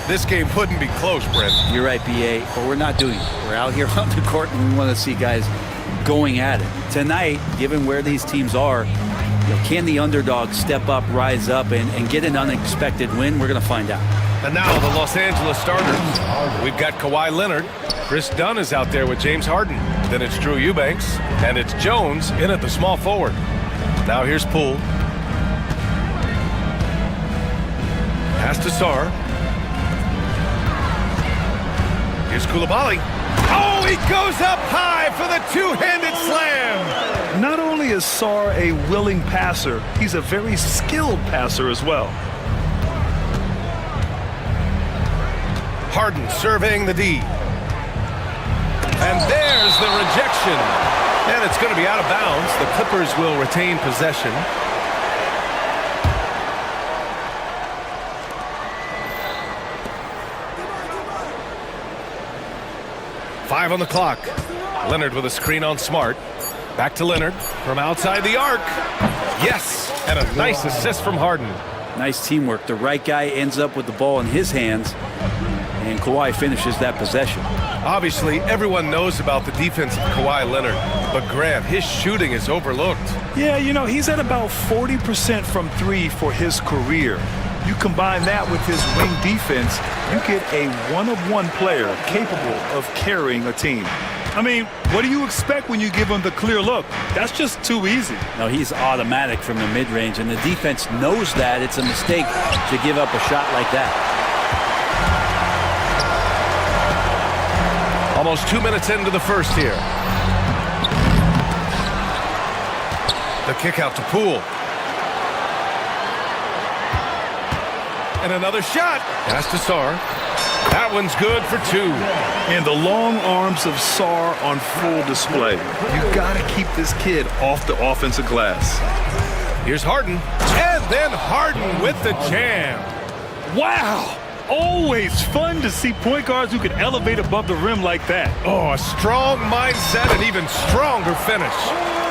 this game wouldn't be close, Brent. You're right, BA, but we're not doing it. We're out here on the court and we want to see guys going at it. Tonight, given where these teams are, can the underdog step up, rise up, and get an unexpected win? We're going to find out. And now the Los Angeles starters. We've got Kawhi Leonard. Chris Dunn is out there with James Harden. Then it's Drew Eubanks. And it's Jones in at the small forward. Now here's Poole. Pass to Sarr. Here's Koulibaly. Oh, he goes up high for the two-handed slam. Not only is Sarr a willing passer, he's a very skilled passer as well. Harden surveying the D. And there's the rejection. And it's going to be out of bounds. The Clippers will retain possession. Five on the clock. Leonard with a screen on Smart. Back to Leonard from outside the arc. Yes, and a nice assist from Harden. Nice teamwork. The right guy ends up with the ball in his hands, and Kawhi finishes that possession. Obviously, everyone knows about the defense of Kawhi Leonard, but Grant, his shooting is overlooked. Yeah, you know, he's at about 40% from three for his career. You combine that with his wing defense, you get a one-of-one player capable of carrying a team. I mean, what do you expect when you give him the clear look? That's just too easy. No, he's automatic from the mid-range, and the defense knows that it's a mistake to give up a shot like that. Almost 2 minutes into the first here. The kick out to Poole. And another shot. Pass to Sarr. That one's good for two. And the long arms of Sarr on full display. You've got to keep this kid off the offensive glass. Here's Harden. And then Harden with the jam. Wow! Always fun to see point guards who can elevate above the rim like that. Oh, a strong mindset and even stronger finish.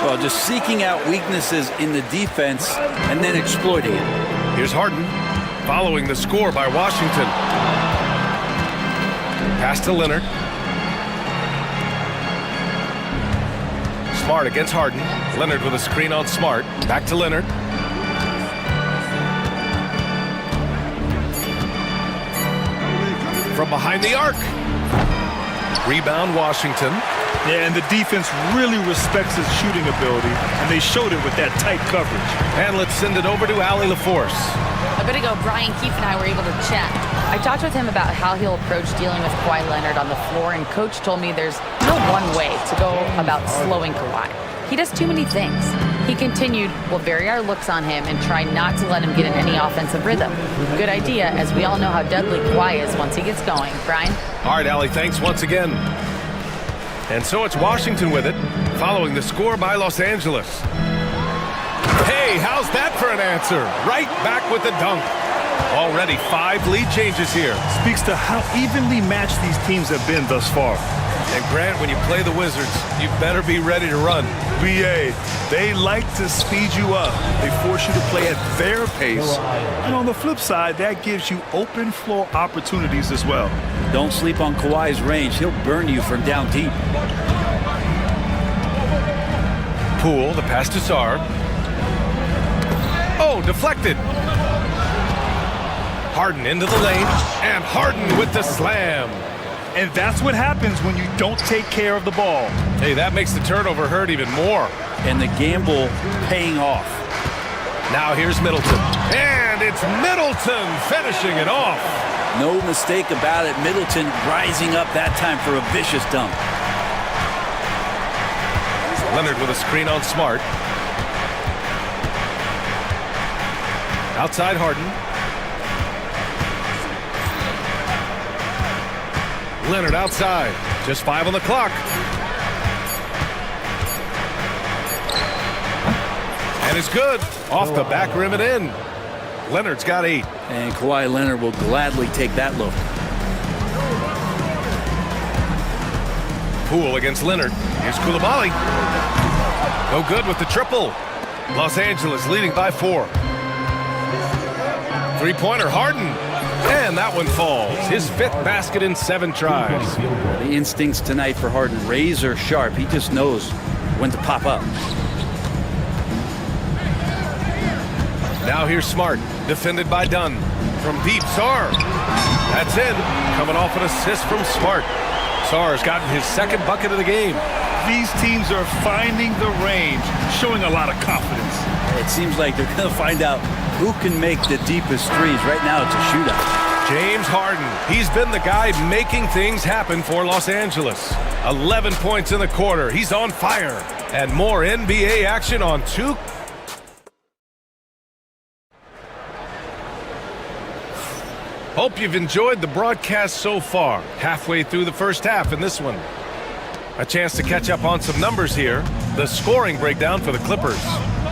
Well, just seeking out weaknesses in the defense and then exploiting it. Here's Harden, following the score by Washington. Pass to Leonard. Smart against Harden. Leonard with a screen on Smart. Back to Leonard. From behind the arc. Rebound Washington. Yeah, and the defense really respects his shooting ability, and they showed it with that tight coverage. And let's send it over to Allie LaForce. A bit ago, Brian Keefe and I were able to chat. I talked with him about how he'll approach dealing with Kawhi Leonard on the floor, and Coach told me there's no one way to go about slowing Kawhi. He does too many things. He continued, we'll vary our looks on him and try not to let him get in any offensive rhythm. Good idea, as we all know how deadly Kawhi is once he gets going. Brian? All right, Allie, thanks once again. And so it's Washington with it, following the score by Los Angeles. Hey, how's that for an answer? Right back with the dunk. Already 5 lead changes here. Speaks to how evenly matched these teams have been thus far. And Grant, when you play the Wizards, you better be ready to run. BA, they like to speed you up. They force you to play at their pace. And on the flip side, that gives you open floor opportunities as well. Don't sleep on Kawhi's range. He'll burn you from down deep. Poole, the pass to Sarr. Oh, deflected. Harden into the lane, and Harden with the slam. And that's what happens when you don't take care of the ball. Hey, that makes the turnover hurt even more. And the gamble paying off. Now here's Middleton. And it's Middleton finishing it off. No mistake about it. Middleton rising up that time for a vicious dunk. Leonard with a screen on Smart. Outside Harden. Leonard outside. Just 5 on the clock. And it's good. Off the back rim and in. Leonard's got 8. And Kawhi Leonard will gladly take that look. Poole against Leonard. Here's Koulibaly. No good with the triple. Los Angeles leading by 4. Three-pointer Harden. And that one falls. His 5th basket in 7 tries. The instincts tonight for Harden, razor sharp. He just knows when to pop up. Now here's Smart, defended by Dunn. From deep, Sarr. That's in. Coming off an assist from Smart. Sarr's gotten his 2nd bucket of the game. These teams are finding the range, showing a lot of confidence. It seems like they're going to find out who can make the deepest threes. Right now, it's a shootout. James Harden. He's been the guy making things happen for Los Angeles. 11 points in the quarter. He's on fire. And more NBA action on 2. Hope you've enjoyed the broadcast so far. Halfway through the first half in this one. A chance to catch up on some numbers here. The scoring breakdown for the Clippers.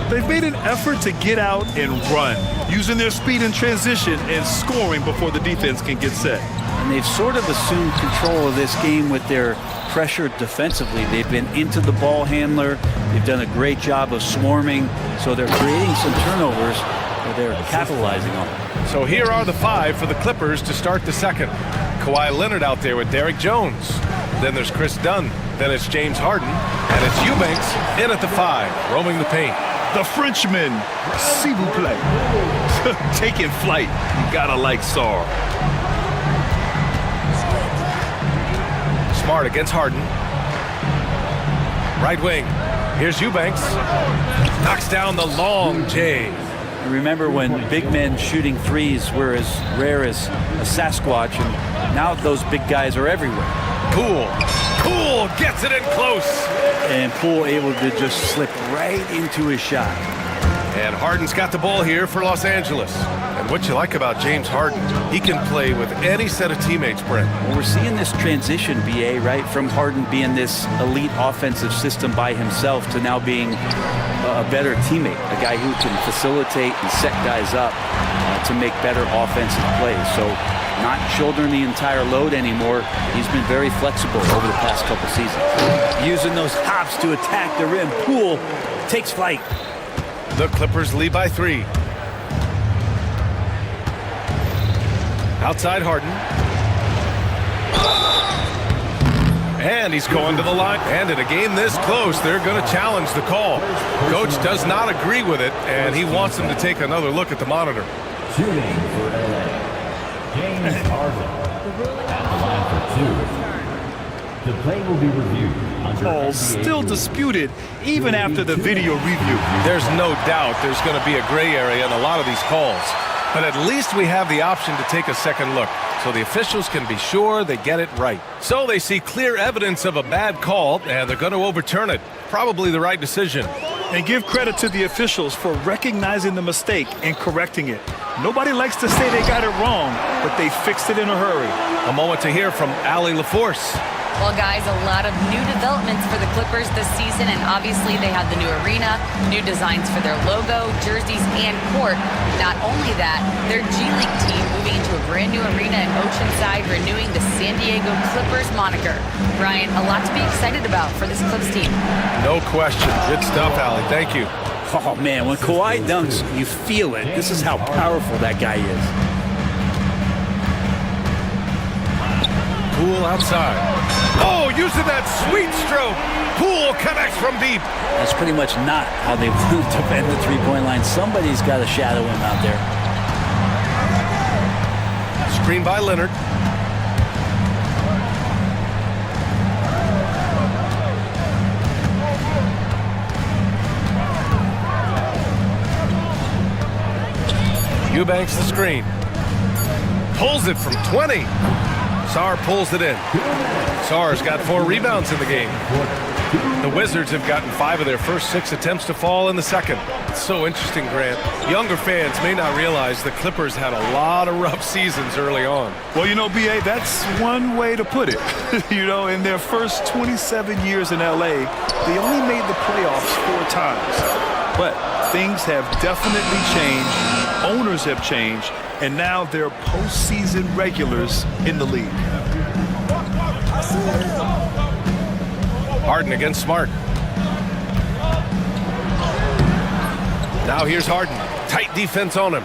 They've made an effort to get out and run, using their speed in transition and scoring before the defense can get set. And they've sort of assumed control of this game with their pressure defensively. They've been into the ball handler. They've done a great job of swarming. So they're creating some turnovers that they're capitalizing on. So here are the 5 for the Clippers to start the second. Kawhi Leonard out there with Derrick Jones. Then there's Chris Dunn. Then it's James Harden. And it's Eubanks in at the 5, roaming the paint. The Frenchman, s'il vous plaît. Taking flight. You gotta like Sarr. Smart against Harden. Right wing. Here's Eubanks. Knocks down the long J. Remember when big men shooting threes were as rare as a Sasquatch, and now those big guys are everywhere. Poole gets it in close. And Poole able to just slip right into his shot. And Harden's got the ball here for Los Angeles. And what you like about James Harden, he can play with any set of teammates, Brent. Well, we're seeing this transition, BA, right? From Harden being this elite offensive system by himself to now being a better teammate, a guy who can facilitate and set guys up to make better offensive plays. So not shouldering the entire load anymore. He's been very flexible over the past couple seasons. Using those hops to attack the rim. Poole takes flight. The Clippers lead by 3. Outside Harden. And he's going to the line. And in a game this close, they're going to challenge the call. Coach does not agree with it, and he wants them to take another look at the monitor. Shooting for LA. James Harden at the line for 2. The play will be reviewed. Calls still disputed even after the video review. There's no doubt there's going to be a gray area in a lot of these calls. But at least we have the option to take a second look, so the officials can be sure they get it right. So they see clear evidence of a bad call, and they're going to overturn it. Probably the right decision. And give credit to the officials for recognizing the mistake and correcting it. Nobody likes to say they got it wrong, but they fixed it in a hurry. A moment to hear from Allie LaForce. Well, guys, a lot of new developments for the Clippers this season, and obviously they have the new arena, new designs for their logo, jerseys, and court. Not only that, their G League team moving into a brand new arena in Oceanside, renewing the San Diego Clippers moniker. Brian, a lot to be excited about for this Clips team. No question. Good stuff, Allie. Thank you. Oh, man, when Kawhi dunks, you feel it. This is how powerful that guy is. Poole outside. Oh, using that sweet stroke. Poole connects from deep. That's pretty much not how they want to defend the three-point line. Somebody's got to shadow him out there. Screen by Leonard. Eubanks the screen. Pulls it from 20. Sarr pulls it in. Sarr's got 4 rebounds in the game. The Wizards have gotten 5 of their first 6 attempts to fall in the second. It's so interesting, Grant. Younger fans may not realize the Clippers had a lot of rough seasons early on. Well, you know, B.A., that's one way to put it. You know, in their first 27 years in L.A., they only made the playoffs 4 times. But things have definitely changed. Owners have changed. And now they're postseason regulars in the league. Harden against Smart. Now here's Harden. Tight defense on him.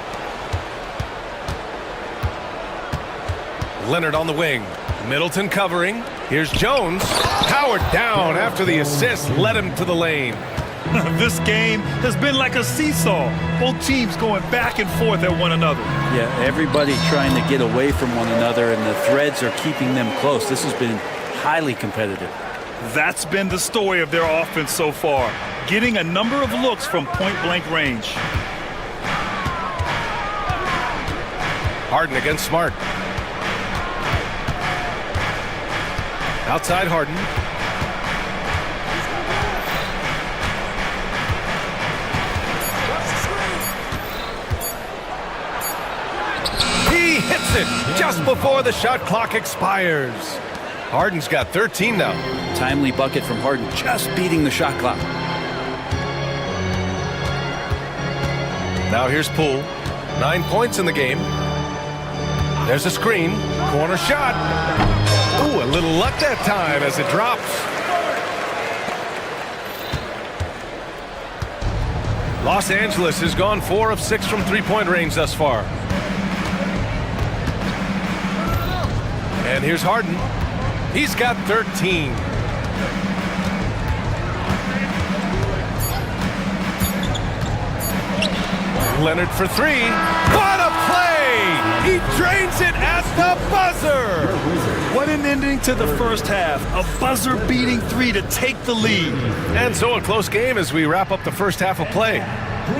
Leonard on the wing. Middleton covering. Here's Jones. Powered down after the assist led him to the lane. This game has been like a seesaw. Both teams going back and forth at one another. Yeah, everybody trying to get away from one another, and the threads are keeping them close. This has been highly competitive. That's been the story of their offense so far, getting a number of looks from point-blank range. Harden against Smart. Outside Harden. He hits it just before the shot clock expires. Harden's got 13 now. Timely bucket from Harden, just beating the shot clock. Now here's Poole. 9 points in the game. There's a screen. Corner shot. Ooh, a little luck that time as it drops. Los Angeles has gone 4 of 6 from three-point range thus far. And here's Harden. He's got 13. Leonard for 3. What a play! He drains it at the buzzer! What an ending to the first half. A buzzer-beating 3 to take the lead. And so a close game as we wrap up the first half of play.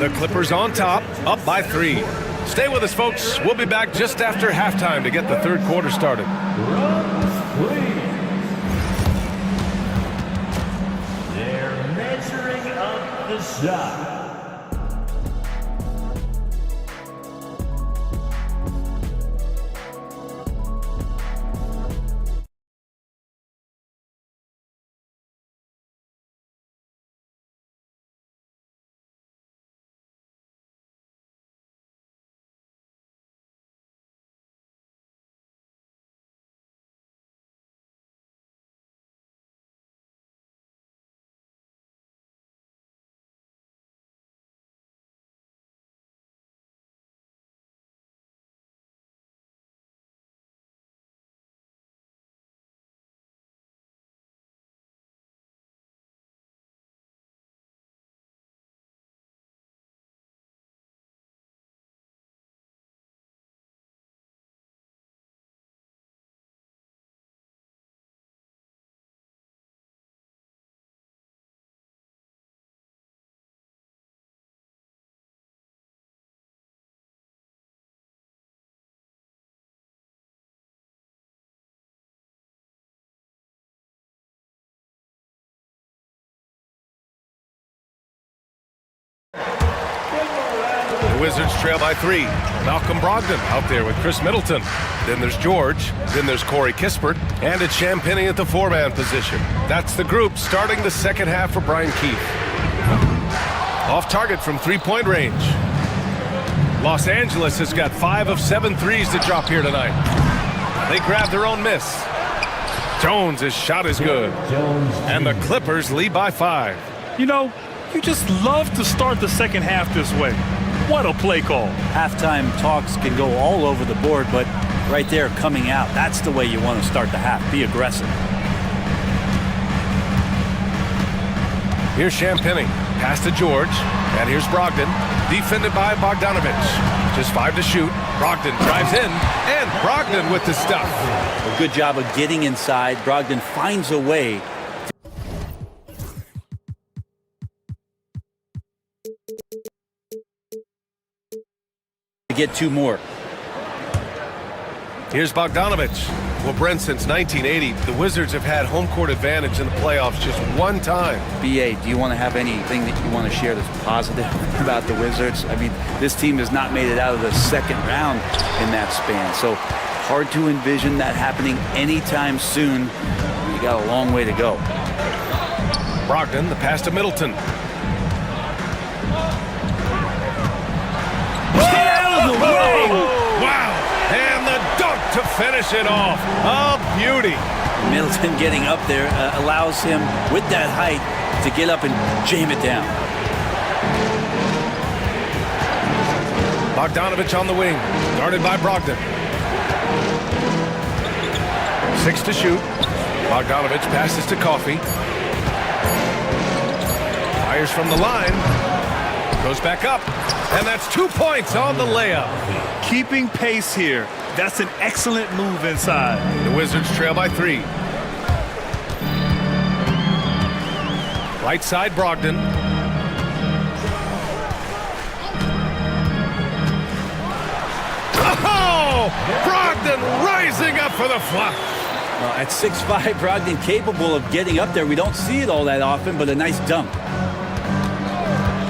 The Clippers on top, up by 3. Stay with us, folks. We'll be back just after halftime to get the third quarter started. They're measuring up the shot. The Wizards trail by 3. Malcolm Brogdon out there with Chris Middleton. Then there's George. Then there's Corey Kispert. And it's Champagny at the 4-man position. That's the group starting the second half for Brian Keefe. Off target from three-point range. Los Angeles has got 5 of 7 threes to drop here tonight. They grab their own miss. Jones' shot is good. And the Clippers lead by 5. You know, you just love to start the second half this way. What a play call. Halftime talks can go all over the board, but right there coming out, that's the way you want to start the half. Be aggressive. Here's Champagny. Pass to George. And here's Brogdon. Defended by Bogdanovich. Just 5 to shoot. Brogdon drives in. And Brogdon with the stuff. A good job of getting inside. Brogdon finds a way to get 2 more. Here's Bogdanovich. Well, Brent, since 1980, the Wizards have had home court advantage in the playoffs just one time. BA, do you want to have anything that you want to share that's positive about the Wizards? I mean, this team has not made it out of the second round in that span, so hard to envision that happening anytime soon. You got a long way to go. Brogdon, the pass to Middleton. Get out of the way! Wow! And the dunk to finish it off. A beauty. Middleton getting up there allows him, with that height, to get up and jam it down. Bogdanovich on the wing, guarded by Brogdon. 6 to shoot. Bogdanovich passes to Coffey. Fires from the line. Goes back up. And that's 2 points on the layup. Keeping pace here. That's an excellent move inside. The Wizards trail by 3. Right side, Brogdon. Oh! Brogdon rising up for the flush. At 6'5", Brogdon capable of getting up there. We don't see it all that often, but a nice dunk.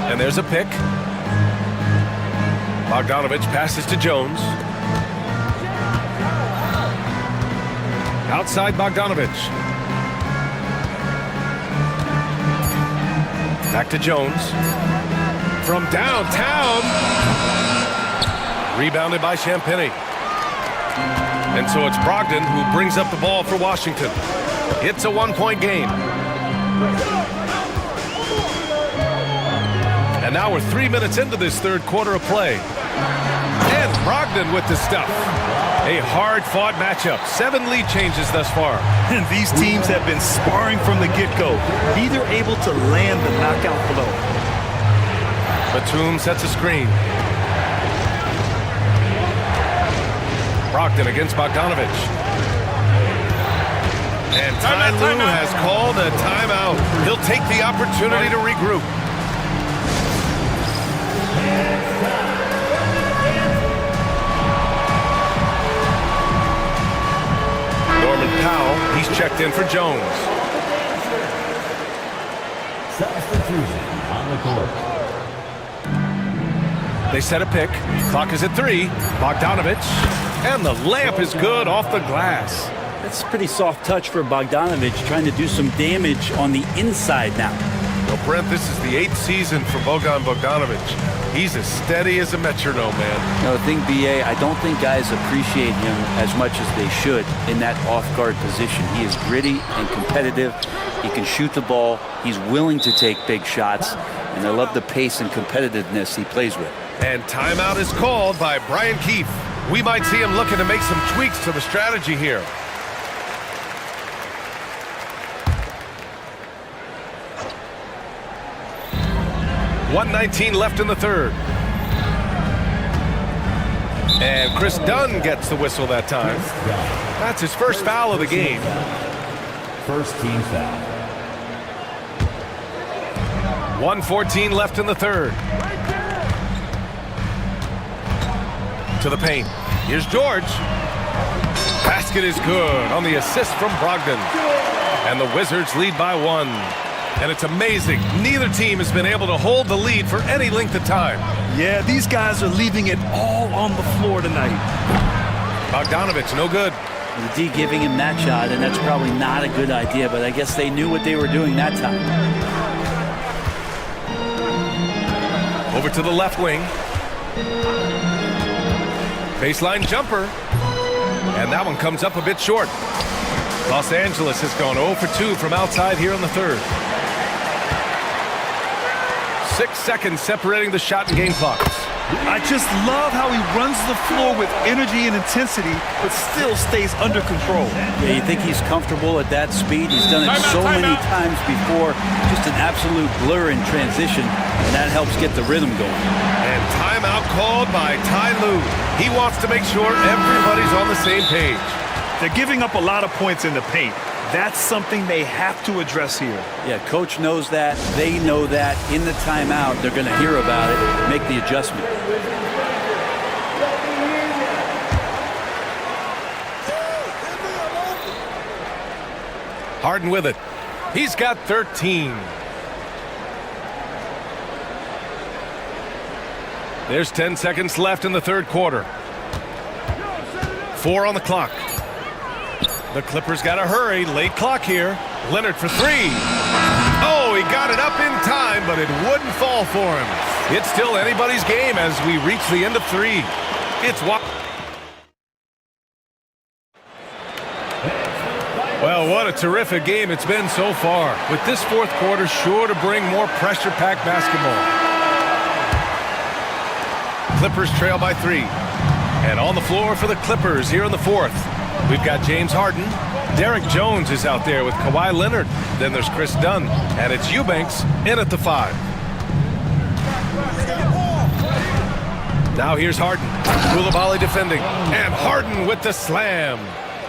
And there's a pick. Bogdanovich passes to Jones. Outside Bogdanovich. Back to Jones. From downtown. Rebounded by Champagny. And so it's Brogdon who brings up the ball for Washington. It's a 1-point game. And now we're 3 minutes into this third quarter of play. And Brogdon with the stuff. A hard-fought matchup. 7 lead changes thus far. And these teams have been sparring from the get-go. Neither able to land the knockout blow. Batum sets a screen. Brogdon against Bogdanovich. And Ty Lue has called a timeout. He'll take the opportunity to regroup. Norman Powell, he's checked in for Jones. Substitution on the court. They set a pick. Clock is at 3. Bogdanovich. And the layup is good off the glass. That's a pretty soft touch for Bogdanovich, trying to do some damage on the inside now. Well, Brent, this is the 8th season for Bogdanovich. He's as steady as a metronome, man. No, the thing, BA, I don't think guys appreciate him as much as they should in that off-guard position. He is gritty and competitive. He can shoot the ball. He's willing to take big shots. And I love the pace and competitiveness he plays with. And timeout is called by Brian Keefe. We might see him looking to make some tweaks to the strategy here. .119 left in the third. And Chris Dunn gets the whistle that time. That's his first foul of the game. First team foul. 1:14 left in the third. To the paint. Here's George. Basket is good on the assist from Brogdon. And the Wizards lead by 1. And it's amazing. Neither team has been able to hold the lead for any length of time. Yeah, these guys are leaving it all on the floor tonight. Bogdanovich, no good. The D giving him that shot, and that's probably not a good idea, but I guess they knew what they were doing that time. Over to the left wing. Baseline jumper. And that one comes up a bit short. Los Angeles has gone 0 for 2 from outside here in the third. 6 seconds separating the shot and game clocks. I just love how he runs the floor with energy and intensity, but still stays under control. Yeah, you think he's comfortable at that speed? He's done it so many times before. Just an absolute blur in transition, and that helps get the rhythm going. And timeout called by Ty Lue. He wants to make sure everybody's on the same page. They're giving up a lot of points in the paint. That's something they have to address here. Yeah, coach knows that. They know that. In the timeout, they're going to hear about it, make the adjustment. Harden with it. He's got 13. There's 10 seconds left in the third quarter. 4 on the clock. The Clippers got to hurry. Late clock here. Leonard for 3. Oh, he got it up in time, but it wouldn't fall for him. It's still anybody's game as we reach the end of 3. It's well, what a terrific game it's been so far. With this fourth quarter sure to bring more pressure-packed basketball. Clippers trail by 3. And on the floor for the Clippers here in the fourth, we've got James Harden, Derek Jones is out there with Kawhi Leonard. Then there's Chris Dunn. And it's Eubanks in at the 5. Now here's Harden. Koulibaly defending. And Harden with the slam.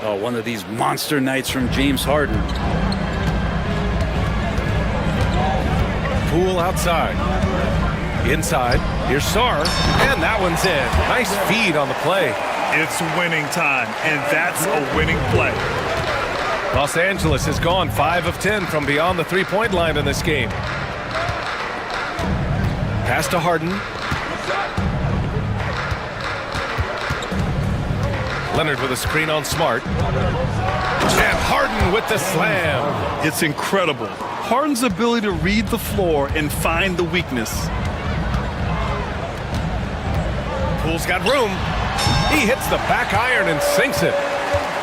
Oh, one of these monster nights from James Harden. Poole outside. Inside. Here's Sarr. And that one's in. Nice feed on the play. It's winning time, and that's a winning play. Los Angeles has gone 5 of 10 from beyond the three-point line in this game. Pass to Harden. Leonard with a screen on Smart. And Harden with the slam. It's incredible. Harden's ability to read the floor and find the weakness. Poole's got room. He hits the back iron and sinks it.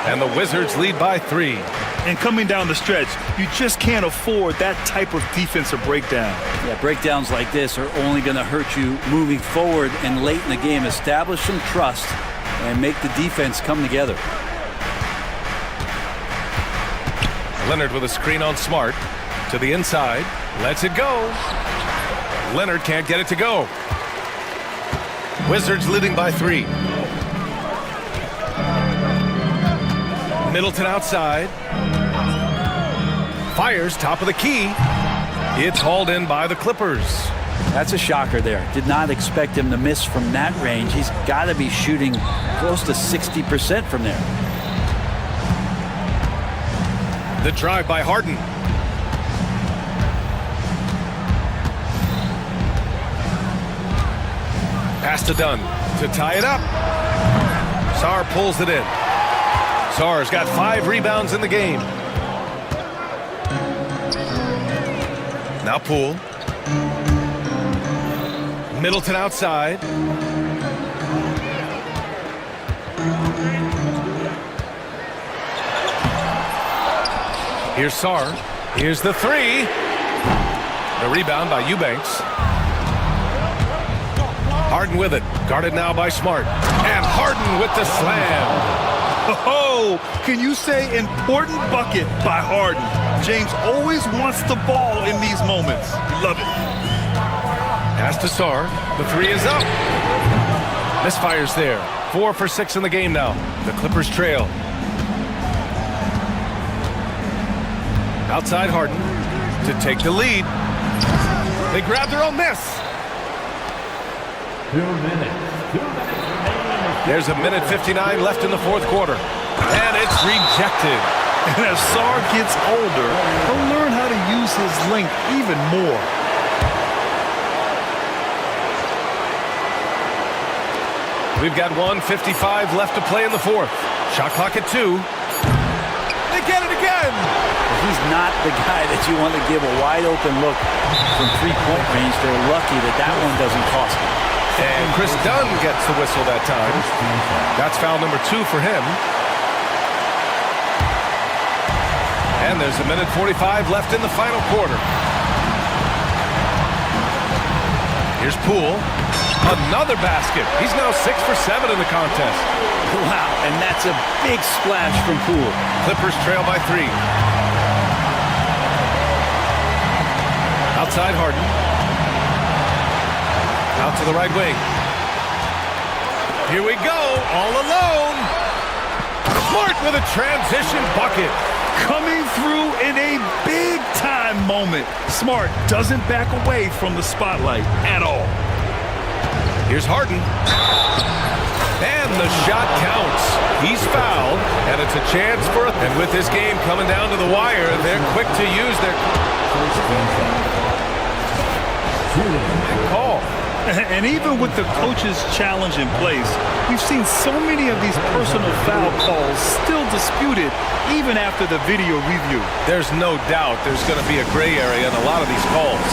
And the Wizards lead by 3. And coming down the stretch, you just can't afford that type of defensive breakdown. Yeah, breakdowns like this are only going to hurt you moving forward and late in the game. Establish some trust and make the defense come together. Leonard with a screen on Smart. To the inside. Lets it go. Leonard can't get it to go. Wizards leading by 3. Middleton outside. Fires top of the key. It's hauled in by the Clippers. That's a shocker there. Did not expect him to miss from that range. He's got to be shooting close to 60% from there. The drive by Harden. Pass to Dunn to tie it up. Sarr pulls it in. Sarr's got 5 rebounds in the game. Now Poole. Middleton outside. Here's Sarr. Here's the 3. The rebound by Eubanks. Harden with it. Guarded now by Smart. And Harden with the slam. Oh, can you say important bucket by Harden? James always wants the ball in these moments. Love it. Pass to Sarr. The 3 is up. Misfires there. 4 for 6 in the game now. The Clippers trail. Outside Harden to take the lead. They grab their own miss. 2 minutes. 2 minutes remaining. There's a minute 59 left in the fourth quarter. And it's rejected. And as Sarr gets older, he'll learn how to use his length even more. We've got 1:55 left to play in the fourth. Shot clock at 2. They get it again. He's not the guy that you want to give a wide open look from three-point range. They're lucky that that one doesn't cost them. And Chris Dunn gets the whistle that time. That's foul number 2 for him. And there's a minute 45 left in the final quarter. Here's Poole. Another basket. He's now 6 for 7 in the contest. Wow, and that's a big splash from Poole. Clippers trail by 3. Outside Harden. Out to the right wing. Here we go, all alone. Smart with a transition bucket. Coming through in a big-time moment. Smart doesn't back away from the spotlight at all. Here's Harden. And the shot counts. He's fouled, and it's a chance for it. And with this game coming down to the wire, they're quick to use their call. And even with the coach's challenge in place, we've seen so many of these personal foul calls still disputed even after the video review. There's no doubt there's going to be a gray area in a lot of these calls.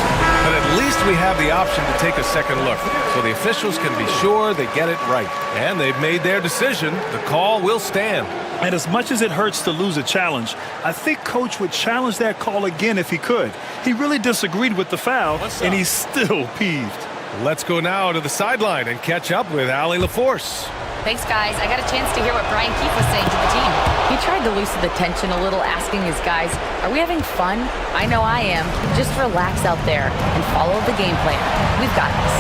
But at least we have the option to take a second look, so the officials can be sure they get it right. And they've made their decision. The call will stand. And as much as it hurts to lose a challenge, I think Coach would challenge that call again if he could. He really disagreed with the foul, and he's still peeved. Let's go now to the sideline and catch up with Allie LaForce. Thanks, guys. I got a chance to hear what Brian Keefe was saying to the team. He He tried to loosen the tension a little, asking his guys, are we having fun? I know I am. Just relax out there and follow the game plan. We've got this.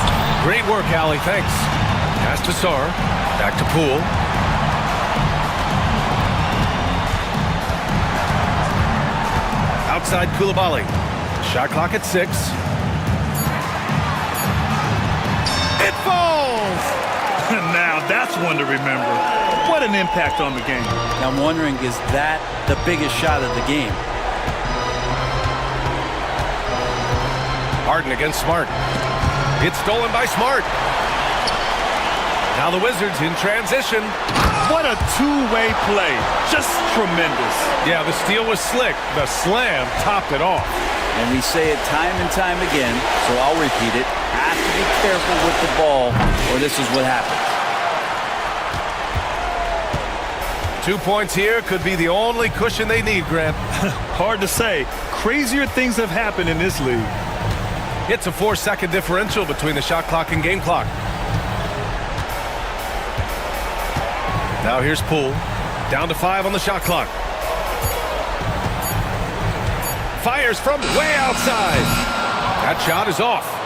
Great work, Allie. Thanks. Pass to Sar. Back to Poole. Outside Koulibaly. Shot clock at 6. It falls! Now that's one to remember. What an impact on the game. Now I'm wondering, is that the biggest shot of the game? Harden against Smart. It's stolen by Smart. Now the Wizards in transition. What a two-way play. Just tremendous. Yeah, the steal was slick. The slam topped it off. And we say it time and time again, so I'll repeat it. Have to be careful with the ball, or this is what happens. 2 points here could be the only cushion they need, Grant. Hard to say. Crazier things have happened in this league. It's a 4-second differential between the shot clock and game clock. Now here's Poole. Down to 5 on the shot clock. Fires from way outside. That shot is off.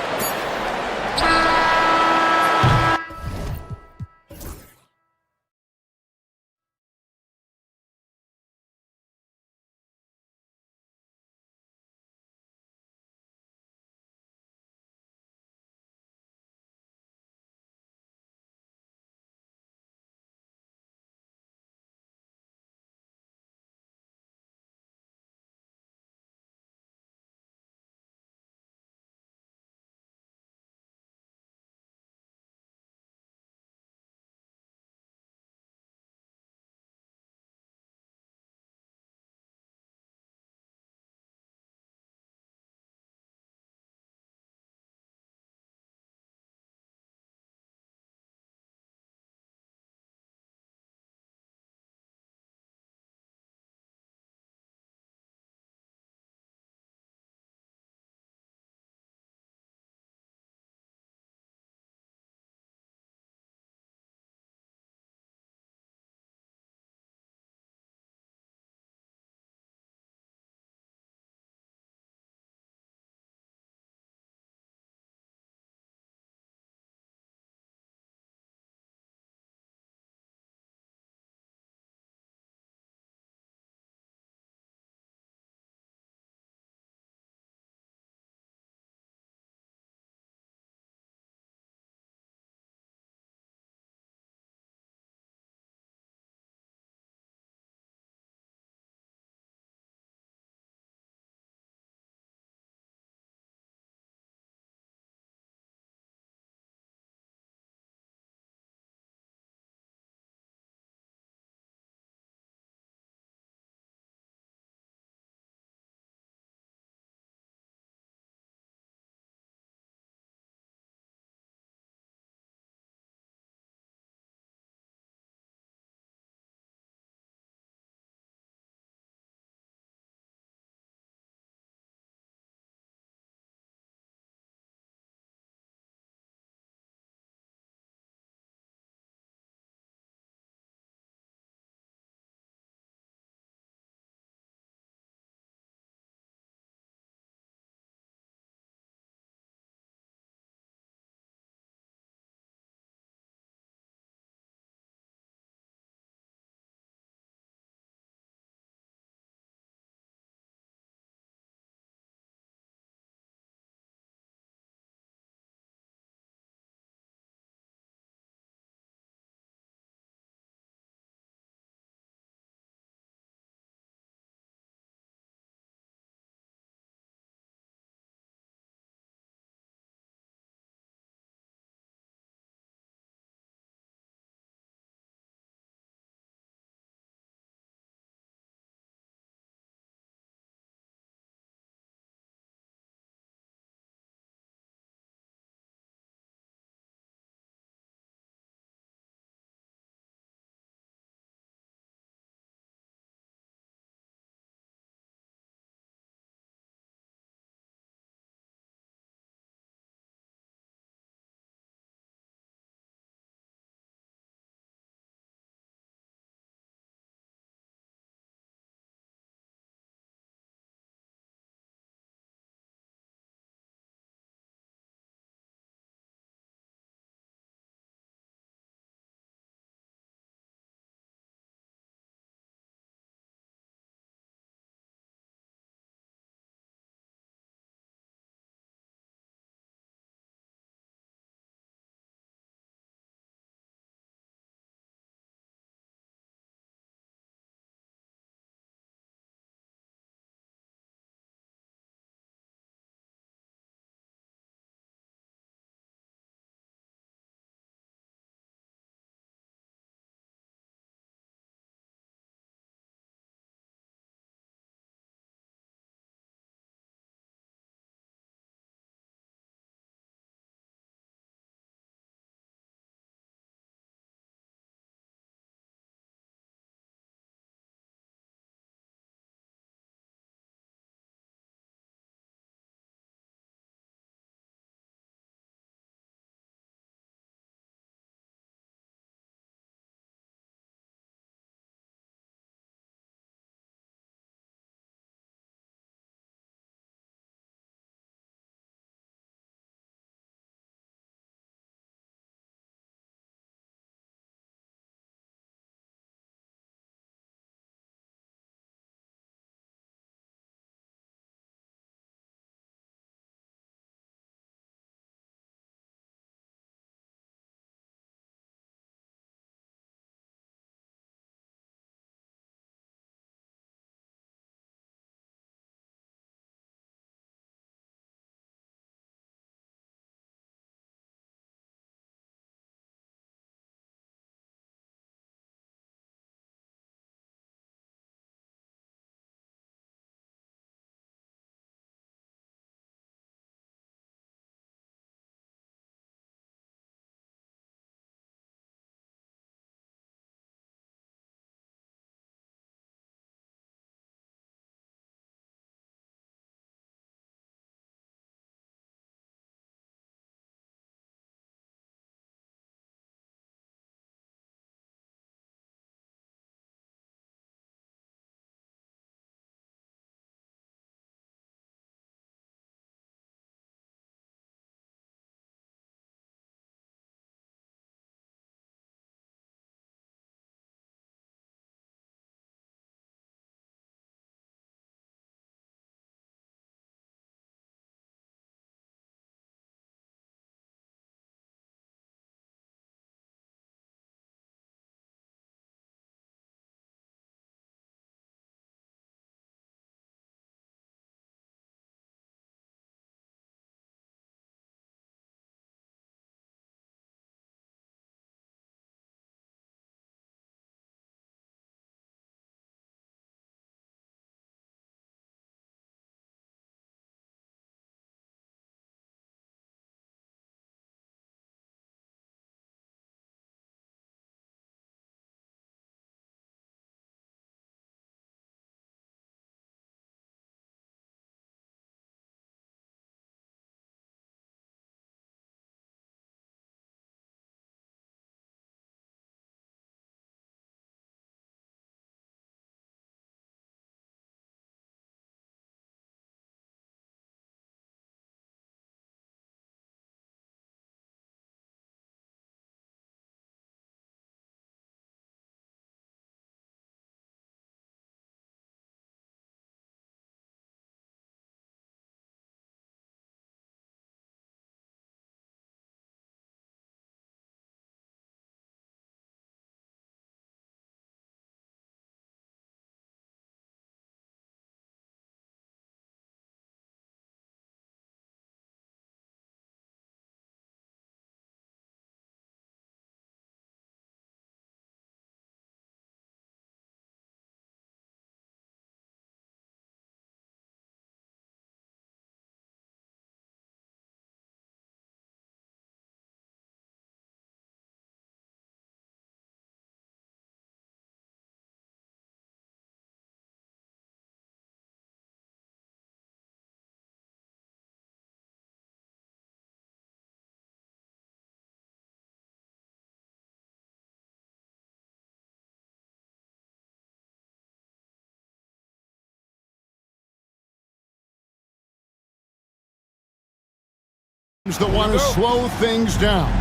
that want to slow things down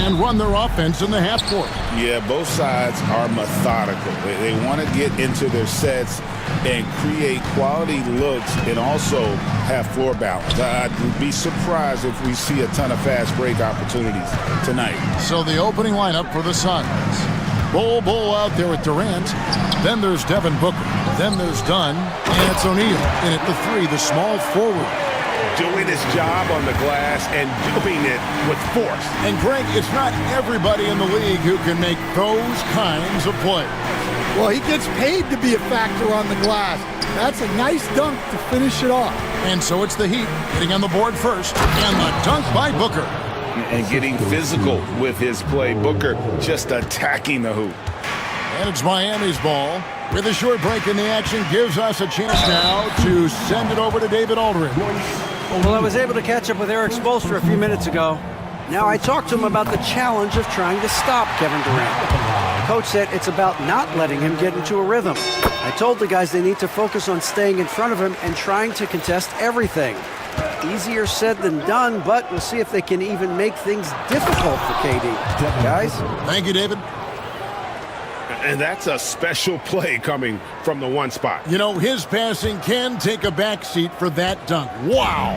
and run their offense in the half court. Yeah, both sides are methodical. They want to get into their sets and create quality looks and also have floor balance. I'd be surprised if we see a ton of fast break opportunities tonight. So the opening lineup for the Suns. Bull out there with Durant. Then there's Devin Booker. Then there's Dunn. And it's O'Neal in at the three, the small forward. Doing his job on the glass and doing it with force. And Greg, it's not everybody in the league who can make those kinds of plays. Well, he gets paid to be a factor on the glass. That's a nice dunk to finish it off. And so it's the Heat getting on the board first. And the dunk by Booker. And getting physical with his play. Booker just attacking the hoop. And it's Miami's ball. With a short break in the action, gives us a chance now to send it over to David Aldridge. Well, I was able to catch up with Eric Spoelstra a few minutes ago. Now, I talked to him about the challenge of trying to stop Kevin Durant. Coach said it's about not letting him get into a rhythm. I told the guys they need to focus on staying in front of him and trying to contest everything. Easier said than done, but we'll see if they can even make things difficult for KD. Guys? Thank you, David. And that's a special play coming from the one spot. You know, his passing can take a backseat for that dunk. Wow.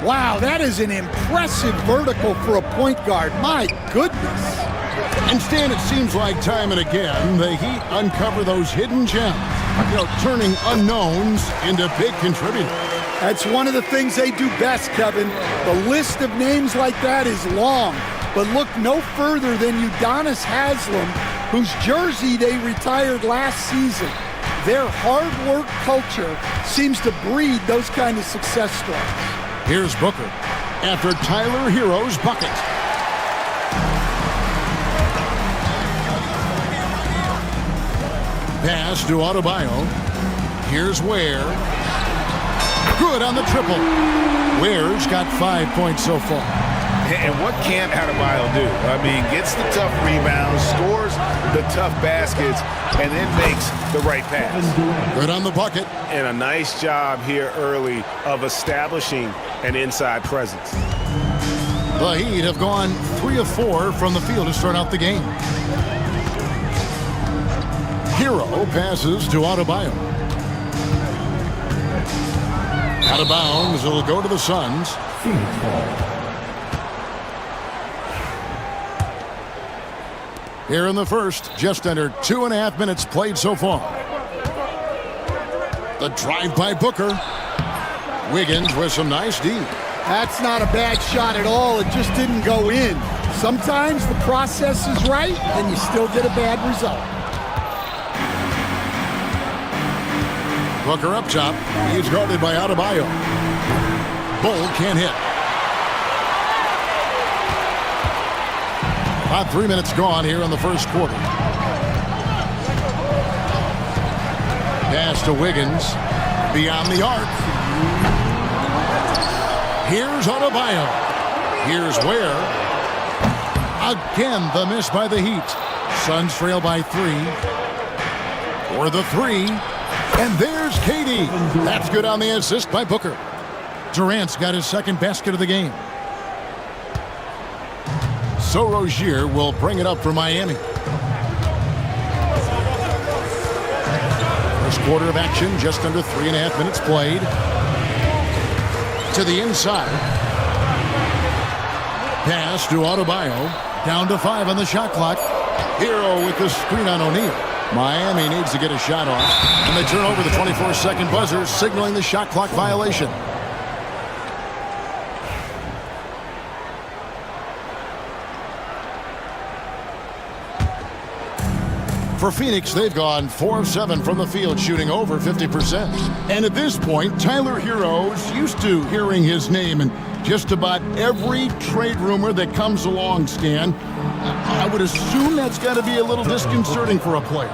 Wow, that is an impressive vertical for a point guard. My goodness. And Stan, it seems like time and again, the Heat uncover those hidden gems, you know, turning unknowns into big contributors. That's one of the things they do best, Kevin. The list of names like that is long, but look no further than Udonis Haslem, whose jersey they retired last season. Their hard work culture seems to breed those kind of success stories. Here's Booker after Tyler Hero's bucket. Pass to Adebayo. Here's Ware. Good on the triple. Ware's got 5 points so far. And what can't Adebayo do? I mean, gets the tough rebounds, scores the tough baskets, and then makes the right pass. Good on the bucket. And a nice job here early of establishing an inside presence. The Heat have gone 3 of 4 from the field to start out the game. Hero passes to Adebayo. Out of bounds, it'll go to the Suns. Here in the first, just under 2.5 minutes played so far. The drive by Booker. Wiggins with some nice D. That's not a bad shot at all. It just didn't go in. Sometimes the process is right, and you still get a bad result. Booker up top. He's guarded by Adebayo. Bull can't hit. About 3 minutes gone here in the first quarter. Pass to Wiggins. Beyond the arc. Here's Adebayo. Here's Ware. Again, the miss by the Heat. Suns trail by 3. For the 3. And there's KD. That's good on the assist by Booker. Durant's got his second basket of the game. So Rozier will bring it up for Miami. First quarter of action, just under 3.5 minutes played. To the inside. Pass to Adebayo. Down to 5 on the shot clock. Hero with the screen on O'Neal. Miami needs to get a shot off. And they turn over the 24-second buzzer, signaling the shot clock violation. For Phoenix, they've gone 4 of 7 from the field, shooting over 50%. And at this point, Tyler Hero's used to hearing his name in just about every trade rumor that comes along, Stan. I would assume that's got to be a little disconcerting for a player.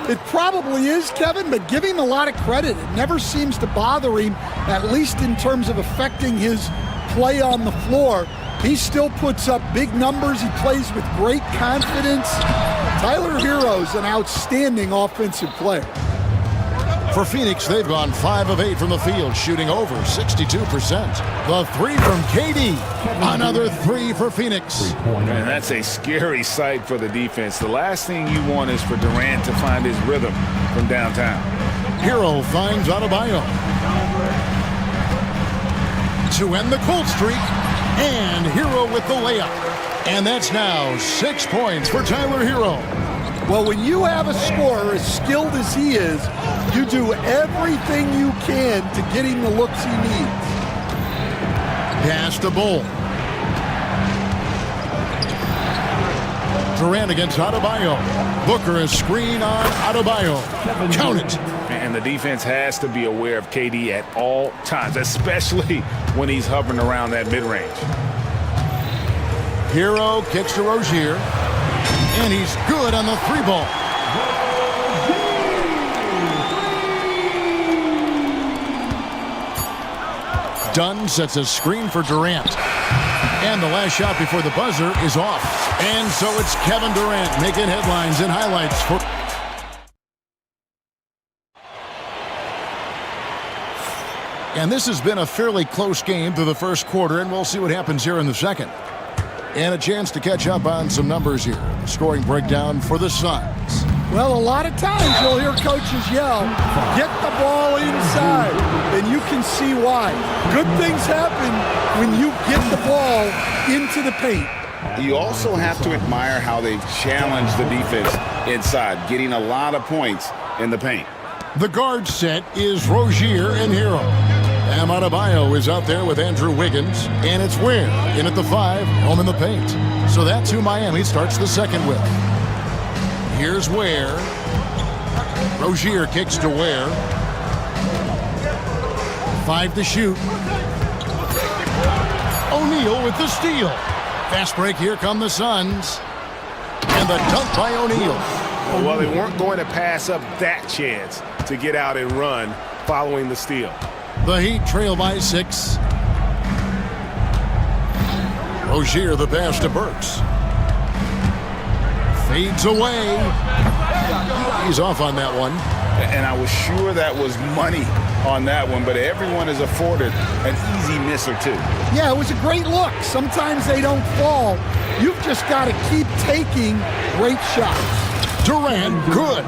It probably is, Kevin, but give him a lot of credit. It never seems to bother him, at least in terms of affecting his play on the floor. He still puts up big numbers. He plays with great confidence. Tyler Hero's an outstanding offensive player. For Phoenix, they've gone 5 of 8 from the field, shooting over 62%. The 3 from KD. Another 3 for Phoenix. Man, that's a scary sight for the defense. The last thing you want is for Durant to find his rhythm from downtown. Hero finds Adebayo to end the cold streak, and Hero with the layup. And that's now 6 points for Tyler Hero. Well, when you have a scorer as skilled as he is, you do everything you can to get him the looks he needs. Pass to Bull. Durant against Adebayo. Booker a screen on Adebayo. Count it. And the defense has to be aware of KD at all times, especially when he's hovering around that mid-range. Hero kicks to Rozier. And he's good on the 3-ball. Dunn sets a screen for Durant. And the last shot before the buzzer is off. And so it's Kevin Durant making headlines and highlights for... And this has been a fairly close game through the first quarter, and we'll see what happens here in the second. And a chance to catch up on some numbers here. The scoring breakdown for the Suns. Well, a lot of times you'll hear coaches yell, get the ball inside, and you can see why. Good things happen when you get the ball into the paint. You also have to admire how they've challenged the defense inside, getting a lot of points in the paint. The guard set is Rozier and Hero. Bam Adebayo is out there with Andrew Wiggins, and it's Ware in at the 5, home in the paint. So that's who Miami starts the second with. Here's Ware. Rozier kicks to Ware. 5 to shoot. O'Neal with the steal. Fast break, here come the Suns. And the dunk by O'Neal. Well, they weren't going to pass up that chance to get out and run following the steal. The Heat trail by 6. Rozier the pass to Burks. Fades away. He's off on that one. And I was sure that was money on that one, but everyone is afforded an easy miss or two. Yeah, it was a great look. Sometimes they don't fall. You've just got to keep taking great shots. Durant, good.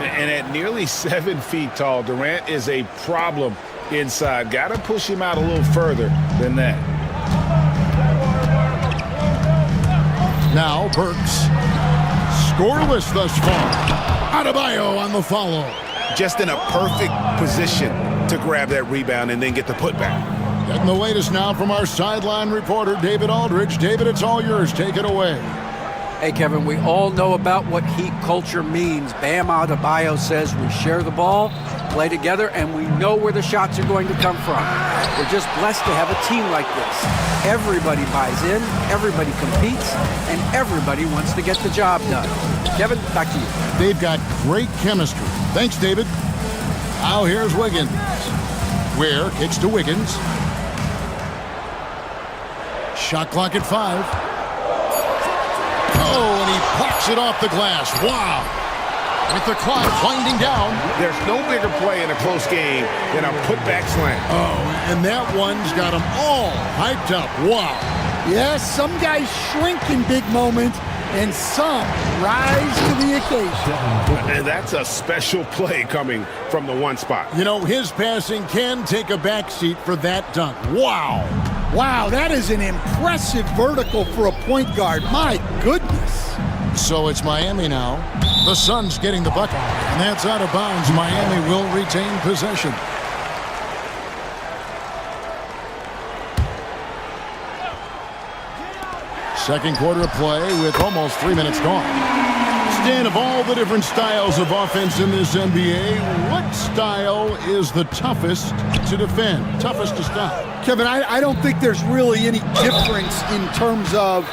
And at nearly 7 feet tall, Durant is a problem inside. Got to push him out a little further than that. Now Burks. Scoreless thus far. Adebayo on the follow. Just in a perfect position to grab that rebound and then get the putback. Getting the latest now from our sideline reporter, David Aldridge. David, it's all yours. Take it away. Hey, Kevin, we all know about what Heat culture means. Bam Adebayo says we share the ball, play together, and we know where the shots are going to come from. We're just blessed to have a team like this. Everybody buys in, everybody competes, and everybody wants to get the job done. Kevin, back to you. They've got great chemistry. Thanks, David. Now here's Wiggins. Ware kicks to Wiggins. Shot clock at 5. Oh, and he pops it off the glass. Wow. With the clock winding down. There's no bigger play in a close game than a putback slam. Oh, and that one's got them all hyped up. Wow. Yes, some guys shrink in big moments, and some rise to the occasion. And that's a special play coming from the one spot. You know, his passing can take a backseat for that dunk. Wow. Wow, that is an impressive vertical for a point guard. My goodness. So it's Miami now. The Suns getting the bucket. And that's out of bounds. Miami will retain possession. Second quarter of play with almost 3 minutes gone. Stan, of all the different styles of offense in this NBA, what style is the toughest to defend, toughest to stop? Kevin, I don't think there's really any difference in terms of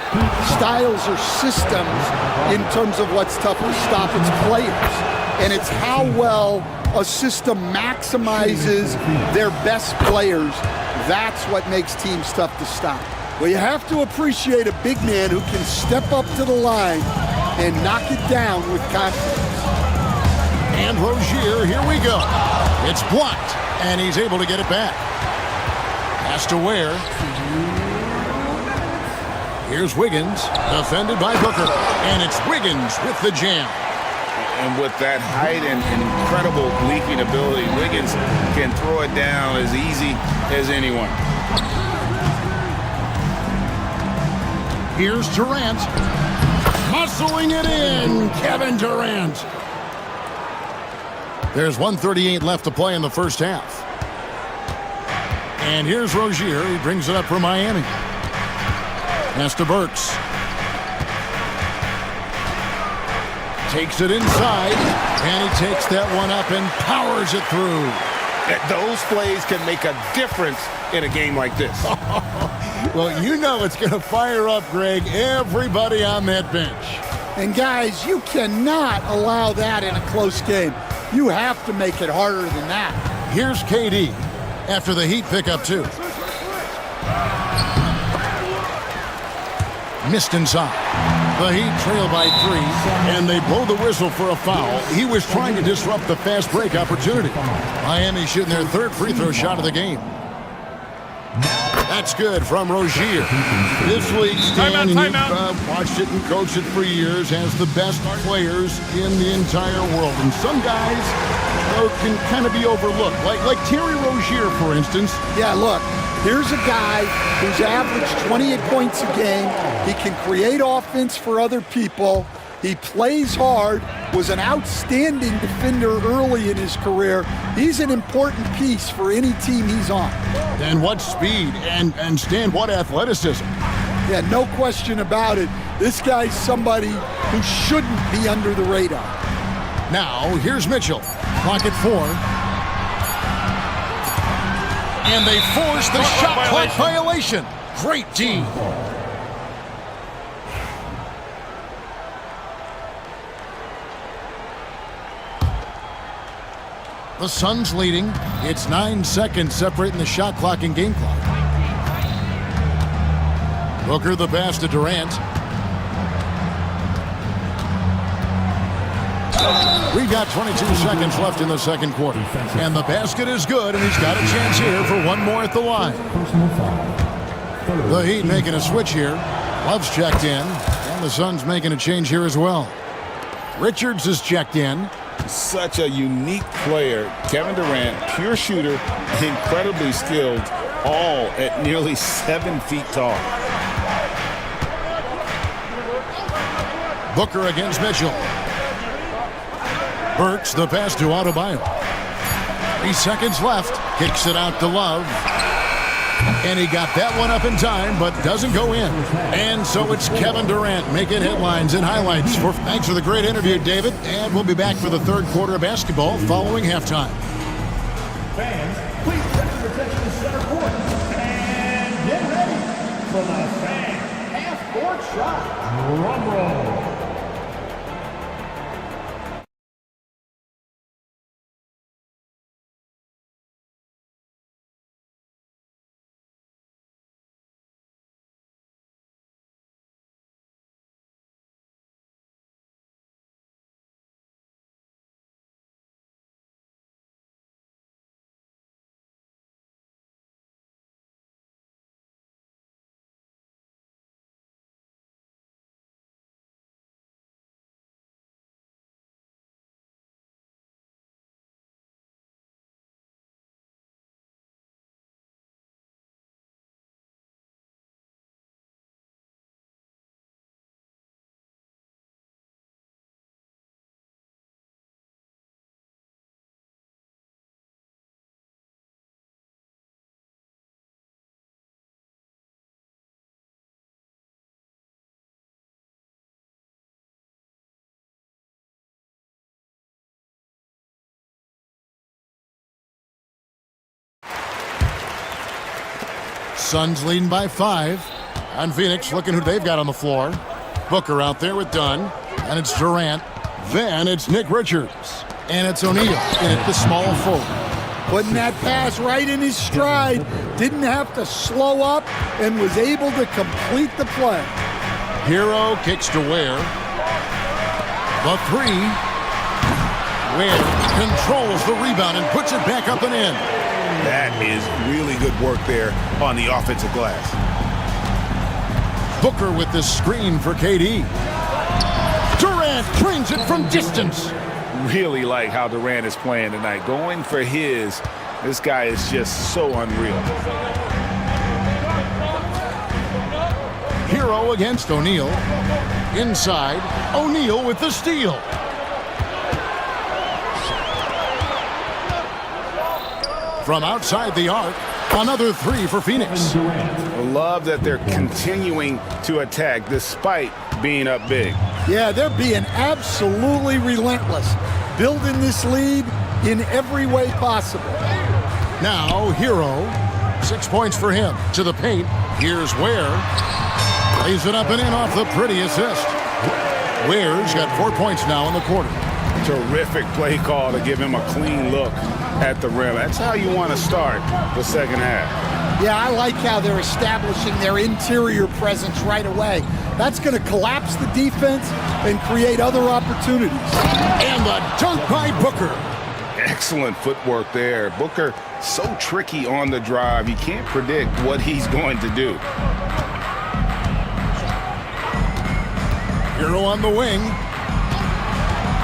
styles or systems in terms of what's tough to stop. It's players. And it's how well a system maximizes their best players. That's what makes teams tough to stop. Well, you have to appreciate a big man who can step up to the line and knock it down with confidence. And Rozier, here we go. It's blocked, and he's able to get it back. Pass to Ware. Here's Wiggins, defended by Booker, and it's Wiggins with the jam. And with that height and incredible leaping ability, Wiggins can throw it down as easy as anyone. Here's Durant. Muscling it in, Kevin Durant. There's 1:38 left to play in the first half. And here's Rozier. He brings it up for Miami. Pass to Burks. Takes it inside, and he takes that one up and powers it through. Those plays can make a difference in a game like this. Well, you know it's going to fire up, Greg, everybody on that bench. And guys, you cannot allow that in a close game. You have to make it harder than that. Here's KD after the Heat pick up 2. Missed inside. The Heat trail by 3, and they blow the whistle for a foul. He was trying to disrupt the fast break opportunity. Miami shooting their 3rd free throw shot of the game. That's good from Rozier. This league, Stan, you've watched it and coached it for years, has the best players in the entire world. And some guys can kind of be overlooked, like Terry Rozier, for instance. Yeah, look, here's a guy who's averaged 28 points a game. He can create offense for other people. He plays hard, was an outstanding defender early in his career. He's an important piece for any team he's on. And what speed and Stan, what athleticism. Yeah, no question about it. This guy's somebody who shouldn't be under the radar. Now, here's Mitchell. Clock at 4. And they force the shot clock violation. Great D. The Suns leading. It's 9 seconds separating the shot clock and game clock. Booker the pass to Durant. We've got 22 seconds left in the second quarter. And the basket is good, and he's got a chance here for one more at the line. The Heat making a switch here. Love's checked in, and the Suns making a change here as well. Richards is checked in. Such a unique player. Kevin Durant, pure shooter, incredibly skilled, all at nearly 7 feet tall. Booker against Mitchell. Burks the pass to Adebayo. 3 seconds left. Kicks it out to Love. And he got that one up in time, but doesn't go in. And so it's Kevin Durant making headlines and highlights. Thanks for the great interview, David. And we'll be back for the third quarter of basketball following halftime. Fans, please turn your attention to center court and get ready for the fan half-court shot. Drum roll. Suns leading by 5. On Phoenix, looking who they've got on the floor. Booker out there with Dunn. And it's Durant. Then it's Nick Richards. And it's O'Neal in at the small forward. Putting that pass right in his stride. Didn't have to slow up and was able to complete the play. Hero kicks to Ware. The 3. Ware controls the rebound and puts it back up and in. That is really good work there on the offensive glass. Booker with the screen for KD. Durant trains it from distance. Really like how Durant is playing tonight. Going for his. This guy is just so unreal. Hero against O'Neal. Inside, O'Neal with the steal. From outside the arc, another three for Phoenix. I love that they're continuing to attack despite being up big. Yeah, they're being absolutely relentless, building this lead in every way possible. Now, Hero. 6 points for him. To the paint. Here's Ware. Lays it up and in off the pretty assist. Ware's got 4 points now in the quarter. Terrific play call to give him a clean look at the rim. That's how you want to start the second half. Yeah, I like how they're establishing their interior presence right away. That's going to collapse the defense and create other opportunities. And the dunk by Booker. Excellent footwork there. Booker so tricky on the drive. You can't predict what he's going to do. Hero on the wing.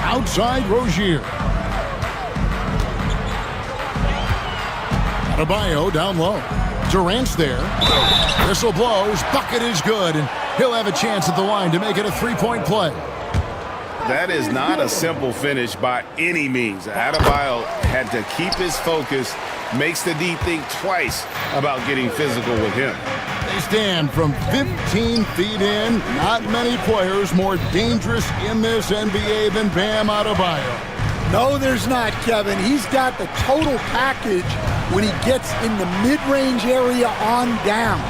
Outside Rozier. Adebayo down low. Durant's there. Whistle blows. Bucket is good. And he'll have a chance at the line to make it a three-point play. That is not a simple finish by any means. Adebayo had to keep his focus. Makes the D think twice about getting physical with him. They stand from 15 feet in. Not many players more dangerous in this NBA than Bam Adebayo. No, there's not, Kevin. He's got the total package when he gets in the mid-range area on down.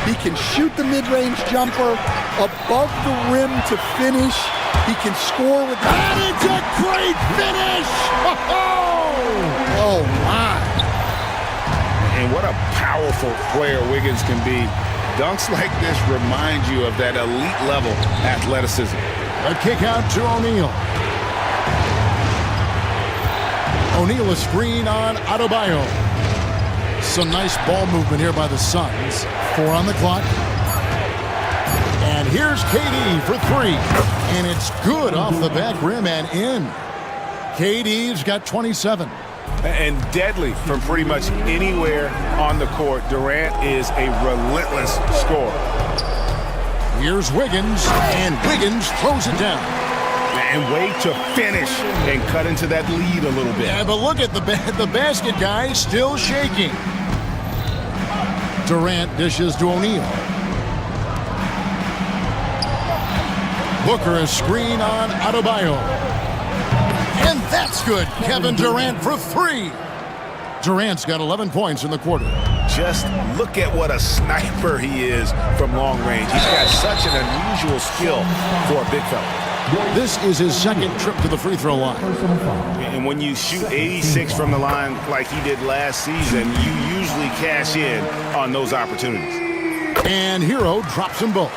He can shoot the mid-range jumper above the rim to finish. He can score with that. It's a great finish! Oh, my. And what a powerful player Wiggins can be. Dunks like this remind you of that elite level athleticism. A kick out to O'Neal. O'Neal a screen on Adebayo. Some nice ball movement here by the Suns. 4 on the clock. And here's KD for 3. And it's good off the back rim and in. KD's got 27. And deadly from pretty much anywhere on the court. Durant is a relentless scorer. Here's Wiggins, and Wiggins throws it down. And way to finish and cut into that lead a little bit. Yeah, but look at the basket guy still shaking. Durant dishes to O'Neal. Booker a screen on Adebayo. And that's good. Kevin Durant for 3. Durant's got 11 points in the quarter. Just look at what a sniper he is from long range. He's got such an unusual skill for a big fella. This is his second trip to the free throw line. And when you shoot 86 from the line like he did last season, you usually cash in on those opportunities. And Hero drops them both.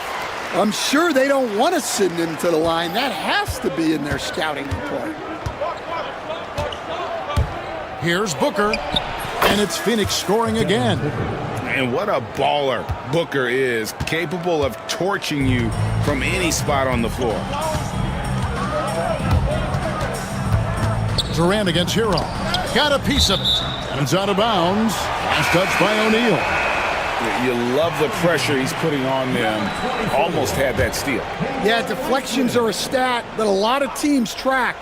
I'm sure they don't want to send him to the line. That has to be in their scouting report. Here's Booker, and it's Phoenix scoring again. And what a baller Booker is, capable of torching you from any spot on the floor. Durant against Hero. Got a piece of it. And it's out of bounds. Last touch by O'Neal. You love the pressure he's putting on them. Almost had that steal. Yeah, deflections are a stat that a lot of teams track,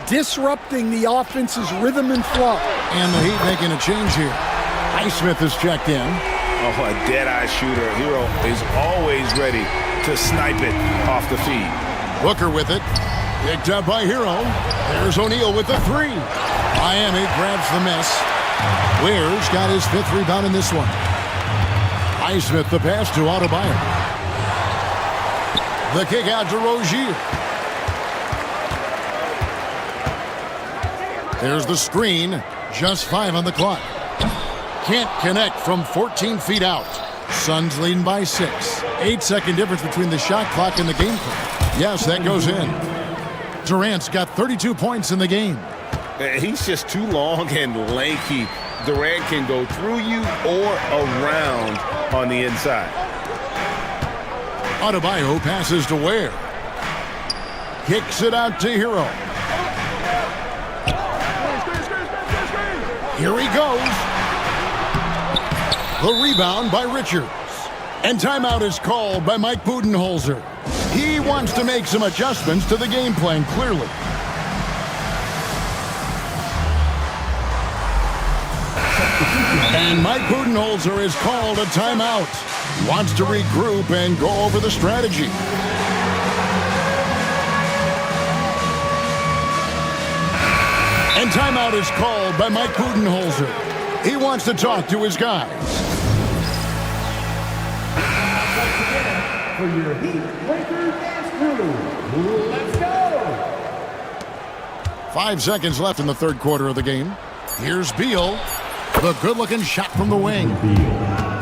disrupting the offense's rhythm and flow. And the Heat making a change here. Highsmith is checked in. Oh, a dead-eye shooter. Hero is always ready to snipe it off the feed. Booker with it. Picked up by Hero. There's O'Neal with the 3. Miami grabs the miss. Ware's got his 5th rebound in this one. Highsmith the pass to Adebayo. The kick out to Rozier. There's the screen. Just 5 on the clock. Can't connect from 14 feet out. Suns leading by 6. 8-second difference between the shot clock and the game clock. Yes, that goes in. Durant's got 32 points in the game. He's just too long and lanky. Durant can go through you or around on the inside. Adebayo passes to Ware. Kicks it out to Hero. Here he goes. The rebound by Richards. And timeout is called by Mike Budenholzer. He wants to make some adjustments to the game plan, clearly. And Mike Budenholzer has called a timeout. He wants to regroup and go over the strategy. And timeout is called by Mike Budenholzer. He wants to talk to his guys. For your Heat Breaker dance crew, let's go! 5 seconds left in the third quarter of the game. Here's Beal. The good-looking shot from the wing.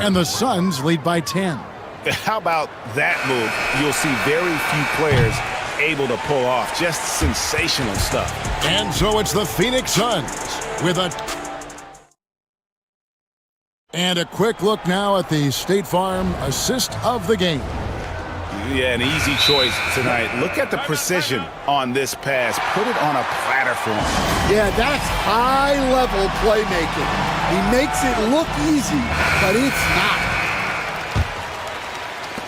And the Suns lead by 10. How about that move? You'll see very few players able to pull off. Just sensational stuff. And so it's the Phoenix Suns with a... And a quick look now at the State Farm assist of the game. Yeah, an easy choice tonight. Look at the precision on this pass. Put it on a platter for him. Yeah, that's high-level playmaking. He makes it look easy, but it's not.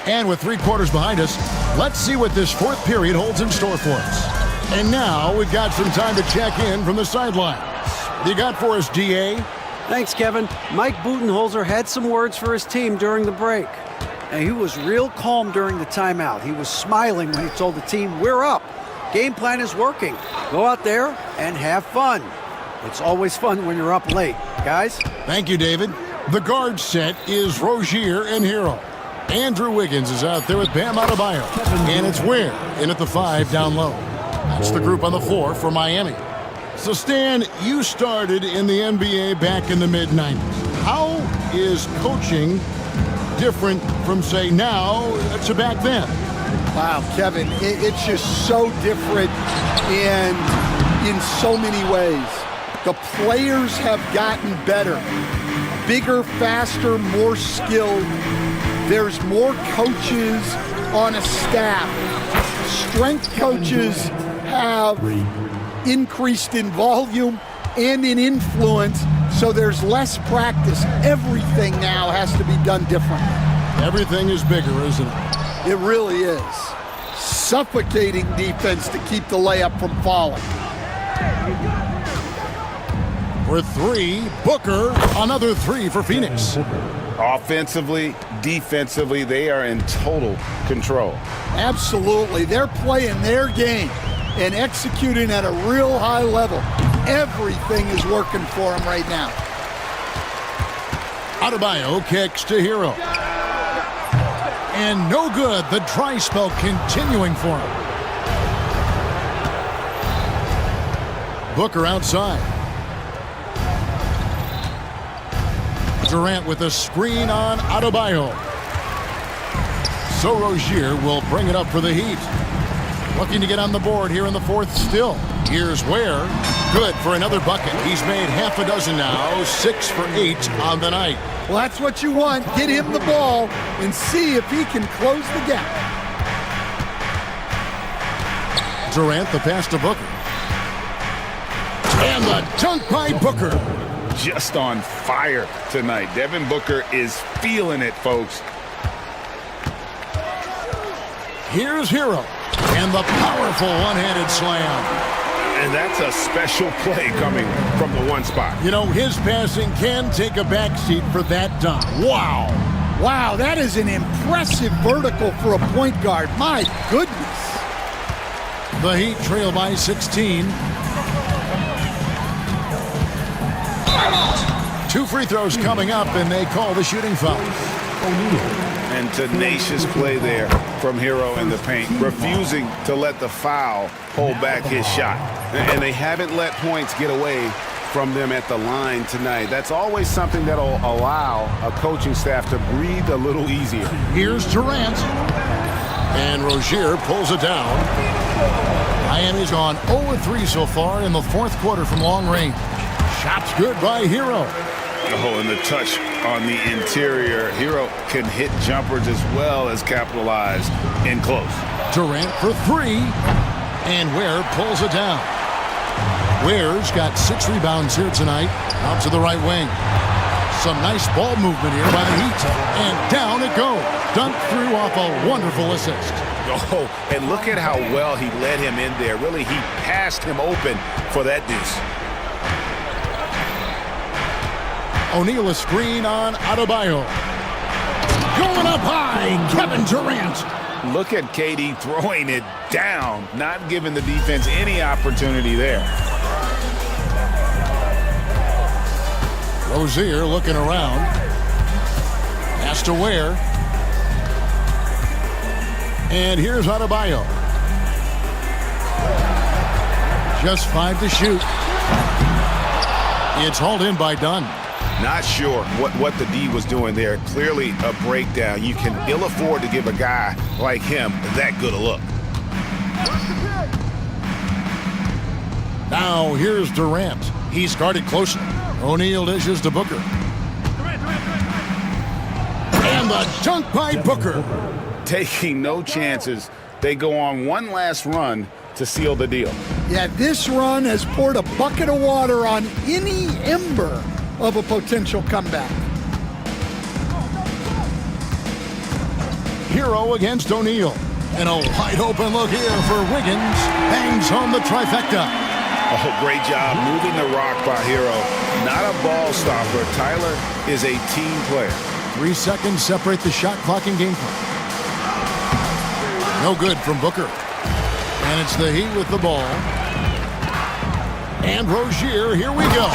And with 3 quarters behind us, let's see what this fourth period holds in store for us. And now we've got some time to check in from the sidelines. What do you got for us, DA? Thanks, Kevin. Mike Budenholzer had some words for his team during the break. And he was real calm during the timeout. He was smiling when he told the team, we're up. Game plan is working. Go out there and have fun. It's always fun when you're up late. Guys? Thank you, David. The guard set is Rozier and Hero. Andrew Wiggins is out there with Bam Adebayo. And it's Ware in at the 5 down low. That's the group on the floor for Miami. So, Stan, you started in the NBA back in the mid-90s. How is coaching different from, say, now to back then? Wow, Kevin, it's just so different in so many ways. The players have gotten better, bigger, faster, more skilled. There's more coaches on a staff. Strength coaches have increased in volume and in influence, so there's less practice. Everything now has to be done differently. Everything is bigger, isn't it? It really is. Suffocating defense to keep the layup from falling. For 3, Booker, another 3 for Phoenix. Offensively, defensively, they are in total control. Absolutely. They're playing their game and executing at a real high level. Everything is working for them right now. Adebayo kicks to Hero. And no good. The dry spell continuing for him. Booker outside. Durant with a screen on Adebayo. So Rozier will bring it up for the Heat. Looking to get on the board here in the fourth still. Here's Ware. Good for another bucket. He's made half a dozen now, 6 for 8 on the night. Well, that's what you want. Get him the ball and see if he can close the gap. Durant, the pass to Booker. And the dunk by Booker. Just on fire tonight. Devin Booker is feeling it, folks. Here's Hero. And the powerful one-handed slam. And that's a special play coming from the one spot. You know, his passing can take a backseat for that dunk. Wow. Wow, that is an impressive vertical for a point guard. My goodness. The Heat trail by 16. 2 free throws coming up, and they call the shooting foul. And tenacious play there from Hero in the paint, refusing to let the foul hold back his shot. And they haven't let points get away from them at the line tonight. That's always something that'll allow a coaching staff to breathe a little easier. Here's Durant. And Rozier pulls it down. Miami's gone 0-3 so far in the fourth quarter from long range. Shot's good by Hero. Oh, and the touch on the interior. Hero can hit jumpers as well as capitalize in close. Durant for three. And Ware pulls it down. Ware's got 6 rebounds here tonight. Out to the right wing. Some nice ball movement here by the Heat. And down it goes. Dunked through off a wonderful assist. Oh, and look at how well he led him in there. Really, he passed him open for that deuce. O'Neal a screen on Adebayo. Going up high, Kevin Durant. Look at KD throwing it down, not giving the defense any opportunity there. Rozier looking around. Pass to Ware. And here's Adebayo. Just 5 to shoot. It's hauled in by Dunn. Not sure what the D was doing there. Clearly a breakdown. You can ill afford to give a guy like him that good a look. Now here's Durant. He's guarded closely. O'Neal dishes to Booker. And the dunk by Booker. Taking no chances. They go on one last run to seal the deal. Yeah, this run has poured a bucket of water on any ember of a potential comeback. Hero against O'Neal. And a wide open look here for Wiggins. Hangs on the trifecta. Oh, great job moving the rock by Hero. Not a ball stopper. Tyler is a team player. 3 seconds separate the shot clock and game clock. No good from Booker. And it's the Heat with the ball. And Rozier, here we go.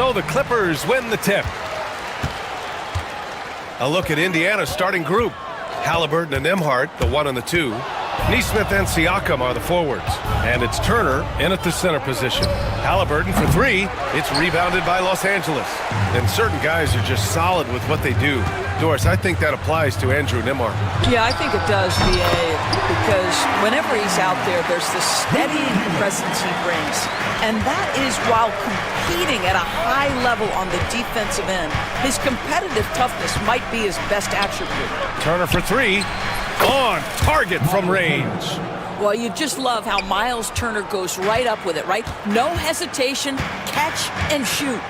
So the Clippers win the tip. A look at Indiana's starting group. Halliburton and Nembhard, the 1 and the 2. Neesmith and Siakam are the forwards. And it's Turner in at the center position. Halliburton for 3. It's rebounded by Los Angeles. And certain guys are just solid with what they do. Doris, I think that applies to Andrew Nembhard. Yeah, I think it does, BA, because whenever he's out there, there's this steady presence he brings. And that is while competing at a high level on the defensive end. His competitive toughness might be his best attribute. Turner for 3. On target from range. Well, you just love how Miles Turner goes right up with it, right? No hesitation, catch and shoot.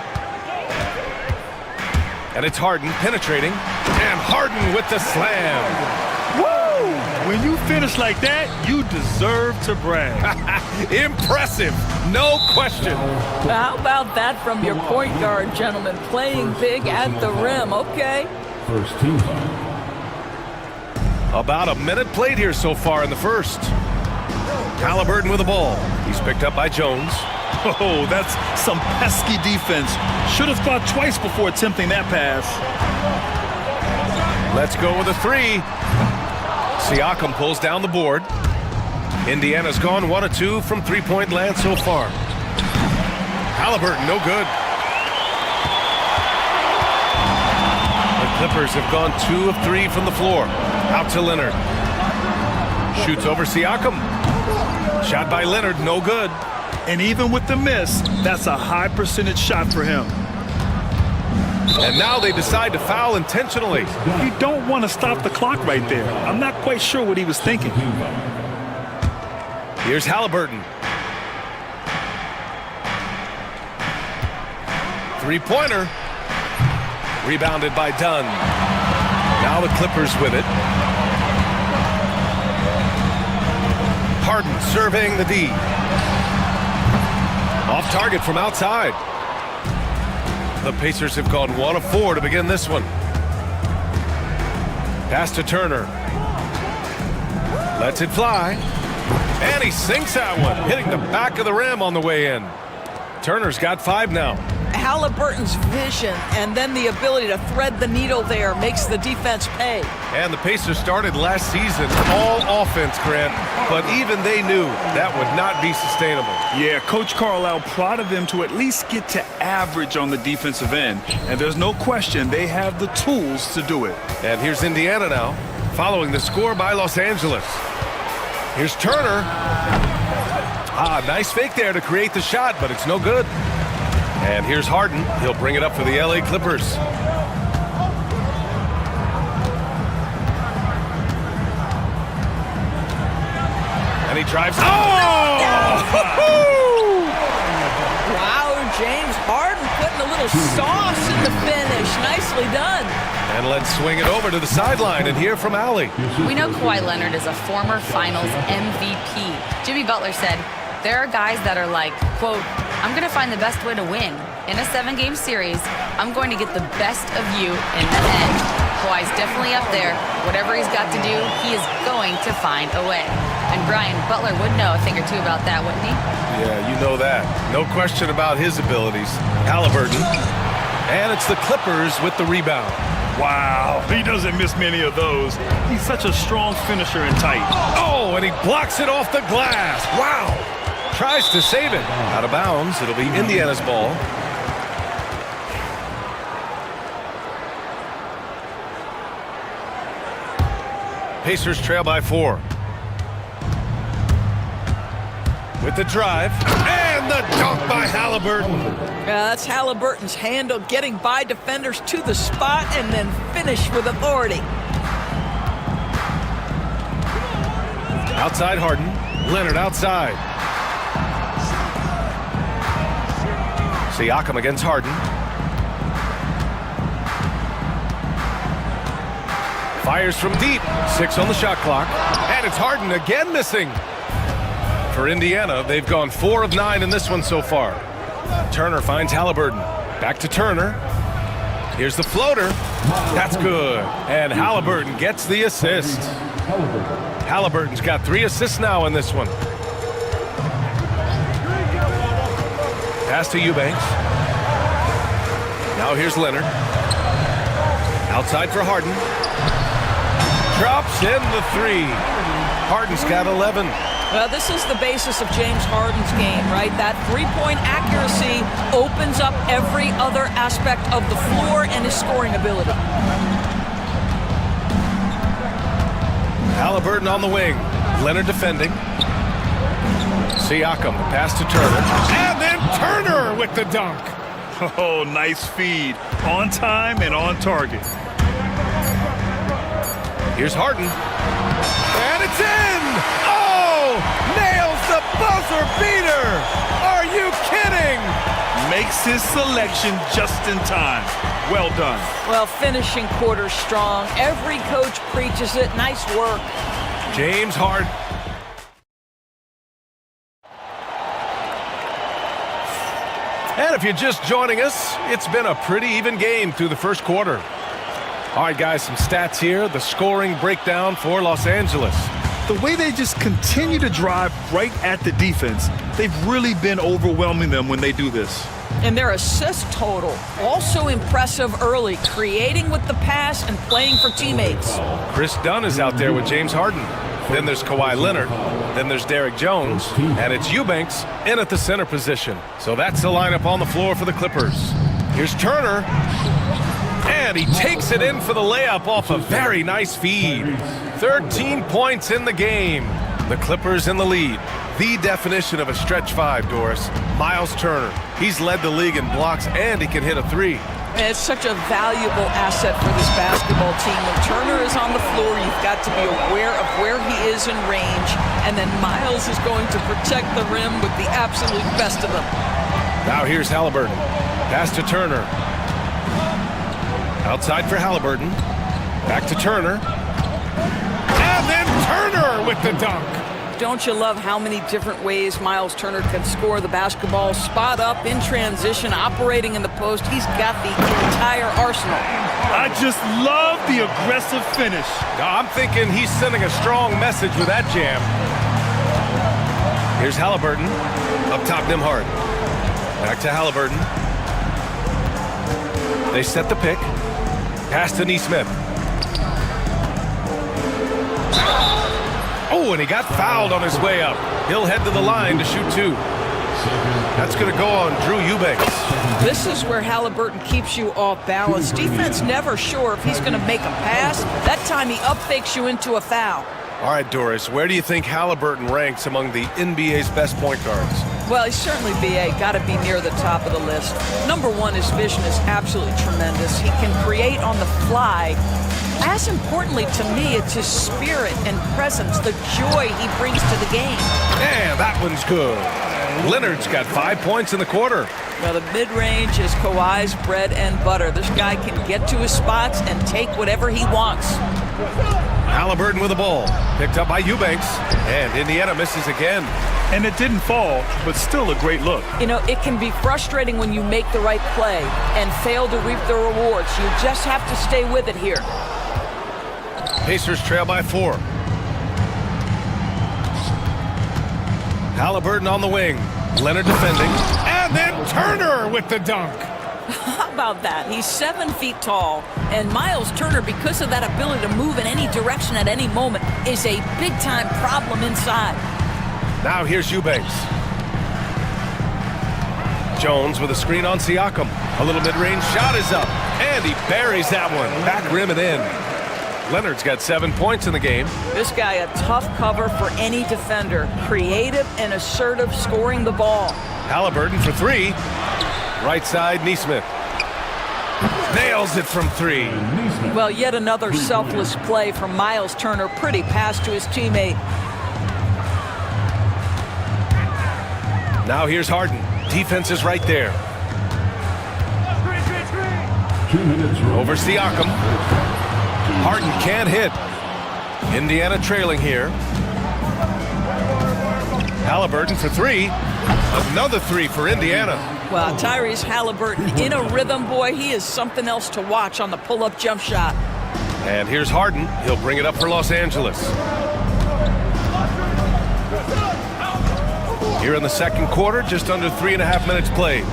And it's Harden penetrating. And Harden with the slam. Woo! When you finish like that, you deserve to brag. Impressive, no question. How about that from your point guard, gentlemen? Playing big at the rim, okay? First team foul. About a minute played here so far in the first. Halliburton with the ball. He's picked up by Jones. Oh, that's some pesky defense. Should have thought twice before attempting that pass. Let's go with a 3. Siakam pulls down the board. Indiana's gone 1 of 2 from three-point land so far. Halliburton, no good. The Clippers have gone 2 of 3 from the floor. Out to Leonard. Shoots over Siakam. Shot by Leonard, no good. And even with the miss, that's a high percentage shot for him. And now they decide to foul intentionally. You don't want to stop the clock right there. I'm not quite sure what he was thinking. Here's Halliburton. Three-pointer. Rebounded by Dunn. Now the Clippers with it. Harden surveying the D. Off target from outside. The Pacers have gone 1 of 4 to begin this one. Pass to Turner. Lets it fly. And he sinks that one, hitting the back of the rim on the way in. Turner's got 5 now. Halliburton's vision and then the ability to thread the needle there makes the defense pay. And the Pacers started last season all offense, Grant, but even they knew that would not be sustainable. Yeah, Coach Carlisle prodded them to at least get to average on the defensive end. And there's no question they have the tools to do it. And here's Indiana now, following the score by Los Angeles. Here's Turner. Nice fake there to create the shot, but it's no good. And here's Harden. He'll bring it up for the LA Clippers. And he drives. Oh! Wow, James Harden putting a little sauce in the finish. Nicely done. And let's swing it over to the sideline and hear from Allie. We know Kawhi Leonard is a former Finals MVP. Jimmy Butler said, there are guys that are like, quote, I'm going to find the best way to win. In a 7-game series, I'm going to get the best of you in the end. Kawhi's definitely up there. Whatever he's got to do, he is going to find a way. And Brian, Butler would know a thing or two about that, wouldn't he? Yeah, you know that. No question about his abilities. Halliburton. And it's the Clippers with the rebound. Wow, he doesn't miss many of those. He's such a strong finisher and tight. Oh, and he blocks it off the glass. Wow. Tries to save it. Out of bounds. It'll be Indiana's ball. Pacers trail by 4. With the drive. And the dunk by Halliburton. That's Halliburton's handle, getting by defenders to the spot and then finish with authority. Outside Harden. Leonard outside. Siakam against Harden. Fires from deep. 6 on the shot clock. And it's Harden again missing. For Indiana, they've gone 4 of 9 in this one so far. Turner finds Halliburton. Back to Turner. Here's the floater. That's good. And Halliburton gets the assist. Halliburton's got 3 assists now in this one. Pass to Eubanks. Now here's Leonard. Outside for Harden. Drops in the three. Harden's got 11. Well, this is the basis of James Harden's game, right? That three-point accuracy opens up every other aspect of the floor and his scoring ability. Halliburton on the wing. Leonard defending. Siakam, the pass to Turner. And then Turner with the dunk. Oh, nice feed. On time and on target. Here's Harden. And it's in! Oh! Nails the buzzer beater! Are you kidding? Makes his selection just in time. Well done. Well, finishing quarter strong. Every coach preaches it. Nice work. James Harden. And if you're just joining us, it's been a pretty even game through the first quarter. All right, guys, some stats here. The scoring breakdown for Los Angeles. The way they just continue to drive right at the defense, they've really been overwhelming them when they do this. And their assist total, also impressive early, creating with the pass and playing for teammates. Chris Dunn is out there with James Harden. Then there's Kawhi Leonard. Then there's Derek Jones. And it's Eubanks in at the center position. So that's the lineup on the floor for the Clippers. Here's Turner. And he takes it in for the layup off a very nice feed. 13 points in the game. The Clippers in the lead. The definition of a stretch five, Doris. Miles Turner. He's led the league in blocks, and he can hit a three. And it's such a valuable asset for this basketball team. When Turner is on the floor, you've got to be aware of where he is in range, and then Miles is going to protect the rim with the absolute best of them. Now here's Halliburton. Pass to Turner. Outside for Halliburton. Back to Turner. And then Turner with the dunk. Don't you love how many different ways Miles Turner can score the basketball? Spot up, in transition, operating in the post. He's got the entire arsenal. I just love the aggressive finish. Now, I'm thinking he's sending a strong message with that jam. Here's Halliburton. Up top, Nembhard. Back to Halliburton. They set the pick. Pass to Nesmith. Oh, and he got fouled on his way up. He'll head to the line to shoot two. That's going to go on Drew Eubanks. This is where Halliburton keeps you off balance. Defense never sure if he's going to make a pass. That time he up-fakes you into a foul. All right, Doris, where do you think Halliburton ranks among the NBA's best point guards? Well, he's certainly, B.A., got to be near the top of the list. Number one, his vision is absolutely tremendous. He can create on the fly. As importantly to me, it's his spirit and presence, the joy he brings to the game. And that one's good. Leonard's got 5 points in the quarter. Well, the mid-range is Kawhi's bread and butter. This guy can get to his spots and take whatever he wants. Halliburton with the ball. Picked up by Eubanks. And Indiana misses again. And it didn't fall, but still a great look. You know, it can be frustrating when you make the right play and fail to reap the rewards. You just have to stay with it here. Pacers trail by 4. Halliburton on the wing. Leonard defending. And then Turner with the dunk. How about that? He's 7 feet tall, and Miles Turner, because of that ability to move in any direction at any moment, is a big-time problem inside. Now here's Eubanks. Jones with a screen on Siakam. A little mid-range shot is up, and he buries that one. Back rim and in. Leonard's got 7 points in the game. This guy, a tough cover for any defender. Creative and assertive, scoring the ball. Halliburton for 3. Right side, Nesmith. Nails it from 3. Well, yet another selfless play from Miles Turner. Pretty pass to his teammate. Now here's Harden. Defense is right there. Over Siakam. Harden can't hit. Indiana trailing here. Halliburton for 3. Another 3 for Indiana. Well, Tyrese Halliburton in a rhythm, boy. He is something else to watch on the pull-up jump shot. And here's Harden. He'll bring it up for Los Angeles. Here in the second quarter, just under 3.5 minutes played.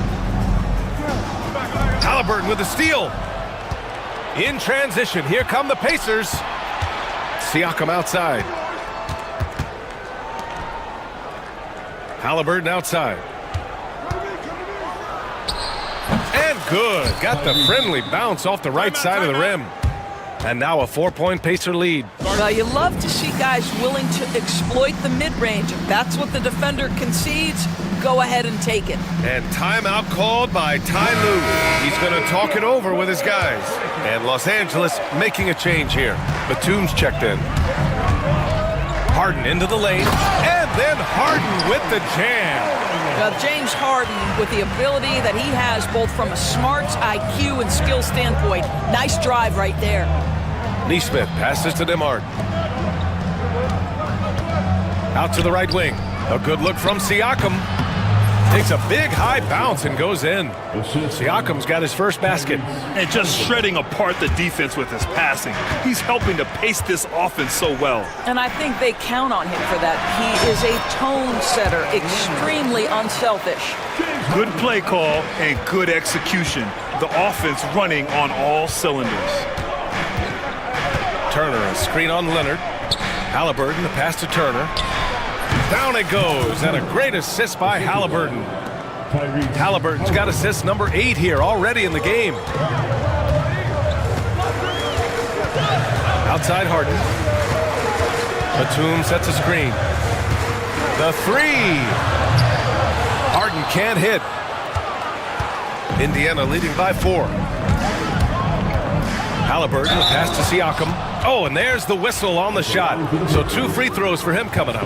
Halliburton with the steal. In transition, here come the Pacers. Siakam outside. Halliburton outside. And good. Got the friendly bounce off the right side of the rim. And now a 4-point Pacer lead. Well, you love to see guys willing to exploit the mid-range. If that's what the defender concedes, go ahead and take it. And timeout called by Ty Lue. He's going to talk it over with his guys. And Los Angeles making a change here. Batum's checked in. Harden into the lane. And then Harden with the jam. Well, James Harden, with the ability that he has both from a smarts, IQ, and skill standpoint, nice drive right there. Neesmith passes to DeMart. Out to the right wing. A good look from Siakam. Takes a big high bounce and goes in. Siakam's got his first basket. And just shredding apart the defense with his passing. He's helping to pace this offense so well. And I think they count on him for that. He is a tone setter, extremely unselfish. Good play call and good execution. The offense running on all cylinders. Turner, a screen on Leonard. Halliburton, the pass to Turner. Down it goes, and a great assist by Halliburton. Halliburton's got assist number 8 here already in the game. Outside Harden. Batum sets a screen. The 3. Harden can't hit. Indiana leading by 4. Halliburton, the pass to Siakam. Oh, and there's the whistle on the shot. So 2 free throws for him coming up.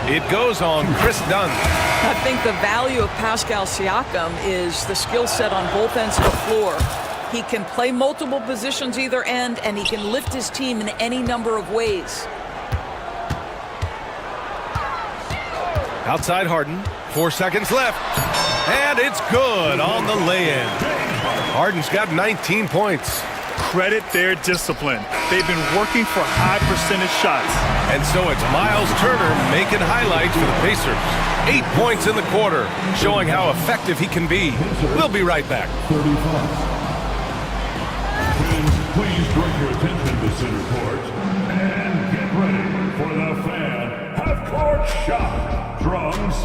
It goes on Chris Dunn. I think the value of Pascal Siakam is the skill set on both ends of the floor. He can play multiple positions either end, and he can lift his team in any number of ways. Outside Harden, 4 seconds left. And it's good on the lay-in. Harden's got 19 points. Credit their discipline. They've been working for high percentage shots. And so it's Miles Turner making highlights for the Pacers. 8 points in the quarter, showing how effective he can be. We'll be right back. Please bring your attention to center court and get ready for the fan half-court shot. Drums.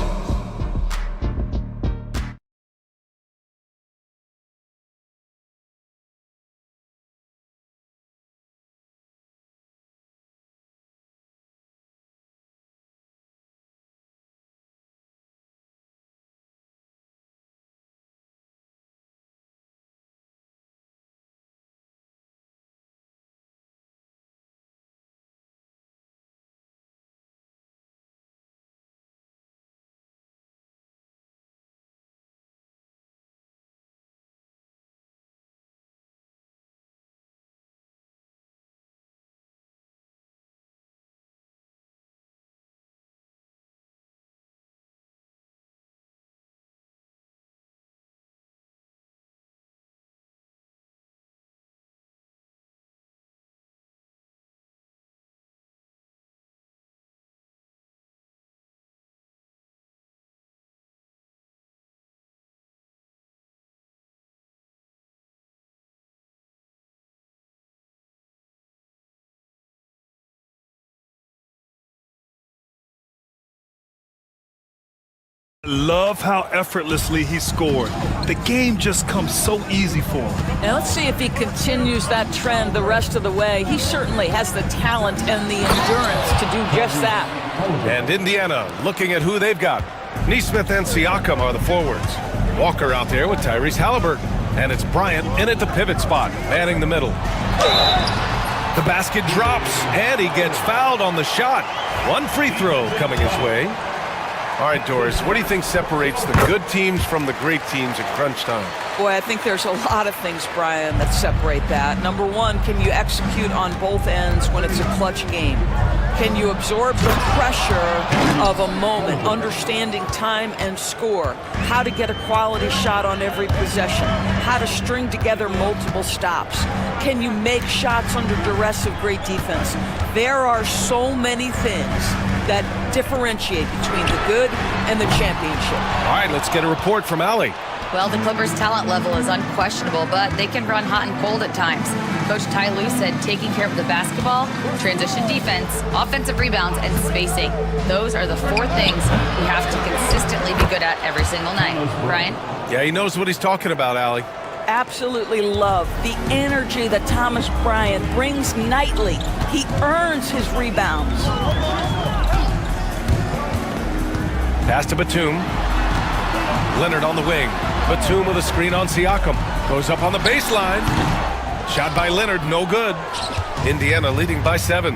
Love how effortlessly he scored. The game just comes so easy for him. Now let's see if he continues that trend the rest of the way. He certainly has the talent and the endurance to do just that. And Indiana looking at who they've got. Neesmith and Siakam are the forwards. Walker out there with Tyrese Halliburton. And it's Bryant in at the pivot spot, manning the middle. The basket drops, and he gets fouled on the shot. 1 free throw coming his way. All right, Doris, what do you think separates the good teams from the great teams at crunch time? Boy, I think there's a lot of things, Brian, that separate that. Number one, can you execute on both ends when it's a clutch game? Can you absorb the pressure of a moment, understanding time and score, how to get a quality shot on every possession, how to string together multiple stops? Can you make shots under duress of great defense? There are so many things that differentiate between the good and the championship. All right, let's get a report from Allie. Well, the Clippers' talent level is unquestionable, but they can run hot and cold at times. Coach Ty Lue said taking care of the basketball, transition defense, offensive rebounds, and spacing. Those are the 4 things we have to consistently be good at every single night. Brian? Yeah, he knows what he's talking about, Allie. Absolutely love the energy that Thomas Bryant brings nightly. He earns his rebounds. Pass to Batum. Leonard on the wing. Batum with a screen on Siakam. Goes up on the baseline. Shot by Leonard, no good. Indiana leading by 7.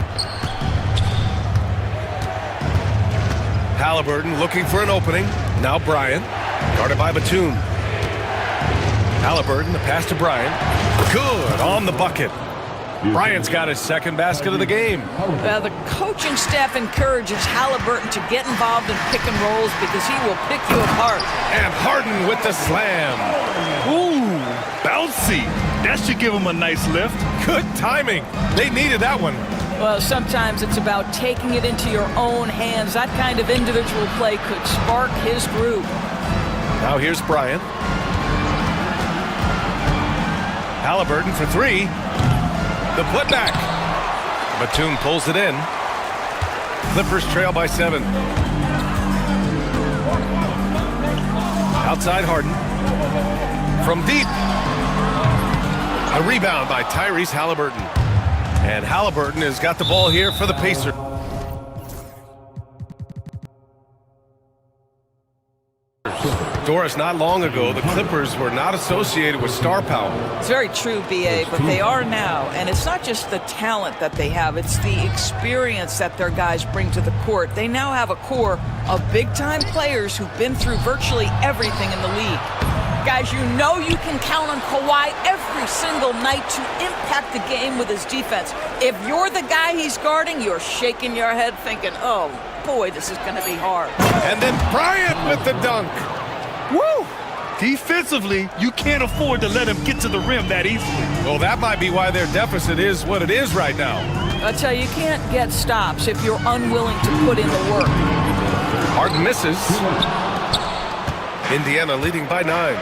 Halliburton looking for an opening. Now Bryant. Guarded by Batum. Halliburton, the pass to Bryant. Good on the bucket. Bryant's got his second basket of the game. The coaching staff encourages Halliburton to get involved in pick and rolls because he will pick you apart. And Harden with the slam. Ooh, bouncy. That should give him a nice lift. Good timing. They needed that one. Well, sometimes it's about taking it into your own hands. That kind of individual play could spark his groove. Now here's Bryant. Halliburton for 3. The putback. Batum pulls it in. Clippers trail by 7. Outside Harden. From deep. A rebound by Tyrese Halliburton. And Halliburton has got the ball here for the Pacers. Doris, not long ago, the Clippers were not associated with star power. It's very true, B.A., but they are now. And it's not just the talent that they have, it's the experience that their guys bring to the court. They now have a core of big-time players who've been through virtually everything in the league. Guys, you know you can count on Kawhi every single night to impact the game with his defense. If you're the guy he's guarding, you're shaking your head thinking, oh, boy, this is going to be hard. And then Bryant with the dunk. Woo! Defensively, you can't afford to let him get to the rim that easily. Well, that might be why their deficit is what it is right now. I tell you, you can't get stops if you're unwilling to put in the work. Harden misses. Indiana leading by 9.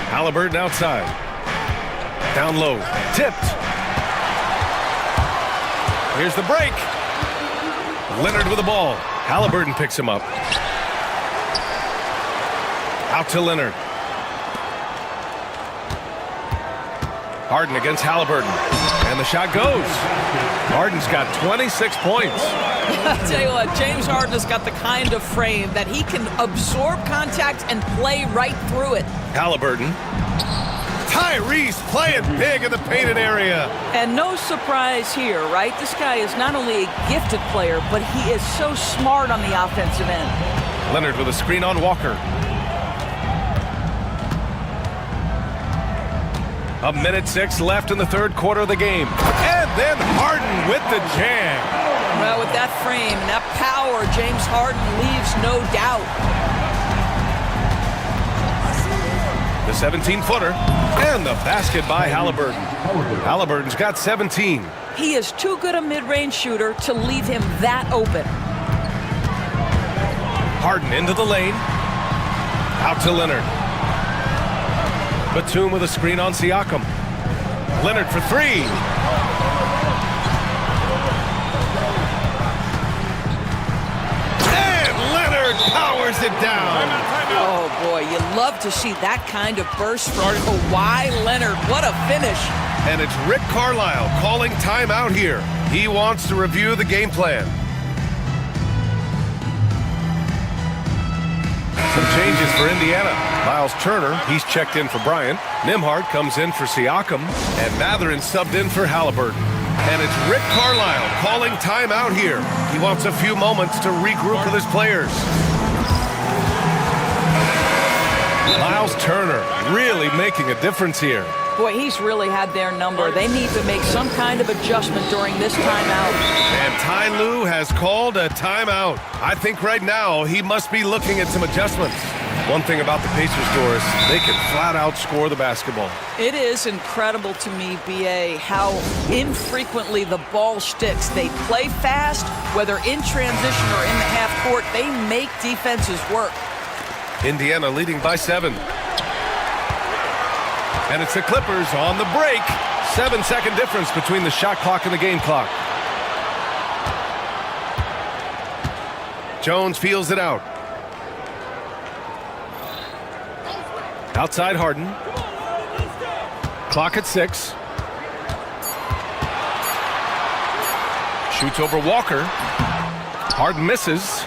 Halliburton outside. Down low. Tipped. Here's the break. Leonard with the ball. Halliburton picks him up. Out to Leonard. Harden against Halliburton. And the shot goes. Harden's got 26 points. I'll tell you what, James Harden has got the kind of frame that he can absorb contact and play right through it. Halliburton. Tyrese playing big in the painted area. And no surprise here, right? This guy is not only a gifted player, but he is so smart on the offensive end. Leonard with a screen on Walker. A minute 6 left in the third quarter of the game. And then Harden with the jam. Well, with that frame and that power, James Harden leaves no doubt. The 17-footer and the basket by Halliburton. Halliburton's got 17. He is too good a mid-range shooter to leave him that open. Harden into the lane. Out to Leonard. Batum with a screen on Siakam. Leonard for 3. And Leonard powers it down. Oh, boy, you love to see that kind of burst from Kawhi Leonard. What a finish. And it's Rick Carlisle calling timeout here. He wants to review the game plan. Some changes for Indiana. Miles Turner, he's checked in for Bryant. Nembhard comes in for Siakam. And Mathurin subbed in for Halliburton. And it's Rick Carlisle calling timeout here. He wants a few moments to regroup with his players. Miles Turner really making a difference here. Boy, he's really had their number. They need to make some kind of adjustment during this timeout. And Ty Lue has called a timeout. I think right now he must be looking at some adjustments. One thing about the Pacers, Doris, they can flat out score the basketball. It is incredible to me, B.A., how infrequently the ball sticks. They play fast, whether in transition or in the half court. They make defenses work. Indiana leading by 7. And it's the Clippers on the break. 7-second difference between the shot clock and the game clock. Jones feels it out. Outside Harden. Clock at 6. Shoots over Walker. Harden misses.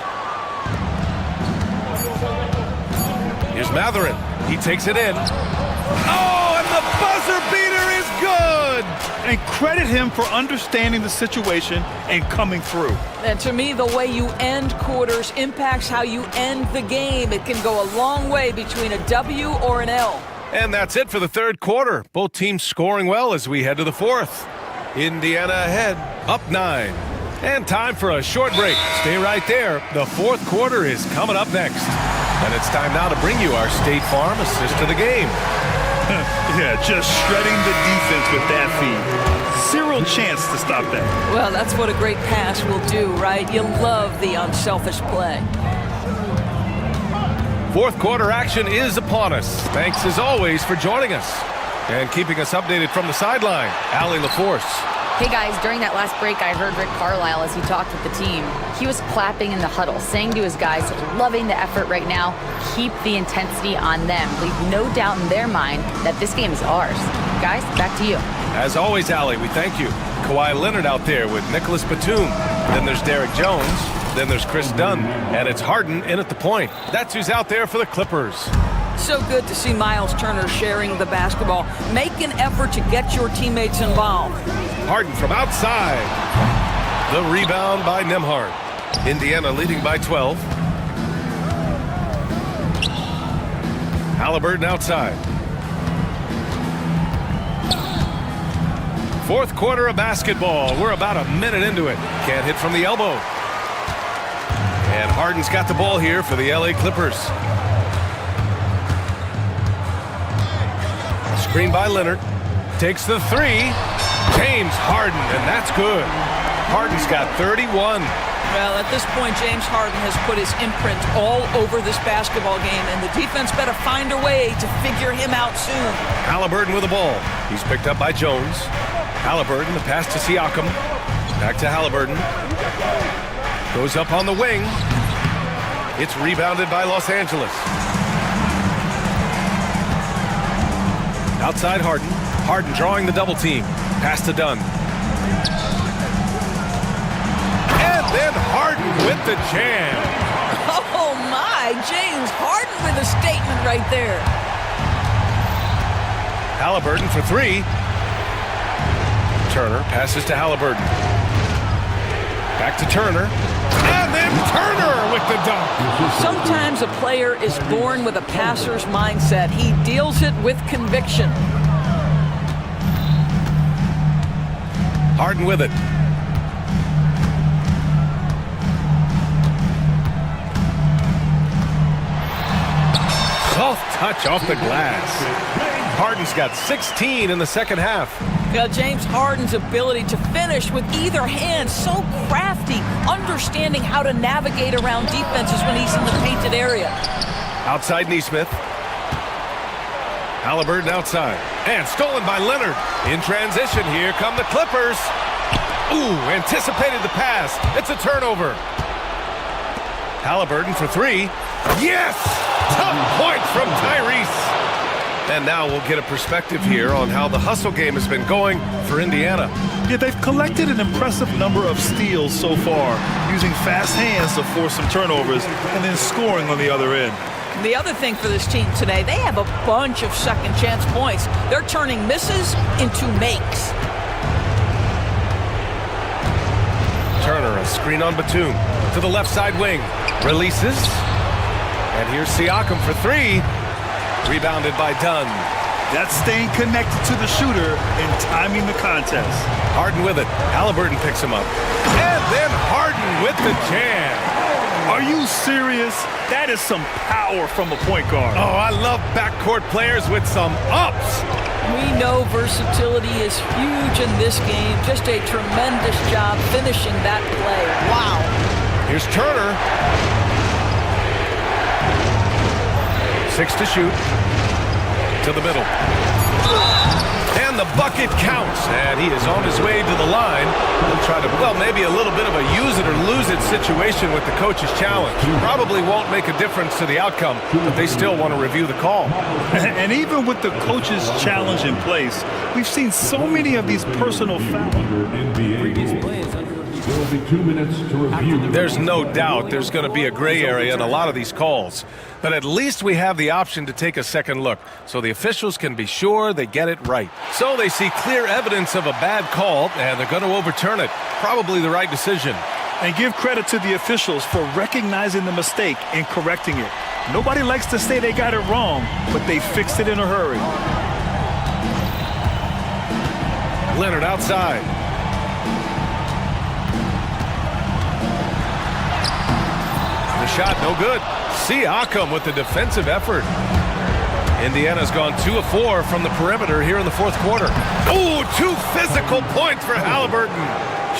Here's Matherin. He takes it in. Oh, and the buzzer beater is good! And credit him for understanding the situation and coming through. And to me, the way you end quarters impacts how you end the game. It can go a long way between a W or an L. And that's it for the third quarter. Both teams scoring well as we head to the fourth. Indiana ahead, up 9. And time for a short break. Stay right there. The fourth quarter is coming up next. And it's time now to bring you our State Farm assist of the game. Yeah, just shredding the defense with that feed. Zero chance to stop that. Well, that's what a great pass will do, right? You love the unselfish play. Fourth quarter action is upon us. Thanks as always for joining us and keeping us updated from the sideline. Allie LaForce. Hey guys, during that last break, I heard Rick Carlisle as he talked with the team. He was clapping in the huddle, saying to his guys, loving the effort right now, keep the intensity on them. Leave no doubt in their mind that this game is ours. Guys, back to you. As always, Allie, we thank you. Kawhi Leonard out there with Nicholas Batum. Then there's Derek Jones. Then there's Chris Dunn. And it's Harden in at the point. That's who's out there for the Clippers. So good to see Miles Turner sharing the basketball. Make an effort to get your teammates involved. Harden from outside. The rebound by Nembhard. Indiana leading by 12. Halliburton outside. Fourth quarter of basketball. We're about a minute into it. Can't hit from the elbow. And Harden's got the ball here for the LA Clippers. Screen by Leonard. Takes the 3. James Harden, and that's good. Harden's got 31. Well, at this point, James Harden has put his imprint all over this basketball game, and the defense better find a way to figure him out soon. Halliburton with the ball. He's picked up by Jones. Halliburton, the pass to Siakam. Back to Halliburton. Goes up on the wing. It's rebounded by Los Angeles. Outside Harden. Harden drawing the double team. Pass to Dunn. And then Harden with the jam. Oh my, James Harden with a statement right there. Halliburton for 3. Turner passes to Halliburton. Back to Turner. And then Turner with the dunk. Sometimes a player is born with a passer's mindset. He deals it with conviction. Harden with it. Soft touch off the glass. Harden's got 16 in the second half. James Harden's ability to finish with either hand, so crafty, understanding how to navigate around defenses when he's in the painted area. Outside Neesmith. Halliburton outside. And stolen by Leonard. In transition, here come the Clippers. Ooh, anticipated the pass. It's a turnover. Halliburton for 3. Yes! Tough point from Tyrese. And now we'll get a perspective here on how the hustle game has been going for Indiana. Yeah, they've collected an impressive number of steals so far, using fast hands to force some turnovers and then scoring on the other end. The other thing for this team today, they have a bunch of second chance points. They're turning misses into makes. Turner, a screen on Batum to the left side wing. Releases. And here's Siakam for 3. Rebounded by Dunn. That's staying connected to the shooter and timing the contest. Harden with it. Halliburton picks him up. And then Harden with the jam. Are you serious? That is some power from a point guard. Oh, I love backcourt players with some ups. We know versatility is huge in this game. Just a tremendous job finishing that play. Wow. Here's Turner. 6 to shoot. To the middle. And the bucket counts. And he is on his way to the line. He'll try to, well, maybe a little bit of a use it or lose it situation with the coach's challenge. Probably won't make a difference to the outcome, but they still want to review the call. And even with the coach's challenge in place, we've seen so many of these personal fouls. There will be 2 minutes to review. There's no doubt there's going to be a gray area in a lot of these calls. But at least we have the option to take a second look, so the officials can be sure they get it right. So they see clear evidence of a bad call, and they're going to overturn it. Probably the right decision. And give credit to the officials for recognizing the mistake and correcting it. Nobody likes to say they got it wrong, but they fixed it in a hurry. Leonard outside. The shot, no good. Siakam with the defensive effort. Indiana's gone 2 of 4 from the perimeter here in the fourth quarter. Oh, 2 physical points for Halliburton.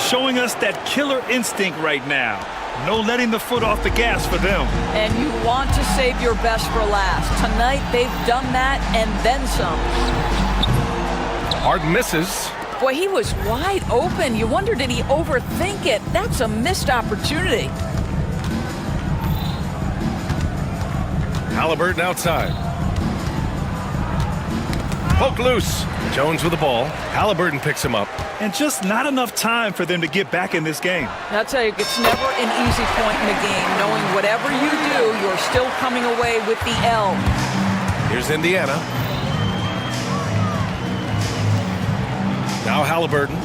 Showing us that killer instinct right now. No letting the foot off the gas for them. And you want to save your best for last. Tonight, they've done that and then some. Harden misses. Boy, he was wide open. You wonder, did he overthink it? That's a missed opportunity. Halliburton outside. Poke loose. Jones with the ball. Halliburton picks him up. And just not enough time for them to get back in this game. I'll tell you, it's never an easy point in the game, knowing whatever you do, you're still coming away with the L. Here's Indiana. Now Halliburton.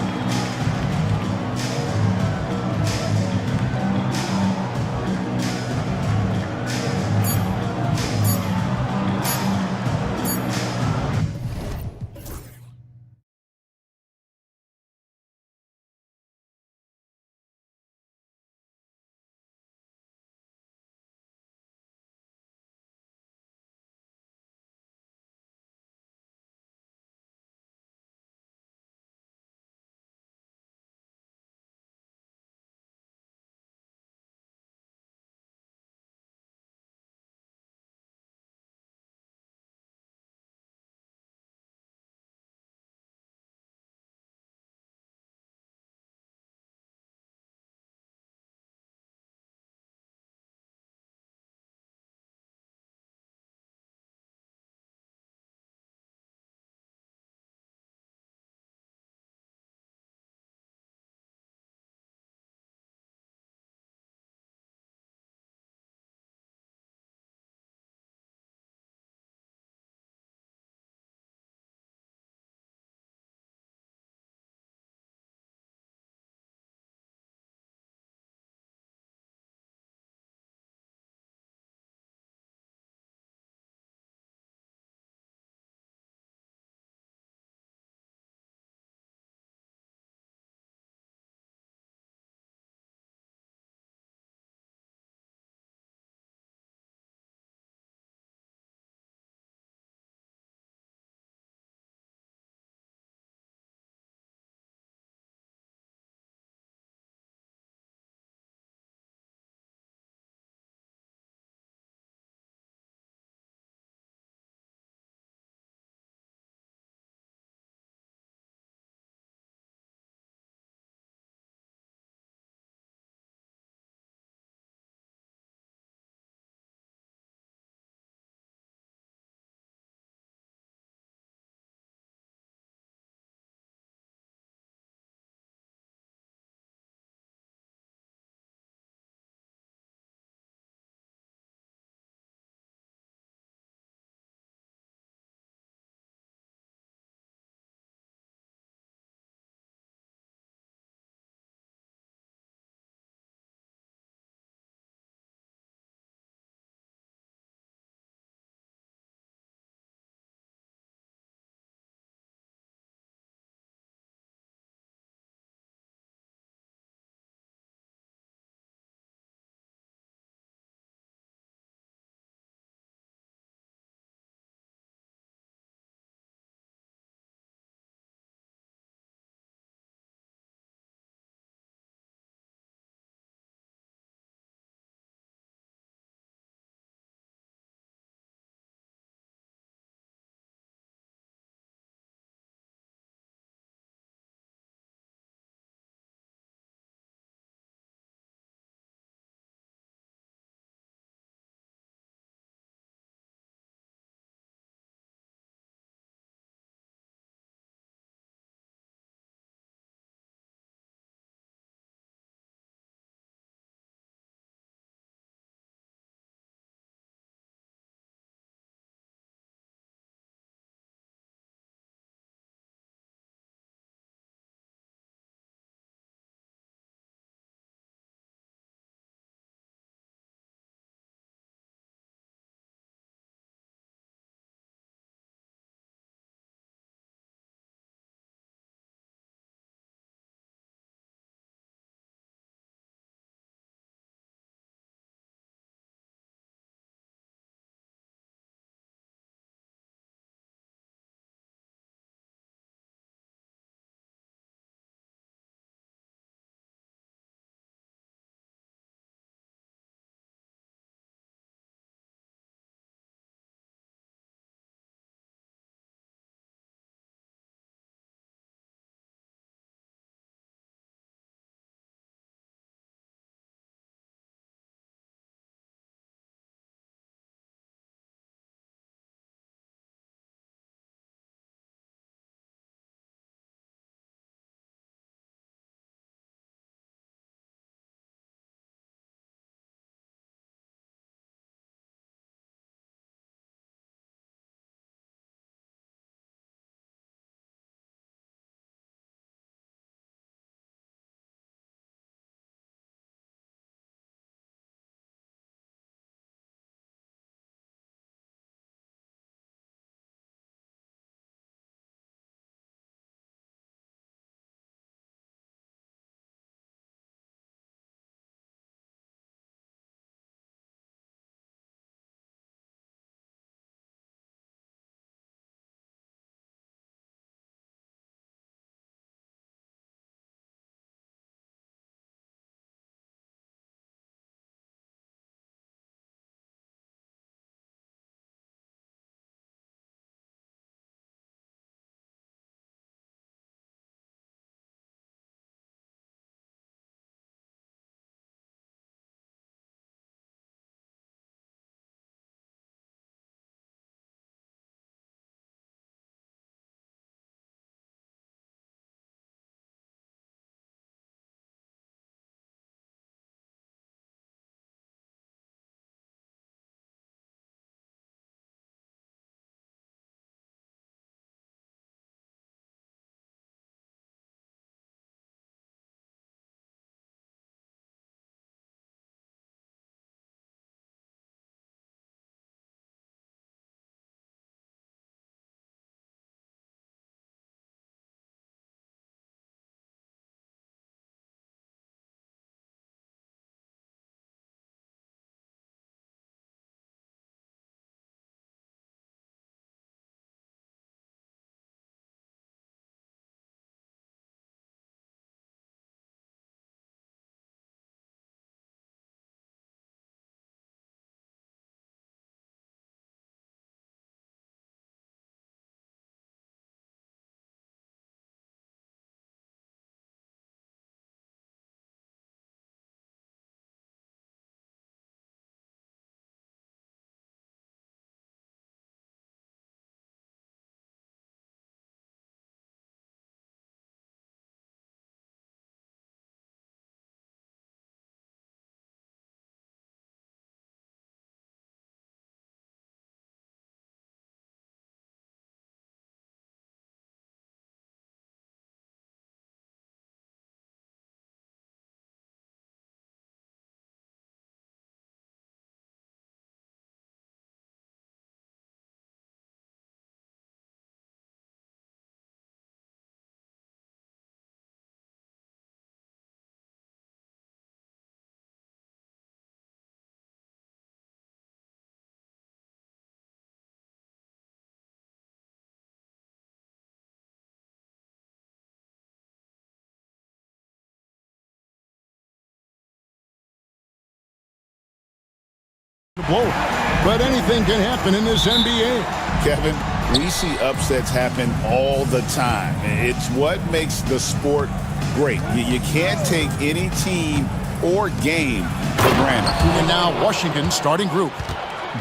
blowout. But anything can happen in this NBA. Kevin, we see upsets happen all the time. It's what makes the sport great. You can't take any team or game for granted. And now Washington starting group.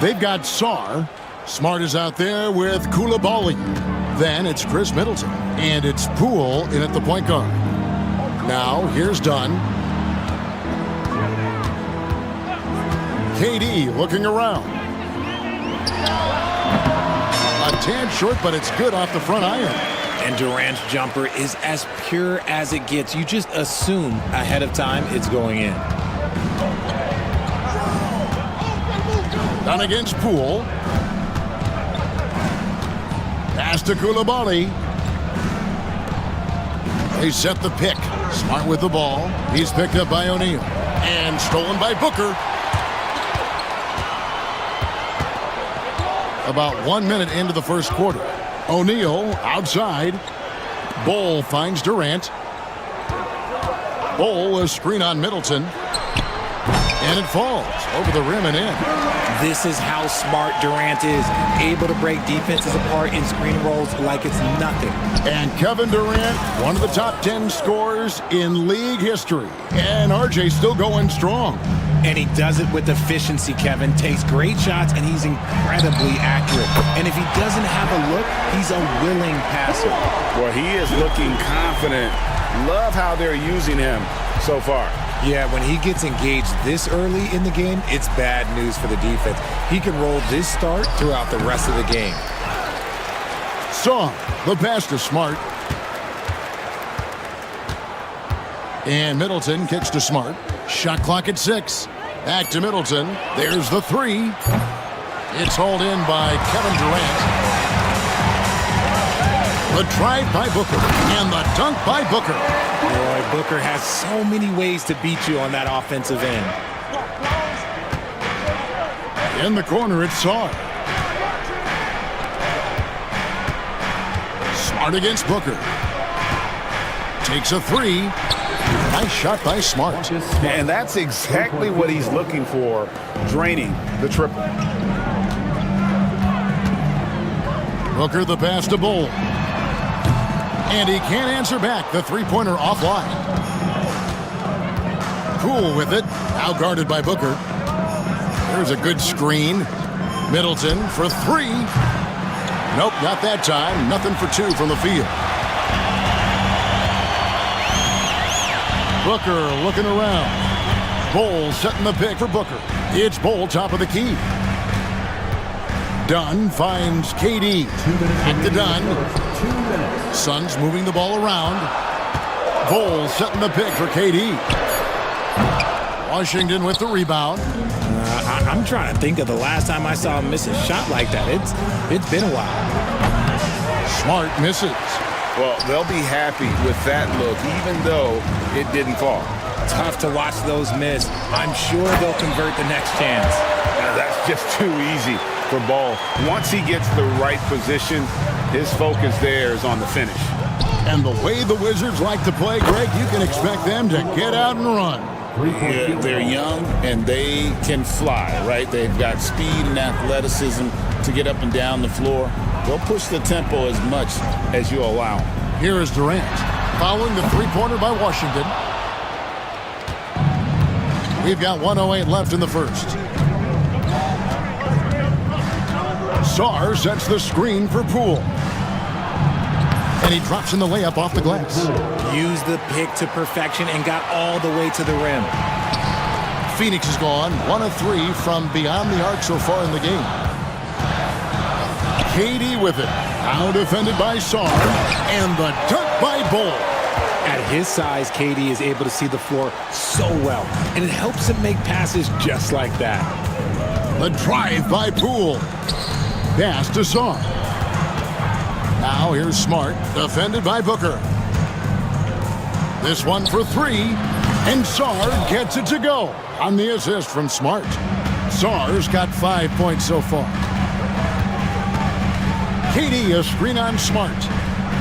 They've got Sarr. Smart is out there with Koulibaly. Then it's Chris Middleton. And it's Poole in at the point guard. Now here's Dunn. KD looking around. A tad short, but it's good off the front iron. And Durant's jumper is as pure as it gets. You just assume ahead of time it's going in. Down against Poole. Pass to Koulibaly. They set the pick. Smart with the ball. He's picked up by O'Neal. And stolen by Booker. About 1 minute into the first quarter. O'Neal outside. Bol finds Durant. Bol a screen on Middleton. And it falls over the rim and in. This is how smart Durant is. Able to break defenses apart in screen rolls like it's nothing. And Kevin Durant, one of the top 10 scorers in league history. And RJ's still going strong. And he does it with efficiency, Kevin. Takes great shots, and he's incredibly accurate. And if he doesn't have a look, he's a willing passer. Well, he is looking confident. Love how they're using him so far. Yeah, when he gets engaged this early in the game, it's bad news for the defense. He can roll this start throughout the rest of the game. Saw the pass to Smart. And Middleton kicks to Smart. Shot clock at 6. Back to Middleton. There's the 3. It's hauled in by Kevin Durant. The drive by Booker. And the dunk by Booker. Boy, Booker has so many ways to beat you on that offensive end. In the corner, it's Saw. Smart against Booker. Takes a 3. Nice shot by Smart. And that's exactly what he's looking for, draining the triple. Booker the pass to Bol. And he can't answer back. The three-pointer offline. Poole with it. Now guarded by Booker. There's a good screen. Middleton for 3. Nope, not that time. Nothing for 2 from the field. Booker looking around. Bol setting the pick for Booker. It's Bol top of the key. Dunn finds KD. Back to Dunn. Suns moving the ball around. Bol setting the pick for KD. Washington with the rebound. I'm trying to think of the last time I saw him miss a shot like that. It's been a while. Smart misses. Well, they'll be happy with that look, even though it didn't fall. Tough to watch those miss. I'm sure they'll convert the next chance. Now, that's just too easy for Ball. Once he gets the right position, his focus there is on the finish. And the way the Wizards like to play, Greg, you can expect them to get out and run. Yeah, they're young and they can fly, right? They've got speed and athleticism to get up and down the floor. They'll push the tempo as much as you allow them. Here is Durant, following the three-pointer by Washington. We've got 1:08 left in the first. Sarr sets the screen for Poole. And he drops in the layup off the glass. Used the pick to perfection and got all the way to the rim. Phoenix is gone 1 of 3 from beyond the arc so far in the game. KD with it. Now defended by Sarr. And the dunk by Bol. At his size, KD is able to see the floor so well. And it helps him make passes just like that. The drive by Poole. Pass to Sarr. Now here's Smart. Defended by Booker. This one for 3. And Sarr gets it to go on the assist from Smart. Sarr's got 5 points so far. KD a screen on Smart.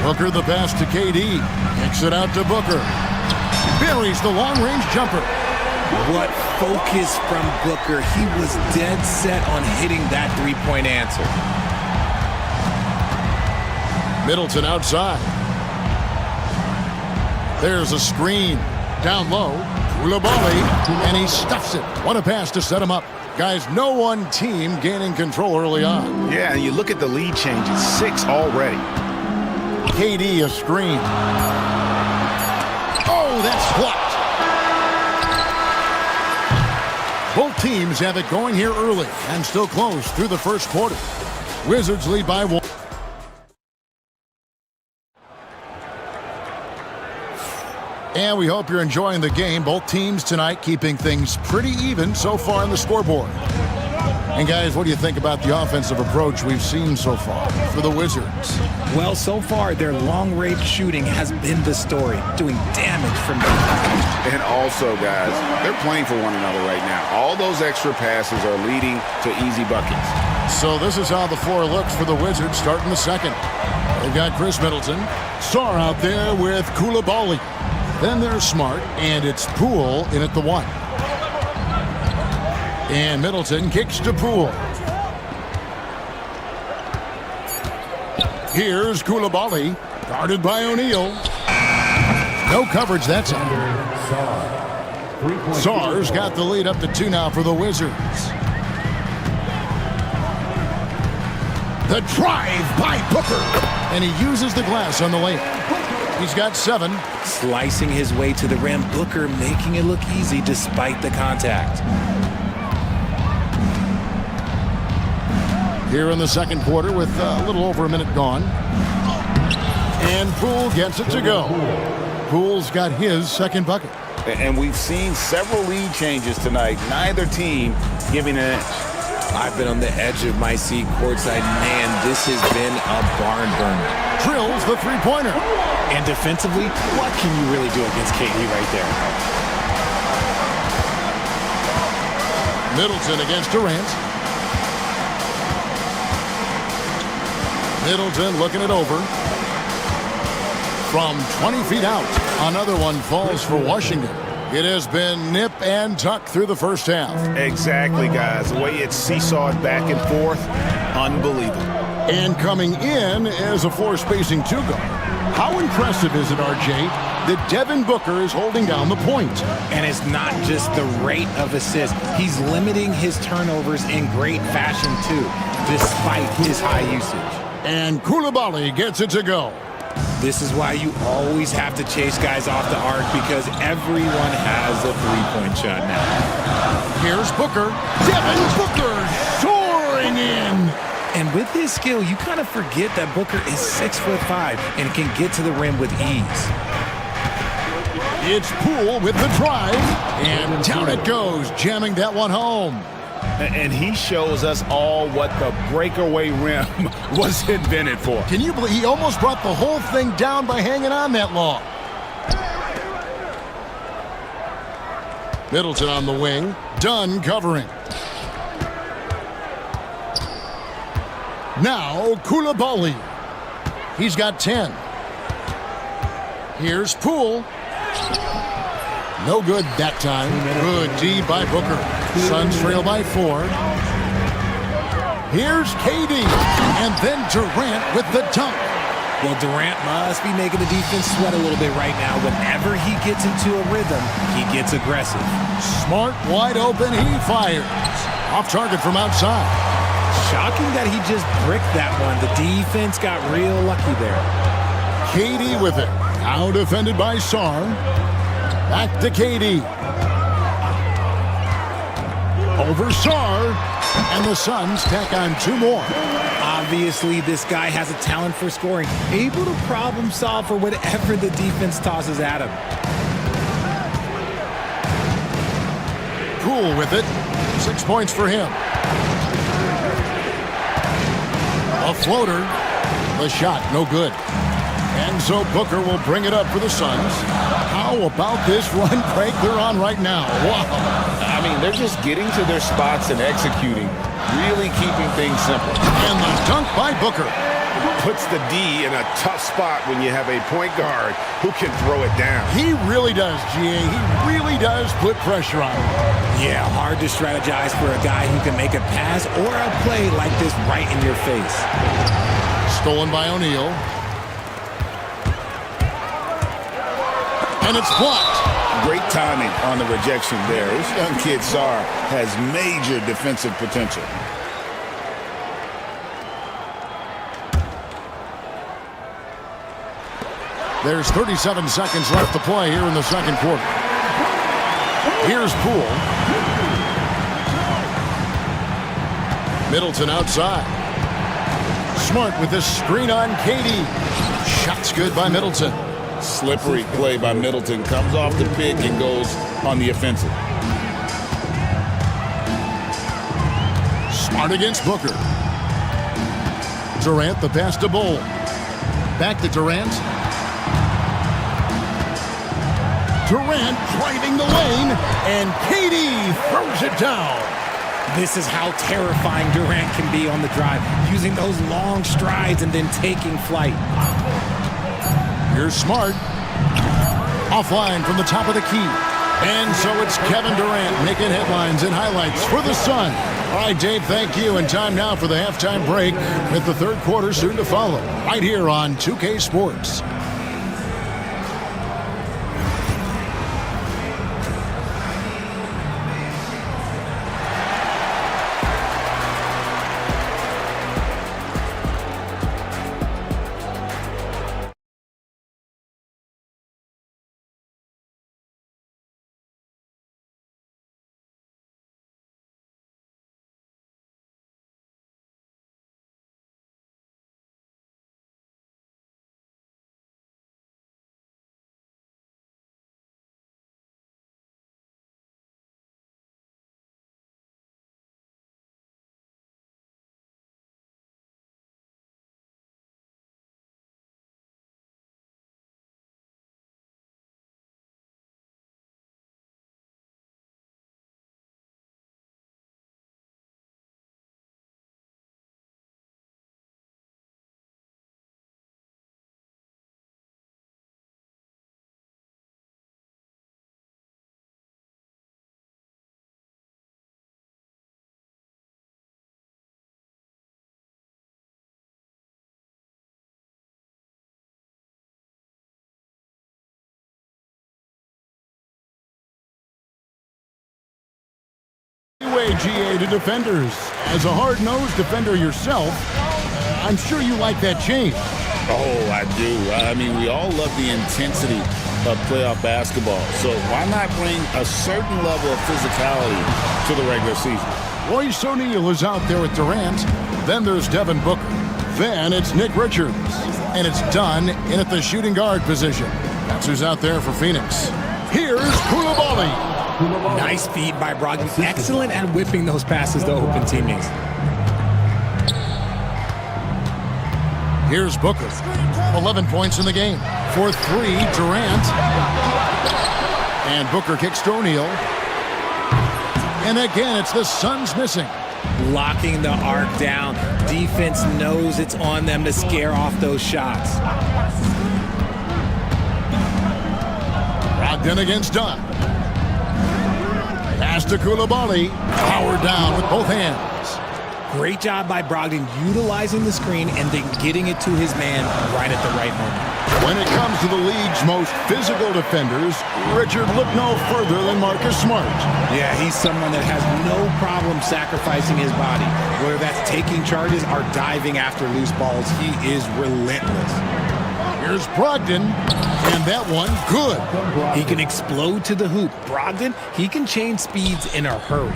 Booker the pass to KD. Kicks it out to Booker. Buries the long-range jumper. What focus from Booker. He was dead set on hitting that three-point answer. Middleton outside. There's a screen. Down low. Koulibaly, and he stuffs it. What a pass to set him up. Guys, no one team gaining control early on. Yeah, and you look at the lead changes. 6 already. KD a screen. Oh, that's blocked. Both teams have it going here early and still close through the first quarter. Wizards lead by 1. And we hope you're enjoying the game. Both teams tonight keeping things pretty even so far on the scoreboard. And guys, what do you think about the offensive approach we've seen so far for the Wizards? Well, so far, their long-range shooting has been the story, doing damage from the And also, guys, they're playing for one another right now. All those extra passes are leading to easy buckets. So this is how the floor looks for the Wizards starting the second. They've got Chris Middleton. Sarr out there with Koulibaly. Then there's Smart, and it's Poole in at the 1. And Middleton kicks to Poole. Here's Koulibaly, guarded by O'Neal. No coverage that time. Sarr's got the lead up to 2 now for the Wizards. The drive by Booker. And he uses the glass on the layup. He's got 7. Slicing his way to the rim. Booker making it look easy despite the contact. Here in the second quarter with a little over a minute gone. And Poole gets it to go. Poole's got his second bucket. And we've seen several lead changes tonight. Neither team giving an inch. I've been on the edge of my seat courtside. Man, this has been a barn burner. Drills the three-pointer. And defensively, what can you really do against KD right there? Middleton against Durant. Middleton looking it over. From 20 feet out, another one falls for Washington. It has been nip and tuck through the first half. Exactly, guys. The way it's seesawed back and forth, unbelievable. And coming in as a floor-spacing 2-guard. How impressive is it, RJ, that Devin Booker is holding down the point? And it's not just the rate of assists. He's limiting his turnovers in great fashion, too, despite his high usage. And Koulibaly gets it to go. This is why you always have to chase guys off the arc, because everyone has a three-point shot now. Here's Booker. Devin Booker soaring in. And with his skill, you kind of forget that Booker is 6'5" and can get to the rim with ease. It's Poole with the drive. And down it goes, jamming that one home. And he shows us all what the breakaway rim was invented for. Can you believe he almost brought the whole thing down by hanging on that long? Middleton on the wing. Dunn covering. Now Koulibaly. He's got 10. Here's Poole. No good that time. Good D by Booker. Suns trail by 4. Here's KD. And then Durant with the dunk. Well, Durant must be making the defense sweat a little bit right now. Whenever he gets into a rhythm, he gets aggressive. Smart, wide open, he fires. Off target from outside. Shocking that he just bricked that one. The defense got real lucky there. KD with it. Now defended by Sarr. Back to KD. Over Sarr. And the Suns tack on 2 more. Obviously, this guy has a talent for scoring. Able to problem solve for whatever the defense tosses at him. Poole with it. 6 points for him. A floater. The shot, no good. And so Booker will bring it up for the Suns. How about this run break they're on right now? Wow. I mean, they're just getting to their spots and executing, really keeping things simple. And the dunk by Booker. puts the D in a tough spot when you have a point guard who can throw it down. He really does, GA. He really does put pressure on him. Yeah, hard to strategize for a guy who can make a pass or a play like this right in your face. Stolen by O'Neal. And it's blocked. Great timing on the rejection there. This young kid, Sarr, has major defensive potential. There's 37 seconds left to play here in the second quarter. Here's Poole. Middleton outside. Smart with this screen on Katie. Shot's good by Middleton. Slippery play by Middleton. Comes off the pick and goes on the offensive. Smart against Booker. Durant the pass to Bowl. Back to Durant. Durant driving the lane, and Katie throws it down. This is how terrifying Durant can be on the drive, using those long strides and then taking flight. Here's Smart. Offline from the top of the key. And so it's Kevin Durant making headlines and highlights for the Sun. All right, Dave, thank you. And time now for the halftime break with the third quarter soon to follow. Right here on 2K Sports. GA to defenders. As a hard-nosed defender yourself, I'm sure you like that change. Oh, I do. I mean, we all love the intensity of playoff basketball. So why not bring a certain level of physicality to the regular season? Royce O'Neal is out there with Durant. Then there's Devin Booker. Then it's Nick Richards. And it's done in at the shooting guard position. That's who's out there for Phoenix. Here's Koulibaly. Nice feed by Brogdon. Excellent at whipping those passes to open teammates. Here's Booker. 11 points in the game. For three, Durant. And Booker kicks to O'Neal. And again, it's the Suns missing. Locking the arc down. Defense knows it's on them to scare off those shots. Brogdon against Dunn. Pass to Koulibaly. Powered down with both hands. Great job by Brogdon utilizing the screen and then getting it to his man right at the right moment. When it comes to the league's most physical defenders, Richard looked no further than Marcus Smart. Yeah, he's someone that has no problem sacrificing his body. Whether that's taking charges or diving after loose balls, he is relentless. Here's Brogdon, and that one good. He can explode to the hoop. Brogdon, he can change speeds in a hurry.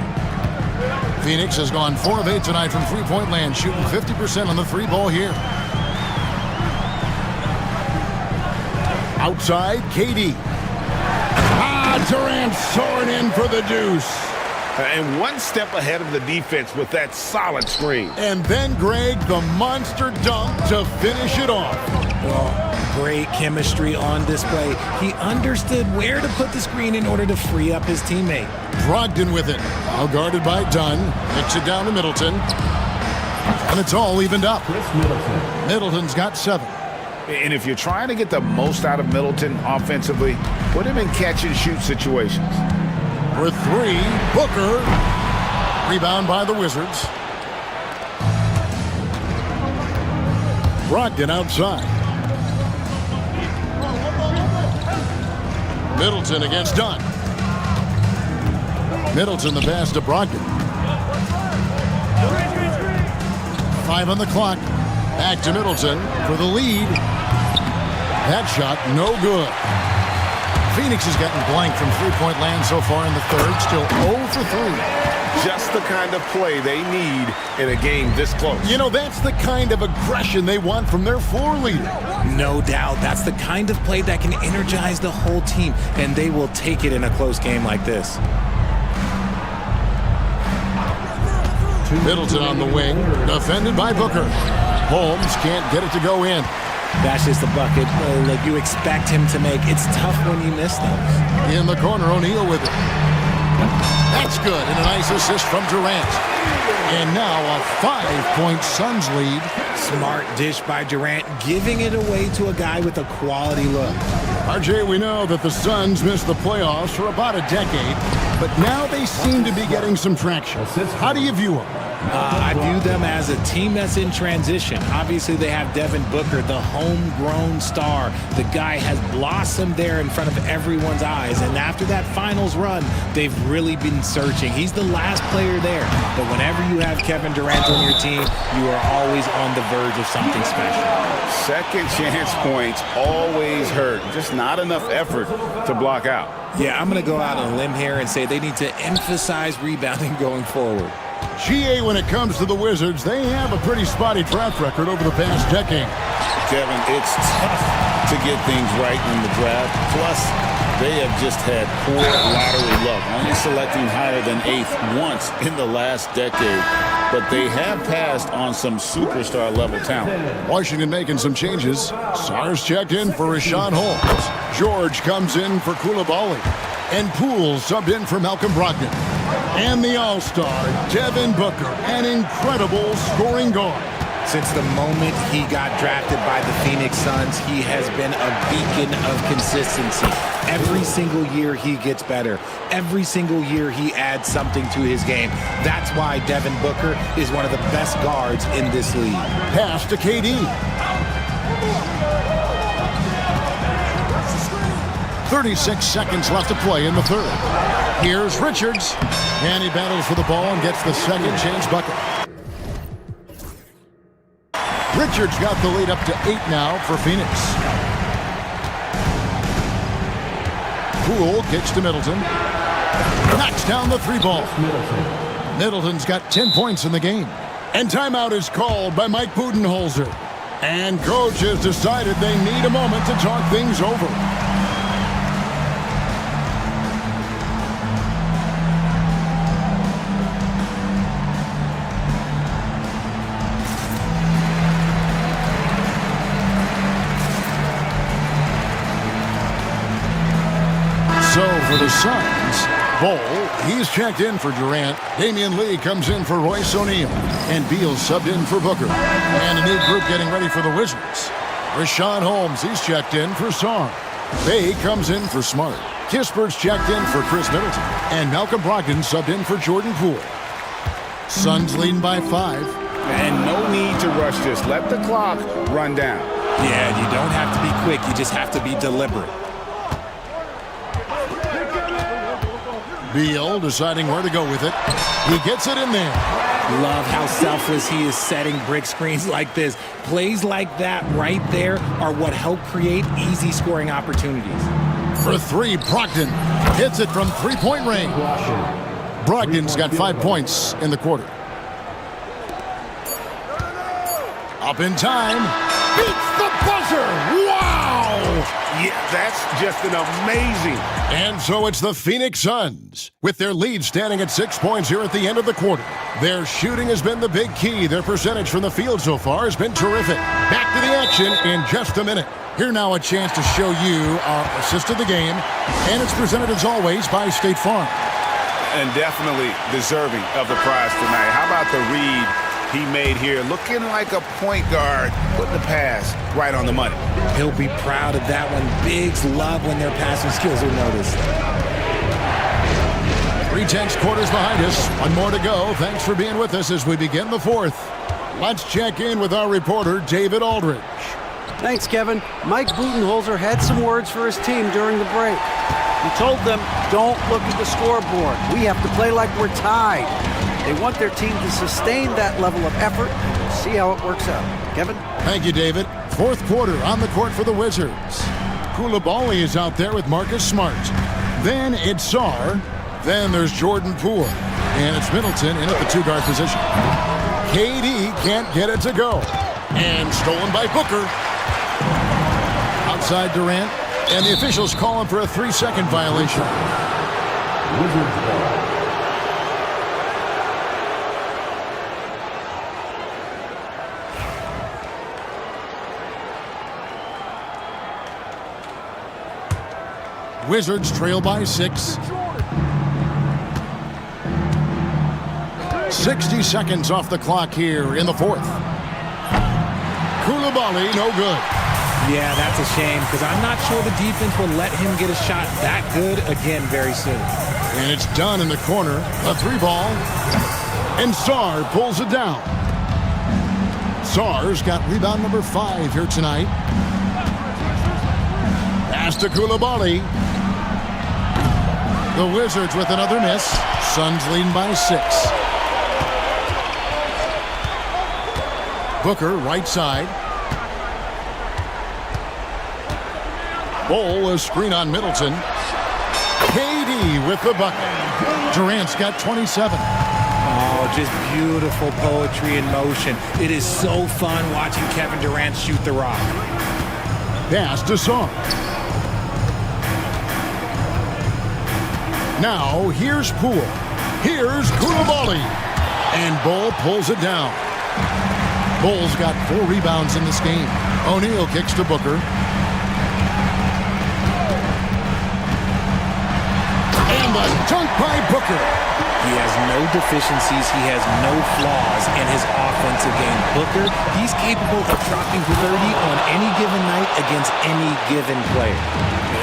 Phoenix has gone 4 of 8 tonight from three-point land, shooting 50% on the three ball here. Outside, KD. Durant soaring in for the deuce. And one step ahead of the defense with that solid screen. And then Greg, the monster dunk to finish it off. Well, great chemistry on display. He understood where to put the screen in order to free up his teammate. Brogdon with it. Now guarded by Dunn. Hits it down to Middleton. And it's all evened up. Chris Middleton. Middleton's got 7. And if you're trying to get the most out of Middleton offensively, put him in catch-and-shoot situations. For 3, Booker. Rebound by the Wizards. Brogdon outside. Middleton against Dunn. Middleton the pass to Brogdon. 5 on the clock. Back to Middleton for the lead. That shot no good. Phoenix has gotten blank from three-point land so far in the third. Still 0 for 3. Just the kind of play they need in a game this close. You know, that's the kind of aggression they want from their floor leader. No doubt. That's the kind of play that can energize the whole team, and they will take it in a close game like this. Middleton on the wing, defended by Booker. Holmes can't get it to go in. That's just the bucket that you expect him to make. It's tough when you miss those. In the corner, O'Neal with it. That's good, and a nice assist from Durant. And now a 5-point Suns lead. Smart dish by Durant, giving it away to a guy with a quality look. RJ, we know that the Suns missed the playoffs for about a decade, but now they seem to be getting some traction. How do you view them? I view them as a team that's in transition. Obviously, they have Devin Booker, the homegrown star. The guy has blossomed there in front of everyone's eyes. And after that finals run, they've really been searching. He's the last player there. But whenever you have Kevin Durant on your team, you are always on the verge of something special. Second chance points always hurt. Just not enough effort to block out. Yeah, I'm going to go out on a limb here and say they need to emphasize rebounding going forward. GA, when it comes to the Wizards, they have a pretty spotty draft record over the past decade. Kevin, it's tough to get things right in the draft. Plus, they have just had poor lottery luck, only selecting higher than 8th once in the last decade. But they have passed on some superstar-level talent. Washington making some changes. Sars checked in for Rashawn Holmes. George comes in for Koulibaly. And Poole subbed in for Malcolm Brogdon. And the All-Star, Devin Booker, an incredible scoring guard. Since the moment he got drafted by the Phoenix Suns, he has been a beacon of consistency. Every single year he gets better. Every single year he adds something to his game. That's why Devin Booker is one of the best guards in this league. Pass to KD. 36 seconds left to play in the third. Here's Richards. And he battles for the ball and gets the second chance bucket. Richards got the lead up to 8 now for Phoenix. Poole kicks to Middleton. Knocks down the 3 ball. Middleton's got 10 points in the game. And timeout is called by Mike Budenholzer. And coach has decided they need a moment to talk things over. So for the Suns, Bol, he's checked in for Durant. Damian Lee comes in for Royce O'Neal. And Beal subbed in for Booker. And a new group getting ready for the Wizards. Rashawn Holmes, he's checked in for Sarr. Bay comes in for Smart. Kispert's checked in for Chris Middleton. And Malcolm Brogdon subbed in for Jordan Poole. Suns leading by 5. And no need to rush this. Let the clock run down. Yeah, you don't have to be quick. You just have to be deliberate. Beal deciding where to go with it. He gets it in there. Love how selfless he is setting brick screens like this. Plays like that right there are what help create easy scoring opportunities. For 3, Brogdon hits it from 3-point range. Brogdon's got 5 points in the quarter. Up in time. Beats the buzzer. Wow! Yeah, that's just an amazing. And so it's the Phoenix Suns, with their lead standing at 6 points here at the end of the quarter. Their shooting has been the big key. Their percentage from the field so far has been terrific. Back to the action in just a minute. Here now a chance to show you our assist of the game. And it's presented as always by State Farm. And definitely deserving of the prize tonight. How about the read he made here, looking like a point guard, putting the pass right on the money. He'll be proud of that one. Bigs love when their passing skills are noticed. 3/10 quarters behind us. One more to go. Thanks for being with us as we begin the fourth. Let's check in with our reporter, David Aldridge. Thanks, Kevin. Mike Budenholzer had some words for his team during the break. He told them, don't look at the scoreboard. We have to play like we're tied. They want their team to sustain that level of effort. We'll see how it works out. Kevin? Thank you, David. Fourth quarter on the court for the Wizards. Koulibaly is out there with Marcus Smart. Then it's Sarr. Then there's Jordan Poole. And it's Middleton in at the two-guard position. KD can't get it to go. And stolen by Booker. Outside Durant. And the officials call him for a 3-second violation. Wizards ball. Wizards trail by 6. 60 seconds off the clock here in the fourth. Koulibaly, no good. Yeah, that's a shame because I'm not sure the defense will let him get a shot that good again very soon. And it's done in the corner. A 3-ball. And Sarr pulls it down. Sarr's got rebound number 5 here tonight. Pass to Koulibaly. The Wizards with another miss. Suns leading by 6. Booker, right side. Bull, a screen on Middleton. KD with the bucket. Durant's got 27. Oh, just beautiful poetry in motion. It is so fun watching Kevin Durant shoot the rock. Pass to Sarr. Now, here's Poole. Here's Koulibaly. And Bull pulls it down. Bull's got 4 rebounds in this game. O'Neal kicks to Booker. And a dunk by Booker. He has no deficiencies. He has no flaws in his offensive game. Booker, he's capable of dropping 30 on any given night against any given player.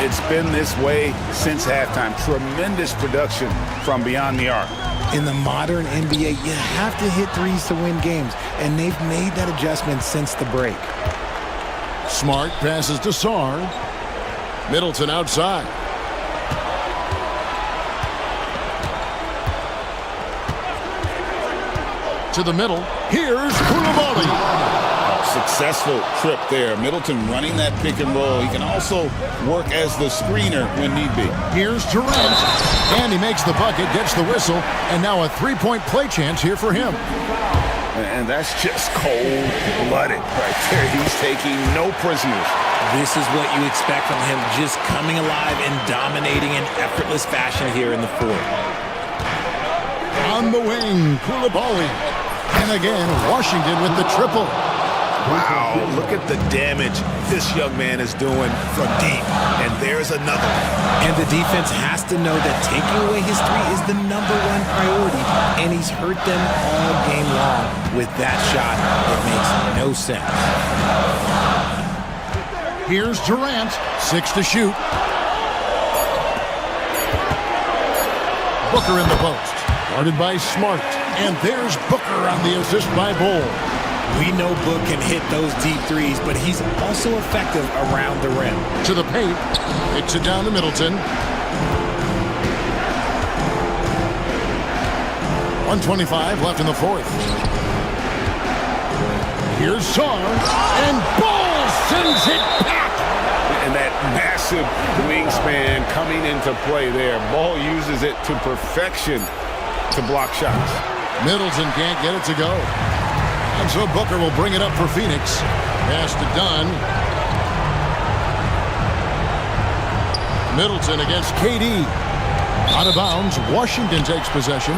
It's been this way since halftime. Tremendous production from beyond the arc. In the modern NBA, you have to hit threes to win games, and they've made that adjustment since the break. Smart passes to Sarr. Middleton outside. To the middle. Here's Koulibaly. Successful trip there. Middleton running that pick and roll. He can also work as the screener when need be. Here's Durant. And he makes the bucket, gets the whistle, and now a 3-point play chance here for him. And that's just cold-blooded right there. He's taking no prisoners. This is what you expect from him, just coming alive and dominating in effortless fashion here in the fourth. On the wing, Koulibaly. And again, Washington with the triple. Wow, look at the damage this young man is doing from deep. And there's another. And the defense has to know that taking away his 3 is the #1 priority, and he's hurt them all game long with that shot. It makes no sense. Here's Durant, 6 to shoot. Booker in the post, guarded by Smart. And there's Booker on the assist by Bull. We know Book can hit those deep threes, but he's also effective around the rim. To the paint, kicks it down to Middleton. 1:25 left in the fourth. Here's Sarr, and Bull sends it back. And that massive wingspan coming into play there. Ball uses it to perfection to block shots. Middleton can't get it to go. And so Booker will bring it up for Phoenix. Pass to Dunn. Middleton against KD. Out of bounds. Washington takes possession.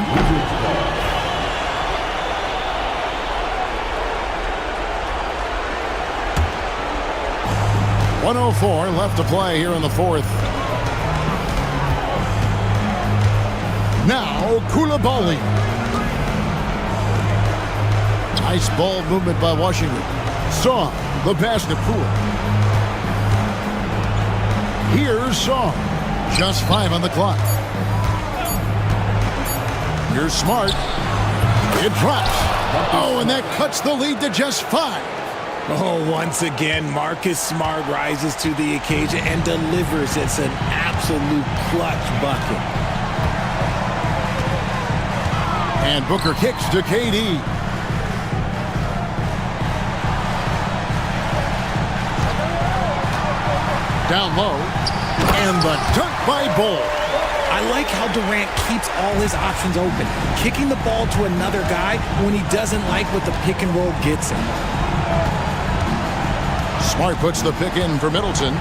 1:04 left to play here in the fourth. Now Koulibaly. Nice ball movement by Washington. Song, the pass to Poole. Here's Song. Just 5 on the clock. Here's Smart. It drops. Oh, and that cuts the lead to just 5. Oh, once again, Marcus Smart rises to the occasion and delivers. It's an absolute clutch bucket. And Booker kicks to KD. Down low. And the dunk by Bull. I like how Durant keeps all his options open, kicking the ball to another guy when he doesn't like what the pick and roll gets him. Smart puts the pick in for Middleton.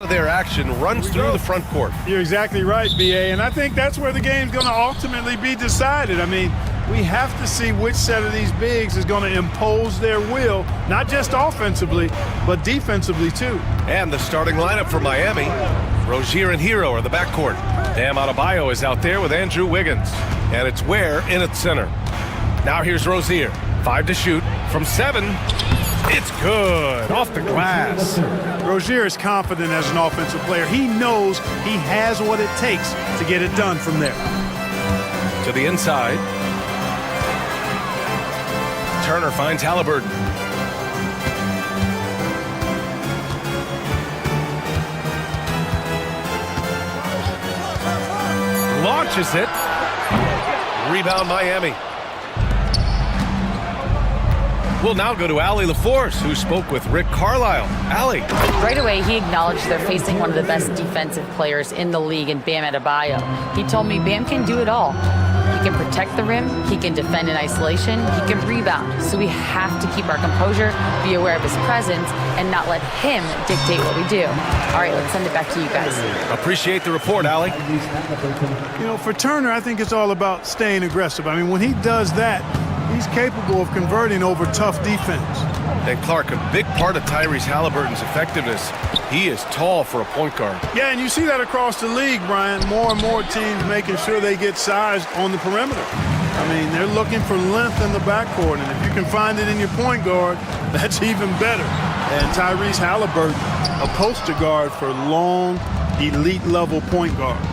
Their action runs through the front court. You're exactly right, BA, and I think that's where the game's going to ultimately be decided. I mean, we have to see which set of these bigs is going to impose their will, not just offensively, but defensively too. And the starting lineup for Miami. Rozier and Hero are the backcourt. Bam Adebayo is out there with Andrew Wiggins. And it's Ware in at center. Now here's Rozier. 5 to shoot. From 7, it's good. Off the glass. Rozier is confident as an offensive player. He knows he has what it takes to get it done from there. To the inside. Turner finds Halliburton. Launches it. Rebound Miami. We'll now go to Allie LaForce, who spoke with Rick Carlisle. Allie. Right away, he acknowledged they're facing one of the best defensive players in the league in Bam Adebayo. He told me Bam can do it all. He can protect the rim, he can defend in isolation, he can rebound. So we have to keep our composure, be aware of his presence, and not let him dictate what we do. All right, let's send it back to you guys. Appreciate the report, Allie. You know, for Turner, I think it's all about staying aggressive. I mean, when he does that, he's capable of converting over tough defense. And Clark, a big part of Tyrese Halliburton's effectiveness, he is tall for a point guard. Yeah, and you see that across the league, Brian. More and more teams making sure they get sized on the perimeter. I mean, they're looking for length in the backcourt, and if you can find it in your point guard, that's even better. And Tyrese Halliburton, a poster guard for long, elite-level point guards.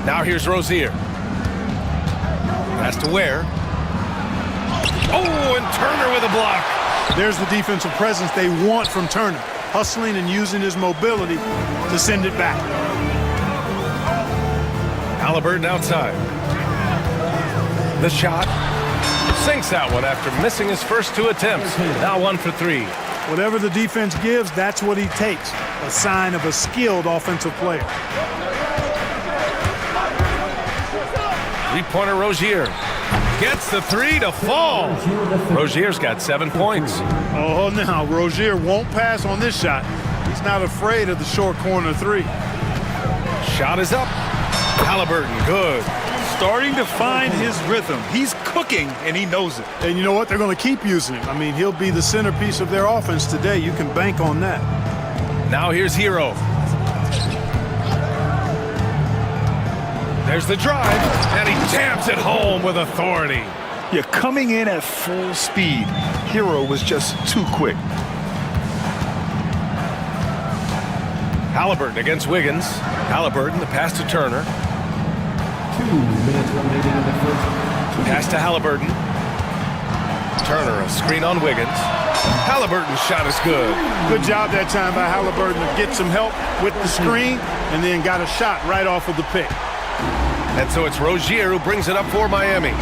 Now here's Rozier. Pass to Ware. Oh, and Turner with a block. There's the defensive presence they want from Turner, hustling and using his mobility to send it back. Halliburton outside. The shot. Sinks that one after missing his first 2 attempts. Now 1 for 3. Whatever the defense gives, that's what he takes. A sign of a skilled offensive player. Three-pointer Rozier. Gets the 3 to fall. Rozier's got 7 points. Oh, now, Rozier won't pass on this shot. He's not afraid of the short corner 3. Shot is up. Halliburton, good. Starting to find his rhythm. He's cooking, and he knows it. And you know what? They're going to keep using him. I mean, he'll be the centerpiece of their offense today. You can bank on that. Now here's Hero. There's the drive, and he jams it home with authority. You're coming in at full speed. Hero was just too quick. Halliburton against Wiggins. Halliburton, the pass to Turner. 2 minutes remaining in the first. Pass to Halliburton. Turner, a screen on Wiggins. Halliburton's shot is good. Good job that time by Halliburton to get some help with the screen and then got a shot right off of the pick. And so it's Rozier who brings it up for Miami.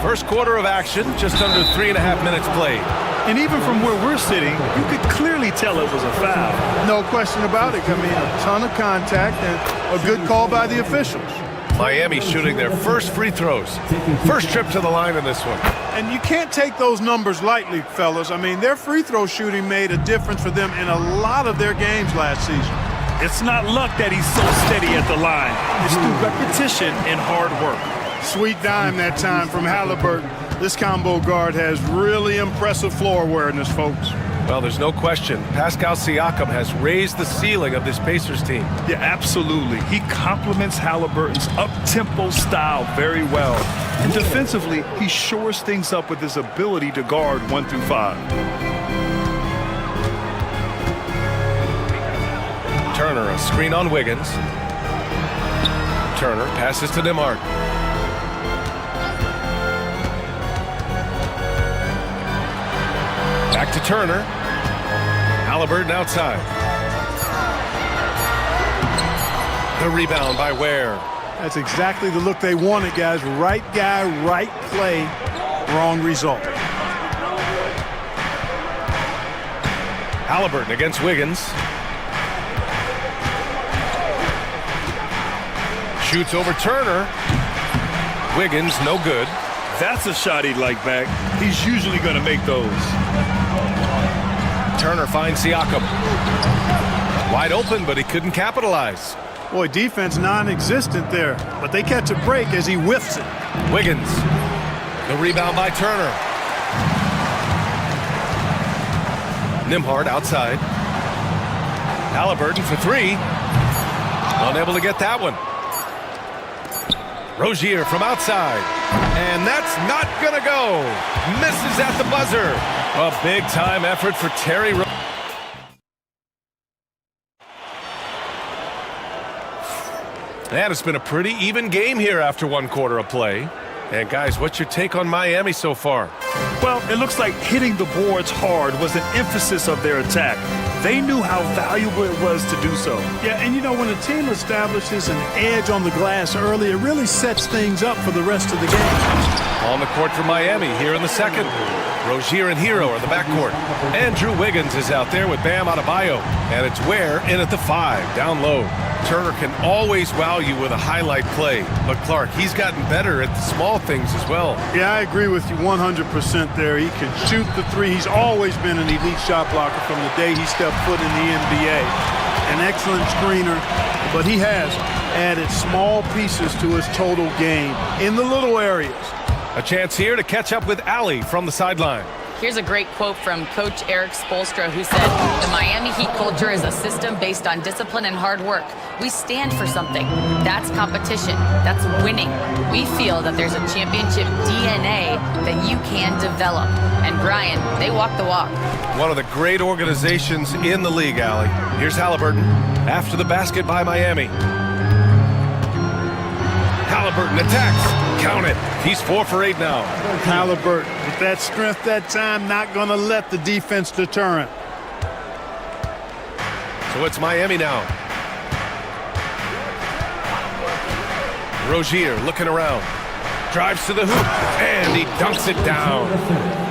First quarter of action, just under 3.5 minutes played. And even from where we're sitting, you could clearly tell it was a foul. No question about it. I mean, a ton of contact and a good call by the officials. Miami shooting their first free throws. First trip to the line in this one. And you can't take those numbers lightly, fellas. I mean, their free throw shooting made a difference for them in a lot of their games last season. It's not luck that he's so steady at the line. It's through repetition and hard work. Sweet dime that time from Halliburton. This combo guard has really impressive floor awareness, folks. Well, there's no question. Pascal Siakam has raised the ceiling of this Pacers team. Yeah, absolutely. He complements Halliburton's up-tempo style very well. And defensively, he shores things up with his ability to guard 1 through 5. Turner, a screen on Wiggins. Turner passes to DeMarc. Back to Turner. Halliburton outside. The rebound by Ware. That's exactly the look they wanted, guys. Right guy, right play, wrong result. Halliburton against Wiggins. Shoots over Turner. Wiggins, no good. That's a shot he'd like back. He's usually going to make those. Turner finds Siakam. Wide open, but he couldn't capitalize. Boy, defense non-existent there, but they catch a break as he whiffs it. Wiggins. The rebound by Turner. Nembhard outside. Halliburton for three. Unable to get that one. Rozier from outside. And that's not gonna go. Misses at the buzzer. A big-time effort for Terry Rozier. And it's been a pretty even game here after one quarter of play. And guys, what's your take on Miami so far? Well, it looks like hitting the boards hard was an emphasis of their attack. They knew how valuable it was to do so. Yeah, and you know, when a team establishes an edge on the glass early, it really sets things up for the rest of the game. On the court for Miami here in the second. Rozier and Hero are the backcourt. Andrew Wiggins is out there with Bam Adebayo. And it's Ware in at the 5, down low. Turner can always wow you with a highlight play. But Clark, he's gotten better at the small things as well. Yeah, I agree with you 100% there. He can shoot the three. He's always been an elite shot blocker from the day he stepped foot in the NBA. An excellent screener, but he has added small pieces to his total game in the little areas. A chance here to catch up with Allie from the sideline. Here's a great quote from Coach Eric Spoelstra, who said, "The Miami Heat culture is a system based on discipline and hard work. We stand for something. That's competition. That's winning. We feel that there's a championship DNA that you can develop." And Brian, they walk the walk. One of the great organizations in the league, Allie. Here's Halliburton after the basket by Miami. Halliburton attacks. Count it. He's 4 for 8 now. Halliburton, with that strength that time, not going to let the defense deter him. So it's Miami now. Rozier looking around. Drives to the hoop, and he dunks it down.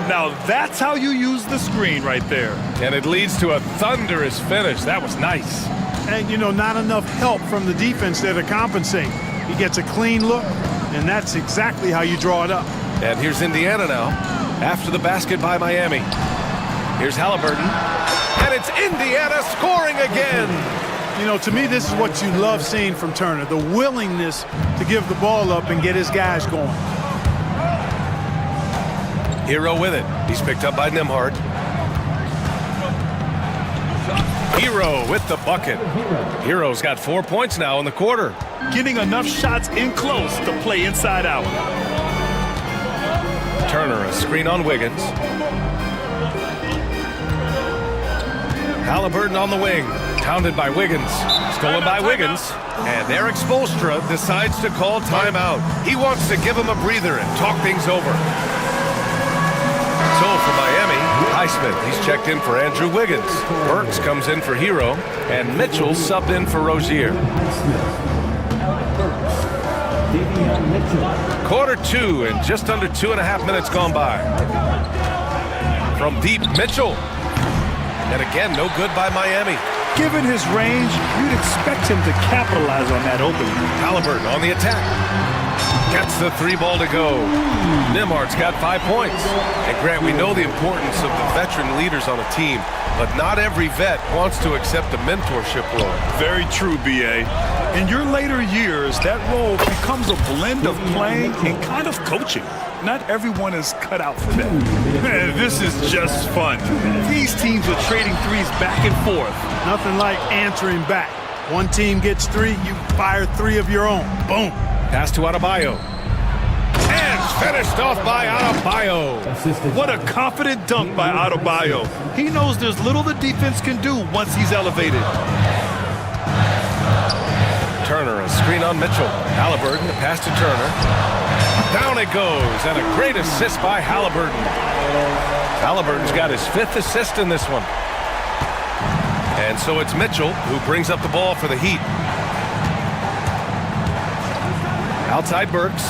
Now that's how you use the screen right there. And it leads to a thunderous finish. That was nice. And, you know, not enough help from the defense there to compensate. He gets a clean look, and that's exactly how you draw it up. And here's Indiana now, after the basket by Miami. Here's Halliburton, and it's Indiana scoring again. You know, to me, this is what you love seeing from Turner, the willingness to give the ball up and get his guys going. Hero with it. He's picked up by Nembhard. Hero with the bucket. Hero's got 4 points now in the quarter. Getting enough shots in close to play inside out. Turner, a screen on Wiggins. Halliburton on the wing. Pounded by Wiggins. Stolen by Wiggins. And Eric Spoelstra decides to call timeout. He wants to give him a breather and talk things over. So for Miami, Highsmith, he's checked in for Andrew Wiggins. Burks comes in for Hero. And Mitchell subbed in for Rozier. Quarter 2 and just under 2.5 minutes gone by. From deep, Mitchell. And again, no good by Miami. Given his range, you'd expect him to capitalize on that opening. Halliburton on the attack. Gets the 3 ball to go. Nembhard's got 5 points. And Grant, we know the importance of the veteran leaders on a team, but not every vet wants to accept the mentorship role. Very true, B.A. In your later years, that role becomes a blend of playing and kind of coaching. Not everyone is cut out for that. Man, this is just fun. These teams are trading threes back and forth. Nothing like answering back. One team gets 3, you fire 3 of your own. Boom. Pass to Adebayo. And finished off by Adebayo. What a confident dunk by Adebayo. He knows there's little the defense can do once he's elevated. Turner, a screen on Mitchell. Halliburton, a pass to Turner. Down it goes, and a great assist by Halliburton. Halliburton's got his 5th assist in this one. And so it's Mitchell who brings up the ball for the Heat. Outside Burks.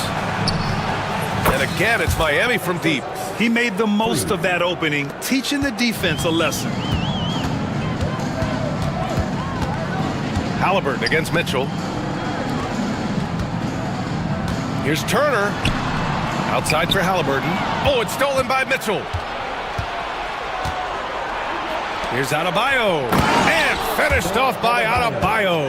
And again, it's Miami from deep. He made the most of that opening, teaching the defense a lesson. Halliburton against Mitchell. Here's Turner. Outside for Halliburton. Oh, it's stolen by Mitchell. Here's Adebayo. And finished off by Adebayo.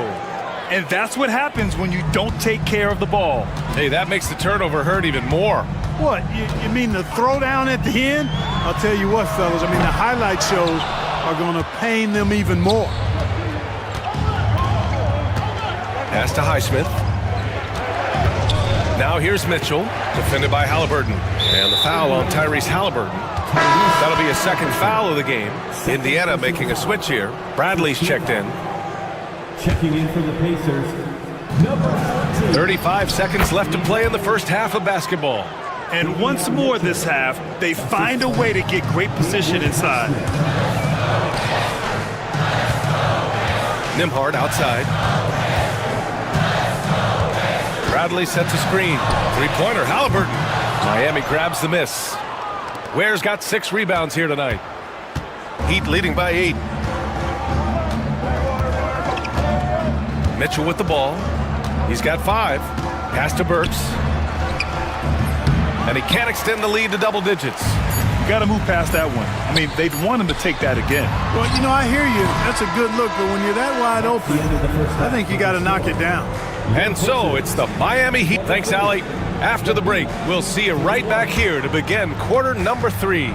And that's what happens when you don't take care of the ball. Hey, that makes the turnover hurt even more. What, you mean the throwdown at the end? I'll tell you what, fellas, I mean, the highlight shows are going to pain them even more. Pass to Highsmith. Now here's Mitchell, defended by Halliburton. And the foul on Tyrese Halliburton. That'll be a second foul of the game. Indiana making a switch here. Bradley's checked in. Checking in for the Pacers, number 14. 35 seconds left to play in the first half of basketball. And once more this half, they find a way to get great position inside. Nimhard outside. Bradley sets a screen. Three-pointer, Halliburton. Miami grabs the miss. Ware's got 6 rebounds here tonight. Heat leading by 8. Mitchell with the ball. He's got 5. Pass to Burks. And he can't extend the lead to double digits. You got to move past that one. I mean, they'd want him to take that again. Well, you know, I hear you. That's a good look, but when you're that wide open, I think you got to knock it down. And so it's the Miami Heat. Thanks, Allie. After the break, we'll see you right back here to begin quarter number 3.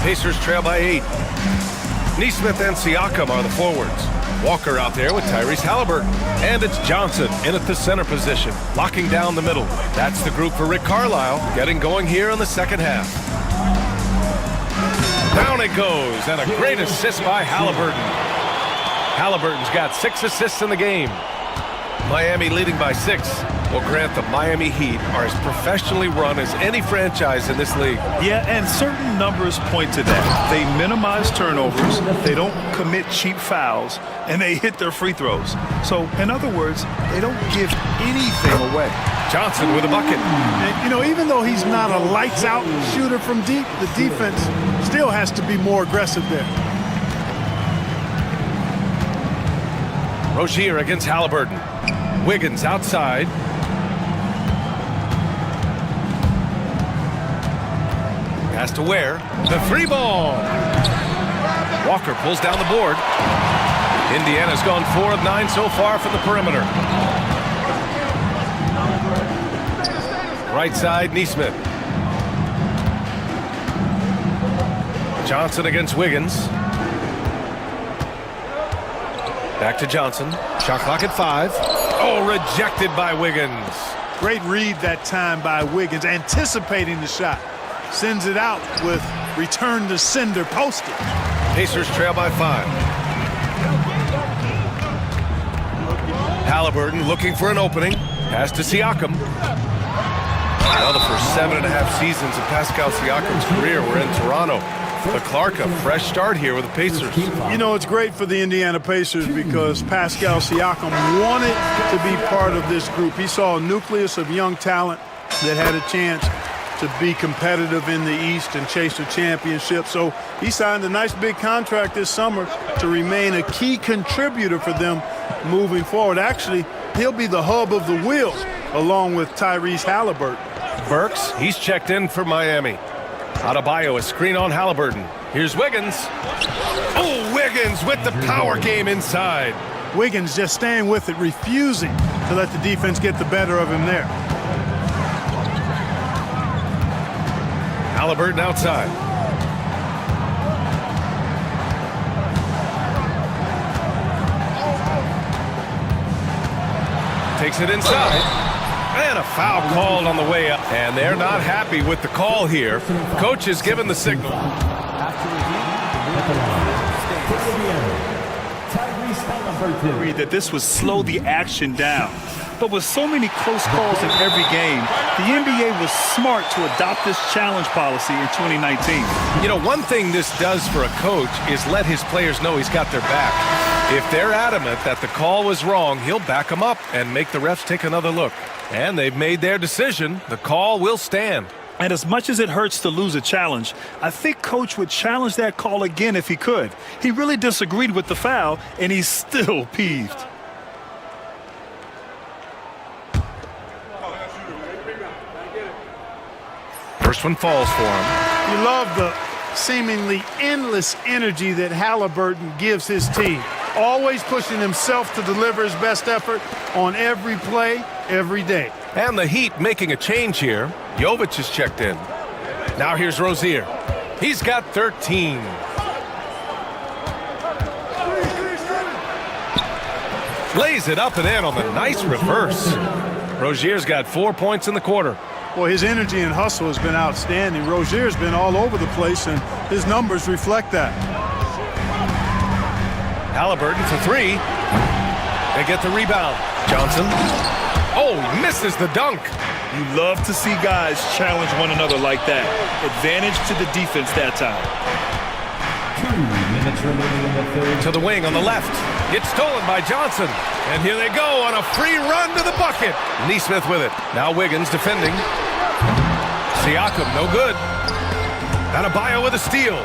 Pacers trail by 8. Neesmith and Siakam are the forwards. Walker out there with Tyrese Halliburton. And it's Johnson in at the center position, locking down the middle. That's the group for Rick Carlisle, getting going here in the second half. Down it goes, and a great assist by Halliburton. Halliburton's got 6 assists in the game. Miami leading by 6. Well, Grant, the Miami Heat are as professionally run as any franchise in this league. Yeah, and certain numbers point to that. They minimize turnovers, they don't commit cheap fouls, and they hit their free throws. So, in other words, they don't give anything away. Johnson with a bucket. And, you know, even though he's not a lights-out shooter from deep, the defense still has to be more aggressive there. Rozier against Halliburton. Wiggins outside. Pass to Ware. The 3 ball. Walker pulls down the board. Indiana's gone 4 of 9 so far from the perimeter. Right side, Neesmith. Johnson against Wiggins. Back to Johnson. Shot clock at 5. Oh, rejected by Wiggins. Great read that time by Wiggins, anticipating the shot. Sends it out with return to sender posted. Pacers trail by 5. Halliburton looking for an opening. Pass to Siakam. Well, the first 7.5 seasons of Pascal Siakam's career were in Toronto. But Clark, a fresh start here with the Pacers. You know, it's great for the Indiana Pacers because Pascal Siakam wanted to be part of this group. He saw a nucleus of young talent that had a chance to be competitive in the East and chase a championship. So he signed a nice big contract this summer to remain a key contributor for them moving forward. Actually, he'll be the hub of the wheel along with Tyrese Halliburton. Burks, he's checked in for Miami. Adebayo, a screen on Halliburton. Here's Wiggins. Oh, Wiggins with the power game inside. Wiggins just staying with it, refusing to let the defense get the better of him there. Halliburton outside. Takes it inside. And a foul called on the way up. And they're not happy with the call here. Coach has given the signal. Agreed that this would slow the action down. But with so many close calls in every game, the NBA was smart to adopt this challenge policy in 2019. You know, one thing this does for a coach is let his players know he's got their back. If they're adamant that the call was wrong, he'll back them up and make the refs take another look. And they've made their decision. The call will stand. And as much as it hurts to lose a challenge, I think Coach would challenge that call again if he could. He really disagreed with the foul, and he's still peeved. First one falls for him. You love the seemingly endless energy that Halliburton gives his team. Always pushing himself to deliver his best effort on every play, every day. And the Heat making a change here. Jovic is checked in. Now here's Rozier. He's got 13. Lays it up and in on the nice reverse. Rozier's got 4 points in the quarter. Boy, his energy and hustle has been outstanding. Rozier's been all over the place, and his numbers reflect that. Halliburton for three. They get the rebound. Johnson. Oh, misses the dunk. You love to see guys challenge one another like that. Advantage to the defense that time. 2 minutes remaining in the third. To the wing on the left. Gets stolen by Johnson. And here they go on a free run to the bucket. Neesmith with it. Now Wiggins defending. Siakam, no good. Adebayo with a steal.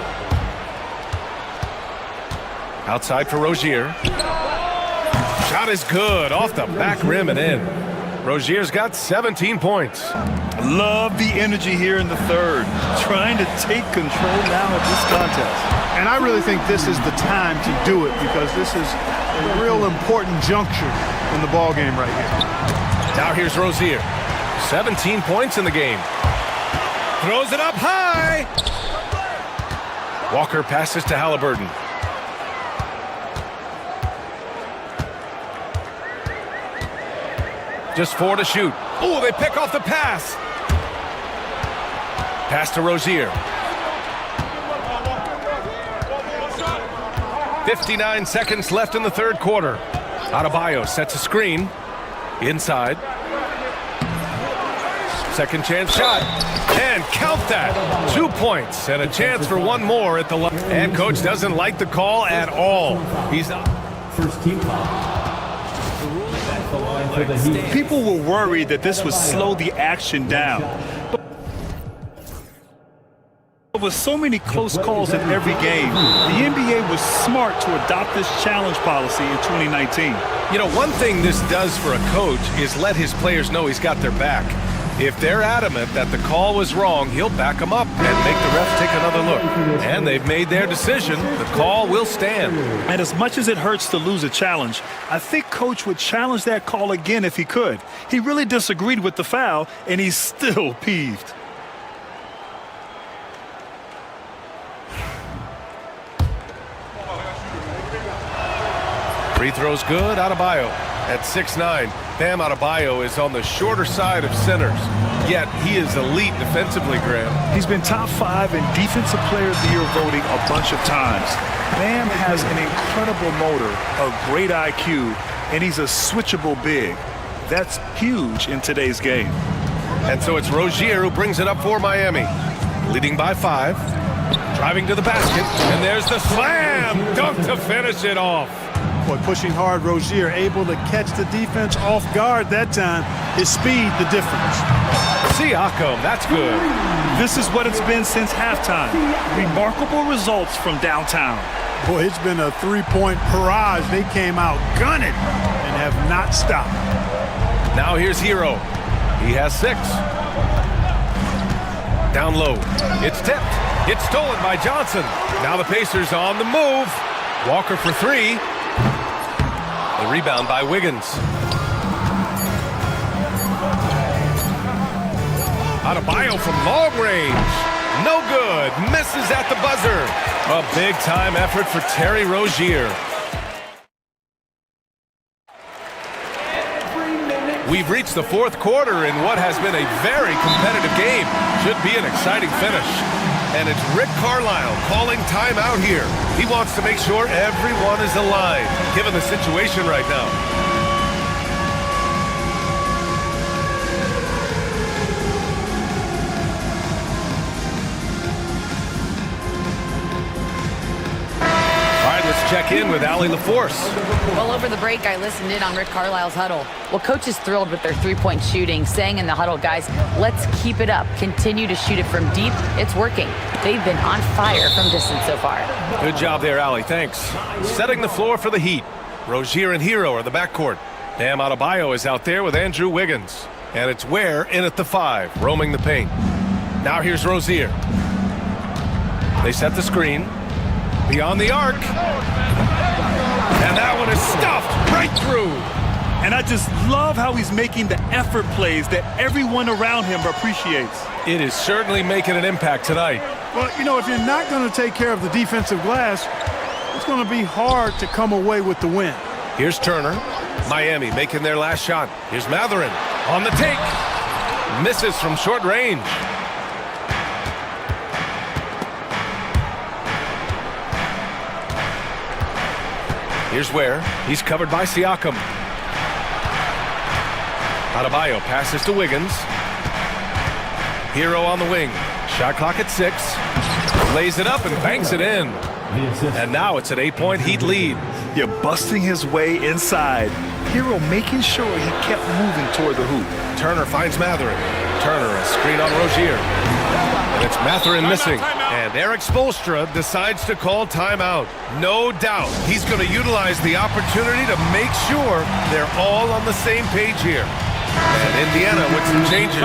Outside for Rozier. Shot is good. Off the back rim and in. Rozier's got 17 points. Love the energy here in the third. Trying to take control now of this contest. And I really think this is the time to do it because this is a real important juncture in the ball game right here. Now here's Rozier. 17 points in the game. Throws it up high. Walker passes to Halliburton. Just 4 to shoot. Oh, they pick off the pass. Pass to Rozier. 59 seconds left in the third quarter. Adebayo sets a screen. Inside. Second chance shot. And count that. 2 points and a chance for one more at the line. And coach doesn't like the call at all. He's not. First team foul. People were worried that this would slow the action down. But with so many close calls in every game, the NBA was smart to adopt this challenge policy in 2019. You know, one thing this does for a coach is let his players know he's got their back. If they're adamant that the call was wrong, he'll back them up and make the refs take another look. And they've made their decision. The call will stand. And as much as it hurts to lose a challenge, I think Coach would challenge that call again if he could. He really disagreed with the foul, and he's still peeved. Free throw's good. Adebayo at 6'9". Bam Adebayo is on the shorter side of centers, yet he is elite defensively, Graham. He's been top 5 in Defensive Player of the Year voting a bunch of times. Bam has an incredible motor, a great IQ, and he's a switchable big. That's huge in today's game. And so it's Rozier who brings it up for Miami, leading by 5, driving to the basket, and there's the slam dunk to finish it off. Boy, pushing hard, Rozier able to catch the defense off guard that time. His speed, the difference. Siakam, that's good. This is what it's been since halftime. Remarkable results from downtown. Boy, it's been a three-point barrage. They came out gunning and have not stopped. Now here's Hero. He has 6. Down low. It's tipped. It's stolen by Johnson. Now the Pacers on the move. Walker for three. The rebound by Wiggins. Adebayo from long range. No good. Misses at the buzzer. A big-time effort for Terry Rozier. We've reached the fourth quarter in what has been a very competitive game. Should be an exciting finish. And it's Rick Carlisle calling timeout here. He wants to make sure everyone is aligned, given the situation right now. Check in with Allie LaForce. Well, over the break, I listened in on Rick Carlisle's huddle. Well, coach is thrilled with their three-point shooting, saying in the huddle, guys, let's keep it up. Continue to shoot it from deep. It's working. They've been on fire from distance so far. Good job there, Allie. Thanks. Setting the floor for the Heat. Rozier and Hero are the backcourt. Bam Adebayo is out there with Andrew Wiggins. And it's Ware in at the 5, roaming the paint. Now here's Rozier. They set the screen. Beyond the arc. And that one is stuffed right through. And I just love how he's making the effort plays that everyone around him appreciates. It is certainly making an impact tonight. Well, you know, if you're not going to take care of the defensive glass, it's going to be hard to come away with the win. Here's Turner. Miami making their last shot. Here's Matherin on the take. Misses from short range. Here's Ware. He's covered by Siakam. Adebayo passes to Wiggins. Hero on the wing. Shot clock at 6. Lays it up and banks it in. And now it's an 8-point Heat lead. You're busting his way inside. Hero making sure he kept moving toward the hoop. Turner finds Matherin. Turner, a screen on Rozier. And it's Matherin missing. And Eric Spoelstra decides to call timeout. No doubt he's going to utilize the opportunity to make sure they're all on the same page here. And Indiana with some changes.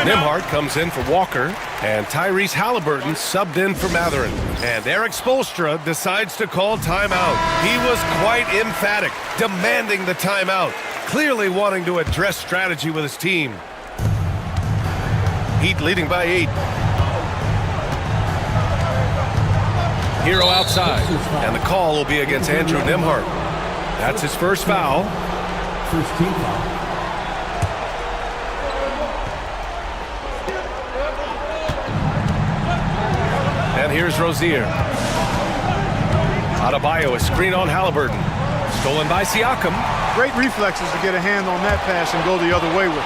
Nembhard comes in for Walker. And Tyrese Halliburton subbed in for Matherin. And Eric Spoelstra decides to call timeout. He was quite emphatic, demanding the timeout. Clearly wanting to address strategy with his team. Heat leading by 8. Hero outside, and the call will be against Andrew Nembhard. That's his first foul. First team foul. And here's Rozier. Adebayo, a screen on Halliburton. Stolen by Siakam. Great reflexes to get a hand on that pass and go the other way with it.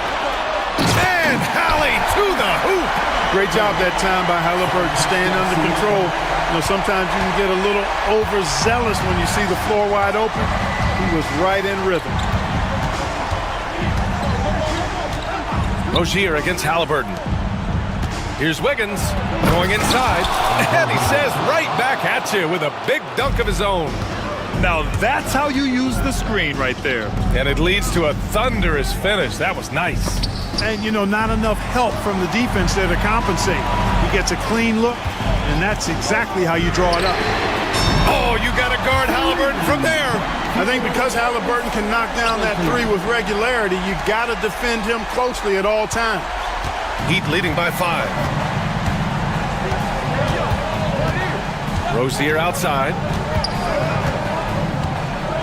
And Hallie to the hoop. Great job that time by Halliburton, staying under control. You know, sometimes you can get a little overzealous when you see the floor wide open. He was right in rhythm. Rozier against Halliburton. Here's Wiggins going inside. And he says right back at you with a big dunk of his own. Now that's how you use the screen right there. And it leads to a thunderous finish. That was nice. And, you know, not enough help from the defense there to compensate. He gets a clean look, and that's exactly how you draw it up. Oh, you got to guard Halliburton from there. I think because Halliburton can knock down that 3 with regularity, you got to defend him closely at all times. Heat leading by 5. Rozier outside.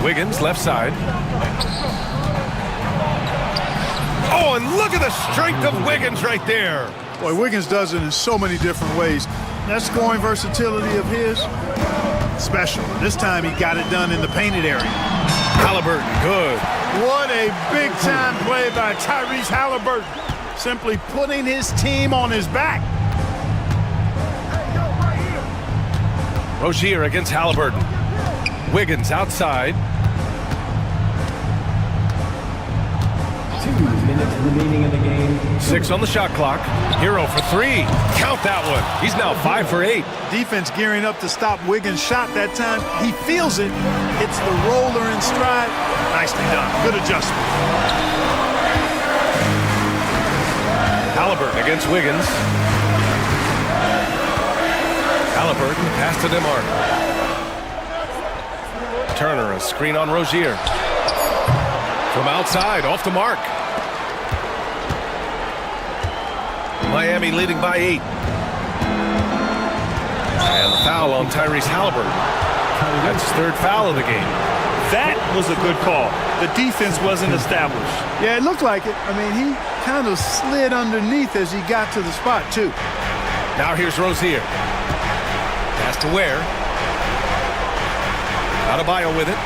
Wiggins left side. Oh, and look at the strength of Wiggins right there. Boy, Wiggins does it in so many different ways. That scoring versatility of his, special. This time he got it done in the painted area. Halliburton, good. What a big-time play by Tyrese Halliburton. Simply putting his team on his back. Rozier against Halliburton. Wiggins outside. 2 minutes remaining in the game. 6 on the shot clock. Hero for 3. Count that one. He's now 5 for 8. Defense gearing up to stop Wiggins' shot that time. He feels it. Hits the roller in stride. Nicely done. Good adjustment. Halliburton against Wiggins. Halliburton, pass to Demar. Turner, a screen on Rozier. From outside, off the mark. Miami leading by 8. And foul on Tyrese Halliburton. That's his third foul of the game. That was a good call. The defense wasn't established. Yeah, it looked like it. I mean, he kind of slid underneath as he got to the spot, too. Now here's Rozier. Pass to Ware. Adebayo with it.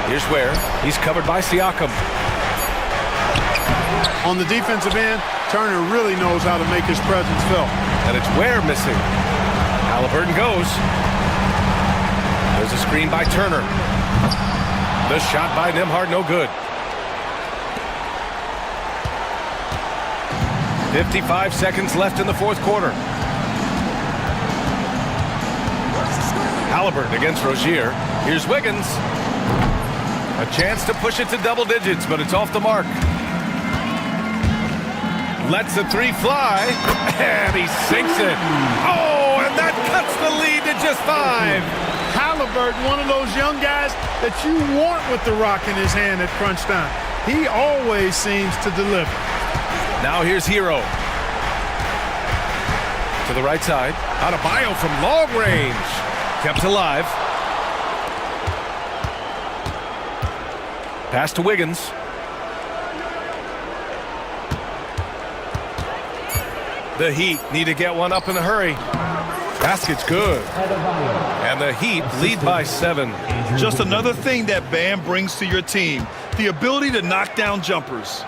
Here's Ware. He's covered by Siakam. On the defensive end, Turner really knows how to make his presence felt. And it's Ware missing. Halliburton goes. There's a screen by Turner. The shot by Nembhard, no good. 55 seconds left in the fourth quarter. Halliburton against Rozier. Here's Wiggins. A chance to push it to double digits, but it's off the mark. Lets the three fly, and he sinks it. Oh, and that cuts the lead to just 5. Halliburton, one of those young guys that you want with the rock in his hand at crunch time. He always seems to deliver. Now here's Hero. To the right side. Adebayo from long range. Kept alive. Pass to Wiggins. The Heat need to get one up in a hurry. Basket's good. And the Heat lead by 7. Just another thing that Bam brings to your team, the ability to knock down jumpers.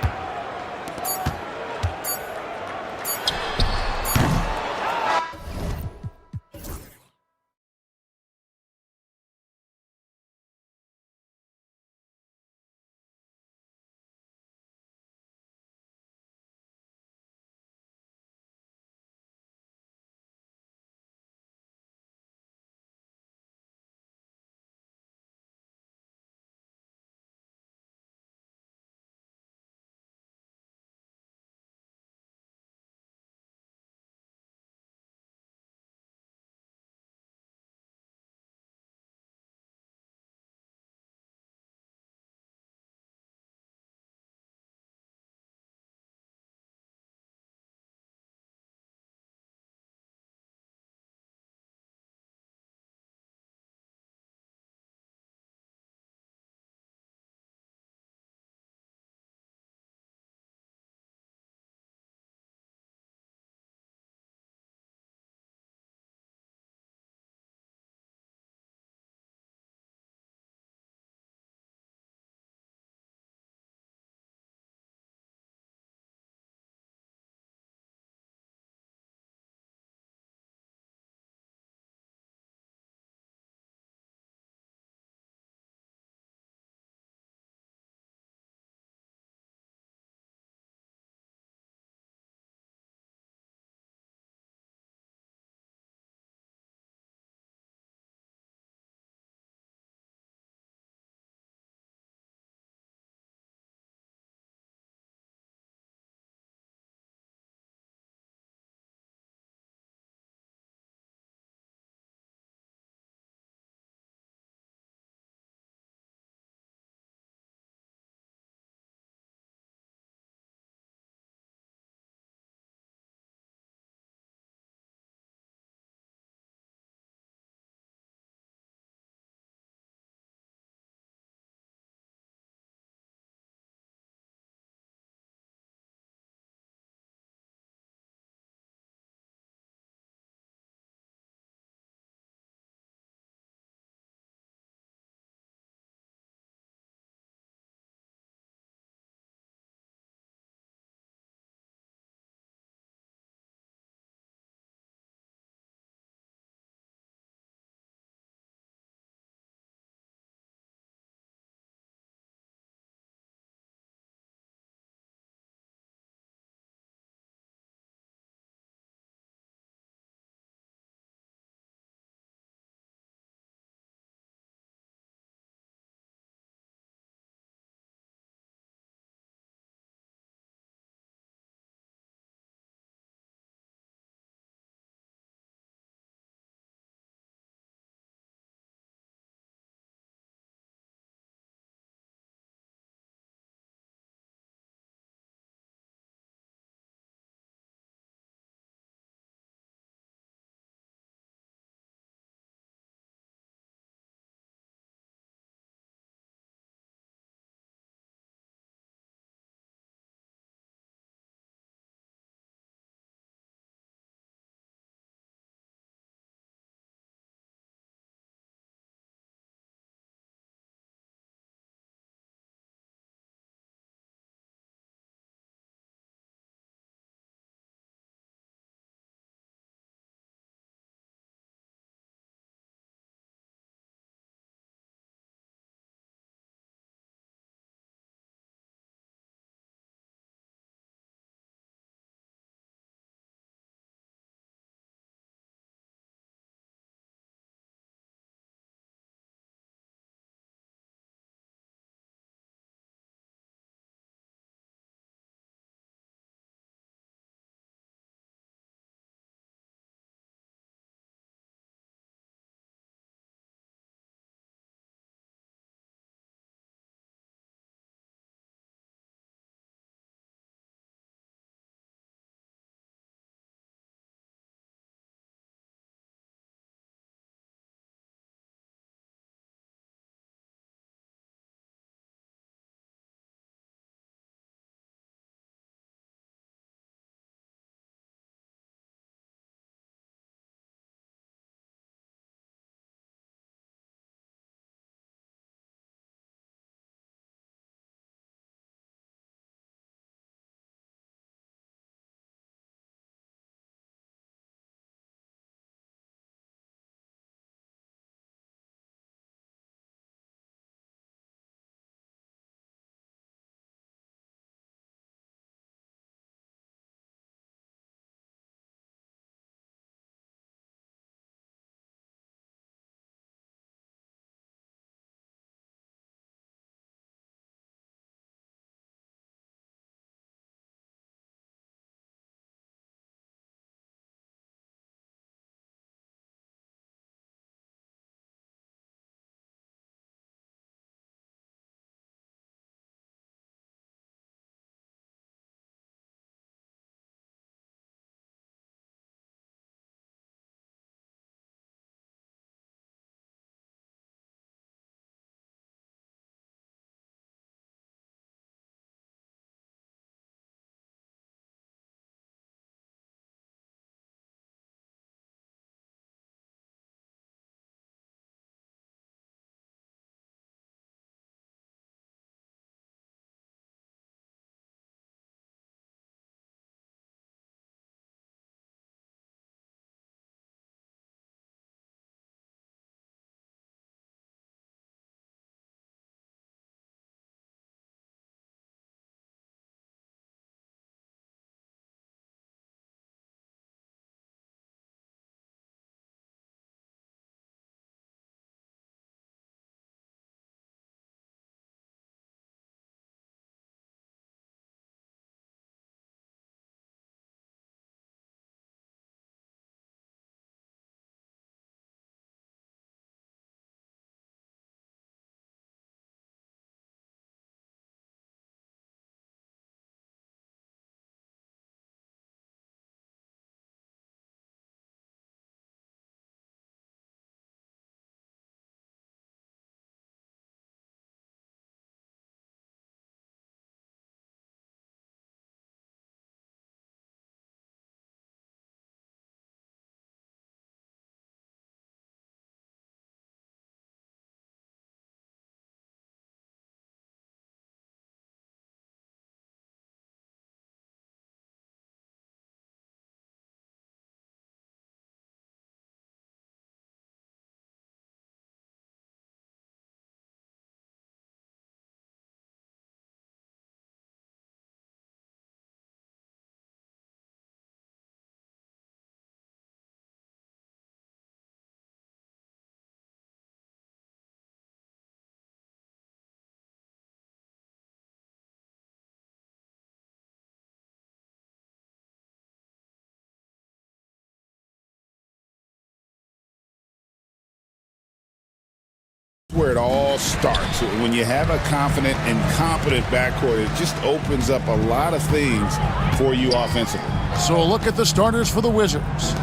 Where it all starts. When you have a confident and competent backcourt, it just opens up a lot of things for you offensively. So a look at the starters for the Wizards.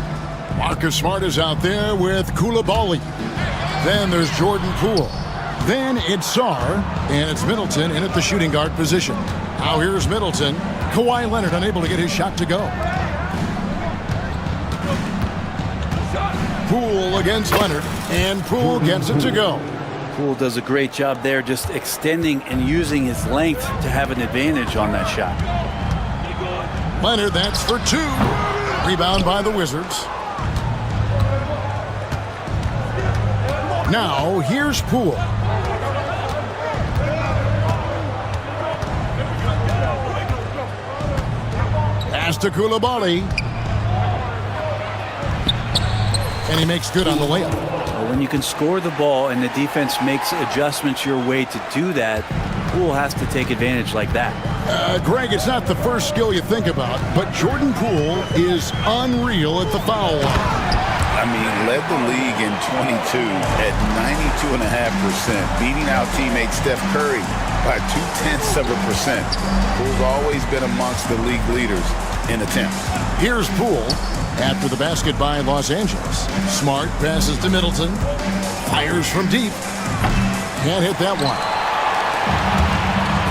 Marcus Smart is out there with Koulibaly. Then there's Jordan Poole. Then it's Sarr, and it's Middleton in at the shooting guard position. Now here's Middleton. Kawhi Leonard unable to get his shot to go. Poole against Leonard, and Poole gets it to go. Poole does a great job there, just extending and using his length to have an advantage on that shot. Leonard, that's for two. Rebound by the Wizards. Now, here's Poole. Pass to Koulibaly. And he makes good on the layup. Well, when you can score the ball and the defense makes adjustments your way to do that, Poole has to take advantage like that. Greg, it's not the first skill you think about, but Jordan Poole is unreal at the foul line. I mean, led the league in 22 at 92.5%, beating out teammate Steph Curry by 0.2%. Poole's always been amongst the league leaders in attempts. Here's Poole after the basket by Los Angeles. Smart passes to Middleton. Fires from deep. Can't hit that one.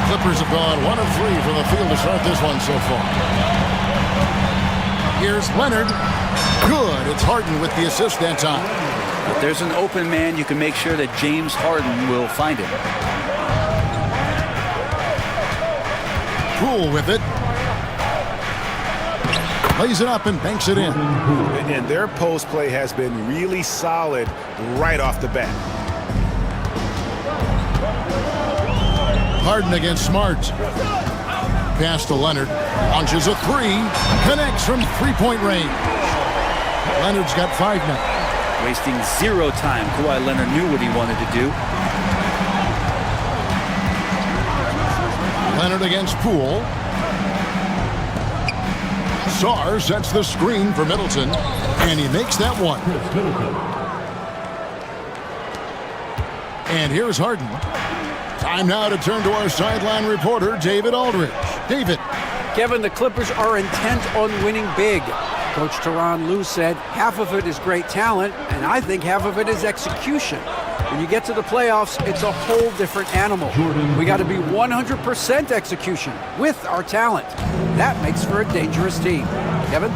Clippers have gone 1 of 3 from the field to start this one so far. Here's Leonard. Good. It's Harden with the assist that time. If there's an open man, you can make sure that James Harden will find him. Poole with it. Plays it up and banks it in. And their post play has been really solid right off the bat. Harden against Smart. Pass to Leonard. Launches a three. Connects from three-point range. Leonard's got 5 now. Wasting 0 time. Kawhi Leonard knew what he wanted to do. Leonard against Poole. Sarr sets the screen for Middleton, and he makes that one. And here's Harden. Time now to turn to our sideline reporter, David Aldridge. David. Kevin, the Clippers are intent on winning big. Coach Tyronn Lue said half of it is great talent, and I think half of it is execution. When you get to the playoffs, it's a whole different animal. We got to be 100% execution with our talent. That makes for a dangerous team. Kevin?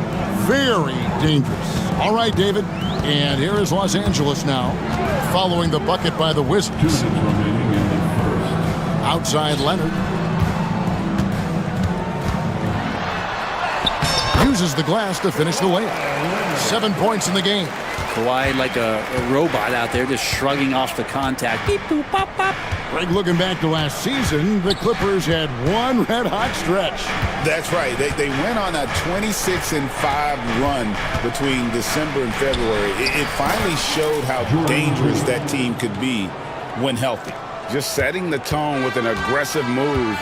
Very dangerous. All right, David. And here is Los Angeles now, following the bucket by the Wizards. Outside Leonard. Uses the glass to finish the layup. 7 points in the game. Kawhi like a robot out there, just shrugging off the contact. Beep, boop, pop, pop. Greg, looking back to last season, the Clippers had one red-hot stretch. That's right. They went on a 26-5 run between December and February. It finally showed how dangerous that team could be when healthy. Just setting the tone with an aggressive move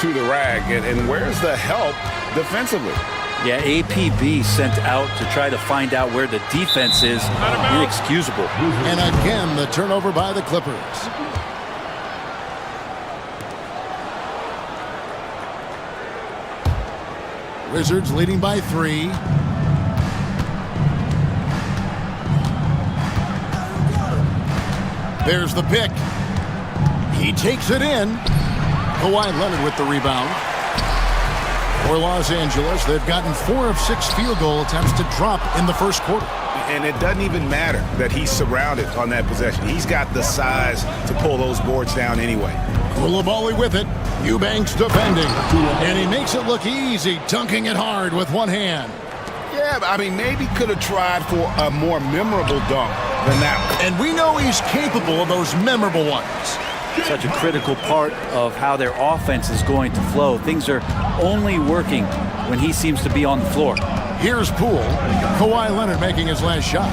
to the rag. And where's the help defensively? Yeah, APB sent out to try to find out where the defense is. Inexcusable. And again, the turnover by the Clippers. Wizards leading by 3. There's the pick. He takes it in. Kawhi Leonard with the rebound. For Los Angeles, they've gotten 4 of 6 field goal attempts to drop in the first quarter. And it doesn't even matter that he's surrounded on that possession. He's got the size to pull those boards down anyway. Koulibaly with it. Eubanks defending. And he makes it look easy, dunking it hard with one hand. Yeah, I mean, maybe could have tried for a more memorable dunk than that one. And we know he's capable of those memorable ones. Such a critical part of how their offense is going to flow. Things are only working when he seems to be on the floor. Here's Poole. Kawhi Leonard making his last shot.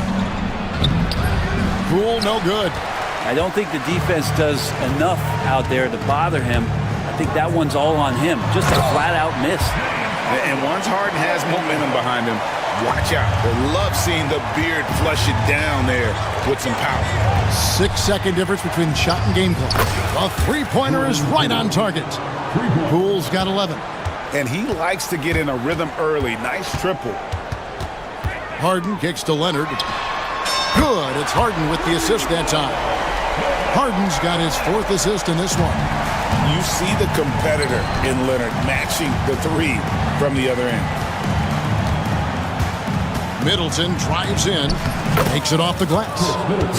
Poole, no good. I don't think the defense does enough out there to bother him. I think that one's all on him. Just a flat-out miss. And once Harden has momentum behind him, watch out. They love seeing the beard flush it down there with some power. 6-second difference between shot and game clock. A three-pointer is right on target. Poole's got 11. And he likes to get in a rhythm early. Nice triple. Harden kicks to Leonard. Good. It's Harden with the assist that time. Harden's got his 4th assist in this one. You see the competitor in Leonard matching the three from the other end. Middleton drives in, takes it off the glass.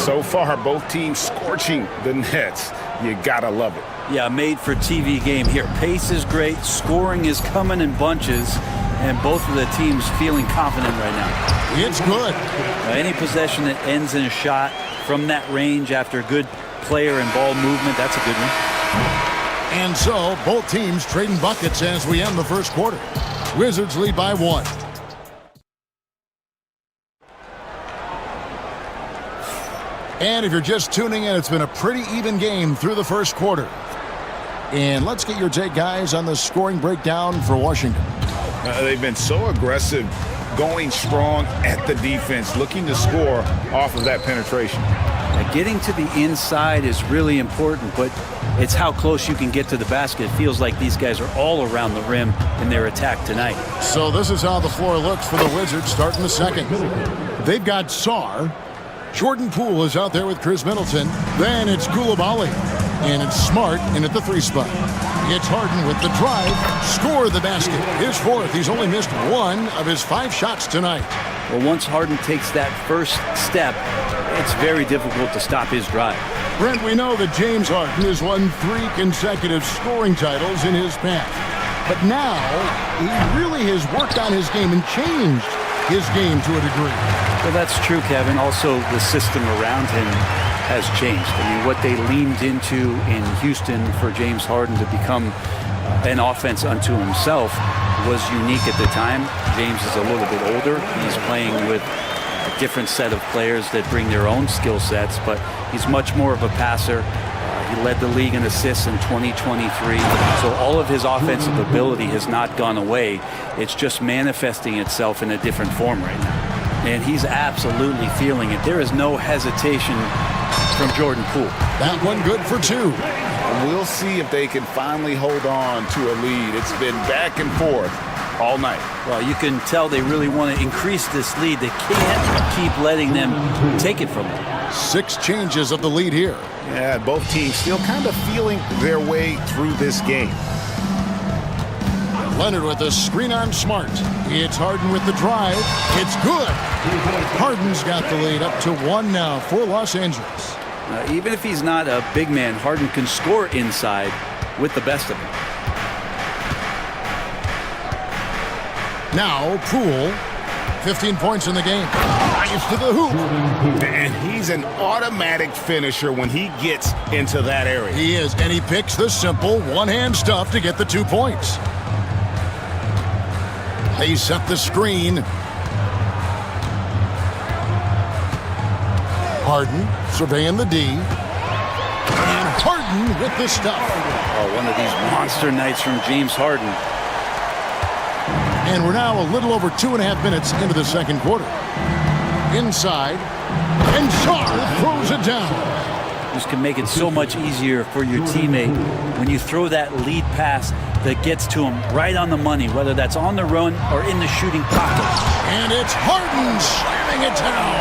So far, both teams scorching the nets. You gotta love it. Yeah, made for TV game here. Pace is great, scoring is coming in bunches, and both of the teams feeling confident right now. It's good. Any possession that ends in a shot from that range after good player and ball movement, that's a good one. And so, both teams trading buckets as we end the first quarter. Wizards lead by 1. And if you're just tuning in, it's been a pretty even game through the first quarter. And let's get your take, guys, on the scoring breakdown for Washington. They've been so aggressive, going strong at the defense, looking to score off of that penetration. Getting to the inside is really important, but it's how close you can get to the basket. It feels like these guys are all around the rim in their attack tonight. So this is how the floor looks for the Wizards starting the second. They've got Sarr. Jordan Poole is out there with Chris Middleton. Then it's Coulibaly. And it's Smart in at the 3 spot. It's Harden with the drive. Score the basket. His 4th. He's only missed 1 of his 5 shots tonight. Well, once Harden takes that first step, it's very difficult to stop his drive. Brent, we know that James Harden has won 3 consecutive scoring titles in his past. But now, he really has worked on his game and changed his game to a degree. Well, that's true, Kevin. Also, the system around him has changed. I mean, what they leaned into in Houston for James Harden to become an offense unto himself was unique at the time. James is a little bit older. He's playing with a different set of players that bring their own skill sets, but he's much more of a passer. He led the league in assists in 2023. So all of his offensive ability has not gone away. It's just manifesting itself in a different form right now. And he's absolutely feeling it. There is no hesitation from Jordan Poole. That one good for 2. We'll see if they can finally hold on to a lead. It's been back and forth all night. Well, you can tell they really want to increase this lead. They can't keep letting them take it from them. 6 changes of the lead here. Yeah, both teams still kind of feeling their way through this game. Leonard with a screen on Smart. It's Harden with the drive. It's good. Harden's got the lead up to 1 now for Los Angeles. Even if he's not a big man, Harden can score inside with the best of them. Now, Poole, 15 points in the game. Drives to the hoop. And he's an automatic finisher when he gets into that area. He is, and he picks the simple one-hand stuff to get the 2 points. They set the screen. Harden surveying the D. And Harden with the stuff. Oh, one of these monster nights from James Harden. And we're now a little over 2.5 minutes into the second quarter. Inside. And Sarr throws it down. This can make it so much easier for your teammate when you throw that lead pass that gets to him right on the money, whether that's on the run or in the shooting pocket. And it's Harden slamming it down.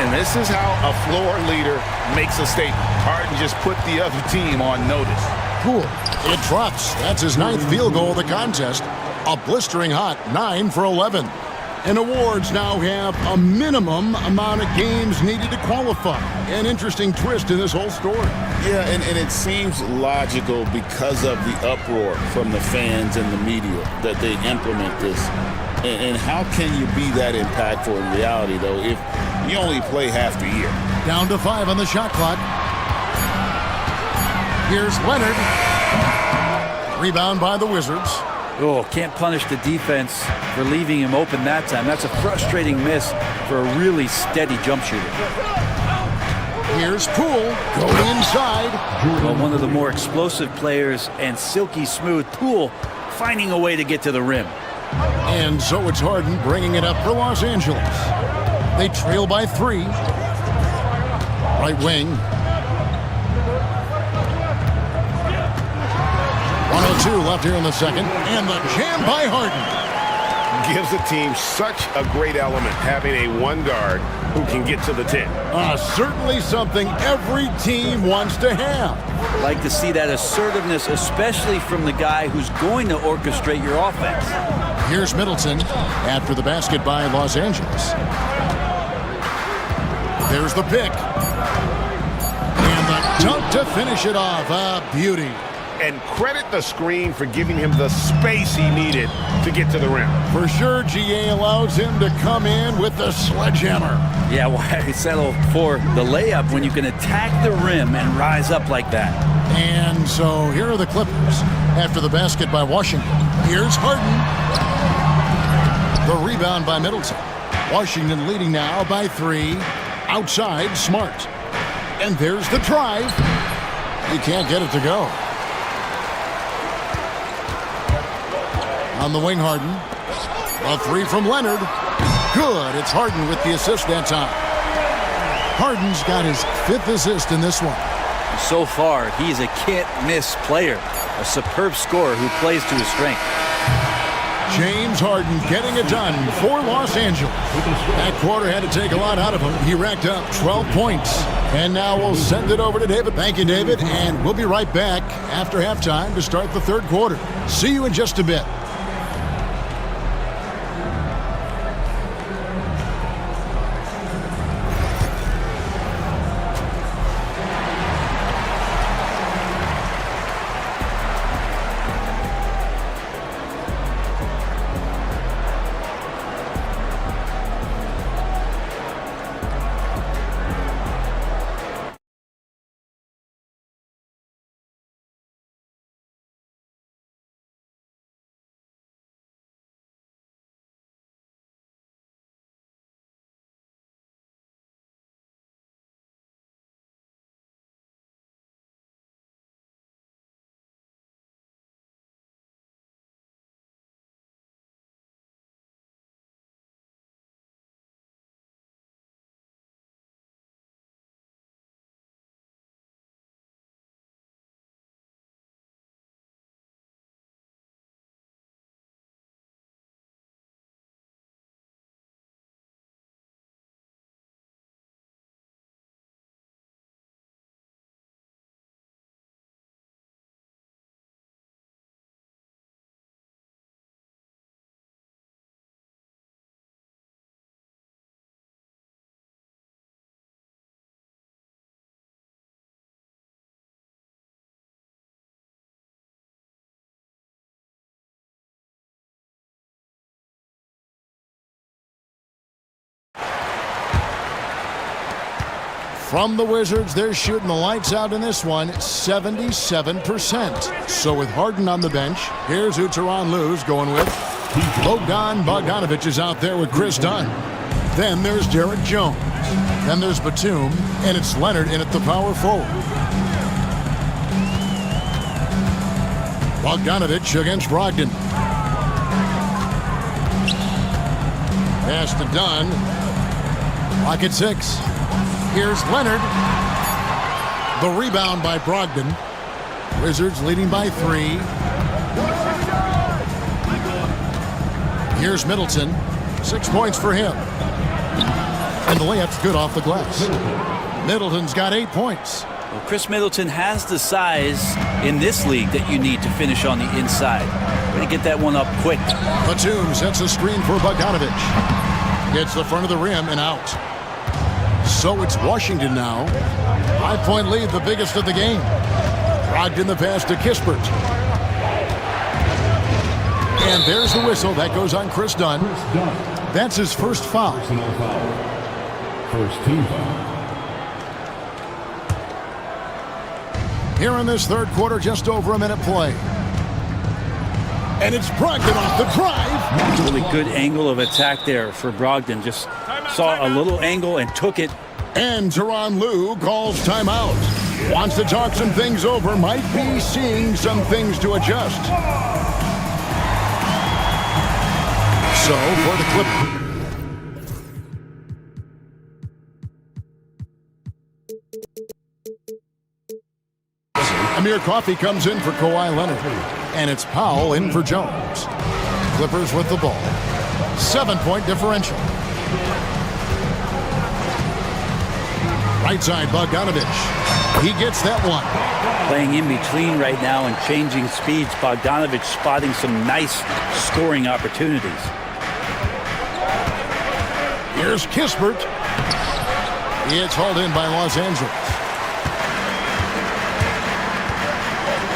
And this is how a floor leader makes a statement. Harden just put the other team on notice. Poole, it drops. That's his 9th field goal of the contest. A blistering hot 9 for 11. And awards now have a minimum amount of games needed to qualify. An interesting twist in this whole story. Yeah, and it seems logical because of the uproar from the fans and the media that they implement this. And how can you be that impactful in reality, though, if you only play half the year? Down to 5 on the shot clock. Here's Leonard. Rebound by the Wizards. Oh, can't punish the defense for leaving him open that time. That's a frustrating miss for a really steady jump shooter. Here's Poole going inside. Well, one of the more explosive players and silky smooth. Poole finding a way to get to the rim. And so it's Harden bringing it up for Los Angeles. They trail by 3. Right wing. 1:02 left here in the second. And the jam by Harden. Gives the team such a great element, having a one guard who can get to the 10. Certainly something every team wants to have. Like to see that assertiveness, especially from the guy who's going to orchestrate your offense. Here's Middleton after the basket by Los Angeles. There's the pick. And the dunk to finish it off. A beauty. And credit the screen for giving him the space he needed to get to the rim. For sure, GA allows him to come in with the sledgehammer. Yeah, why settle for the layup when you can attack the rim and rise up like that? And so here are the Clippers after the basket by Washington. Here's Harden. The rebound by Middleton. Washington leading now by 3. Outside, Smart. And there's the drive. You can't get it to go. On the wing, Harden. A 3 from Leonard. Good. It's Harden with the assist that time. Harden's got his 5th assist in this one. So far, he's a can't-miss player. A superb scorer who plays to his strength. James Harden getting it done for Los Angeles. That quarter had to take a lot out of him. He racked up 12 points. And now we'll send it over to David. Thank you, David. And we'll be right back after halftime to start the third quarter. See you in just a bit. From the Wizards, they're shooting the lights out in this one, 77%. So with Harden on the bench, here's who Tyronn Lue's going with. Bogdan Bogdanovic is out there with Chris Dunn. Then there's Derek Jones. Then there's Batum, and it's Leonard in at the power forward. Bogdanovic against Brogdon. Pass to Dunn. Clock at 6. Here's Leonard. The rebound by Brogdon. Wizards leading by 3. Here's Middleton. 6 points for him. And the layup's good off the glass. Middleton's got 8 points. Well, Chris Middleton has the size in this league that you need to finish on the inside. Way to get that one up quick. Batum sets a screen for Bogdanovic. Gets the front of the rim and out. So it's Washington now. 5-point lead, the biggest of the game. Brogdon the pass to Kispert. And there's the whistle. That goes on Chris Dunn. That's his first foul. First team foul. Here in this third quarter, just over a minute play. And it's Brogdon off the drive. Really good angle of attack there for Brogdon. Just saw a little angle and took it. And Tyronn Lue calls timeout. Wants to talk some things over. Might be seeing some things to adjust. so for the Clippers. Amir Coffey comes in for Kawhi Leonard, and it's Powell in for Jones. Clippers with the ball. 7-point differential. Right side, Bogdanovich. He gets that one. Playing in between right now and changing speeds. Bogdanovich spotting some nice scoring opportunities. Here's Kispert. It's hauled in by Los Angeles.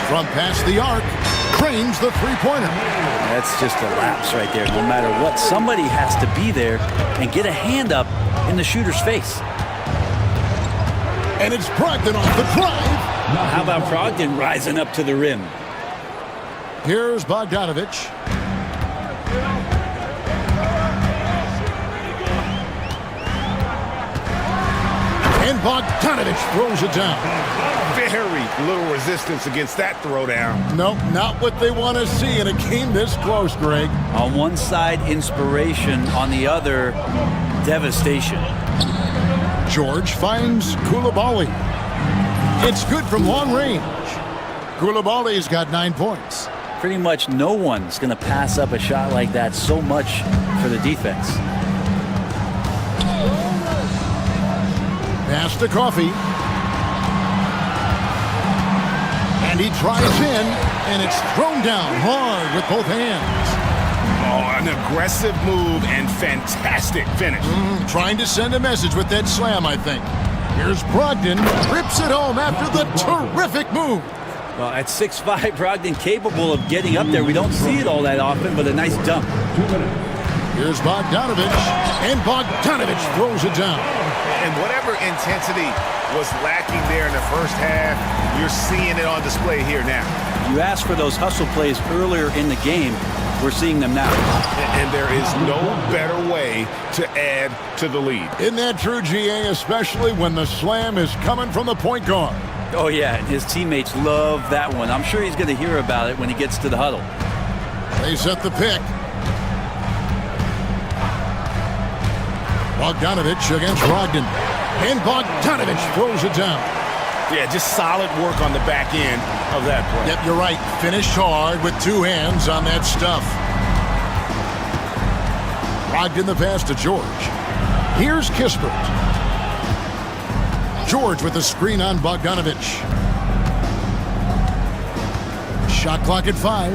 From past the arc, cranes the three-pointer. That's just a lapse right there. No matter what, somebody has to be there and get a hand up in the shooter's face. And it's Brogdon off the drive. How about Brogdon rising up to the rim? Here's Bogdanovich. And Bogdanovich throws it down. Very little resistance against that throwdown. Nope, not what they want to see in a game this close, Greg. On one side, inspiration. On the other, devastation. George finds Koulibaly. It's good from long range. Koulibaly's got 9 points. Pretty much no one's going to pass up a shot like that so much for the defense. Pass to Coffey. And he drives in, and it's thrown down hard with both hands. Oh, an aggressive move and fantastic finish. Trying to send a message with that slam, I think. Here's Brogdon, rips it home after the terrific move. Well, at 6'5", Brogdon capable of getting up there. We don't see it all that often, but a nice dunk. Here's Bogdanovich, and Bogdanovich throws it down. And whatever intensity was lacking there in the first half, you're seeing it on display here now. You asked for those hustle plays earlier in the game. We're seeing them now. And there is no better way to add to the lead. Isn't that true, GA, especially when the slam is coming from the point guard? Oh, yeah, and his teammates love that one. I'm sure he's going to hear about it when he gets to the huddle. They set the pick. Bogdanovich against Brogdon. And Bogdanovich throws it down. Yeah, just solid work on the back end of that play. Yep, you're right. Finished hard with 2 hands on that stuff. Brogdon the pass to George. Here's Kispert. George with the screen on Bogdanovich. Shot clock at 5.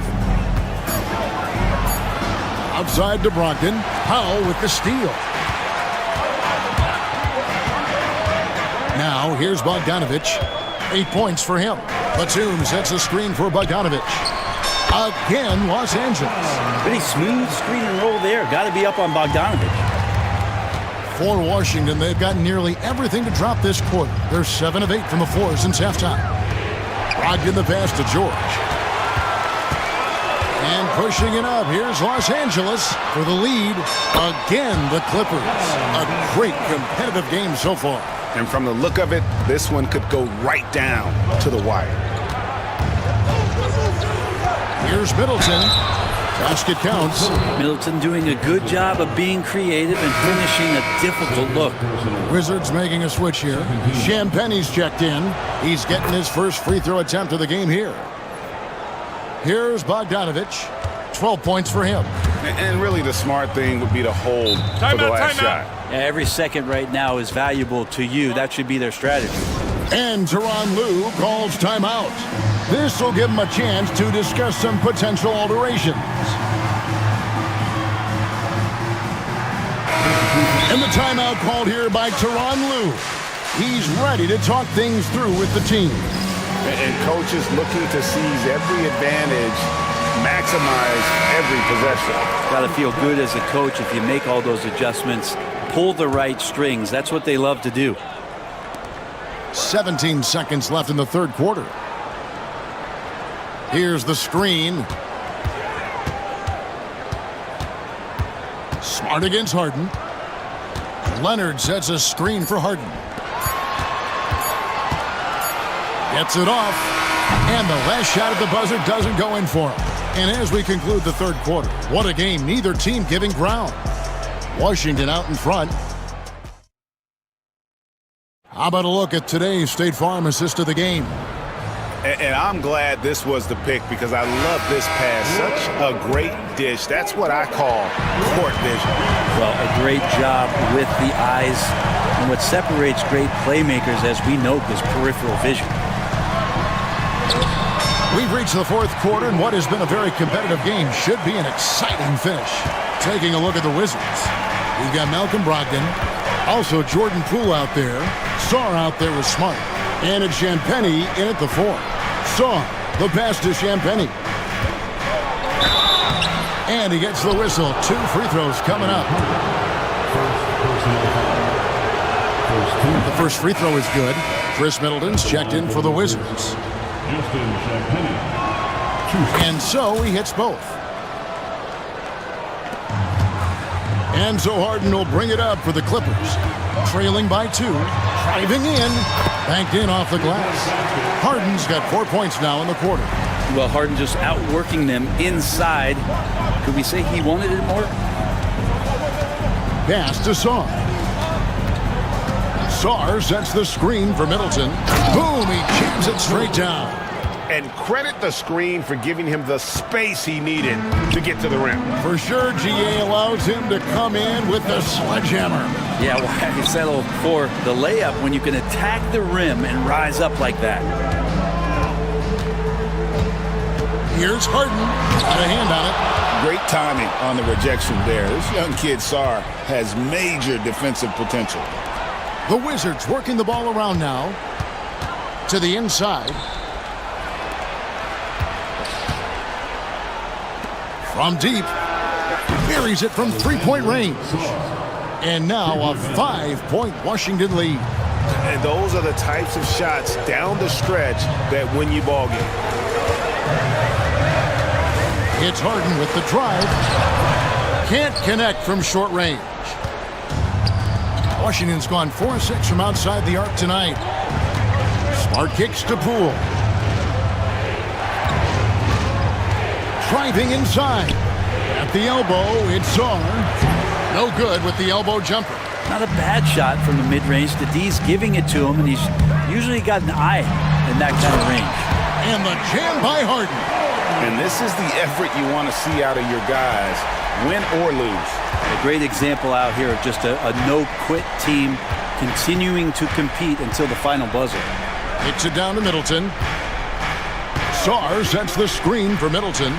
Outside to Brogdon. Powell with the steal. Now, here's Bogdanovich. 8 points for him. Batum sets a screen for Bogdanovich. Again, Los Angeles. Pretty smooth screen and roll there. Got to be up on Bogdanovich. For Washington, they've got nearly everything to drop this quarter. They're 7 of 8 from the floor since halftime. Brogdon the pass to George. And pushing it up, here's Los Angeles for the lead. Again, the Clippers. A great competitive game so far. And from the look of it, this one could go right down to the wire. Here's Middleton. Basket counts. Middleton doing a good job of being creative and finishing a difficult look. Wizards making a switch here. Champagne's checked in. He's getting his first free throw attempt of the game here. Here's Bogdanovich. 12 points for him. And really the smart thing would be to hold for the last shot. Yeah, every second right now is valuable to you. That should be their strategy. And Tyronn Lue calls timeout. This will give him a chance to discuss some potential alterations. And the timeout called here by Tyronn Lue. He's ready to talk things through with the team. And coach is looking to seize every advantage, maximize every possession. Got to feel good as a coach if you make all those adjustments, pull the right strings. That's what they love to do. 17 seconds left in the third quarter. Here's the screen. Smart against Harden. Leonard sets a screen for Harden. Gets it off. And the last shot at the buzzer doesn't go in for him. And as we conclude the third quarter, what a game, neither team giving ground. Washington out in front. How about a look at today's State Farm assist of the game? And I'm glad this was the pick because I love this pass. Such a great dish. That's what I call court vision. Well, a great job with the eyes. And what separates great playmakers, as we note, is peripheral vision. We've reached the fourth quarter, and what has been a very competitive game should be an exciting finish. Taking a look at the Wizards. We've got Malcolm Brogdon. Also Jordan Poole out there. Sarr out there with Smart. And it's Champagny in at the 4. Sarr, the pass to Champagny. And he gets the whistle. 2 free throws coming up. The first free throw is good. Chris Middleton's checked in for the Wizards. And so he hits both. And so Harden will bring it up for the Clippers. Trailing by 2. Driving in. Banked in off the glass. Harden's got 4 points now in the quarter. Well, Harden just outworking them inside. Could we say he wanted it more? Pass to Sarr. Sarr sets the screen for Middleton. Boom, he jams it straight down. And credit the screen for giving him the space he needed to get to the rim. For sure, GA allows him to come in with the sledgehammer. Yeah, why settle for the layup when you can attack the rim and rise up like that? Here's Harden. Got a hand on it. Great timing on the rejection there. This young kid, Sarr, has major defensive potential. The Wizards working the ball around now. To the inside. From deep. Buries it from three-point range. And now a 5-point Washington lead. And those are the types of shots down the stretch that win you ball game. It's Harden with the drive. Can't connect from short range. Washington's gone 4-6 from outside the arc tonight. Smart kicks to Poole. Driving inside. At the elbow, it's Sarr. No good with the elbow jumper. Not a bad shot from the mid-range. The D's giving it to him, and he's usually got an eye in that kind of range. And the jam by Harden. And this is the effort you want to see out of your guys, win or lose. A great example out here of just a no-quit team continuing to compete until the final buzzer. Hits it down to Middleton. Sarr sets the screen for Middleton.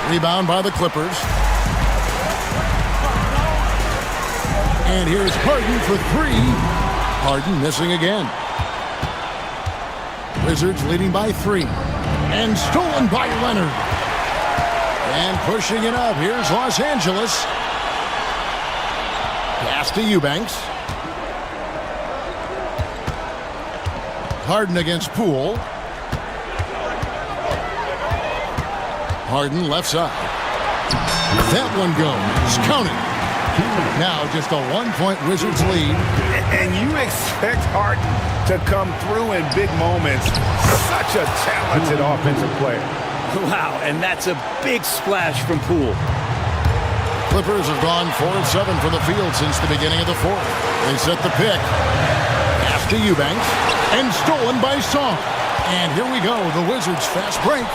Rebound by the Clippers. And here's Harden for 3. Harden missing again. Wizards leading by 3. And stolen by Leonard. And pushing it up. Here's Los Angeles. Pass to Eubanks. Harden against Poole. Harden left side. That one goes. Counting. Now just a 1-point Wizards lead. And you expect Harden to come through in big moments. Such a talented offensive player. Wow, and that's a big splash from Poole. Clippers have gone 4 of 7 from the field since the beginning of the fourth. They set the pick. Pass to Eubanks. And stolen by Sarr. And here we go, the Wizards fast break.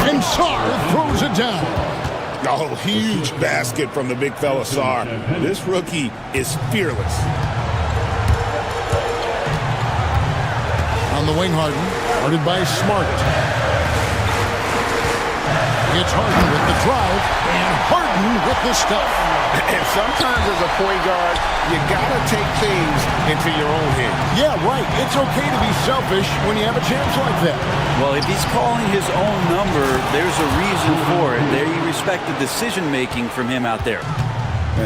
And Sarr throws it down. Oh, huge basket from the big fella Sarr. This rookie is fearless. On the wing, Harden. Guarded by Smart. It's Harden with the drive. And Harden with the stuff. And sometimes as a point guard, you gotta take things into your own hands. Yeah, right. It's okay to be selfish when you have a chance like that. Well, if he's calling his own number, there's a reason for it. There you respect the decision-making from him out there.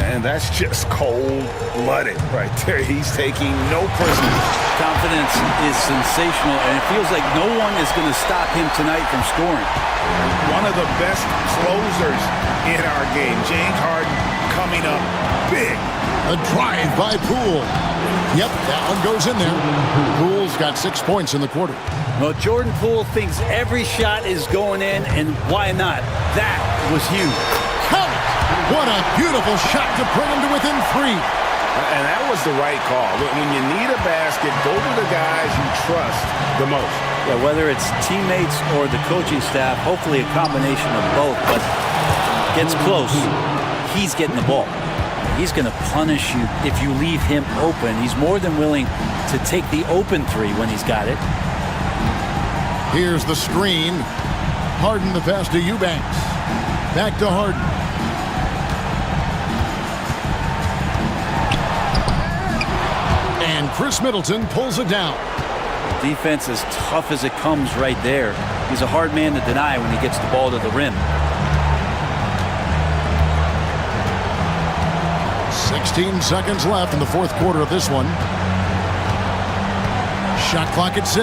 And that's just cold-blooded right there. He's taking no prisoners. Confidence is sensational, and it feels like no one is going to stop him tonight from scoring. One of the best closers in our game. James Harden coming up big. A drive by Poole. Yep, that one goes in there. Poole's got 6 points in the quarter. Well, Jordan Poole thinks every shot is going in, and why not? That was huge. Count it! What a beautiful shot to bring him to within 3. And that was the right call. When you need a basket, go to the guys you trust the most. Yeah, whether it's teammates or the coaching staff, hopefully a combination of both, but gets close, he's getting the ball. He's going to punish you if you leave him open. He's more than willing to take the open 3 when he's got it. Here's the screen. Harden the pass to Eubanks. Back to Harden. And Chris Middleton pulls it down. Defense as tough as it comes right there. He's a hard man to deny when he gets the ball to the rim. 16 seconds left in the fourth quarter of this one. Shot clock at 6.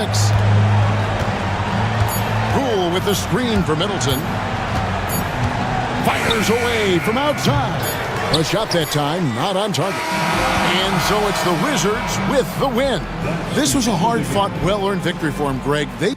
Poole with the screen for Middleton. Fires away from outside. A shot that time, not on target. And so it's the Wizards with the win. This was a hard-fought, well-earned victory for them, Greg. They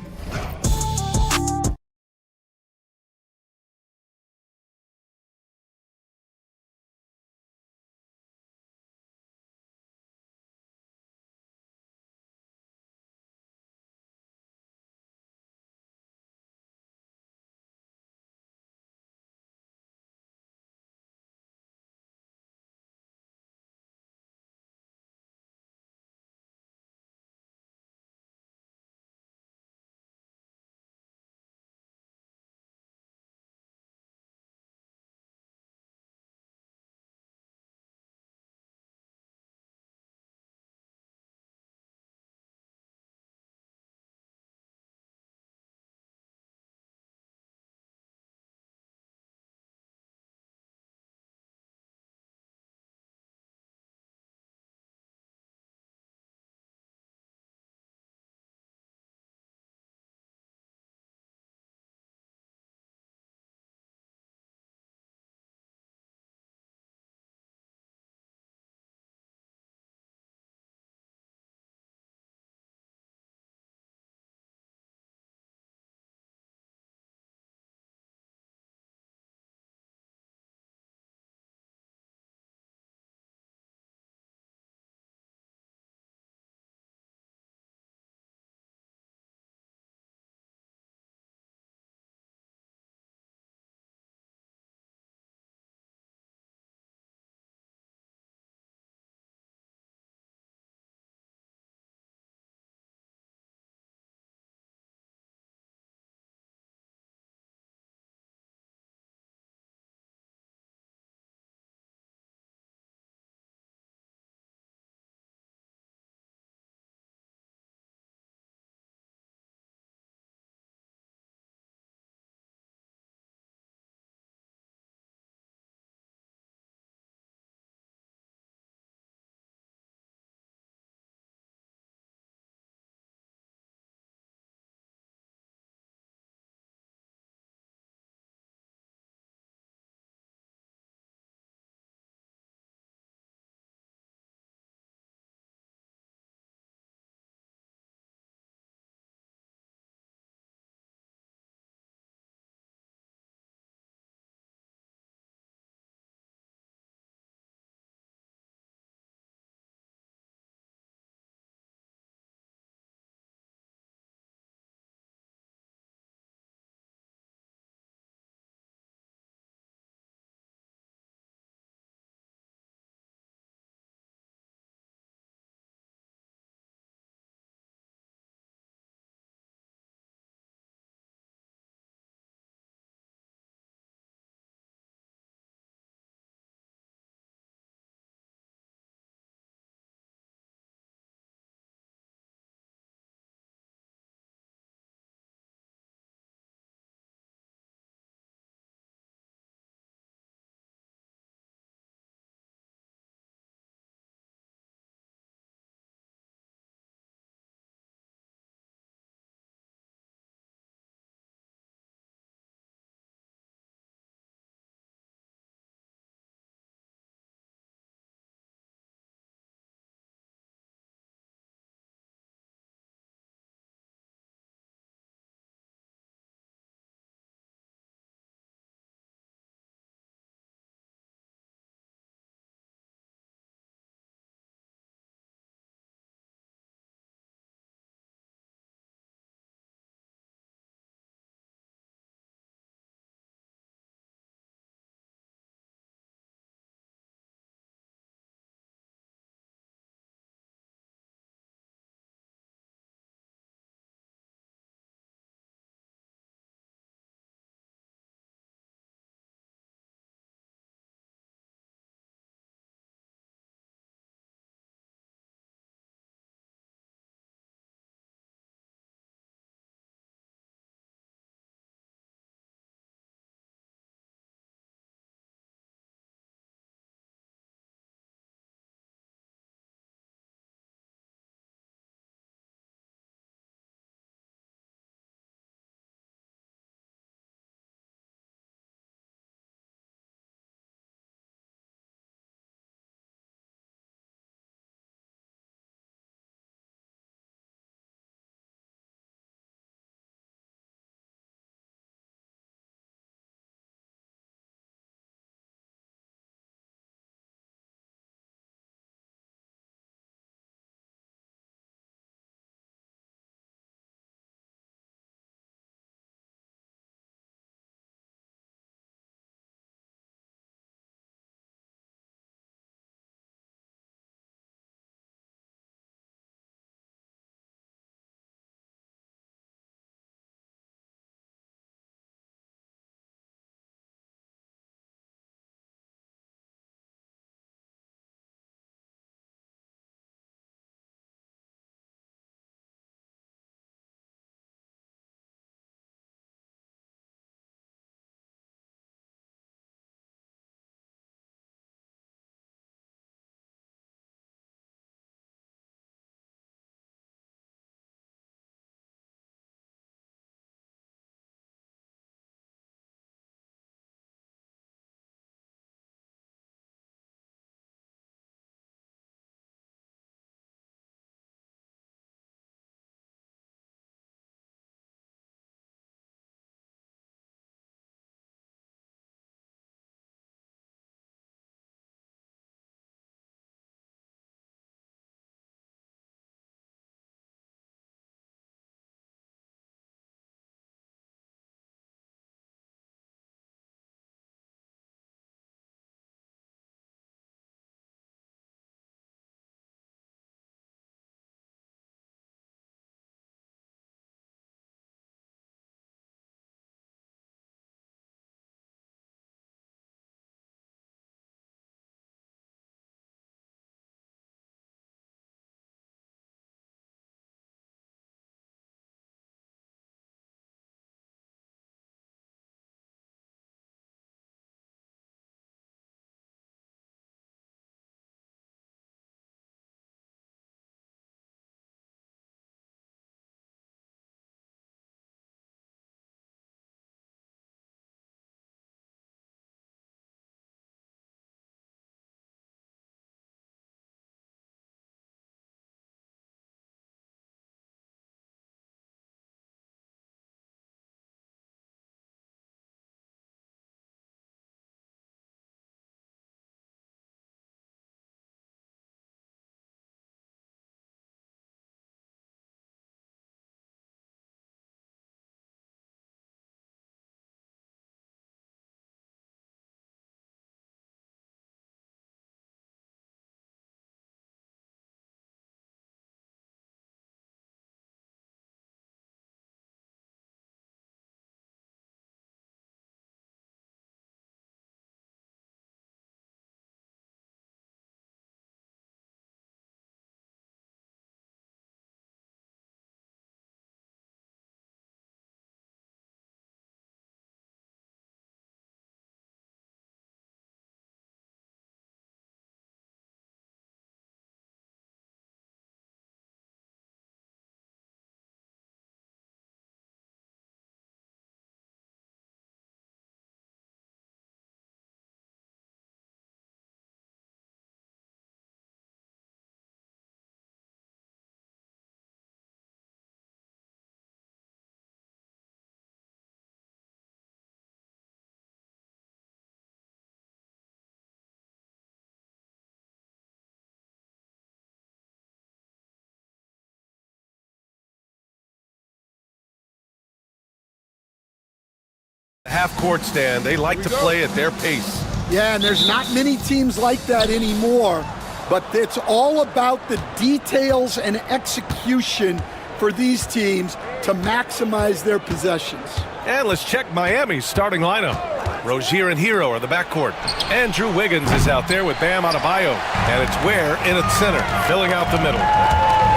Half-court stand. They like to play at their pace. Yeah, and there's not many teams like that anymore, but it's all about the details and execution for these teams to maximize their possessions. And let's check Miami's starting lineup. Rozier and Hero are the backcourt. Andrew Wiggins is out there with Bam Adebayo. And it's Ware in at center, filling out the middle.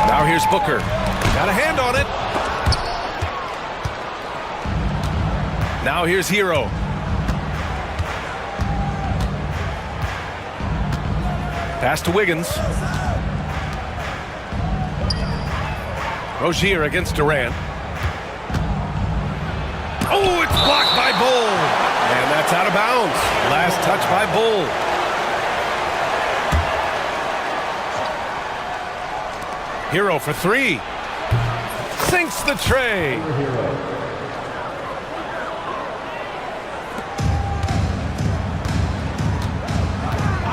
Now here's Booker. Got a hand on it. Now here's Hero. Pass to Wiggins. Rozier against Durant. Oh, it's blocked by Bull. And that's out of bounds. Last touch by Bull. Hero for three. Sinks the tray.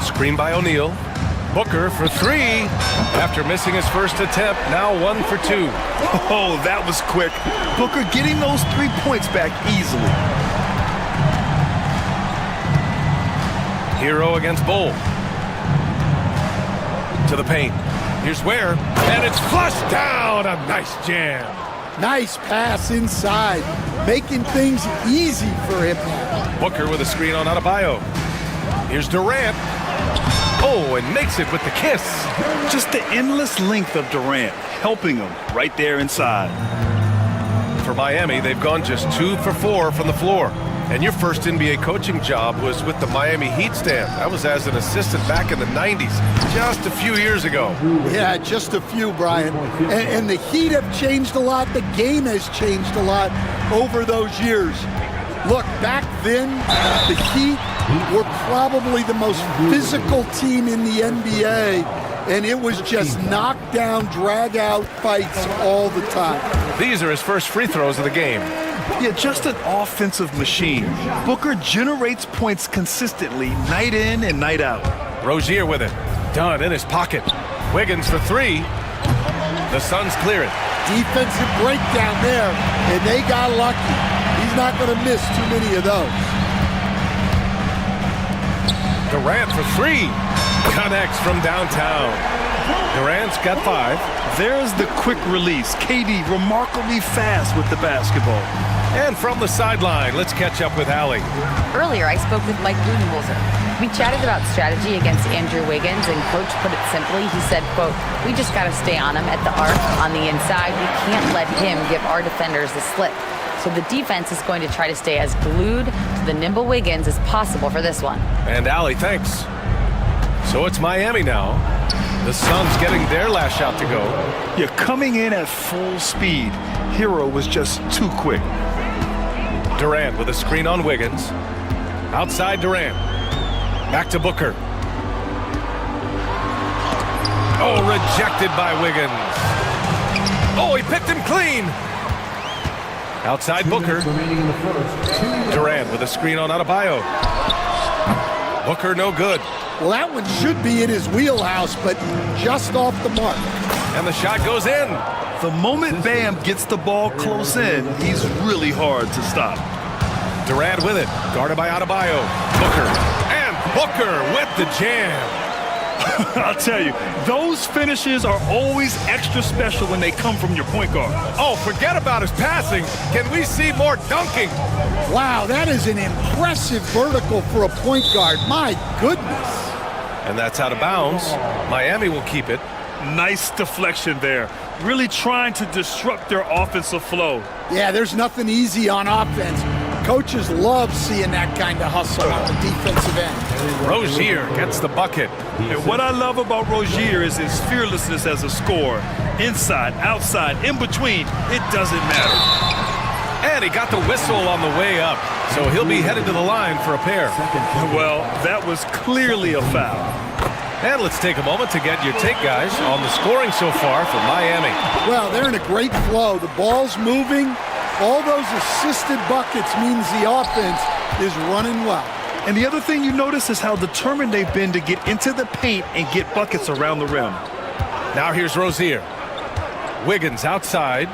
Screen by O'Neal. Booker for three. After missing his first attempt, now 1 for 2. Oh, that was quick. Booker getting those 3 points back easily. Hero against Bull. To the paint. Here's Ware. And it's flushed down. A nice jam. Nice pass inside, making things easy for him. Booker with a screen on Adebayo. Here's Durant. Oh, and makes it with the kiss. Just the endless length of Durant, helping him right there inside. For Miami, they've gone just 2 for 4 from the floor. And your first NBA coaching job was with the Miami Heat stand. That was as an assistant back in the 90s, just a few years ago. Yeah, just a few, Brian. And the Heat have changed a lot. The game has changed a lot over those years. Look, back then, the Heat were probably the most physical team in the NBA, and it was just knockdown, drag-out fights all the time. These are his first free throws of the game. Yeah, just an offensive machine. Booker generates points consistently, night in and night out. Rozier with it. Done in his pocket. Wiggins for three. The Suns clear it. Defensive breakdown there, and they got lucky. He's not going to miss too many of those. Durant for three. Connects from downtown. Durant's got 5. There's the quick release. KD remarkably fast with the basketball. And from the sideline, let's catch up with Allie. Earlier, I spoke with Mike Budenholzer. We chatted about strategy against Andrew Wiggins, and Coach put it simply. He said, quote, "We just got to stay on him at the arc, on the inside. We can't let him give our defenders the slip." So the defense is going to try to stay as glued to the nimble Wiggins as possible for this one. And Allie, thanks. So it's Miami now. The Suns getting their last shot to go. You're coming in at full speed. Hero was just too quick. Durant with a screen on Wiggins. Outside Durant. Back to Booker. Oh, rejected by Wiggins. Oh, he picked him clean. Outside Booker. Durant with a screen on Adebayo. Booker no good. Well, that one should be in his wheelhouse, but just off the mark. And the shot goes in. The moment Bam gets the ball close in, he's really hard to stop. Durant with it, guarded by Adebayo. Booker, and Booker with the jam. I'll tell you, those finishes are always extra special when they come from your point guard. Oh, forget about his passing. Can we see more dunking? Wow, that is an impressive vertical for a point guard. My goodness. And that's out of bounds. Miami will keep it. Nice deflection there. Really trying to disrupt their offensive flow. Yeah, there's nothing easy on offense. Coaches love seeing that kind of hustle on the defensive end. Rozier gets the bucket. And what I love about Rozier is his fearlessness as a scorer. Inside, outside, in between, it doesn't matter. And he got the whistle on the way up, so he'll be headed to the line for a pair. Well, that was clearly a foul. And let's take a moment to get your take, guys, on the scoring so far for Miami. Well, they're in a great flow. The ball's moving. All those assisted buckets means the offense is running well. And the other thing you notice is how determined they've been to get into the paint and get buckets around the rim. Now here's Rozier. Wiggins outside.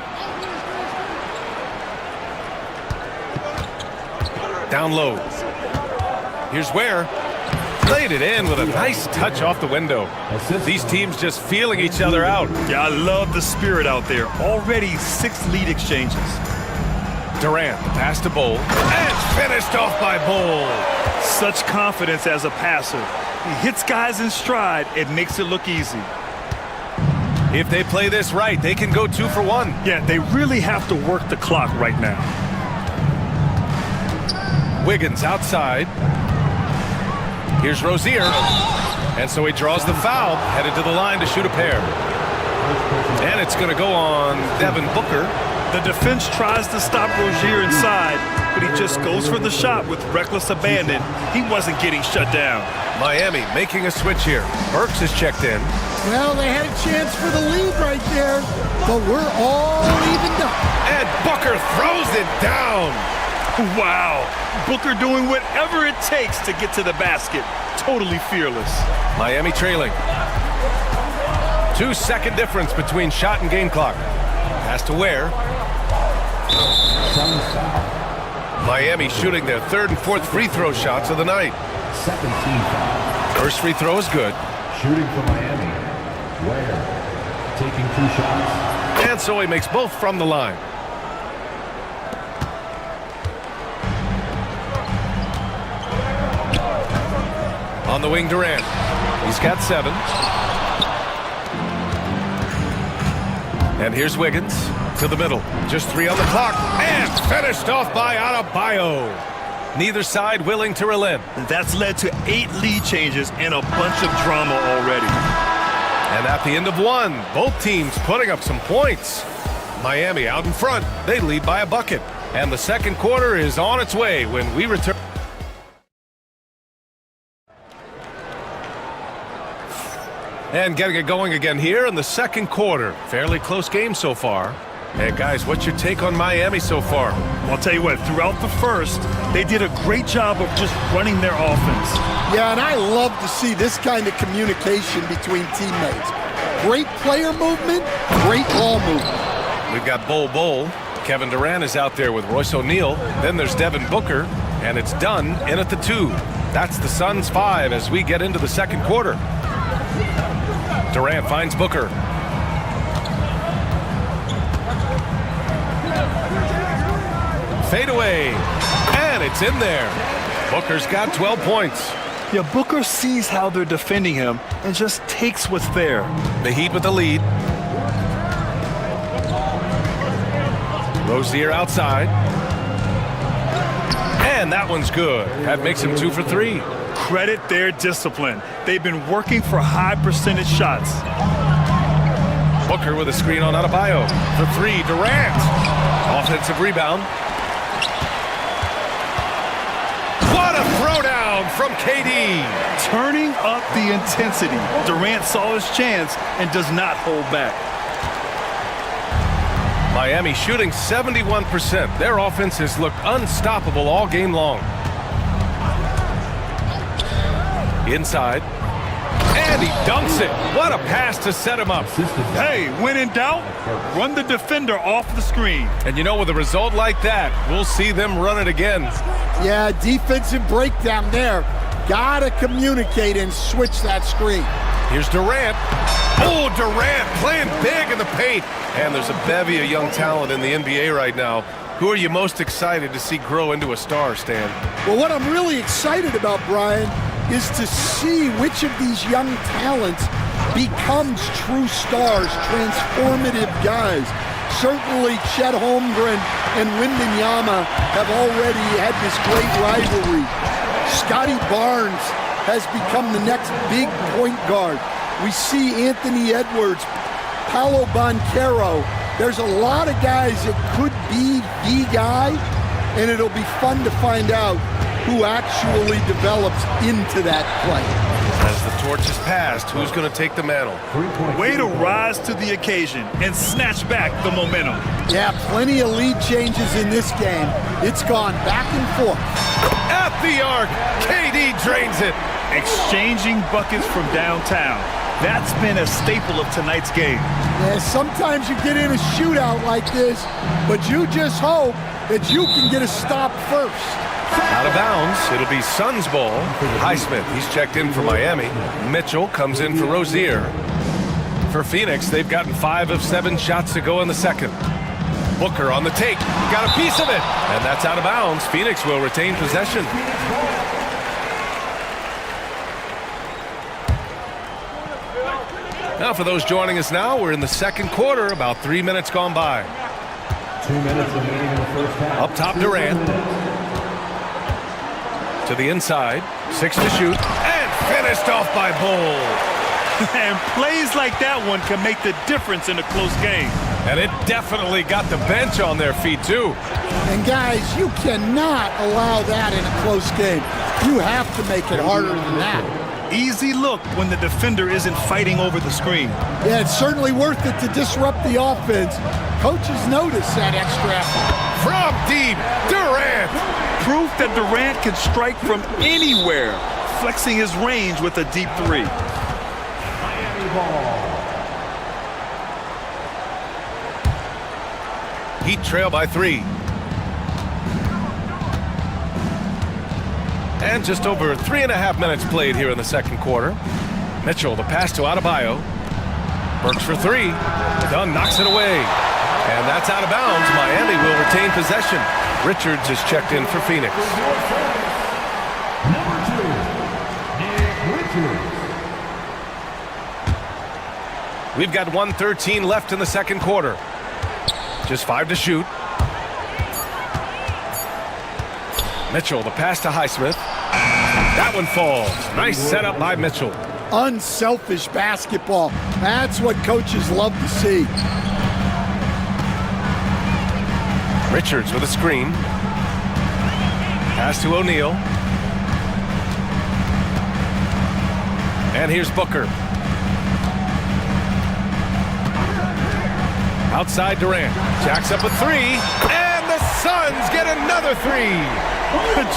Down low. Here's Ware. Laid it in with a nice touch off the window. These teams just feeling each other out. Yeah, I love the spirit out there. Already 6 lead exchanges. Durant, the pass to Bowl. And finished off by Bowl. Such confidence as a passer. He hits guys in stride. It makes it look easy. If they play this right, they can go 2 for 1. Yeah, they really have to work the clock right now. Wiggins outside. Here's Rozier. And so he draws the foul, headed to the line to shoot a pair. And it's going to go on Devin Booker. The defense tries to stop Rozier inside, but he just goes for the shot with reckless abandon. He wasn't getting shut down. Miami making a switch here. Burks is checked in. Well, they had a chance for the lead right there, but we're all evened up. And Booker throws it down. Wow. Booker doing whatever it takes to get to the basket. Totally fearless. Miami trailing. 2-second difference between shot and game clock. Pass to Ware. Miami shooting their 3rd and 4th free throw shots of the night. Second team foul. First free throw is good. Shooting for Miami. Ware taking 2 shots. And so he makes both from the line. On the wing, Durant. He's got 7. And here's Wiggins to the middle. Just 3 on the clock. And finished off by Adebayo. Neither side willing to relent. That's led to 8 lead changes and a bunch of drama already. And at the end of 1, both teams putting up some points. Miami out in front. They lead by a bucket. And the second quarter is on its way when we return. And getting it going again here in the second quarter. Fairly close game so far. Hey, guys, what's your take on Miami so far? I'll tell you what, throughout the first, they did a great job of just running their offense. Yeah, and I love to see this kind of communication between teammates. Great player movement, great ball movement. We've got Bowl. Kevin Durant is out there with Royce O'Neal. Then there's Devin Booker, and it's done in at the 2. That's the Suns' 5 as we get into the second quarter. Durant finds Booker. Fade away, and it's in there. Booker's got 12 points. Yeah, Booker sees how they're defending him and just takes what's there. The Heat with the lead. Rozier outside. And that one's good. That makes him 2 for 3. Credit their discipline. They've been working for high percentage shots. Booker with a screen on Adebayo. For 3, Durant. Offensive rebound. What a throwdown from KD. Turning up the intensity. Durant saw his chance and does not hold back. Miami shooting 71%. Their offense has looked unstoppable all game long. Inside. And he dunks it. What a pass to set him up. Hey, when in doubt, run the defender off the screen. And you know, with a result like that, we'll see them run it again. Yeah, defensive breakdown there. Gotta communicate and switch that screen. Here's Durant. Oh, Durant playing big in the paint. And there's a bevy of young talent in the NBA right now. Who are you most excited to see grow into a star, Stan? Well, what I'm really excited about, Brian, is to see which of these young talents becomes true stars, transformative guys. Certainly Chet Holmgren and Wembanyama have already had this great rivalry. Scotty Barnes has become the next big point guard. We see Anthony Edwards, Paolo Banchero. There's a lot of guys that could be the guy, and it'll be fun to find out who actually develops into that play. As the torch is passed, who's going to take the mantle? Way to rise to the occasion and snatch back the momentum. Yeah, plenty of lead changes in this game. It's gone back and forth. At the arc, KD drains it. Exchanging buckets from downtown. That's been a staple of tonight's game. Yeah, sometimes you get in a shootout like this, but you just hope that you can get a stop first. Out of bounds, it'll be Suns ball. Highsmith, he's checked in for Miami. Mitchell comes in for Rozier. For Phoenix, they've gotten 5 of 7 shots to go in the second. Booker on the take, got a piece of it, and that's out of bounds. Phoenix will retain possession. Now for those joining us now, we're in the second quarter, about 3 minutes gone by. 2 minutes remaining in the first half. Up top, Durant. To the inside, 6 to shoot, and finished off by Bull. And plays like that one can make the difference in a close game. And it definitely got the bench on their feet, too. And guys, you cannot allow that in a close game. You have to make it harder than that. Easy look when the defender isn't fighting over the screen. Yeah, it's certainly worth it to disrupt the offense. Coaches notice that extra effort. From deep, Durant. Proof that Durant can strike from anywhere, flexing his range with a deep three. Miami ball. Heat trail by 3. And just over 3.5 minutes played here in the second quarter. Mitchell, the pass to Adebayo. Works for 3. Dunn knocks it away. And that's out of bounds. Miami will retain possession. Richards is checked in for Phoenix. Number 2, Nick Richards. We've got 1:13 left in the second quarter. Just 5 to shoot. Mitchell, the pass to Highsmith. That one falls. Nice setup by Mitchell. Unselfish basketball. That's what coaches love to see. Richards with a screen. Pass to O'Neal. And here's Booker. Outside Durant. Jacks up a 3. And the Suns get another 3.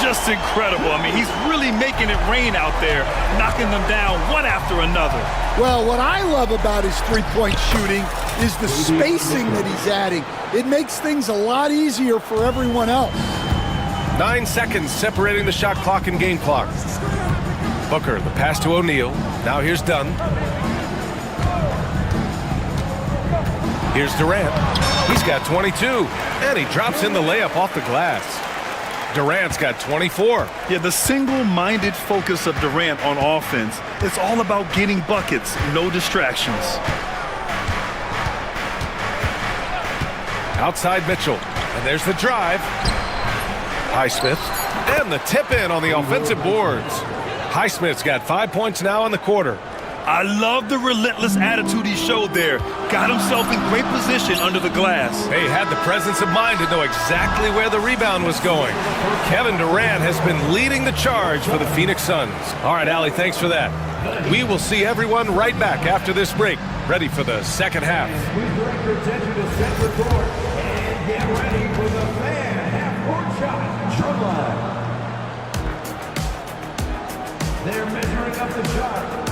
Just incredible. I mean, he's really making it rain out there, knocking them down one after another. Well, what I love about his three-point shooting is the spacing that he's adding. It makes things a lot easier for everyone else. 9 seconds separating the shot clock and game clock. Booker, the pass to O'Neal. Now here's Dunn. Here's Durant. He's got 22. And he drops in the layup off the glass. Durant's got 24. Yeah, the single-minded focus of Durant on offense, it's all about getting buckets, no distractions. Outside Mitchell. And there's the drive. Highsmith. And the tip-in on the offensive boards. Highsmith's got 5 points now in the quarter. I love the relentless attitude he showed there. Got himself in great position under the glass. He had the presence of mind to know exactly where the rebound was going. Kevin Durant has been leading the charge for the Phoenix Suns. All right, Allie, thanks for that. We will see everyone right back after this break, ready for the second half. We direct your attention to set the court and get ready for the fan half-court shot line. They're measuring up the shot.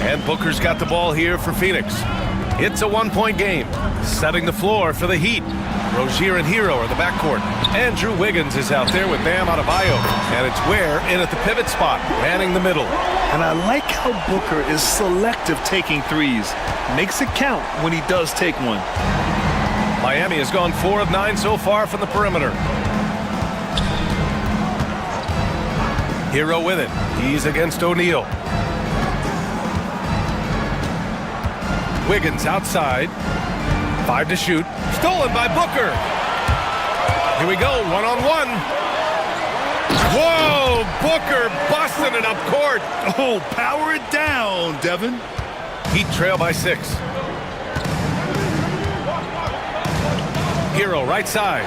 And Booker's got the ball here for Phoenix. It's a one-point game. Setting the floor for the Heat. Rozier and Hero are the backcourt. Andrew Wiggins is out there with Bam Adebayo. And it's Ware in at the pivot spot, manning the middle. And I like how Booker is selective taking threes. Makes it count when he does take one. Miami has gone 4 of 9 so far from the perimeter. Hero with it. He's against O'Neal. Wiggins outside. 5 to shoot. Stolen by Booker. Here we go, one-on-one. Whoa, Booker busting it up court. Oh, power it down, Devin. Heat trail by 6. Hero right side.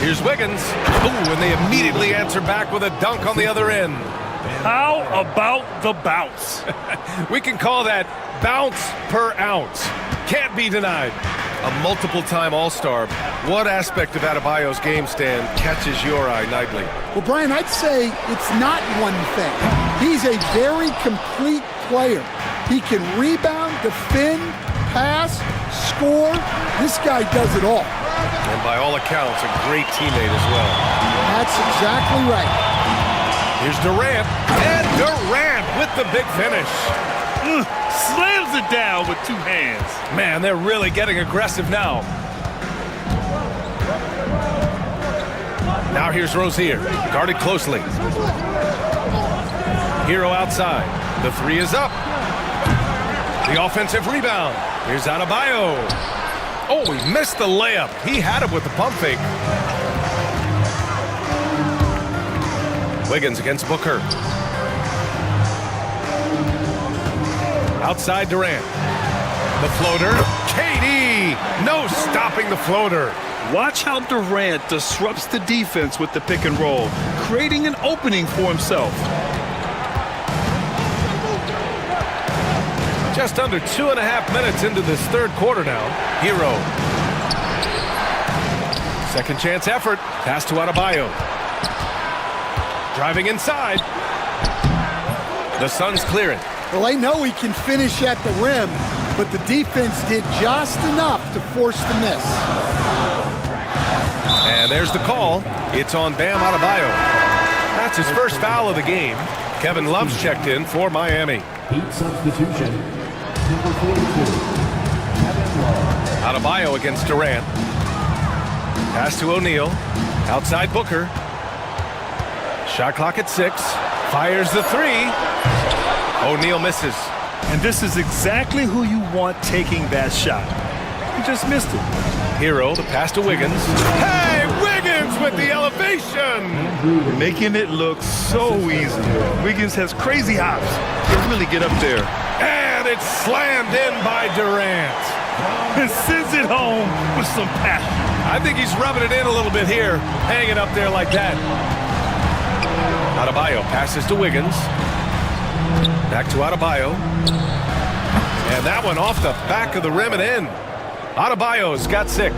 Here's Wiggins. Ooh, and they immediately answer back with a dunk on the other end. How about the bounce? We can call that bounce per ounce. Can't be denied. A multiple-time All-Star. What aspect of Adebayo's game, Stan, catches your eye nightly? Well, Brian, I'd say it's not one thing. He's a very complete player. He can rebound, defend, pass, score. This guy does it all. And by all accounts, a great teammate as well. That's exactly right. Here's Durant, and Durant with the big finish. Slams it down with 2 hands. Man, they're really getting aggressive now. Now here's Rozier, guarded closely. Hero outside. The 3 is up. The offensive rebound. Here's Adebayo. Oh, he missed the layup. He had it with the pump fake. Wiggins against Booker. Outside Durant. The floater. KD. No stopping the floater. Watch how Durant disrupts the defense with the pick and roll, creating an opening for himself. Just under 2.5 minutes into this third quarter now. Hero. Second chance effort. Pass to Adebayo. Driving inside. The Suns clear it. Well, they know he can finish at the rim, but the defense did just enough to force the miss. And there's the call. It's on Bam Adebayo. That's his first foul of the game. Kevin Love's checked in for Miami. Heat substitution, number 42, Kevin Love. Adebayo against Durant. Pass to O'Neal. Outside Booker. Shot clock at 6. Fires the 3. O'Neal misses. And this is exactly who you want taking that shot. He just missed it. Hero, the pass to Wiggins. Hey, Wiggins with the elevation! Making it look so easy. Wiggins has crazy hops. He can really get up there. And it's slammed in by Durant. And sends it home with some passion. I think he's rubbing it in a little bit here, hanging up there like that. Adebayo passes to Wiggins. Back to Adebayo. And that one off the back of the rim and in. Adebayo's got 6.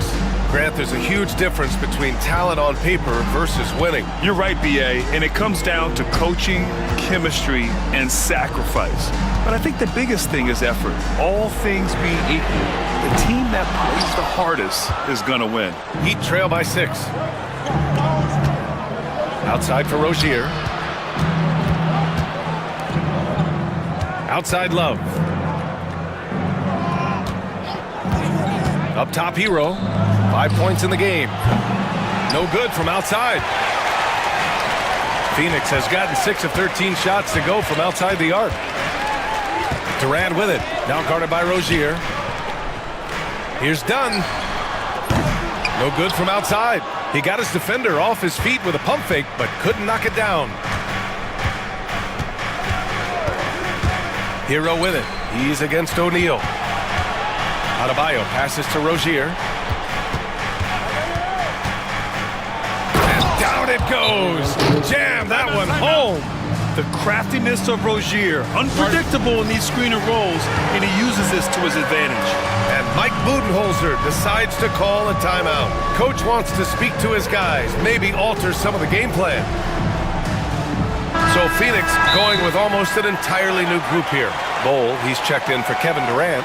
Grant, there's a huge difference between talent on paper versus winning. You're right, B.A., and it comes down to coaching, chemistry, and sacrifice. But I think the biggest thing is effort. All things being equal, the team that plays the hardest is going to win. Heat trail by 6. Outside for Rozier. Outside Love. Up top Hero. 5 points in the game. No good from outside. Phoenix has gotten 6 of 13 shots to go from outside the arc. Durant with it. Now guarded by Rozier. Here's Dunn. No good from outside. He got his defender off his feet with a pump fake, but couldn't knock it down. Hero with it. He's against O'Neal. Adebayo passes to Rozier. And down it goes. Jam that one home. The craftiness of Rozier, unpredictable in these screen and rolls, and he uses this to his advantage. And Mike Budenholzer decides to call a timeout. Coach wants to speak to his guys, maybe alter some of the game plan. So Phoenix going with almost an entirely new group here. Bowl, he's checked in for Kevin Durant.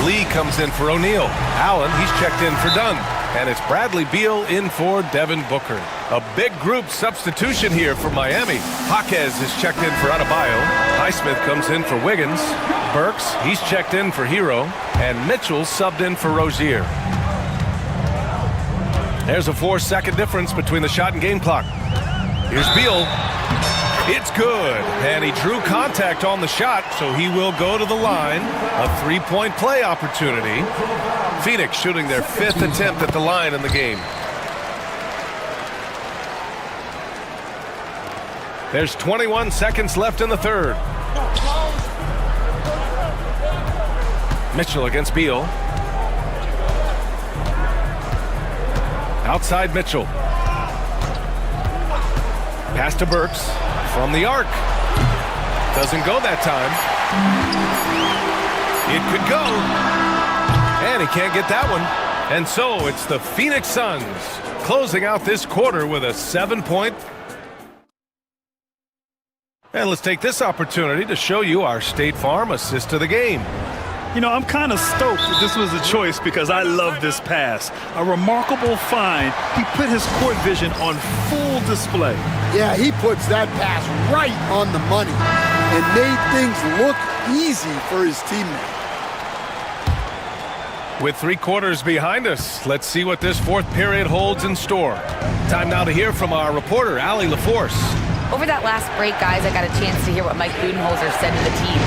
Lee comes in for O'Neal. Allen, he's checked in for Dunn. And it's Bradley Beal in for Devin Booker. A big group substitution here for Miami. Jaquez is checked in for Adebayo. Highsmith comes in for Wiggins. Burks, he's checked in for Hero. And Mitchell subbed in for Rozier. There's a 4-second difference between the shot and game clock. Here's Beal. It's good. And he drew contact on the shot, so he will go to the line. A 3-point play opportunity. Phoenix shooting their 5th attempt at the line in the game. There's 21 seconds left in the third. Mitchell against Beal. Outside Mitchell. Pass to Burks from the arc. Doesn't go that time. It could go. And he can't get that one. And so it's the Phoenix Suns closing out this quarter with a 7-point. And let's take this opportunity to show you our State Farm assist of the game. You know, I'm kind of stoked that this was a choice because I love this pass. A remarkable find. He put his court vision on full display. Yeah, he puts that pass right on the money and made things look easy for his teammate. With 3 quarters behind us, let's see what this 4th period holds in store. Time now to hear from our reporter, Allie LaForce. Over that last break, guys, I got a chance to hear what Mike Budenholzer said to the team.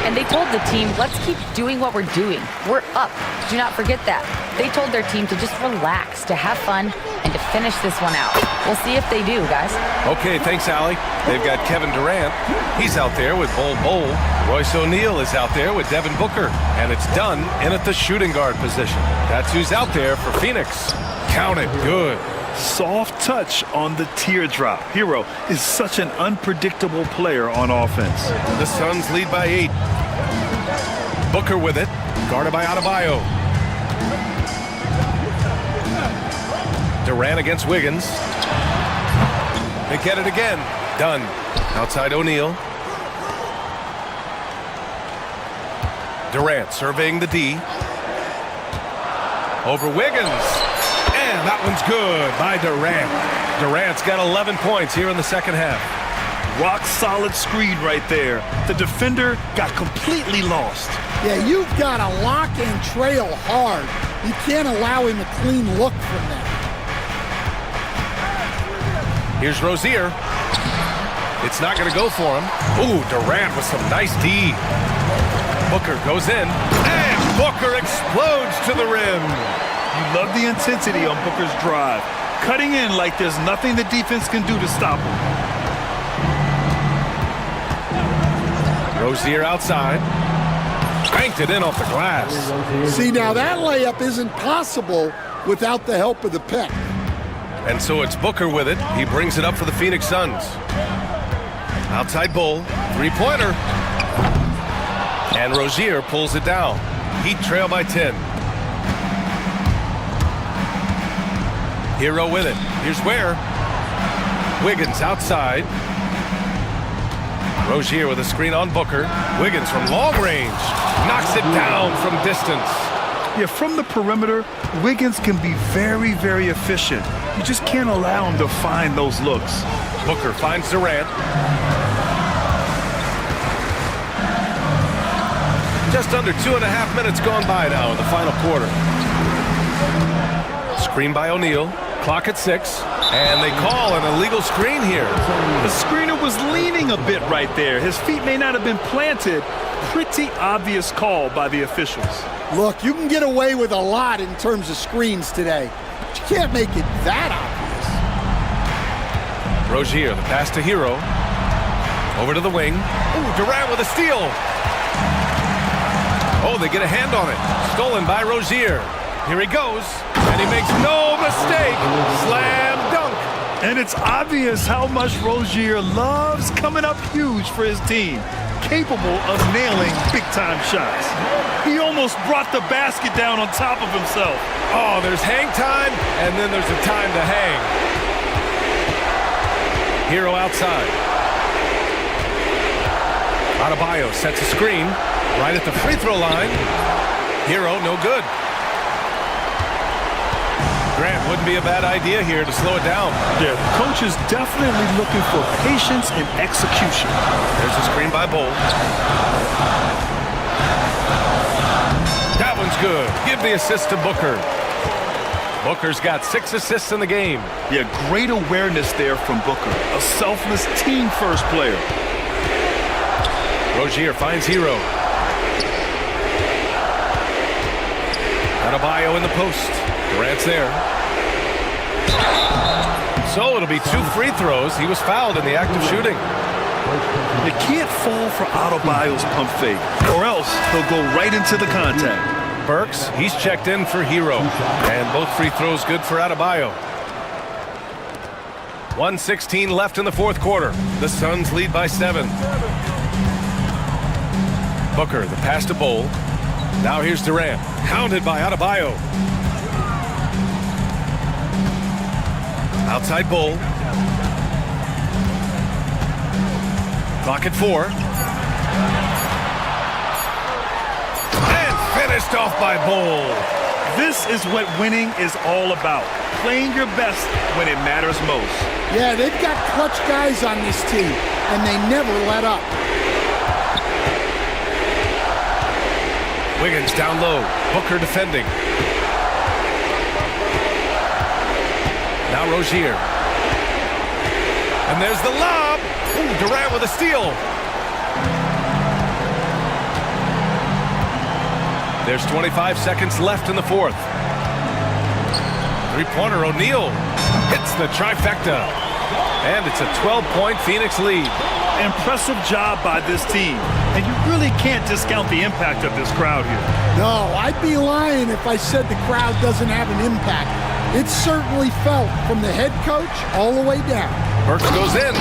And they told the team, let's keep doing what we're doing. We're up. Do not forget that. They told their team to just relax, to have fun, and to finish this one out. We'll see if they do, guys. Okay, thanks, Allie. They've got Kevin Durant. He's out there with Bol. Royce O'Neal is out there with Devin Booker. And it's Dunn in at the shooting guard position. That's who's out there for Phoenix. Count it good. Soft touch on the teardrop. Hero is such an unpredictable player on offense. The Suns lead by 8. Booker with it, guarded by Adebayo. Durant against Wiggins. They get it again. Dunn outside O'Neal. Durant surveying the D. Over Wiggins. And that one's good by Durant. Durant's got 11 points here in the second half. Rock solid screen right there. The defender got completely lost. Yeah, you've got to lock and trail hard. You can't allow him a clean look from that. Here's Rozier. It's not going to go for him. Ooh, Durant with some nice D. Booker goes in. And Booker explodes to the rim. You love the intensity on Booker's drive. Cutting in like there's nothing the defense can do to stop him. Rozier outside. Banked it in off the glass. See, now that layup isn't possible without the help of the pick. And so it's Booker with it. He brings it up for the Phoenix Suns. Outside Bull. 3-pointer. And Rozier pulls it down. Heat trail by 10. Hero with it. Here's Ware. Wiggins outside. Rozier with a screen on Booker. Wiggins from long range. Knocks it down from distance. Yeah, from the perimeter, Wiggins can be very, very efficient. You just can't allow him to find those looks. Booker finds Durant. Just under 2.5 minutes gone by now in the final quarter. Screen by O'Neal. Clock at 6. And they call an illegal screen here. The screener was leaning a bit right there. His feet may not have been planted. Pretty obvious call by the officials. Look, you can get away with a lot in terms of screens today. But you can't make it that obvious. Rozier, the pass to Hero. Over to the wing. Ooh, Durant with a steal. Oh, they get a hand on it. Stolen by Rozier. Here he goes. And he makes no mistake. Slam dunk. And it's obvious how much Rozier loves coming up huge for his team. Capable of nailing big-time shots. He almost brought the basket down on top of himself. Oh, there's hang time, and then there's a time to hang. Hero outside. Adebayo sets a screen right at the free throw line. Hero, no good. Grant, wouldn't be a bad idea here to slow it down. Yeah, the coach is definitely looking for patience and execution. There's a screen by Bull. That one's good. Give the assist to Booker. Booker's got 6 assists in the game. Yeah, great awareness there from Booker. A selfless team-first player. Rozier finds Hero. Adebayo in the post. Durant's there. So it'll be 2 free throws. He was fouled in the act of shooting. You can't fall for Adebayo's pump fake, or else he'll go right into the contact. Burks, he's checked in for Hero. And both free throws good for Adebayo. 1:16 left in the fourth quarter. The Suns lead by 7. Booker, the pass to Bull. Now here's Durant, hounded by Adebayo. Outside Bull. Clock at 4. And finished off by Bull. This is what winning is all about. Playing your best when it matters most. Yeah, they've got clutch guys on this team, and they never let up. Wiggins down low. Booker defending. Now Rozier. And there's the lob. Ooh, Durant with a steal. There's 25 seconds left in the fourth. Three-pointer, O'Neal hits the trifecta. And it's a 12-point Phoenix lead. Impressive job by this team. And you really can't discount the impact of this crowd here. No, I'd be lying if I said the crowd doesn't have an impact. It's certainly felt from the head coach all the way down. Burks goes in.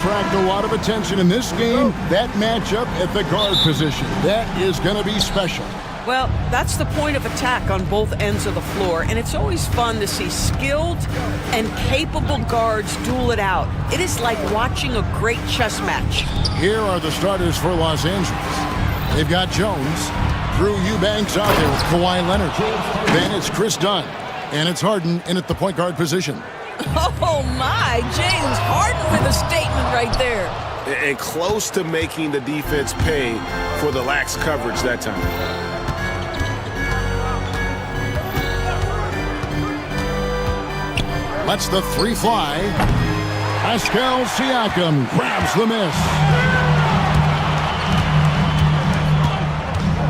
attract a lot of attention in this game. That matchup at the guard position, that is going to be special. Well, that's the point of attack on both ends of the floor, and it's always fun to see skilled and capable guards duel it out. It is like watching a great chess match. Here are the starters for Los Angeles. They've got Jones, Drew Eubanks out there with Kawhi Leonard. Then it's Chris Dunn, and it's Harden in at the point guard position. Oh my, James Harden with a statement right there. And close to making the defense pay for the lax coverage that time. Lets the three fly. Pascal Siakam grabs the miss.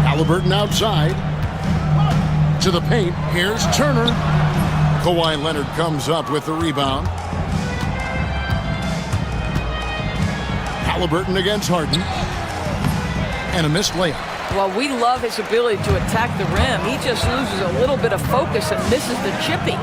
Halliburton outside. To the paint. Here's Turner. Kawhi Leonard comes up with the rebound. Halliburton against Harden. And a missed layup. Well, we love his ability to attack the rim. He just loses a little bit of focus and misses the chippy.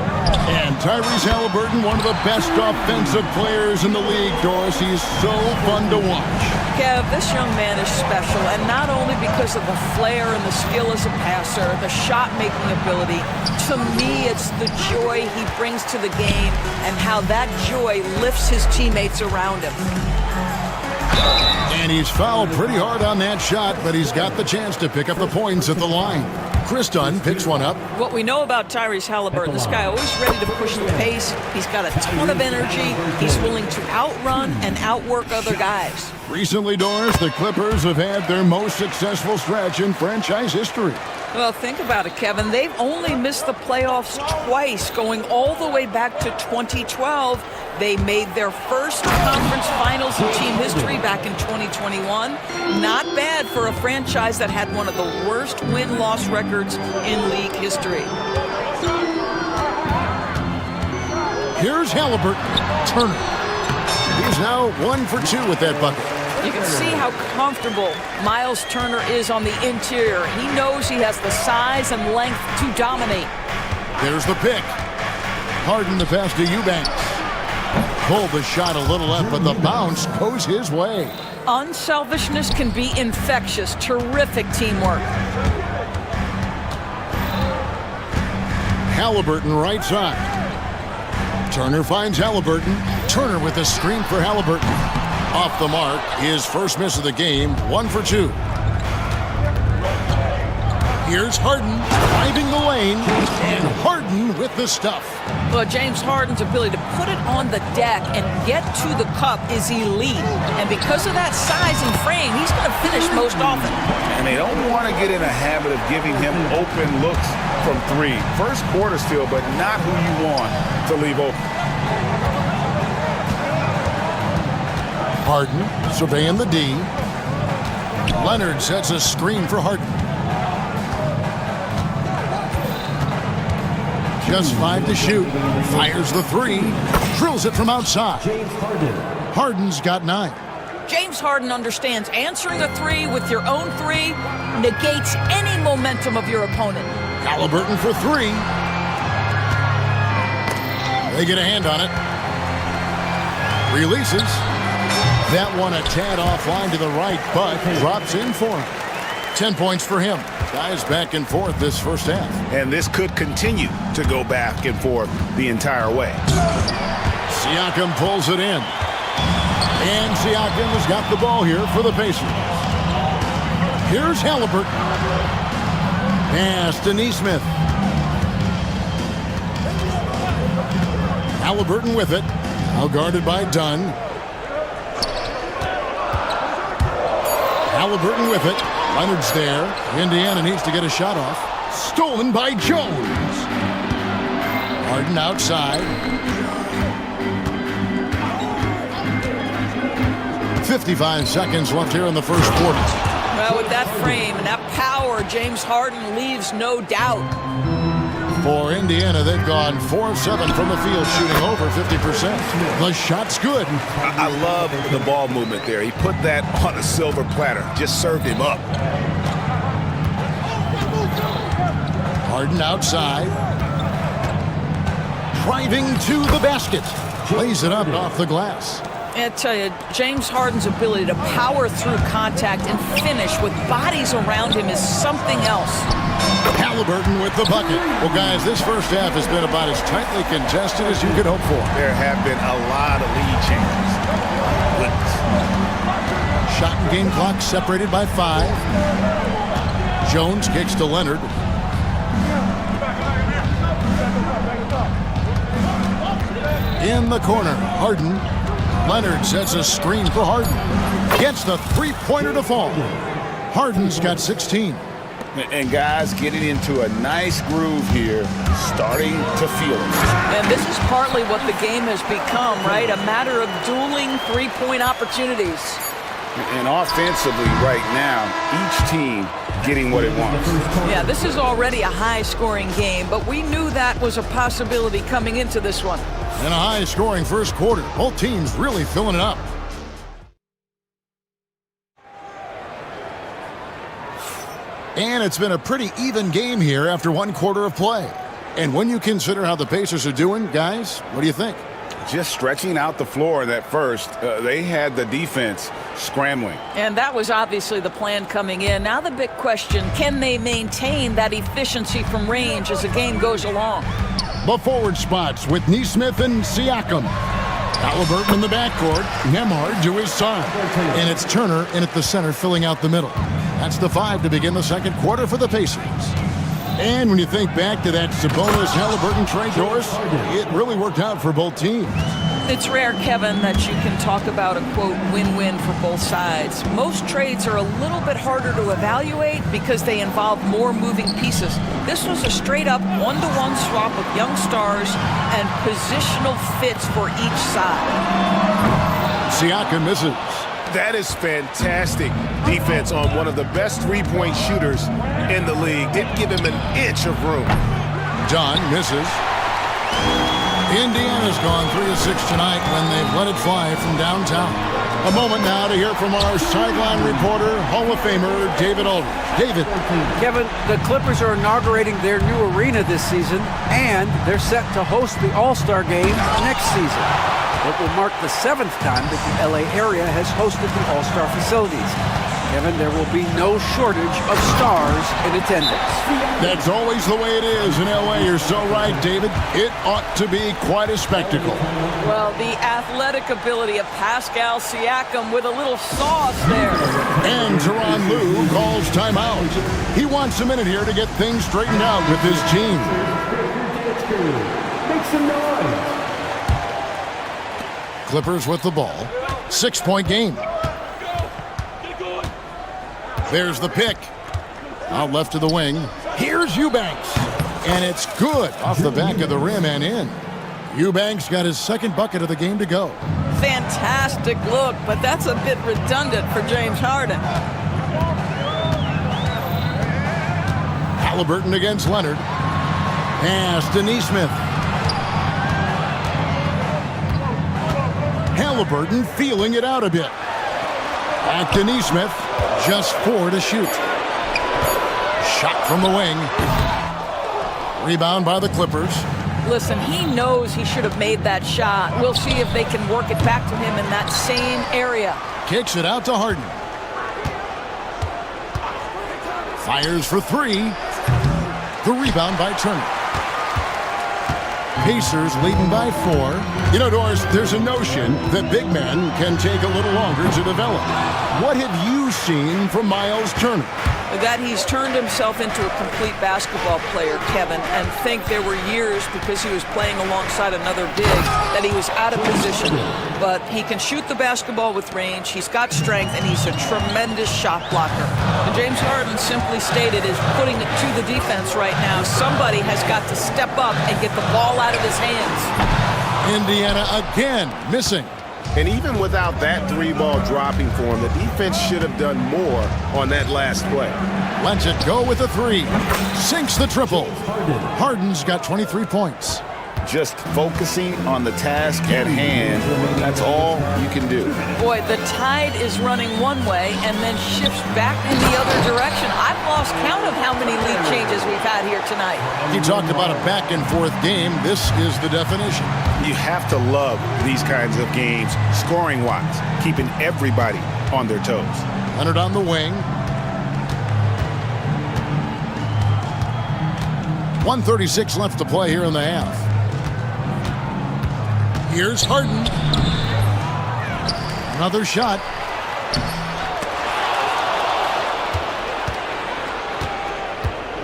And Tyrese Halliburton, one of the best offensive players in the league, Doris. He's so fun to watch. Kev, this young man is special, and not only because of the flair and the skill as a passer, the shot-making ability. To me, it's the joy he brings to the game and how that joy lifts his teammates around him. And he's fouled pretty hard on that shot, but he's got the chance to pick up the points at the line. Chris Dunn picks one up. What we know about Tyrese Halliburton, this guy always ready to push the pace. He's got a ton of energy. He's willing to outrun and outwork other guys. Recently, Doris, the Clippers have had their most successful stretch in franchise history. Well, think about it, Kevin. They've only missed the playoffs twice, going all the way back to 2012. They made their first conference finals in team history back in 2021. Not bad for a franchise that had one of the worst win-loss records in league history. Here's Halliburton. Turner. He's now 1 for 2 with that bucket. You can see how comfortable Miles Turner is on the interior. He knows he has the size and length to dominate. There's the pick. Harden the pass to Eubanks. Pulled the shot a little up, but the bounce goes his way. Unselfishness can be infectious. Terrific teamwork. Halliburton right side. Turner finds Halliburton. Turner with a screen for Halliburton. Off the mark, his first miss of the game, 1 for 2. Here's Harden driving the lane, and Harden with the stuff. Well, James Harden's ability to put it on the deck and get to the cup is elite. And because of that size and frame, he's going to finish most often. And they don't want to get in a habit of giving him open looks from three. First quarter still, but not who you want to leave open. Harden surveying the D. Leonard sets a screen for Harden. Just 5 to shoot. Fires the 3. Drills it from outside. Harden's got 9. James Harden understands answering a 3 with your own 3 negates any momentum of your opponent. Halliburton for 3. They get a hand on it. Releases. That one a tad offline to the right, but drops in for him. 10 points for him. Guys back and forth this first half. And this could continue to go back and forth the entire way. Siakam pulls it in. And Siakam has got the ball here for the Pacers. Here's Halliburton. Pass to Nesmith. Halliburton with it. Now guarded by Dunn. Halliburton with it. Leonard's there. Indiana needs to get a shot off. Stolen by Jones. Harden outside. 55 seconds left here in the first quarter. Well, with that frame and that power, James Harden leaves no doubt. For Indiana, they've gone 4 of 7 from the field, shooting over 50%. The shot's good. I love the ball movement there. He put that on a silver platter. Just served him up. Harden outside. Driving to the basket. Plays it up off the glass. I tell you, James Harden's ability to power through contact and finish with bodies around him is something else. Halliburton with the bucket. Well, guys, this first half has been about as tightly contested as you could hope for. There have been a lot of lead changes. Shot and game clock separated by 5. Jones kicks to Leonard. In the corner, Harden. Leonard sets a screen for Harden. Gets the three-pointer to fall. Harden's got 16. And guys getting into a nice groove here, starting to feel it. And this is partly what the game has become, right? A matter of dueling three-point opportunities. And offensively right now, each team getting what it wants. Yeah, this is already a high-scoring game, but we knew that was a possibility coming into this one. In a high-scoring first quarter, both teams really filling it up. And it's been a pretty even game here after one quarter of play. And when you consider how the Pacers are doing, guys, what do you think? Just stretching out the floor in that first, they had the defense scrambling. And that was obviously the plan coming in. Now the big question, can they maintain that efficiency from range as the game goes along? The forward spots with Neesmith and Siakam. Halliburton in the backcourt, Nembhard to his side. And it's Turner in at the center filling out the middle. That's the 5 to begin the second quarter for the Pacers. And when you think back to that Sabonis-Halliburton trade, Doris, it really worked out for both teams. It's rare, Kevin, that you can talk about a, quote, win-win for both sides. Most trades are a little bit harder to evaluate because they involve more moving pieces. This was a straight-up one-to-one swap of young stars and positional fits for each side. Siakam misses. That is fantastic defense on one of the best three-point shooters in the league. Didn't give him an inch of room. John misses. Indiana's gone 3 of 6 tonight when they've let it fly from downtown. A moment now to hear from our sideline reporter, Hall of Famer David Aldridge. David. Kevin, the Clippers are inaugurating their new arena this season, and they're set to host the All-Star Game next season. It will mark the 7th time that the LA area has hosted the All-Star facilities. Kevin, there will be no shortage of stars in attendance. That's always the way it is in LA. You're so right, David. It ought to be quite a spectacle. Well, the athletic ability of Pascal Siakam with a little sauce there. And Tyronn Lue calls timeout. He wants a minute here to get things straightened out with his team. Make some noise. Clippers with the ball. 6-point game. There's the pick. Out left to the wing. Here's Eubanks. And it's good off the back of the rim and in. Eubanks got his second bucket of the game to go. Fantastic look, but that's a bit redundant for James Harden. Halliburton against Leonard. Pass to Neesmith. Halliburton feeling it out a bit. Back to Neesmith. Just 4 to shoot. Shot from the wing. Rebound by the Clippers. Listen, he knows he should have made that shot. We'll see if they can work it back to him in that same area. Kicks it out to Harden. Fires for 3. The rebound by Turner. Pacers leading by 4. You know, Doris, there's a notion that big men can take a little longer to develop. What have you seen from Miles Turner? That he's turned himself into a complete basketball player, Kevin, and think there were years because he was playing alongside another big that he was out of position. But he can shoot the basketball with range, he's got strength, and he's a tremendous shot blocker. And James Harden simply stated is putting it to the defense right now. Somebody has got to step up and get the ball out of his hands. Indiana again missing. And even without that 3-ball dropping for him, the defense should have done more on that last play. Lets it go with a 3. Sinks the triple. Harden's got 23 points. just focusing on the task at hand. That's all you can do. Boy, the tide is running one way and then shifts back in the other direction. I've lost count of how many lead changes we've had here tonight. You talked about a back-and-forth game. This is the definition. You have to love these kinds of games, scoring-wise, keeping everybody on their toes. Leonard on the wing. 1:36 left to play here in the half. Here's Harden. Another shot.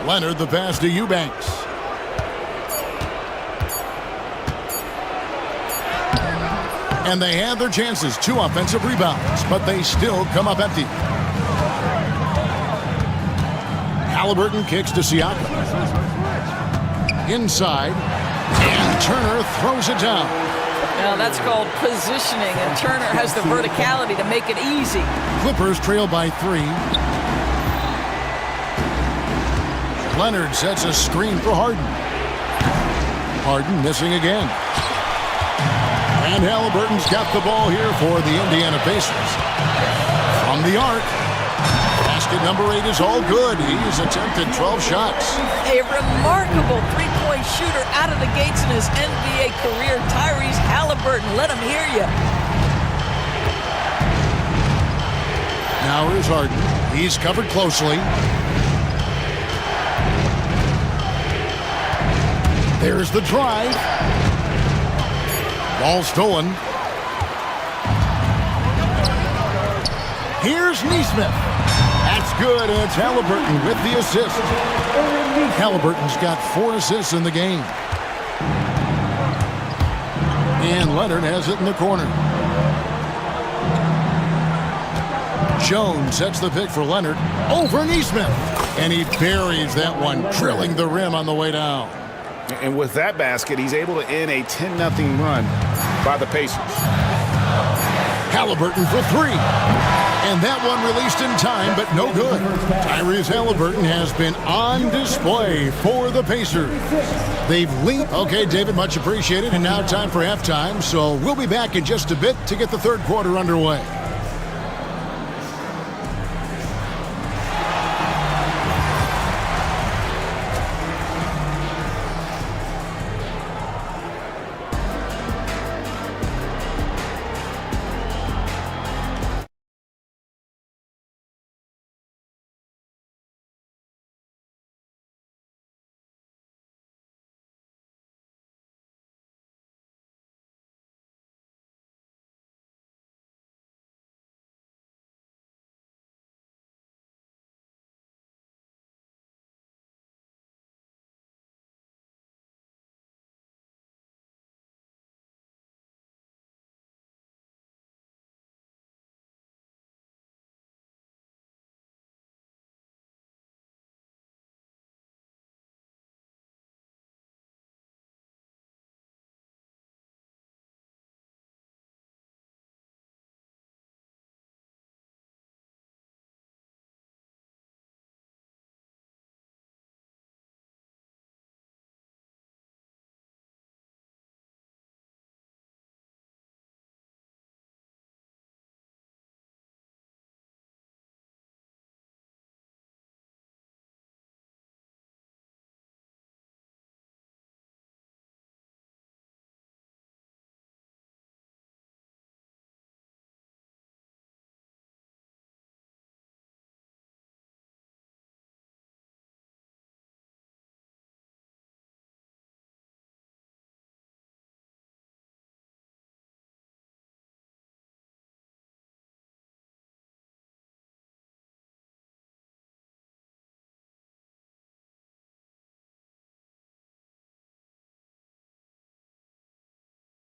Leonard, the pass to Eubanks. And they had their chances. 2 offensive rebounds, but they still come up empty. Halliburton kicks to Siakam. Inside, and Turner throws it down. Now that's called positioning, and Turner has the verticality to make it easy. Clippers trail by 3. Leonard sets a screen for Harden. Harden missing again. And Halliburton's got the ball here for the Indiana Pacers. From the arc. Basket number 8 is all good. He's attempted 12 shots. A remarkable three-point shooter out of the gates in his NBA career. Tyrese Halliburton, let him hear you. Now here's Harden. He's covered closely. There's the drive. Ball stolen. Here's Nesmith. That's good, and it's Halliburton with the assist. Halliburton's got 4 assists in the game. And Leonard has it in the corner. Jones sets the pick for Leonard over Nesmith. And he buries that one, drilling the rim on the way down. And with that basket, he's able to end a 10-0 run by the Pacers. Halliburton for 3. And that one released in time, but no good. Tyrese Halliburton has been on display for the Pacers. They've leaped. Okay, David, much appreciated. And now time for halftime. So we'll be back in just a bit to get the third quarter underway.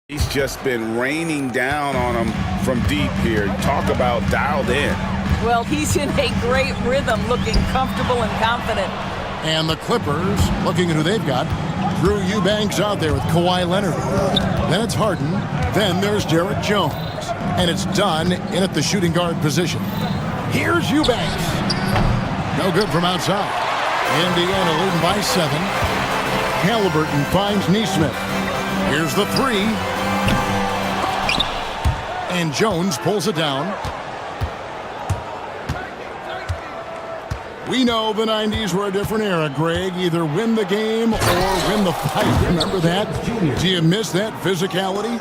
He's just been raining down on him from deep here. Talk about dialed in. Well, he's in a great rhythm, looking comfortable and confident. And the Clippers, looking at who they've got, Drew Eubanks out there with Kawhi Leonard. Then it's Harden. Then there's Derek Jones. And it's done in at the shooting guard position. Here's Eubanks. No good from outside. Indiana leading by 7. Halliburton finds Nesmith. Here's the three. And Jones pulls it down. We know the 90s were a different era, Greg. Either win the game or win the fight. Remember that? Do you miss that physicality?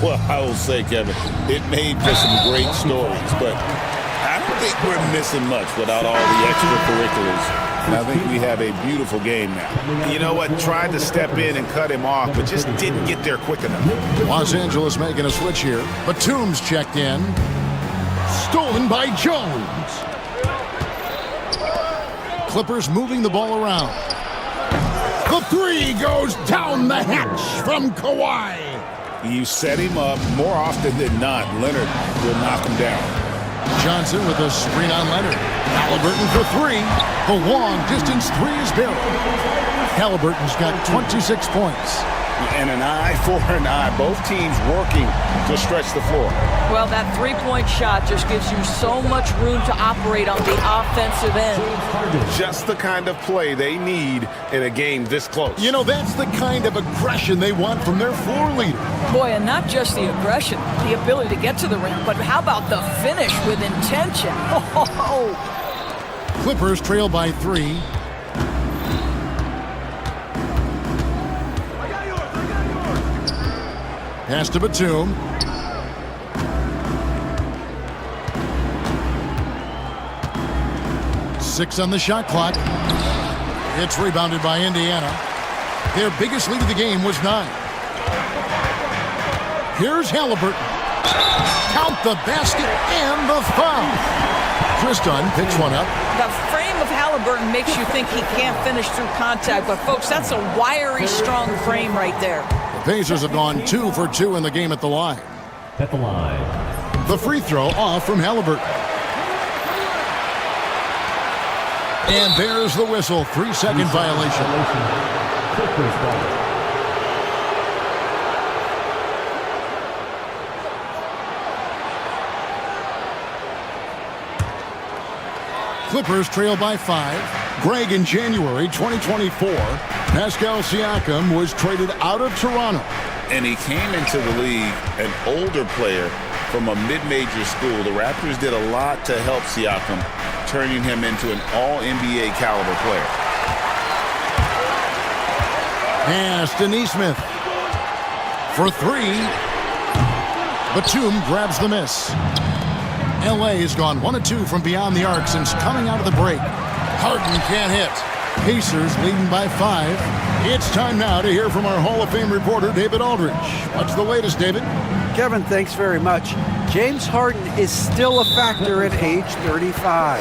Well, I will say, Kevin, it made for some great stories, but I don't think we're missing much without all the extracurriculars. And I think we have a beautiful game now. You know what? Tried to step in and cut him off, but just didn't get there quick enough. Los Angeles making a switch here. Batum's checked in. Stolen by Jones. Clippers moving the ball around. The three goes down the hatch from Kawhi. You set him up more often than not. Leonard will knock him down. Johnson with a screen on Leonard. Halliburton for three. The long distance three is buried. Halliburton's got 26 points. And an eye for an eye. Both teams working to stretch the floor. Well, that three-point shot just gives you so much room to operate on the offensive end. Just the kind of play they need in a game this close. You know, that's the kind of aggression they want from their floor leader. Boy, and not just the aggression, the ability to get to the rim, but how about the finish with intention? Oh. Clippers trail by three. Pass to Batum. Six on the shot clock. It's rebounded by Indiana. Their biggest lead of the game was 9. Here's Halliburton. Count the basket and the foul. Chris Dunn picks one up. The frame of Halliburton makes you think he can't finish through contact, but folks, that's a wiry, strong frame right there. The Pacers have gone 2 for 2 in the game at the line. At the line. The free throw off from Halliburton. And there's the whistle. 3-second violation. Clippers trail by 5. Greg, in January 2024, Pascal Siakam was traded out of Toronto. And he came into the league an older player from a mid-major school. The Raptors did a lot to help Siakam, turning him into an all-NBA caliber player. Pass to Nesmith. For 3. Batum grabs the miss. LA has gone 1 of 2 from beyond the arc since coming out of the break. Harden can't hit. Pacers leading by 5. It's time now to hear from our Hall of Fame reporter, David Aldridge. What's the latest, David? Kevin, thanks very much. James Harden is still a factor at age 35.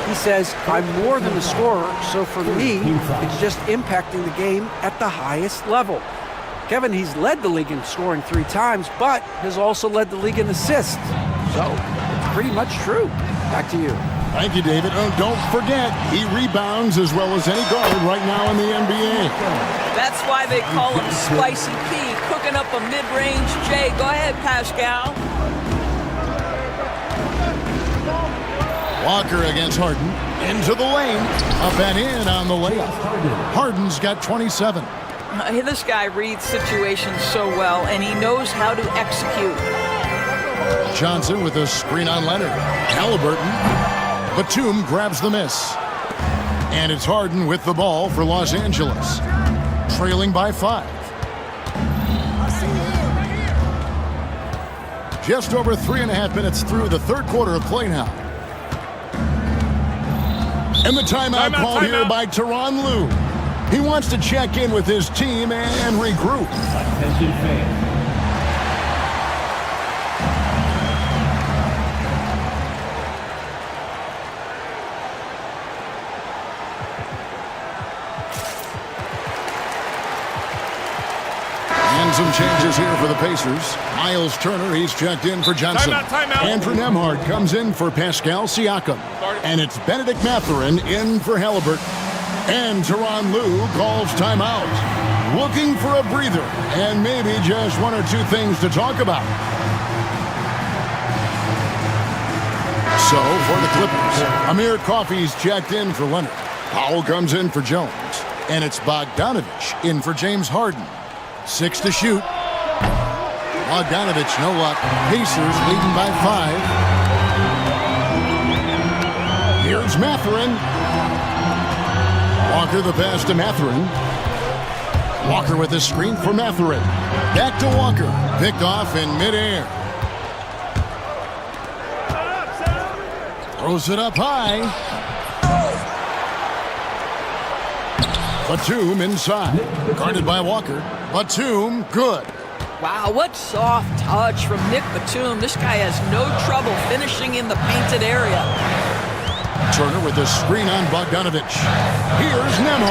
He says, I'm more than a scorer, so for me, it's just impacting the game at the highest level. Kevin, he's led the league in scoring 3 times, but has also led the league in assists. So, it's pretty much true. Back to you. Thank you, David. Oh, don't forget, he rebounds as well as any guard right now in the NBA. That's why they call him Spicy P, cooking up a mid-range J. Go ahead, Pascal. Walker against Harden. Into the lane. Up and in on the layup. Harden's got 27. This guy reads situations so well, and he knows how to execute. Johnson with a screen on Leonard. Halliburton. Batum grabs the miss. And it's Harden with the ball for Los Angeles. Trailing by 5. Just over 3.5 minutes through the third quarter of play now. And the timeout called here by Tyronn Lue. He wants to check in with his team and regroup. Attention fans. And some changes here for the Pacers. Miles Turner, he's checked in for Johnson. Timeout. Andrew Nembhard comes in for Pascal Siakam. And it's Benedict Mathurin in for Halliburton. And Tyronn Lue calls timeout. Looking for a breather and maybe just 1 or 2 things to talk about. So for the Clippers, Amir Coffey's checked in for Leonard. Powell comes in for Jones. And it's Bogdanovich in for James Harden. 6 to shoot. Bogdanovich, no luck. Pacers leading by 5. Here's Mathurin. Walker the pass to Mathurin. Walker with a screen for Mathurin. Back to Walker. Picked off in midair. Throws it up high. Batum inside. Guarded by Walker. Batum, good. Wow, what soft touch from Nick Batum. This guy has no trouble finishing in the painted area. Turner with a screen on Bogdanovich. Here's Nemo.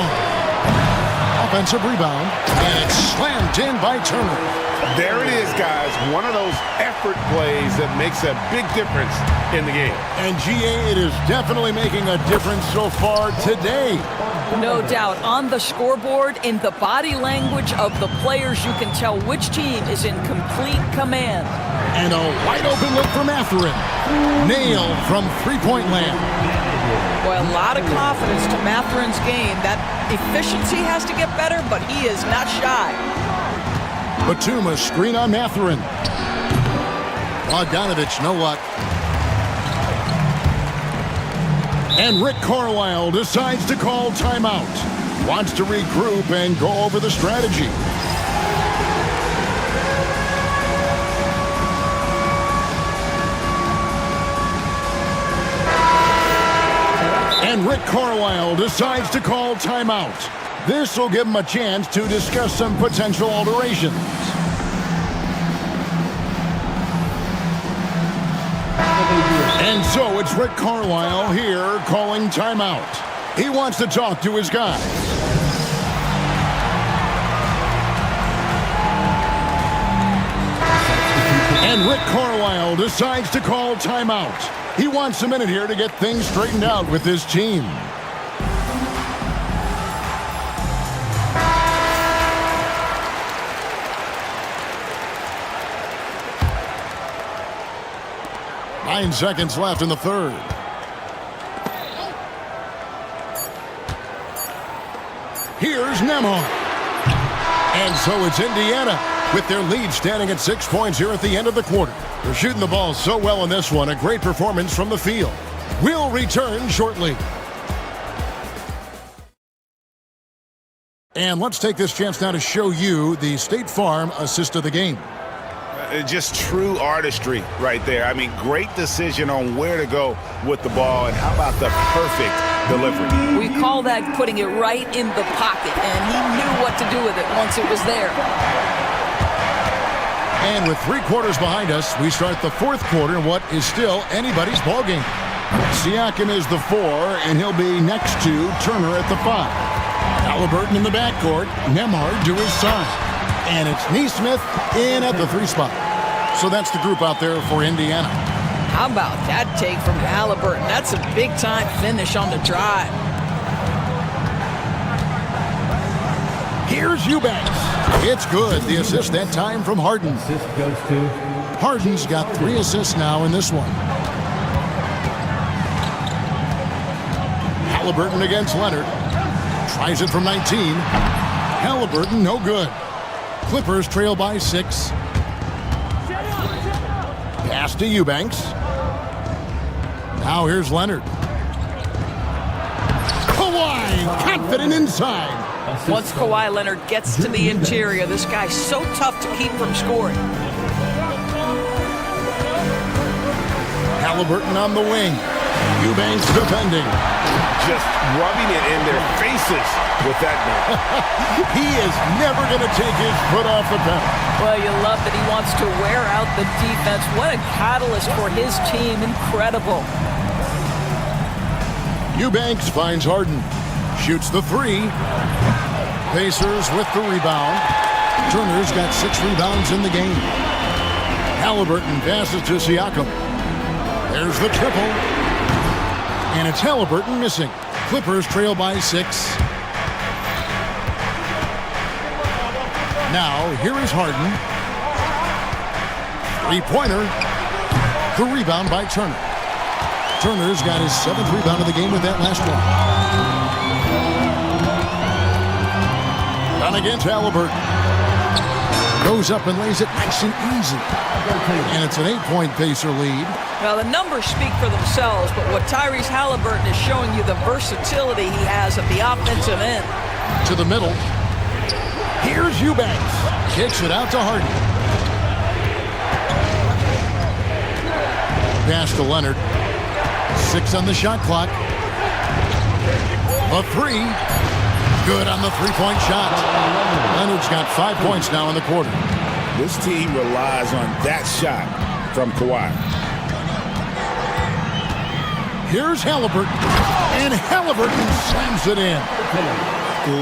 Offensive rebound, and it's slammed in by Turner. There it is, guys. One of those effort plays that makes a big difference in the game. And GA, it is definitely making a difference so far today. No doubt. On the scoreboard, in the body language of the players, you can tell which team is in complete command. And a wide open look for Mathurin. Nailed from three-point land. Boy, a lot of confidence to Mathurin's game. That efficiency has to get better, but he is not shy. Batum, a screen on Mathurin. Bogdanovich, no luck. And Rick Carlisle decides to call timeout. Wants to regroup and go over the strategy. And Rick Carlisle decides to call timeout. This will give him a chance to discuss some potential alterations. And so it's Rick Carlisle here calling timeout. He wants to talk to his guys. And Rick Carlisle decides to call timeout. He wants a minute here to get things straightened out with his team. Nine seconds left in the third. Here's Nemo. And so it's Indiana with their lead standing at 6 points here at the end of the quarter. They're shooting the ball so well in this one. A great performance from the field. We'll return shortly. And let's take this chance now to show you the State Farm assist of the game. Just true artistry right there. I mean, great decision on where to go with the ball, and how about the perfect delivery? We call that putting it right in the pocket, and he knew what to do with it once it was there. And with 3 quarters behind us, we start the fourth quarter in what is still anybody's ballgame. Siakam is the 4, and he'll be next to Turner at the 5. Halliburton in the backcourt, Nembhard to his side. And it's Nesmith in at the 3 spot. So that's the group out there for Indiana. How about that take from Halliburton? That's a big-time finish on the drive. Here's Eubanks. It's good. The assist that time from Harden. Assist goes to Harden's got 3 assists now in this one. Halliburton against Leonard. Tries it from 19. Halliburton, no good. Clippers trail by 6. Pass to Eubanks. Now here's Leonard. Kawhi, confident inside. Once Kawhi Leonard gets to the interior, this guy's so tough to keep from scoring. Halliburton on the wing. Eubanks defending. Just rubbing it in their faces with that man. He is never going to take his foot off the pedal. Well, you love that he wants to wear out the defense. What a catalyst for his team. Incredible. Eubanks finds Harden. Shoots the 3. Pacers with the rebound. Turner's got 6 rebounds in the game. Halliburton passes to Siakam. There's the triple. And it's Halliburton missing. Clippers trail by 6. Now, here is Harden. 3-pointer. The rebound by Turner. Turner's got his 7th rebound of the game with that last one. Done against Halliburton. Goes up and lays it nice and easy. And it's an 8-point Pacer lead. Well, the numbers speak for themselves, but what Tyrese Halliburton is showing you, the versatility he has at the offensive end. To the middle. Here's Eubanks. Kicks it out to Harden. Pass to Leonard. 6 on the shot clock. A 3. Good on the 3-point shot. Leonard's got 5 points now in the quarter. This team relies on that shot from Kawhi. Here's Halliburton. And Halliburton slams it in.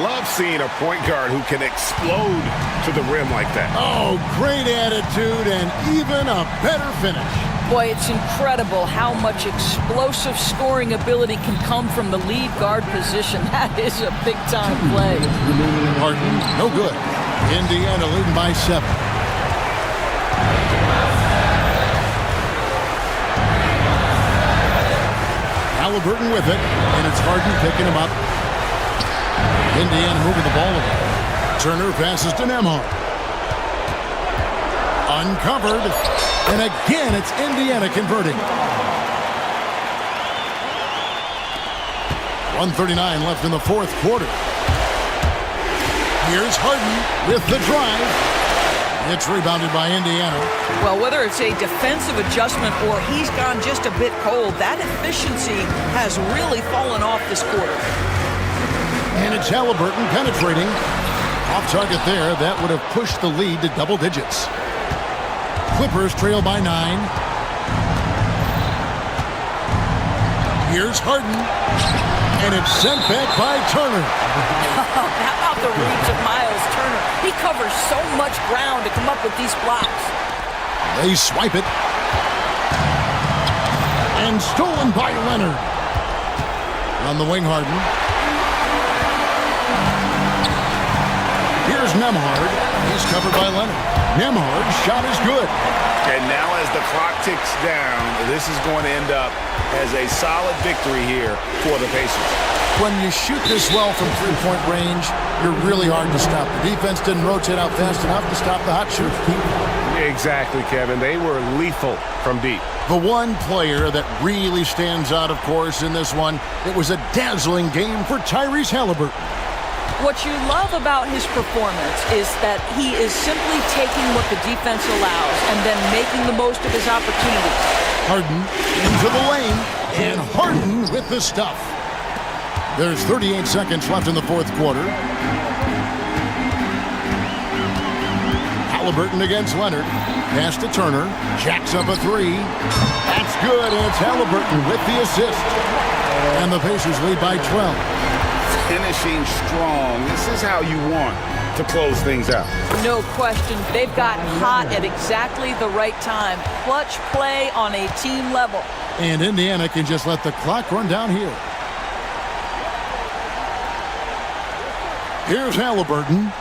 Love seeing a point guard who can explode to the rim like that. Oh, great attitude and even a better finish. Boy, it's incredible how much explosive scoring ability can come from the lead guard position. That is a big-time play. Harden, no good. Indiana leading by 7. Halliburton with it, and it's Harden picking him up. Indiana moving the ball away. Turner passes to Nembhard. Uncovered. And again, it's Indiana converting. 1:39 left in the fourth quarter. Here's Harden with the drive. It's rebounded by Indiana. Well, whether it's a defensive adjustment or he's gone just a bit cold, that efficiency has really fallen off this quarter. And it's Halliburton penetrating. Off target there. That would have pushed the lead to double digits. Clippers trail by 9. Here's Harden. And it's sent back by Turner. How about the reach of Miles Turner? He covers so much ground to come up with these blocks. They swipe it. And stolen by Leonard. On the wing, Harden. Here's Nembhard. He's covered by Leonard. Nembhard's shot is good. And now as the clock ticks down, this is going to end up as a solid victory here for the Pacers. When you shoot this well from three-point range, you're really hard to stop. The defense didn't rotate out fast enough to stop the hot shooter. Exactly, Kevin. They were lethal from deep. The one player that really stands out, of course, in this one, it was a dazzling game for Tyrese Halliburton. What you love about his performance is that he is simply taking what the defense allows and then making the most of his opportunities. Harden into the lane, and Harden with the stuff. There's 38 seconds left in the fourth quarter. Halliburton against Leonard. Pass to Turner. Jacks up a 3. That's good, and it's Halliburton with the assist. And the Pacers lead by 12. Finishing strong. This is how you want to close things out. No question. They've gotten hot at exactly the right time. Clutch play on a team level. And Indiana can just let the clock run down here. Here's Halliburton.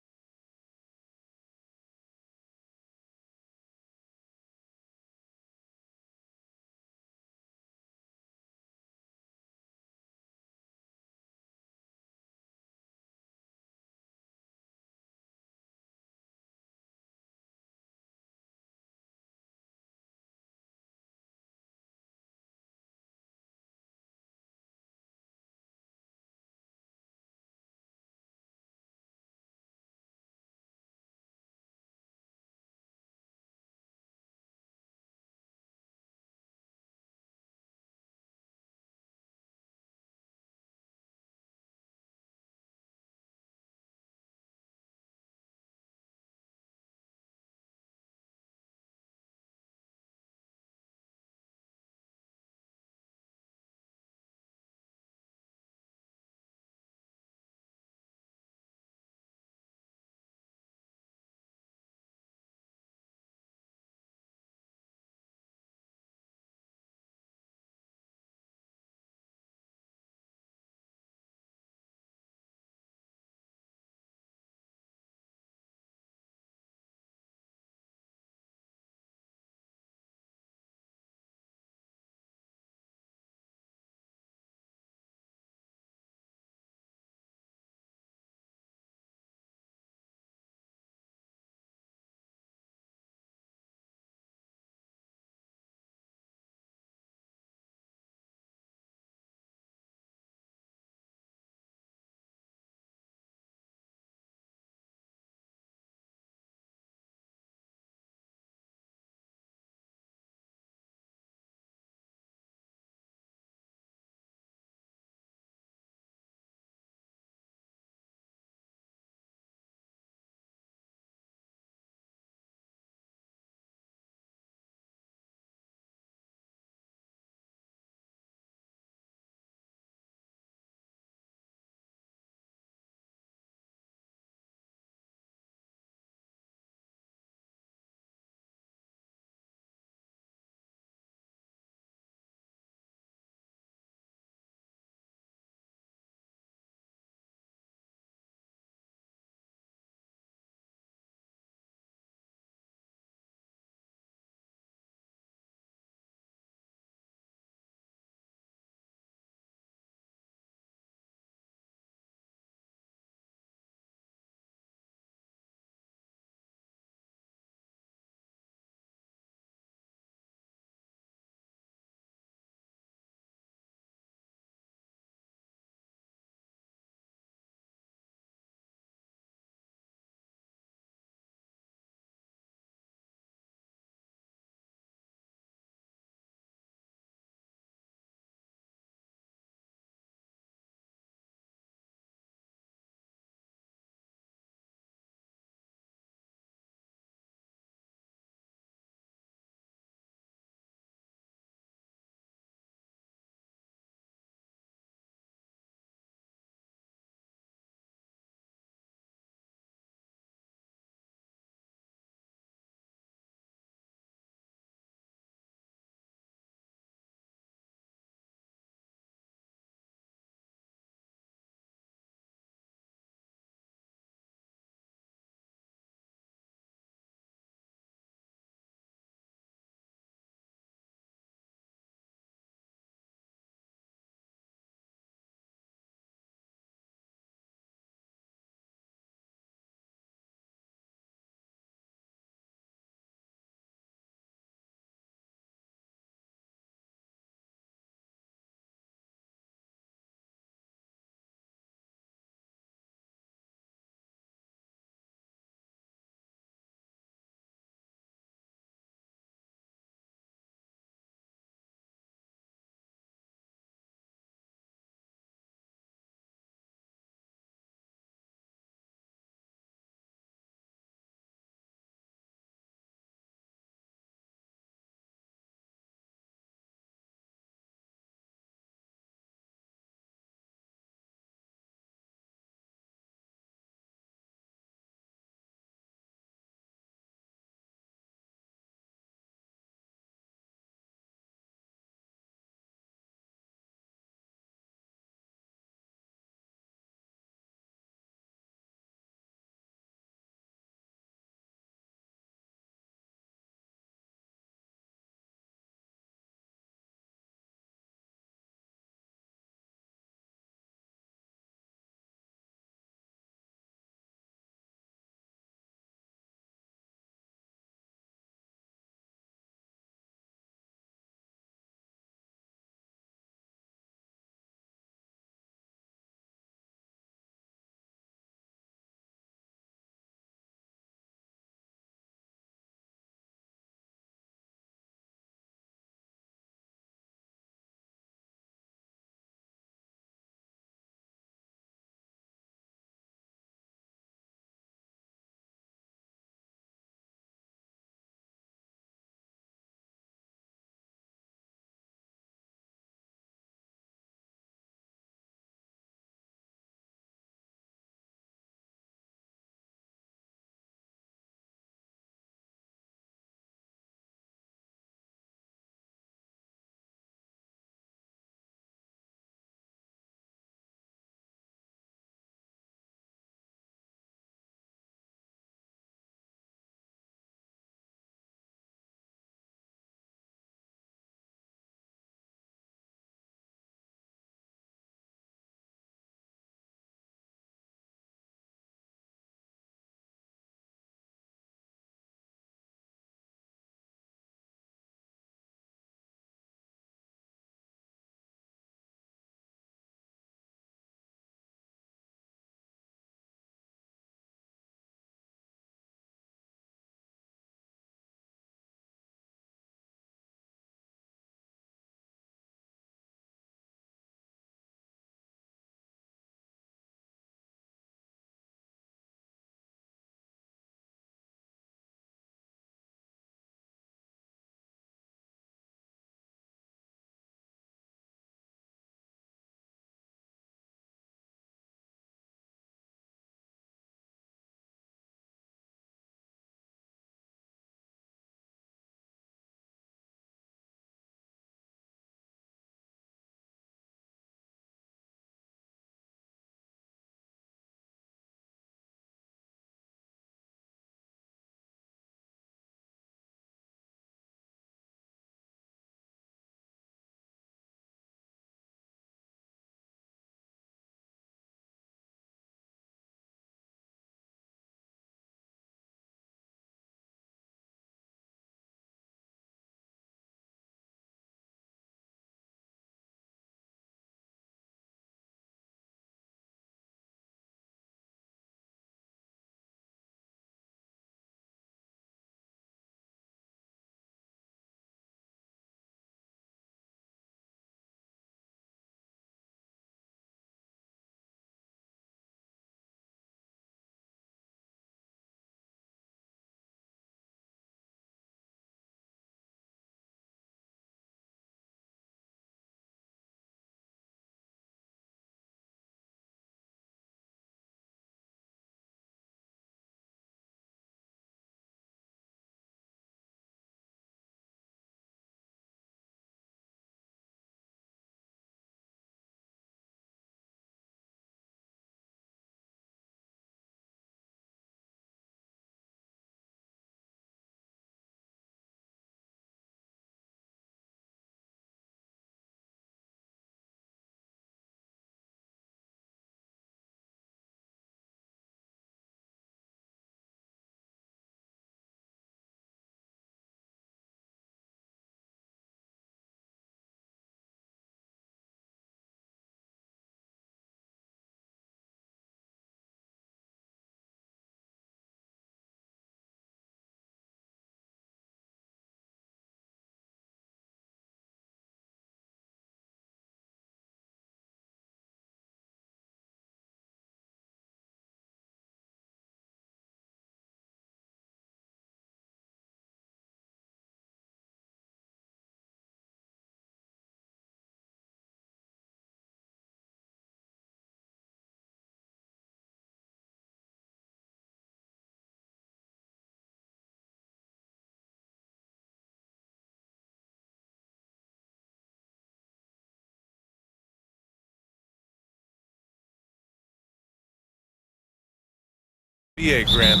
NBA, Grant.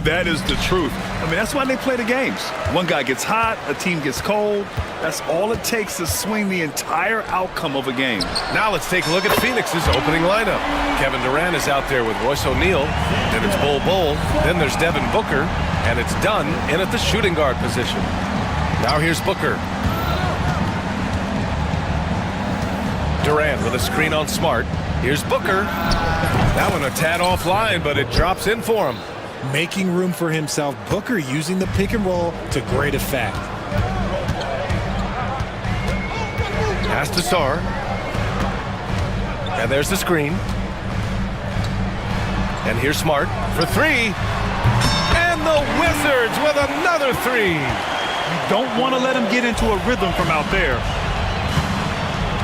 That is the truth. I mean, that's why they play the games. One guy gets hot, a team gets cold. That's all it takes to swing the entire outcome of a game. Now let's take a look at Phoenix's opening lineup. Kevin Durant is out there with Royce O'Neal. Then it's Bol Bol. Then there's Devin Booker. And it's Dunn in at the shooting guard position. Now here's Booker. Durant with a screen on Smart. Here's Booker. That one a tad offline, but it drops in for him. Making room for himself, Booker using the pick and roll to great effect. Pass to Sarr. And there's the screen. And here's Smart for three. And the Wizards with another three. You don't want to let him get into a rhythm from out there.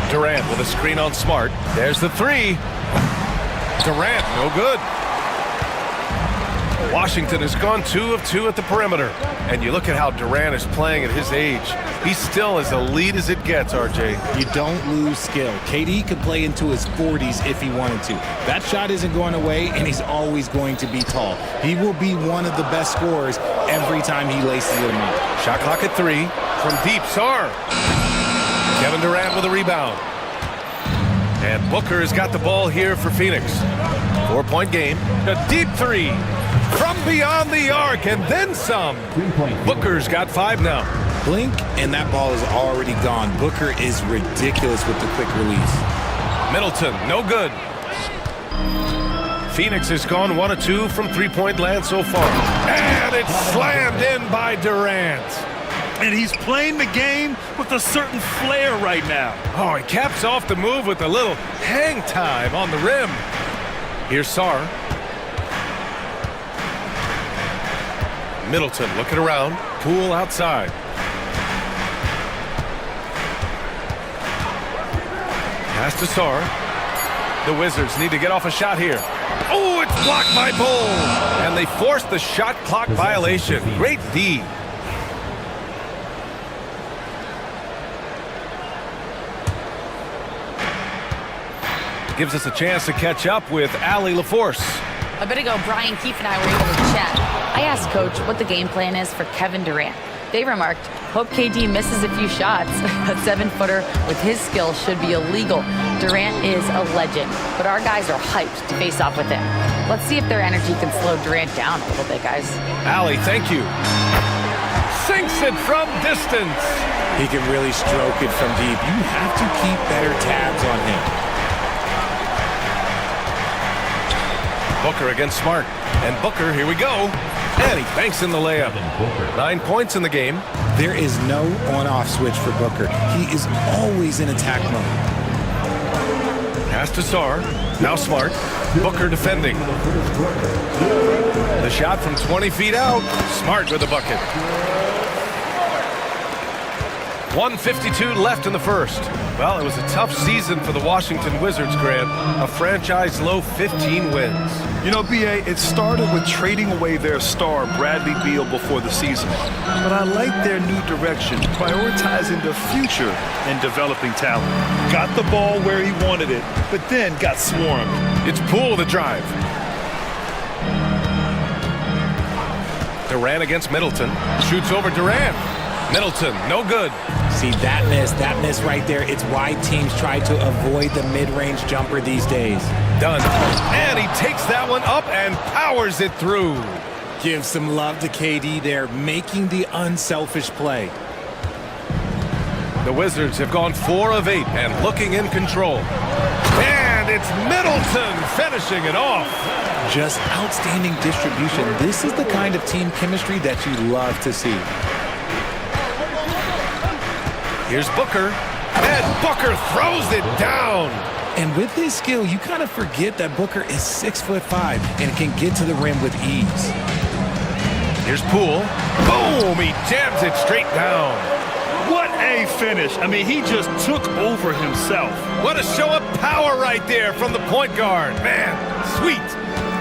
Durant with a screen on Smart. There's the three. Durant, no good. Washington has gone 2 of 2 at the perimeter. And you look at how Durant is playing at his age. He's still as elite as it gets, RJ. You don't lose skill. KD could play into his 40s if he wanted to. That shot isn't going away, and he's always going to be tall. He will be one of the best scorers every time he laces it up. Shot clock at 3. From deep, Sarr. Kevin Durant with a rebound. And Booker has got the ball here for Phoenix. 4-point game. A deep three. From beyond the arc and then some. Booker's got 5 now. Blink, and that ball is already gone. Booker is ridiculous with the quick release. Middleton, no good. Phoenix has gone 1 of 2 from three-point land so far. And it's slammed in by Durant. And he's playing the game with a certain flair right now. Oh, he caps off the move with a little hang time on the rim. Here's Sarr. Middleton looking around. Poole outside. Pass to Sarr. The Wizards need to get off a shot here. Oh, it's blocked by Bol. And they forced the shot clock violation. Great D. Gives us a chance to catch up with Allie LaForce. A bit ago, Brian Keefe and I were able to chat. I asked Coach what the game plan is for Kevin Durant. They remarked, hope KD misses a few shots. A 7-footer with his skill should be illegal. Durant is a legend, but our guys are hyped to face off with him. Let's see if their energy can slow Durant down a little bit, guys. Allie, thank you. Sinks it from distance. He can really stroke it from deep. You have to keep better tabs on him. Booker against Smart. And Booker, here we go. And he banks in the layup. 9 points in the game. There is no on-off switch for Booker. He is always in attack mode. Pass to Sarr. Now Smart. Booker defending. The shot from 20 feet out. Smart with the bucket. 1:52 left in the first. Well, it was a tough season for the Washington Wizards, Grant. A franchise low 15 wins. You know, B.A., it started with trading away their star, Bradley Beal, before the season. But I like their new direction, prioritizing the future and developing talent. Got the ball where he wanted it, but then got swarmed. It's Poole the drive. Durant against Middleton. Shoots over Durant. Middleton, no good. See, that miss right there. It's why teams try to avoid the mid-range jumper these days. Done. And he takes that one up and powers it through. Give some love to KD there, making the unselfish play. The Wizards have gone 4 of 8 and looking in control. And it's Middleton finishing it off. Just outstanding distribution. This is the kind of team chemistry that you love to see. Here's Booker, and Booker throws it down. And with his skill, you kind of forget that Booker is 6'5" and can get to the rim with ease. Here's Poole. Boom! He jams it straight down. What a finish. I mean, he just took over himself. What a show of power right there from the point guard. Man, sweet.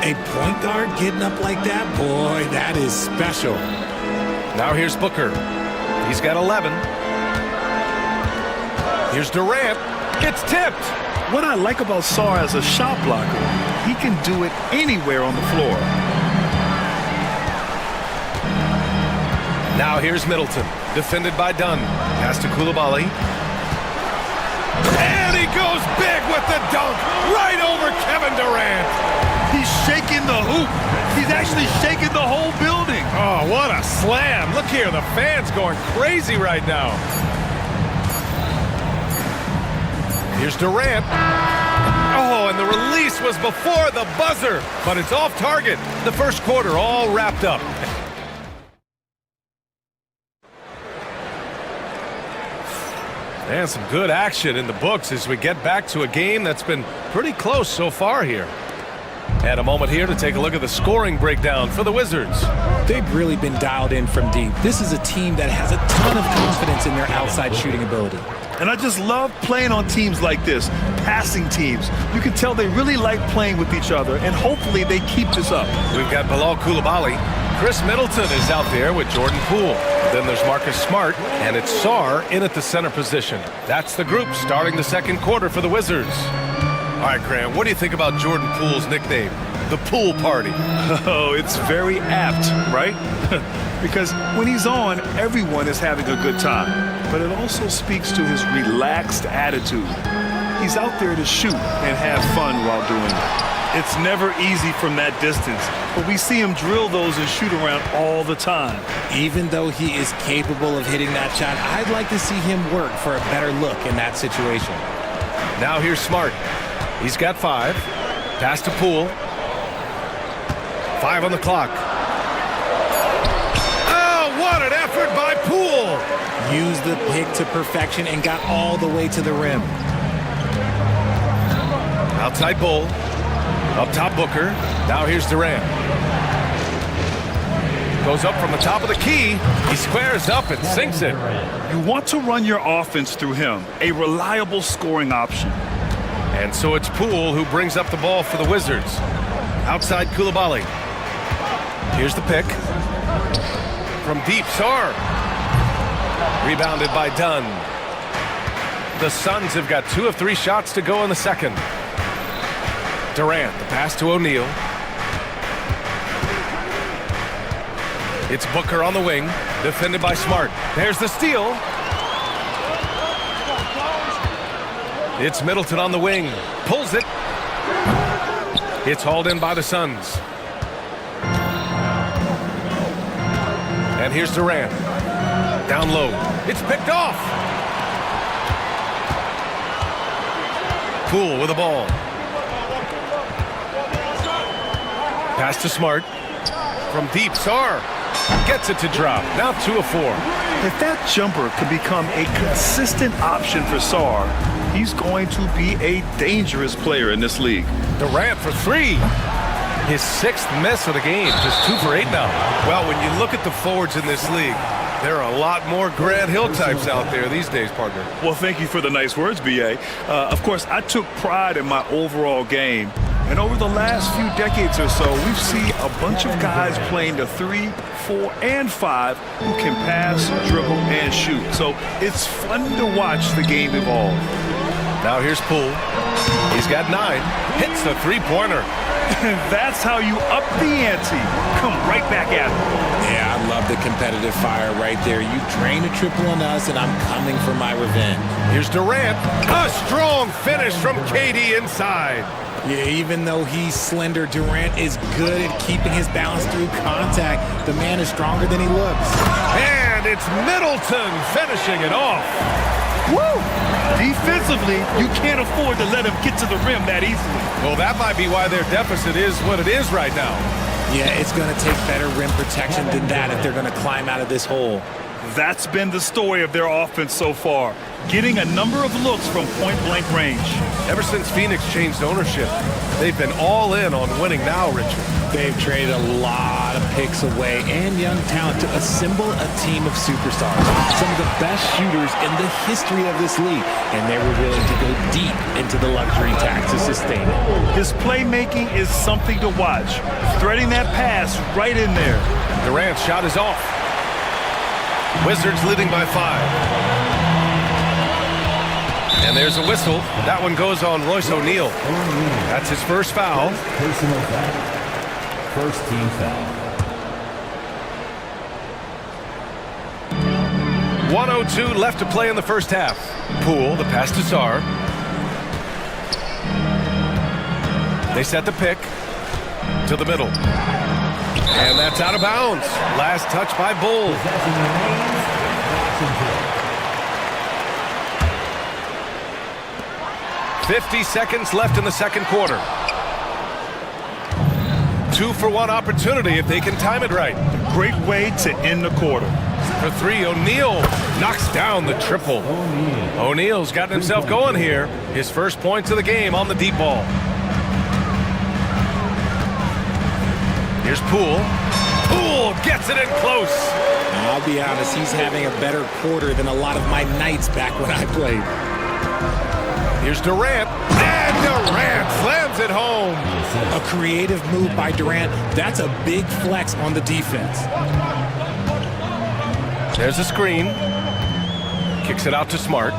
A point guard getting up like that? Boy, that is special. Now here's Booker. He's got 11. Here's Durant. It's tipped. What I like about Sarr as a shot blocker, he can do it anywhere on the floor. Now here's Middleton, defended by Dunn. Pass to Koulibaly. And he goes big with the dunk, right over Kevin Durant. He's shaking the hoop. He's actually shaking the whole building. Oh, what a slam. Look here, the fans going crazy right now. Here's Durant. Oh, and the release was before the buzzer, but it's off target. The first quarter all wrapped up. And some good action in the books as we get back to a game that's been pretty close so far here. And a moment here to take a look at the scoring breakdown for the Wizards. They've really been dialed in from deep. This is a team that has a ton of confidence in their outside shooting ability. And I just love playing on teams like this, passing teams. You can tell they really like playing with each other, and hopefully they keep this up. We've got Bilal Koulibaly. Chris Middleton is out there with Jordan Poole. Then there's Marcus Smart, and it's Sarr in at the center position. That's the group starting the second quarter for the Wizards. All right, Graham, what do you think about Jordan Poole's nickname, the Pool Party? Oh, it's very apt, right? Because when he's on, everyone is having a good time. But it also speaks to his relaxed attitude. He's out there to shoot and have fun while doing it. It's never easy from that distance, but we see him drill those and shoot around all the time. Even though he is capable of hitting that shot, I'd like to see him work for a better look in that situation. Now here's Smart. He's got 5. Pass to Poole. 5 on the clock. Oh, what an effort by Poole! Used the pick to perfection and got all the way to the rim. Outside Bull. Up top Booker. Now here's Durant. Goes up from the top of the key. He squares up and sinks it. You want to run your offense through him, a reliable scoring option. And so it's Poole who brings up the ball for the Wizards. Outside Koulibaly. Here's the pick. From deep, Sarr. Rebounded by Dunn. The Suns have got 2 of 3 shots to go in the second. Durant, the pass to O'Neal. It's Booker on the wing, defended by Smart. There's the steal. It's Middleton on the wing, pulls it. It's hauled in by the Suns. And here's Durant. Down low. It's picked off. Poole with the ball. Pass to Smart. From deep, Sarr gets it to drop. Now 2 of 4. If that jumper could become a consistent option for Sarr, he's going to be a dangerous player in this league. Durant for 3. His 6th miss of the game. Just 2 for 8 now. Well, when you look at the forwards in this league, there are a lot more Grant Hill types out there these days, partner. Well, thank you for the nice words, B.A. Of course, I took pride in my overall game. And over the last few decades or so, we've seen a bunch of guys playing the 3, 4, and 5 who can pass, dribble, and shoot. So it's fun to watch the game evolve. Now here's Poole. He's got 9. Hits the 3-pointer. And that's how you up the ante. Come right back at it. Yeah, I love the competitive fire right there. You drain a triple on us, and I'm coming for my revenge. Here's Durant. A strong finish from KD inside. Yeah, even though he's slender, Durant is good at keeping his balance through contact. The man is stronger than he looks. And it's Middleton finishing it off. Woo! Defensively, you can't afford to let him get to the rim that easily. Well, that might be why their deficit is what it is right now. Yeah, it's going to take better rim protection than that if they're going to climb out of this hole. That's been the story of their offense so far, getting a number of looks from point-blank range. Ever since Phoenix changed ownership, they've been all in on winning now, Richard. They've traded a lot of picks away and young talent to assemble a team of superstars. Some of the best shooters in the history of this league, and they were willing to go deep into the luxury tax to sustain it. His playmaking is something to watch, threading that pass right in there. Durant's shot is off. Wizards leading by 5. And there's a whistle. That one goes on Royce O'Neal. That's his first foul. Personal foul. First team foul. 1:02 left to play in the first half. Poole, the pass to Sarr. They set the pick to the middle. And that's out of bounds. Last touch by Bull. 50 seconds left in the second quarter. 2-for-1 opportunity if they can time it right. Great way to end the quarter. For three, O'Neal knocks down the triple. O'Neal's gotten himself going here. His first points of the game on the deep ball. Here's Poole. Poole gets it in close. I'll be honest, he's having a better quarter than a lot of my nights back when I played. Here's Durant. And Durant slams it home. A creative move by Durant. That's a big flex on the defense. There's a screen. Kicks it out to Smart.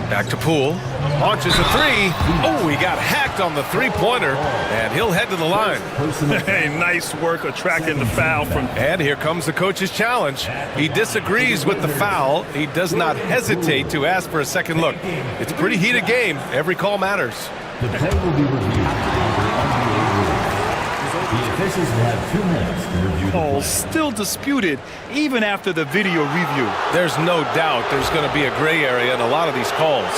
Back to Poole. Launches a three. Oh, he got hacked on the three-pointer, and he'll head to the line. Hey, nice work attracting the foul from... And here comes the coach's challenge. He disagrees with the foul. He does not hesitate to ask for a second look. It's a pretty heated game. Every call matters. The play will be reviewed. The officials will have 2 minutes to review the Call play. still disputed even after the video review. There's no doubt there's going to be a gray area in a lot of these calls.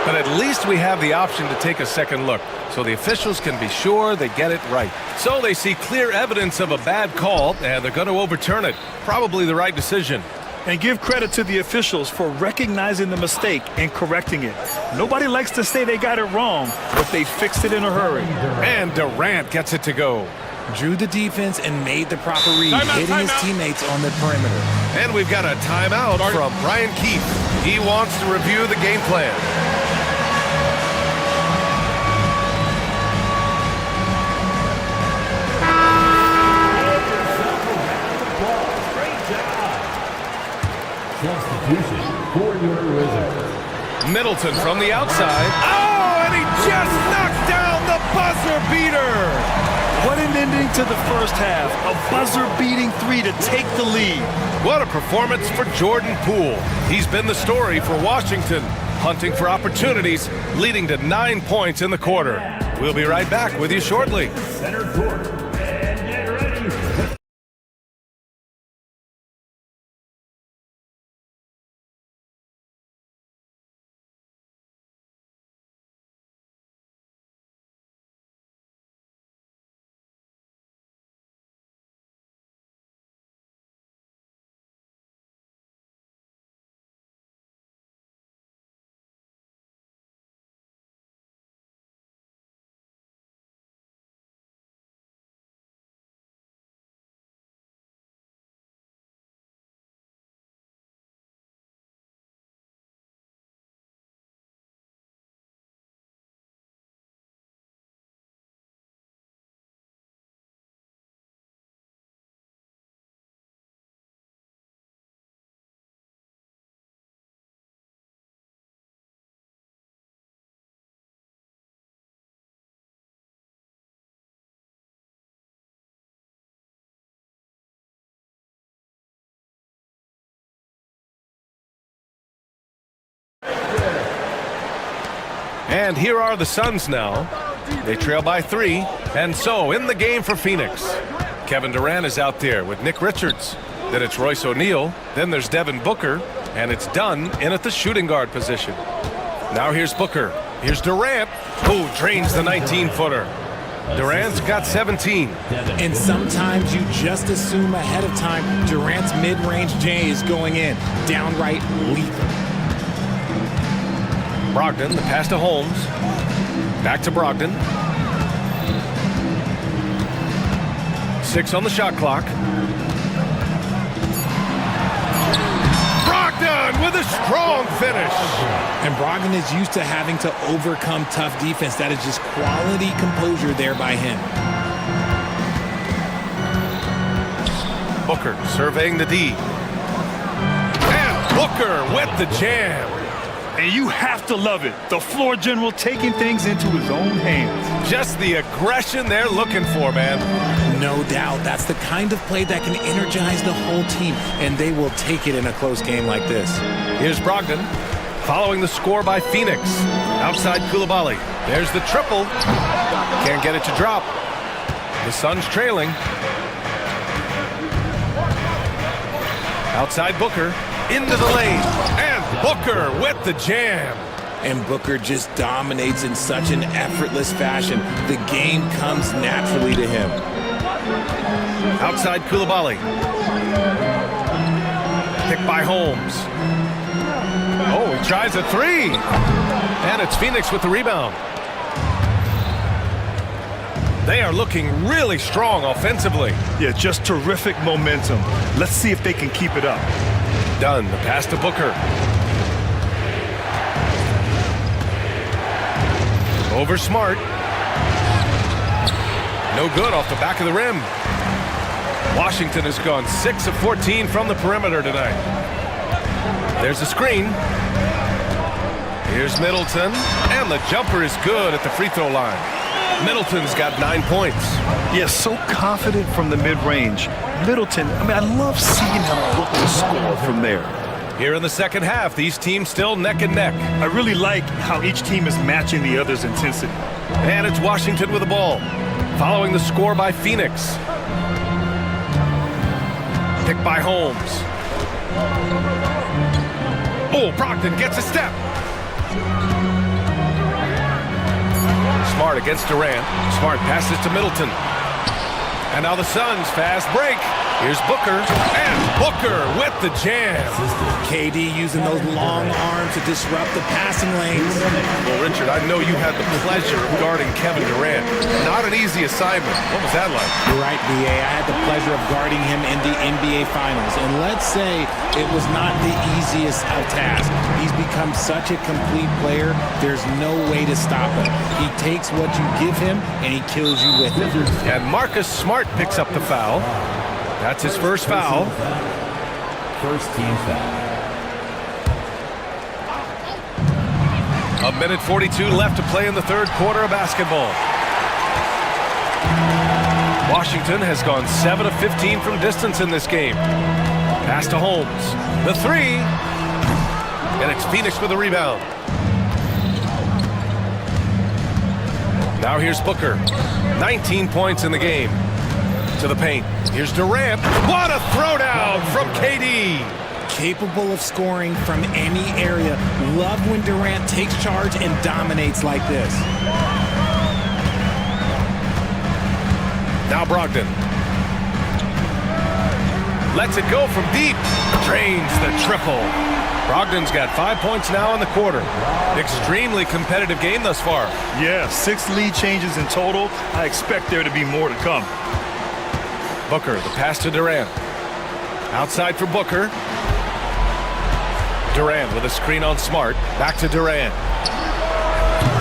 But at least we have the option to take a second look, so the officials can be sure they get it right. So they see clear evidence of a bad call, and they're going to overturn it. Probably the right decision. And give credit to the officials for recognizing the mistake and correcting it. Nobody likes to say they got it wrong, but they fixed it in a hurry. And Durant gets it to go. Drew the defense and made the proper read, hitting his teammates on the perimeter. And we've got a timeout from Brian Keefe. He wants to review the game plan. Substitution for your Wizards. Middleton from the outside. Oh, and he just knocked down the buzzer beater. What an ending to the first half. A buzzer-beating three to take the lead. What a performance for Jordan Poole. He's been the story for Washington, hunting for opportunities, leading to 9 points in the quarter. We'll be right back with you shortly. Center court. And get ready. And here are the Suns now. They trail by 3. And so in the game for Phoenix, Kevin Durant is out there with Nick Richards. Then it's Royce O'Neal. Then there's Devin Booker. And it's Dunn in at the shooting guard position. Now here's Booker. Here's Durant, who drains the 19-footer. Durant's got 17. And sometimes you just assume ahead of time Durant's mid-range J is going in. Downright lethal. Brogdon, the pass to Holmes. Back to Brogdon. 6 on the shot clock. Brogdon with a strong finish. And Brogdon is used to having to overcome tough defense. That is just quality composure there by him. Booker surveying the D. And Booker with the jam. And you have to love it. The floor general taking things into his own hands. Just the aggression they're looking for, man. No doubt. That's the kind of play that can energize the whole team, and they will take it in a close game like this. Here's Brogdon, following the score by Phoenix. Outside Koulibaly. There's the triple. Can't get it to drop. The Suns trailing. Outside Booker, into the lane, and Booker with the jam. And Booker just dominates in such an effortless fashion. The game comes naturally to him. Outside Koulibaly. Picked by Holmes. Oh, he tries a three. And it's Phoenix with the rebound. They are looking really strong offensively. Yeah, just terrific momentum. Let's see if they can keep it up. Dunn, the pass to Booker. Over Smart. No good off the back of the rim. Washington has gone 6 of 14 from the perimeter tonight. There's a screen. Here's Middleton, and the jumper is good at the free throw line. Middleton's got 9 points. Yeah, so confident from the mid-range. Middleton, I love seeing him look to score from there. Here in the second half, these teams still neck and neck. I really like how each team is matching the other's intensity. And it's Washington with the ball, following the score by Phoenix. Picked by Holmes. Oh, Brogdon gets a step. Smart against Durant. Smart passes to Middleton. And now the Suns fast break. Here's Booker, and Booker with the jam. KD using those long arms to disrupt the passing lanes. Well, Richard, I know you had the pleasure of guarding Kevin Durant. Not an easy assignment. What was that like? You're right, BA. I had the pleasure of guarding him in the NBA Finals. And let's say it was not the easiest of tasks. He's become such a complete player, there's no way to stop him. He takes what you give him, and he kills you with it. And Marcus Smart picks up the foul. That's his first foul. First team foul. A minute 42 left to play in the third quarter of basketball. Washington has gone 7 of 15 from distance in this game. Pass to Holmes. The three. And it's Phoenix with the rebound. Now here's Booker. 19 points in the game. To the paint. Here's Durant. What a throwdown from KD. Capable of scoring from any area. Love when Durant takes charge and dominates like this. Now Brogdon. Lets it go from deep. Drains the triple. Brogdon's got 5 points now in the quarter. Extremely competitive game thus far. Yeah, 6 lead changes in total. I expect there to be more to come. Booker, the pass to Durant. Outside for Booker. Durant with a screen on Smart. Back to Durant.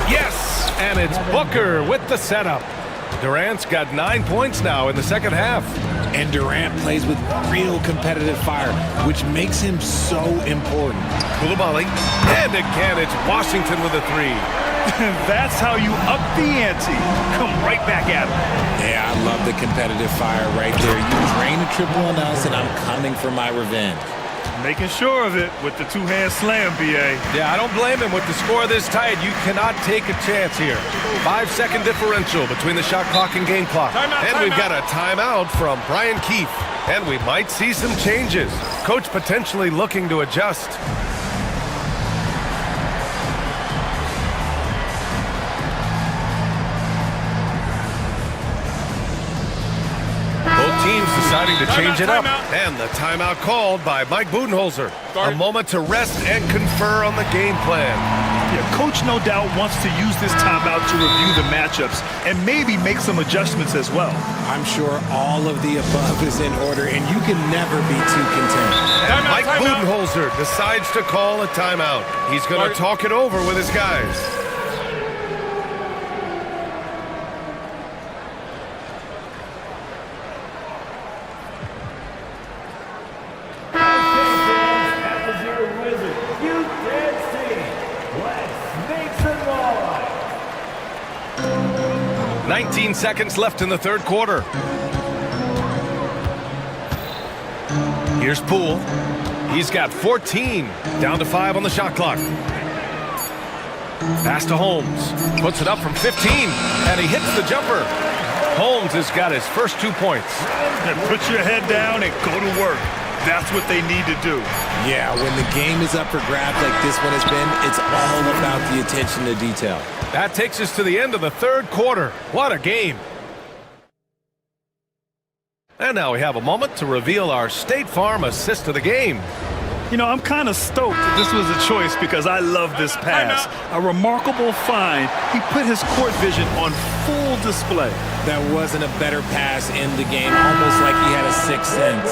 Yes! And it's Booker with the setup. Durant's got 9 points now in the second half. And Durant plays with real competitive fire, which makes him so important. Koulibaly. And again, it's Washington with a three. That's how you up the ante. Come right back at him. Yeah, I love the competitive fire right there. You drain a triple on us, and I'm coming for my revenge. Making sure of it with the two-hand slam, BA. Yeah, I don't blame him. With the score this tight, you cannot take a chance here. 5-second differential between the shot clock and game clock. And we've got a timeout from Brian Keefe. And we might see some changes. Coach potentially looking to adjust. Teams deciding to change it up. And the timeout called by Mike Budenholzer. A moment to rest and confer on the game plan. Yeah, Coach no doubt wants to use this timeout to review the matchups and maybe make some adjustments as well. I'm sure all of the above is in order, and you can never be too content. And Mike Budenholzer decides to call a timeout. He's going to talk it over with his guys. Seconds left in the third quarter. Here's Poole. He's got 14, down to 5 on the shot clock. Pass to Holmes. Puts it up from 15, and he hits the jumper. Holmes has got his first 2 points. Put your head down and go to work. That's what they need to do. Yeah, when the game is up for grabs like this one has been, it's all about the attention to detail. That takes us to the end of the third quarter. What a game. And now we have a moment to reveal our State Farm assist of the game. You know, I'm kind of stoked that this was a choice because I love this pass. A remarkable find. He put his court vision on full display. That wasn't a better pass in the game, almost like he had a sixth sense.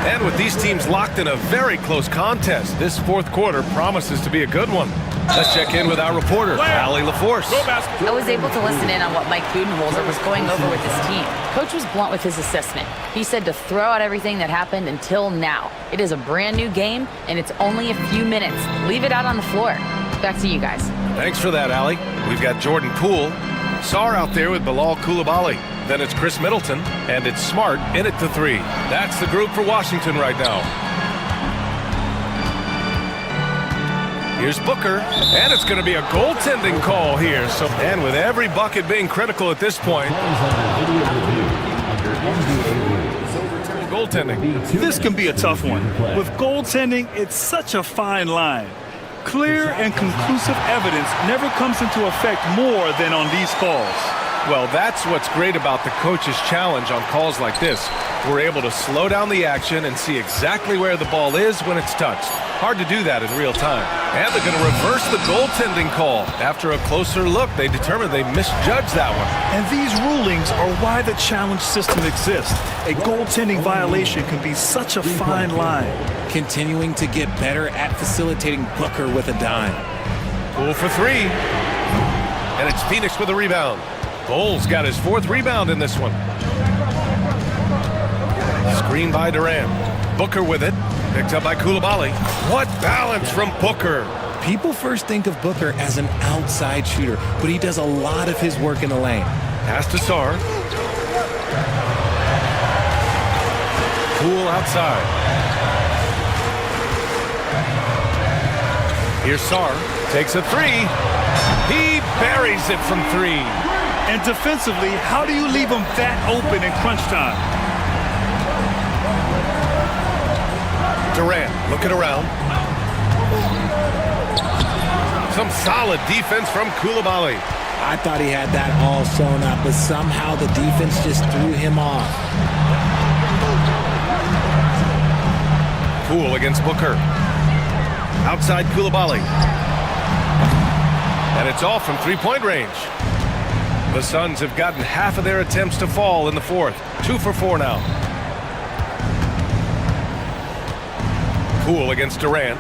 And with these teams locked in a very close contest, this fourth quarter promises to be a good one. Let's check in with our reporter, Allie LaForce. I was able to listen in on what Mike Budenholzer was going over with his team. Coach was blunt with his assessment. He said to throw out everything that happened until now. It is a brand new game, and it's only a few minutes. Leave it out on the floor. Back to you guys. Thanks for that, Allie. We've got Jordan Poole. Sarr out there with Bilal Coulibaly. Then it's Chris Middleton, and it's Smart in at the 3. That's the group for Washington right now. Here's Booker, and it's going to be a goaltending call here. And with every bucket being critical at this point, goaltending. This can be a tough one. With goaltending, it's such a fine line. Clear and conclusive evidence never comes into effect more than on these calls. Well, that's what's great about the coach's challenge on calls like this. We're able to slow down the action and see exactly where the ball is when it's touched. Hard to do that in real time. And they're going to reverse the goaltending call. After a closer look, they determined they misjudged that one. And these rulings are why the challenge system exists. A goaltending violation can be such a fine line. Continuing to get better at facilitating Booker with a dime. Poole for 3. And it's Phoenix with a rebound. Bull's got his 4th rebound in this one. Screen by Durant. Booker with it. Picked up by Coulibaly. What balance from Booker. People first think of Booker as an outside shooter, but he does a lot of his work in the lane. Pass to Sarr. Poole outside. Here's Sarr. Takes a 3. He buries it from 3. And defensively, how do you leave them that open in crunch time? Durant looking around. Some solid defense from Coulibaly. I thought he had that all sewn up, but somehow the defense just threw him off. Poole against Booker. Outside Coulibaly. And it's off from 3-point range. The Suns have gotten half of their attempts to fall in the 4th. 2 for 4 now. Poole against Durant.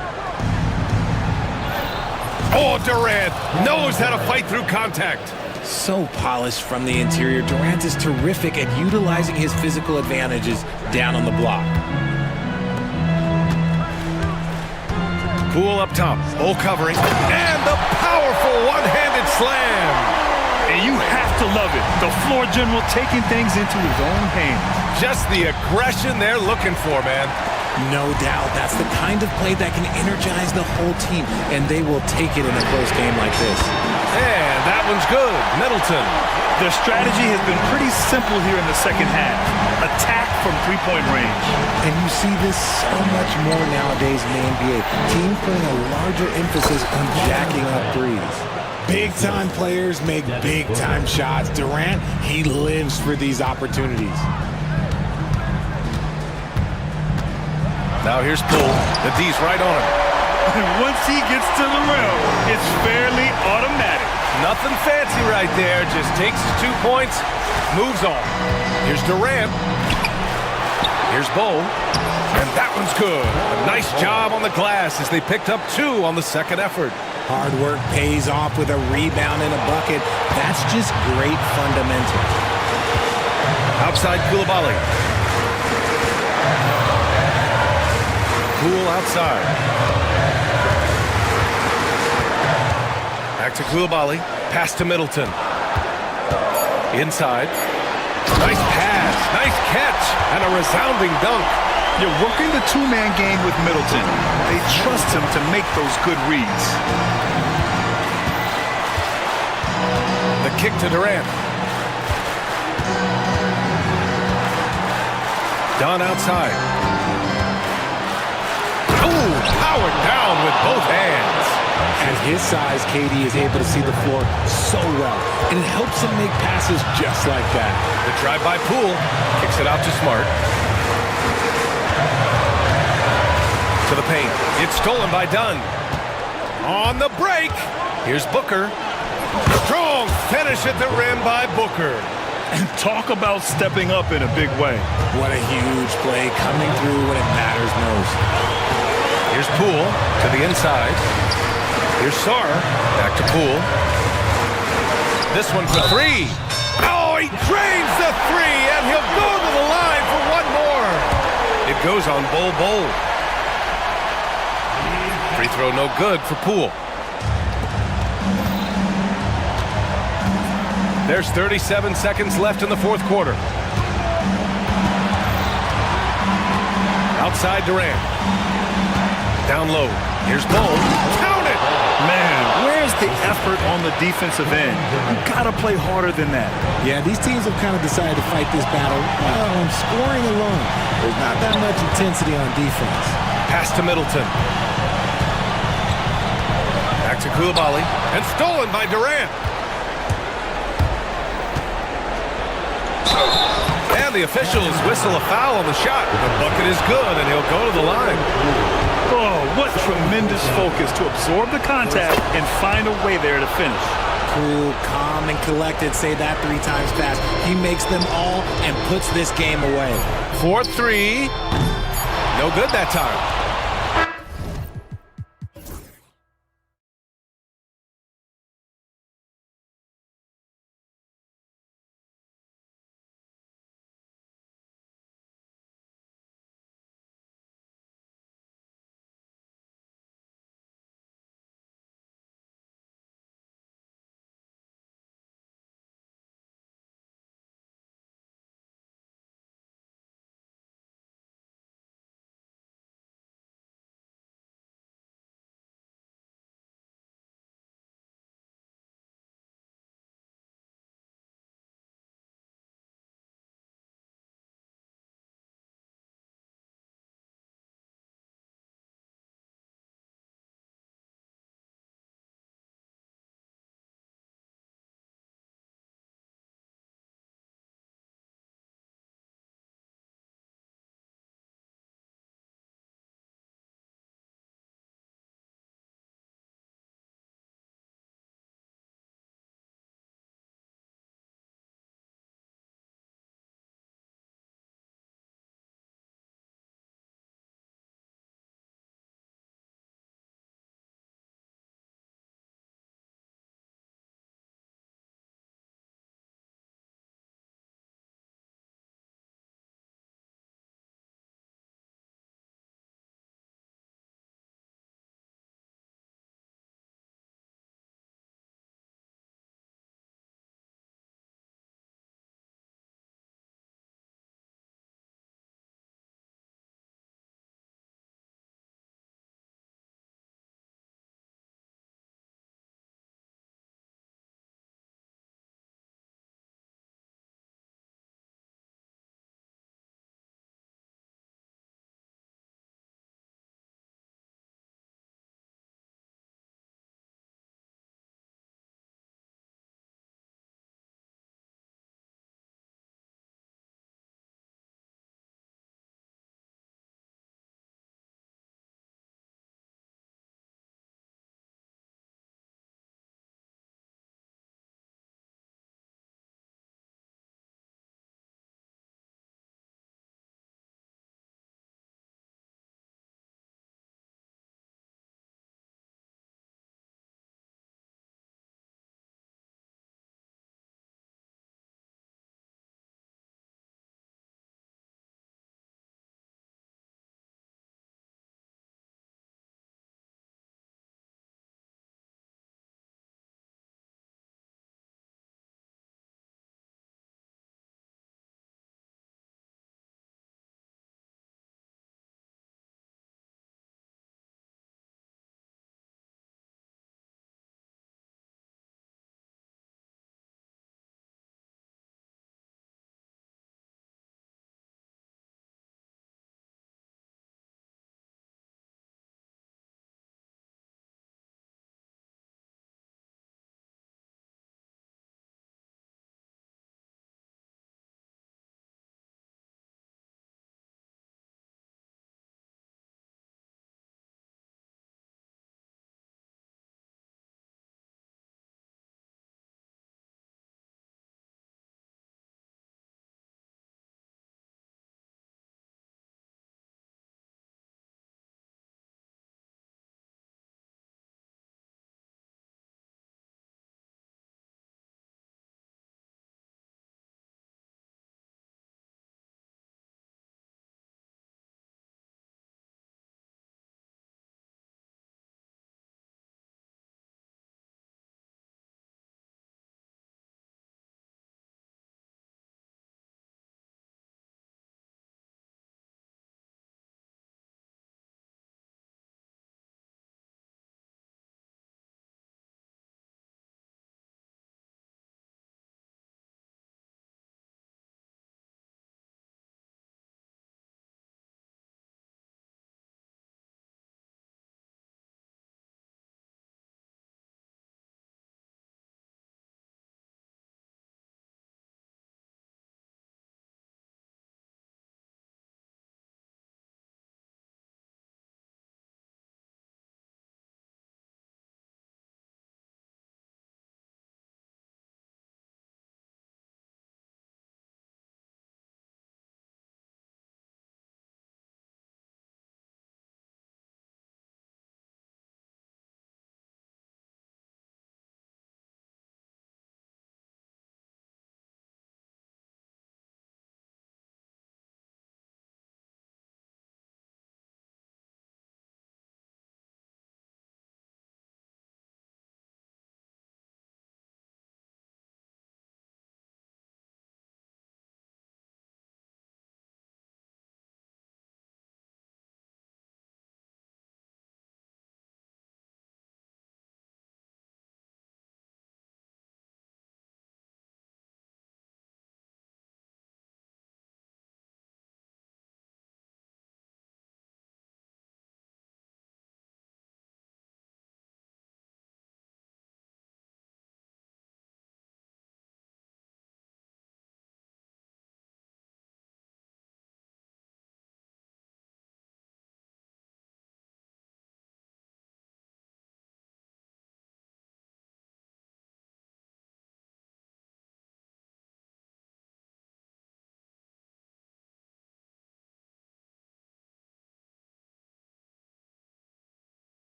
Oh, Durant knows how to fight through contact. So polished from the interior. Durant is terrific at utilizing his physical advantages down on the block. Poole up top. Bull covering. And the powerful one-handed slam. And you have to love it. The floor general taking things into his own hands. Just the aggression they're looking for, man. No doubt. That's the kind of play that can energize the whole team, and they will take it in a close game like this. And that one's good. Middleton. Their strategy has been pretty simple here in the second half. Attack from 3-point range. And you see this so much more nowadays in the NBA. Teams putting a larger emphasis on jacking up threes. Big-time players make big-time shots. Durant, he lives for these opportunities. Now here's Poole. The D's right on him. And once he gets to the rim, it's fairly automatic. Nothing fancy right there. Just takes his 2 points, moves on. Here's Durant. Here's Bull. And that one's good. A nice job on the glass as they picked up 2 on the second effort. Hard work pays off with a rebound and a bucket. That's just great fundamentals. Outside Coulibaly. Poole outside. Back to Coulibaly. Pass to Middleton. Inside. Nice pass. Nice catch and a resounding dunk. You're working the two-man game with Middleton. They trust him to make those good reads. The kick to Durant. Dunn outside. Ooh, powered down with both hands. At his size, KD is able to see the floor so well, and it helps him make passes just like that. The drive by Poole kicks it out to Smart. To the paint. It's stolen by Dunn. On the break. Here's Booker. Strong finish at the rim by Booker. And talk about stepping up in a big way. What a huge play coming through when it matters most. Here's Poole to the inside. Here's Sarr. Back to Poole. This one for three. Oh, he drains the three, and he'll go to the line for one more. It goes on Bol. Free throw no good for Poole. There's 37 seconds left in the fourth quarter. Outside Durant. Down low. Here's Bol. Count it! Man, where's the effort on the defensive end? You gotta play harder than that. Yeah, these teams have kind of decided to fight this battle on scoring alone. There's not that much intensity on defense. Pass to Middleton. Back to Koulibaly. And stolen by Durant. And the officials whistle a foul on the shot. The bucket is good, and he'll go to the line. Oh, what tremendous focus to absorb the contact and find a way there to finish. Cool, calm, and collected. Say that 3 times fast. He makes them all and puts this game away. 4-3. No good that time.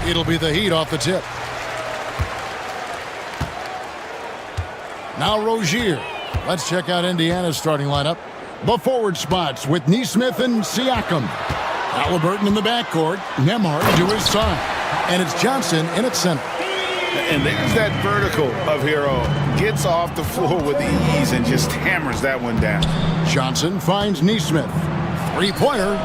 It'll be the Heat off the tip. Now Rozier. Let's check out Indiana's starting lineup. The forward spots with Nesmith and Siakam. Halliburton in the backcourt. Nembhard to his side. And it's Johnson in at center. And there's that vertical of Hero. Gets off the floor with ease and just hammers that one down. Johnson finds Nesmith. Three-pointer.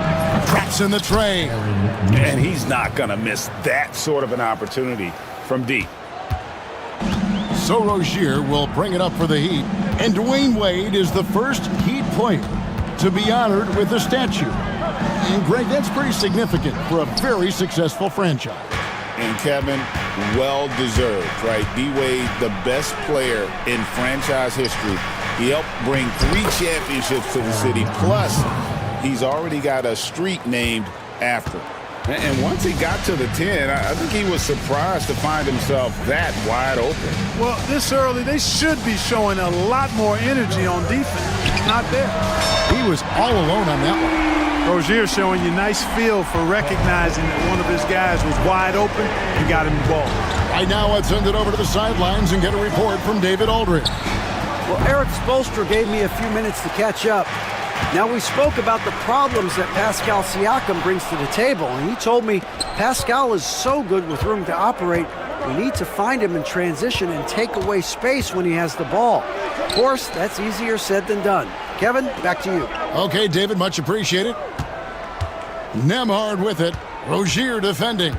Traps in the tray. And he's not going to miss that sort of an opportunity from deep. So Rozier will bring it up for the Heat. And Dwayne Wade is the first Heat player to be honored with a statue. And Greg, that's pretty significant for a very successful franchise. And Kevin, well-deserved, right? D-Wade, the best player in franchise history. He helped bring 3 championships to the city. Plus, he's already got a street named after him. And once he got to the 10, I think he was surprised to find himself that wide open. Well, this early, they should be showing a lot more energy on defense. Not there. He was all alone on that one. Rozier showing you nice feel for recognizing that one of his guys was wide open and got him the ball. Right now, let's send it over to the sidelines and get a report from David Aldridge. Well, Eric Spoelstra gave me a few minutes to catch up. Now, we spoke about the problems that Pascal Siakam brings to the table, and he told me Pascal is so good with room to operate, we need to find him in transition and take away space when he has the ball. Of course, that's easier said than done. Kevin, back to you. Okay, David, much appreciated. Nembhard with it. Rozier defending.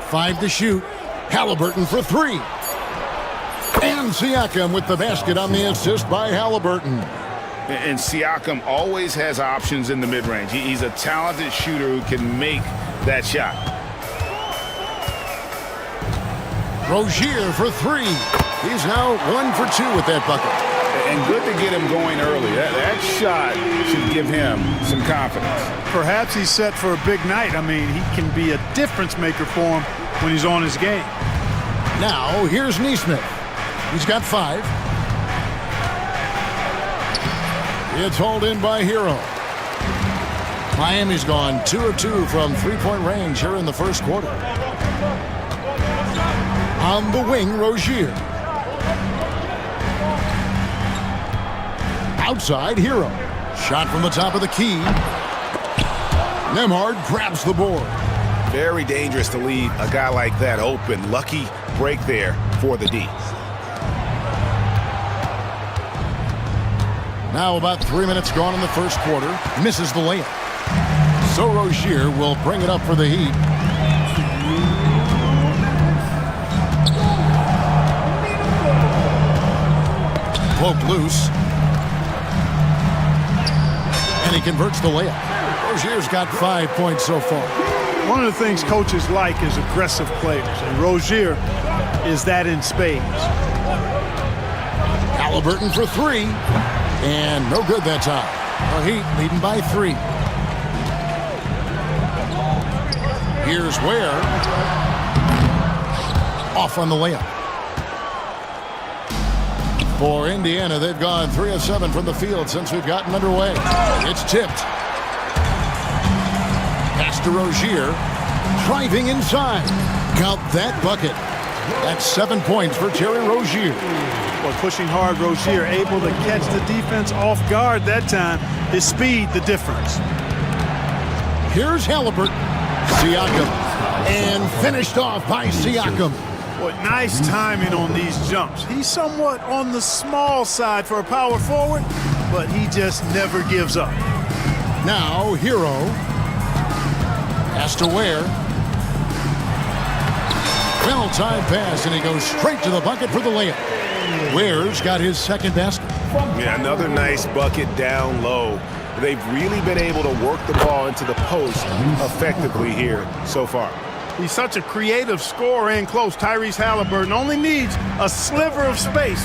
5 to shoot. Halliburton for 3. And Siakam with the basket on the assist by Halliburton. And Siakam always has options in the mid-range. He's a talented shooter who can make that shot. Rozier for 3. He's now 1 for 2 with that bucket. And good to get him going early. That shot should give him some confidence. Perhaps he's set for a big night. I mean, he can be a difference maker for him when he's on his game. Now, here's Nesmith. He's got 5. It's hauled in by Hero. Miami's gone 2 of 2 from three-point range here in the first quarter. On the wing, Rozier. Outside, Hero. Shot from the top of the key. Nembhard grabs the board. Very dangerous to leave a guy like that open. Lucky break there for the D. Now about 3 minutes gone in the first quarter. Misses the layup. So Rozier will bring it up for the Heat. Poked loose. And he converts the layup. Rozier's got 5 points so far. One of the things coaches like is aggressive players, and Rozier is that in spades. Halliburton for 3. And no good that time. The Heat leading by 3. Here's Ware. Off on the layup. For Indiana, they've gone 3 of 7 from the field since we've gotten underway. It's tipped. Pass to Rozier. Driving inside. Count that bucket. That's 7 points for Terry Rozier. Well, pushing hard, Rozier able to catch the defense off guard that time. His speed, the difference. Here's Halliburton. Siakam. And finished off by Siakam. What nice timing on these jumps. He's somewhat on the small side for a power forward, but he just never gives up. Now, Hero. Has to Ware. Well-timed pass, and he goes straight to the bucket for the layup. Ware's got his second basket. Yeah, another nice bucket down low. They've really been able to work the ball into the post effectively here so far. He's such a creative scorer in close. Tyrese Halliburton only needs a sliver of space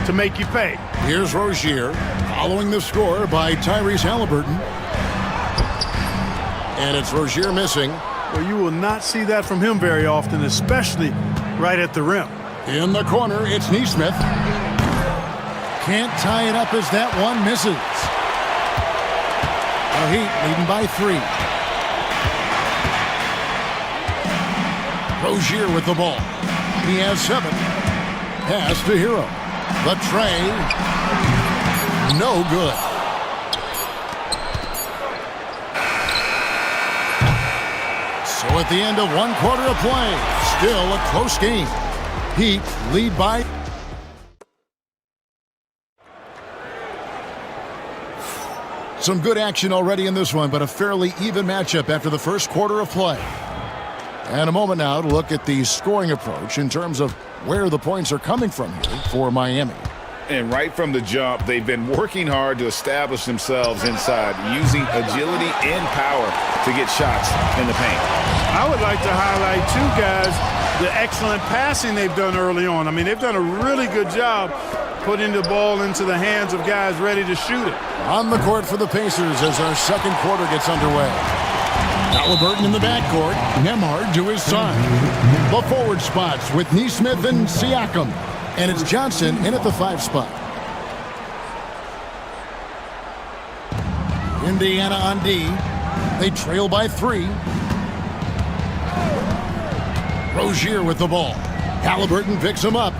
to make you pay. Here's Rozier, following the score by Tyrese Halliburton. And it's Rozier missing. Well, you will not see that from him very often, especially right at the rim. In the corner, it's Nesmith. Can't tie it up as that one misses. The Heat leading by 3. Rozier with the ball. He has 7. Pass to Hero. The tray. No good. So at the end of 1 quarter of play, still a close game. Heat lead by... Some good action already in this one, but a fairly even matchup after the first quarter of play. And a moment now to look at the scoring approach in terms of where the points are coming from here for Miami. And right from the jump, they've been working hard to establish themselves inside, using agility and power to get shots in the paint. I would like to highlight, too, guys, the excellent passing they've done early on. I mean, they've done a really good job putting the ball into the hands of guys ready to shoot it. On the court for the Pacers as our second quarter gets underway. Halliburton in the backcourt. Nembhard to his son. The forward spots with Nesmith and Siakam. And it's Johnson in at the 5 spot. Indiana on D. They trail by 3. Rozier with the ball. Halliburton picks him up.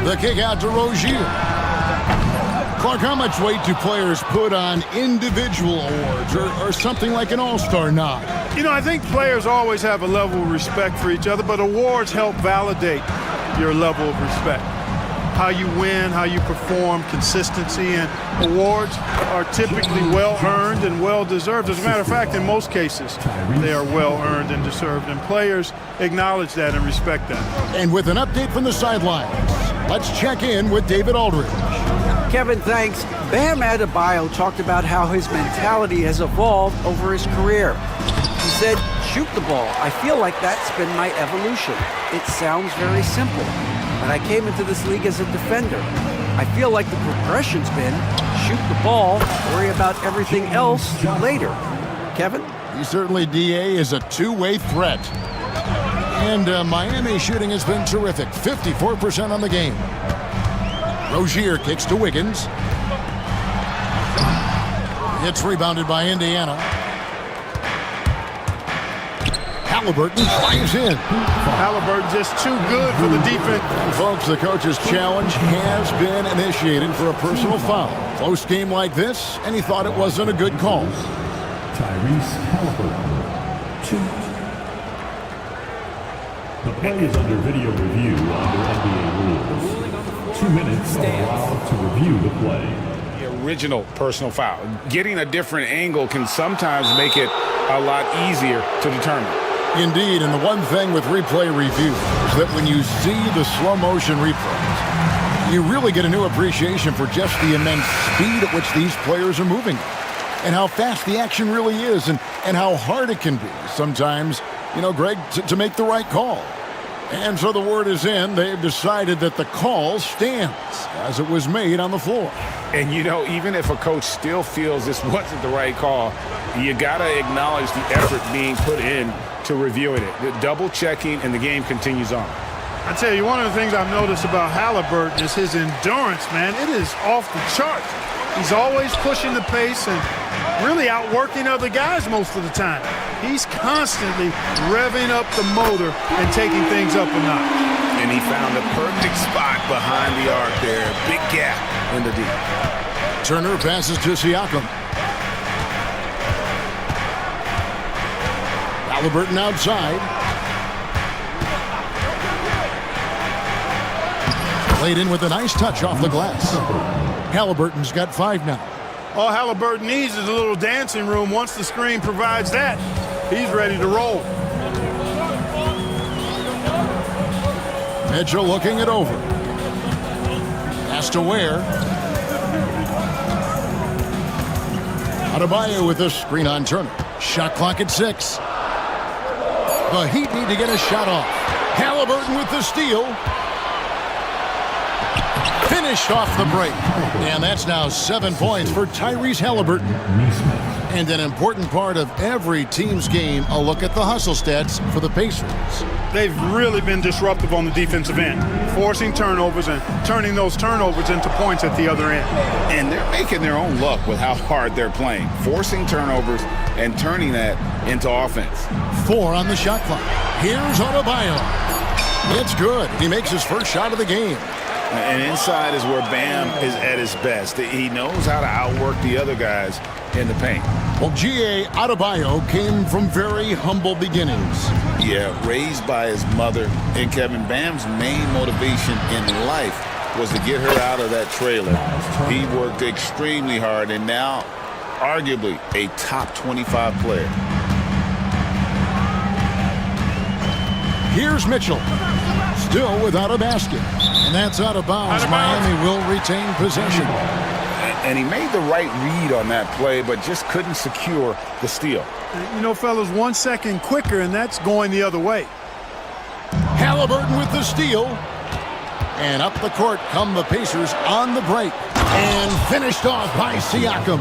The kick out to Rozier. Clark, how much weight do players put on individual awards or something like an all-star nod? You know, I think players always have a level of respect for each other, but awards help validate your level of respect. How you win, how you perform, consistency, and awards are typically well-earned and well-deserved. As a matter of fact, in most cases, they are well-earned and deserved, and players acknowledge that and respect that. And with an update from the sidelines, let's check in with David Aldridge. Kevin, thanks. Bam Adebayo talked about how his mentality has evolved over his career. He said, shoot the ball. I feel like that's been my evolution. It sounds very simple, but I came into this league as a defender. I feel like the progression's been shoot the ball, worry about everything else later. Kevin? He certainly, DA, is a two-way threat. And Miami shooting has been terrific. 54% on the game. Rozier kicks to Wiggins. It's rebounded by Indiana. Halliburton flies in. Halliburton just too good for the defense. Folks, the coach's challenge has been initiated for a personal foul. Close game like this, and he thought it wasn't a good call. Tyrese Halliburton, 2. The play is under video review under NBA rules. 2 minutes allowed to review the play. The original personal foul. Getting a different angle can sometimes make it a lot easier to determine. Indeed, and the one thing with replay review is that when you see the slow motion replays, you really get a new appreciation for just the immense speed at which these players are moving and how fast the action really is and how hard it can be sometimes, you know, Greg, to make the right call. And so the word is in. They've decided that the call stands as it was made on the floor. And, you know, even if a coach still feels this wasn't the right call, you got to acknowledge the effort being put in to reviewing it. The double checking, and the game continues on. I tell you, one of the things I've noticed about Halliburton is his endurance, man. It is off the charts. He's always pushing the pace and really outworking other guys most of the time. He's constantly revving up the motor and taking things up a notch. And he found the perfect spot behind the arc there. Big gap in the deep. Turner passes to Siakam. Halliburton outside. Played in with a nice touch off the glass. Halliburton's got 5 now. All Halliburton needs is a little dancing room. Once the screen provides that, he's ready to roll. Mitchell looking it over. Pass to Ware. Adebayo with the screen on Turner. Shot clock at 6. The Heat need to get a shot off. Halliburton with the steal. finished off the break. And that's now 7 points for Tyrese Halliburton. And an important part of every team's game, a look at the hustle stats for the Pacers. They've really been disruptive on the defensive end, forcing turnovers and turning those turnovers into points at the other end. And they're making their own luck with how hard they're playing, forcing turnovers and turning that into offense. 4 on the shot clock. Here's Adebayo. It's good. He makes his first shot of the game. And inside is where Bam is at his best. He knows how to outwork the other guys in the paint. Well, G.A. Adebayo came from very humble beginnings. Yeah, raised by his mother. And Kevin, Bam's main motivation in life was to get her out of that trailer. He worked extremely hard and now arguably a top 25 player. Here's Mitchell, still without a basket. And that's out of bounds. Miami will retain possession. And he made the right read on that play, but just couldn't secure the steal. You know, fellas, 1 second quicker, and that's going the other way. Halliburton with the steal. And up the court come the Pacers on the break. And finished off by Siakam.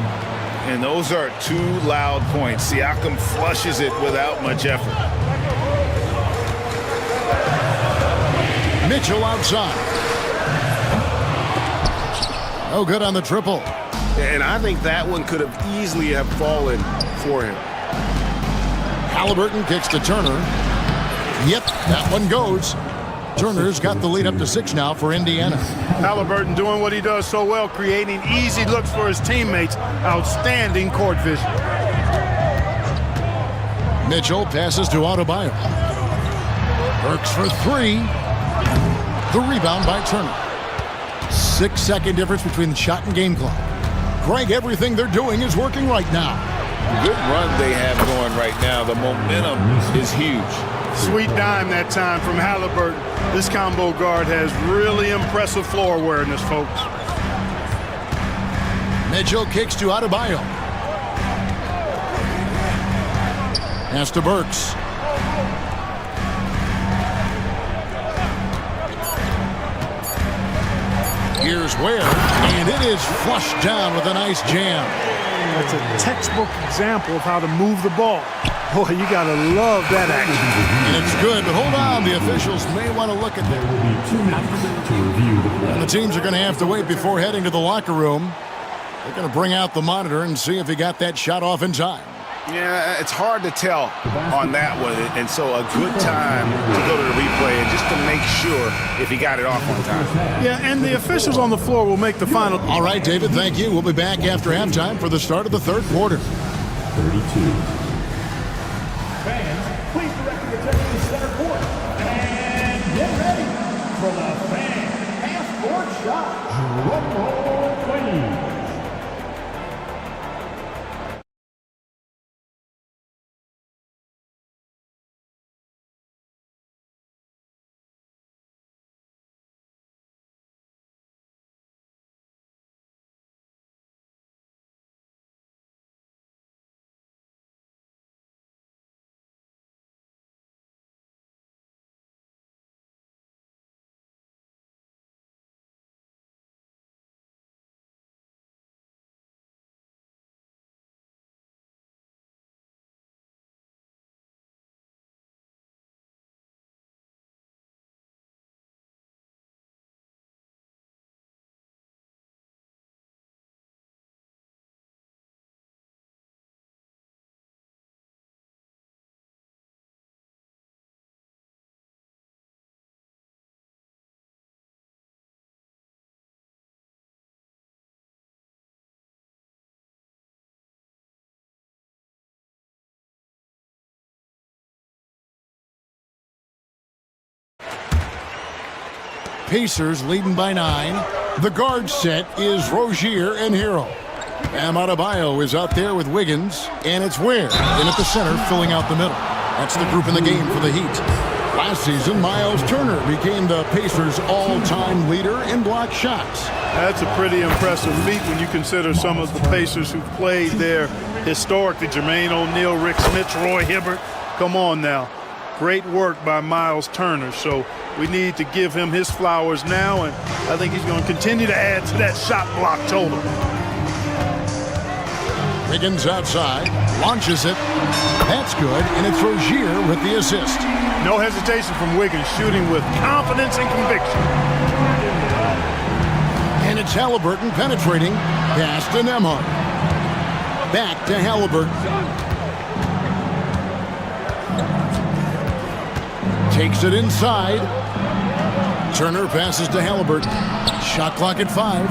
And those are 2 loud points. Siakam flushes it without much effort. Mitchell outside. No good on the triple. And I think that one could have easily have fallen for him. Halliburton kicks to Turner. Yep, that one goes. Turner's got the lead up to 6 now for Indiana. Halliburton doing what he does so well, creating easy looks for his teammates. Outstanding court vision. Mitchell passes to Adebayo. Burks for 3. The rebound by Turner. 6-second difference between the shot and game clock. Greg, everything they're doing is working right now. Good run they have going right now. The momentum is huge. Sweet dime that time from Halliburton. This combo guard has really impressive floor awareness, folks. Mitchell kicks to Adebayo. Pass to Burks. Here's Ware, and it is flushed down with a nice jam. That's a textbook example of how to move the ball. Boy, you gotta love that action. And it's good, but hold on, the officials may want to look at that. There will be 2 minutes to review the play. And the teams are going to have to wait before heading to the locker room. They're going to bring out the monitor and see if he got that shot off in time. Yeah, it's hard to tell on that one, and so a good time to go to the replay and just to make sure if he got it off on time. Yeah, and the officials on the floor will make the final. All right, David, thank you. We'll be back after halftime for the start of the third quarter. 32. Fans, please direct your attention to center court. And get ready for the fan half-court shot. Drum roll, please. Pacers leading by 9. The guard set is Rozier and Hero. Bam Adebayo is out there with Wiggins, and it's Ware in at the center filling out the middle. That's the group in the game for the Heat. Last season, Miles Turner became the Pacers' all-time leader in block shots. That's a pretty impressive feat when you consider some of the Pacers who've played there historically. Jermaine O'Neal, Rick Smith, Roy Hibbert. Come on now. Great work by Miles Turner. So We need to give him his flowers now, and I think he's going to continue to add to that shot block total. Wiggins outside, launches it. That's good, and it's Rozier with the assist. No hesitation from Wiggins, shooting with confidence and conviction. And it's Halliburton penetrating past to Nembhard. Back to Halliburton. Takes it inside. Turner passes to Halliburton. Shot clock at 5.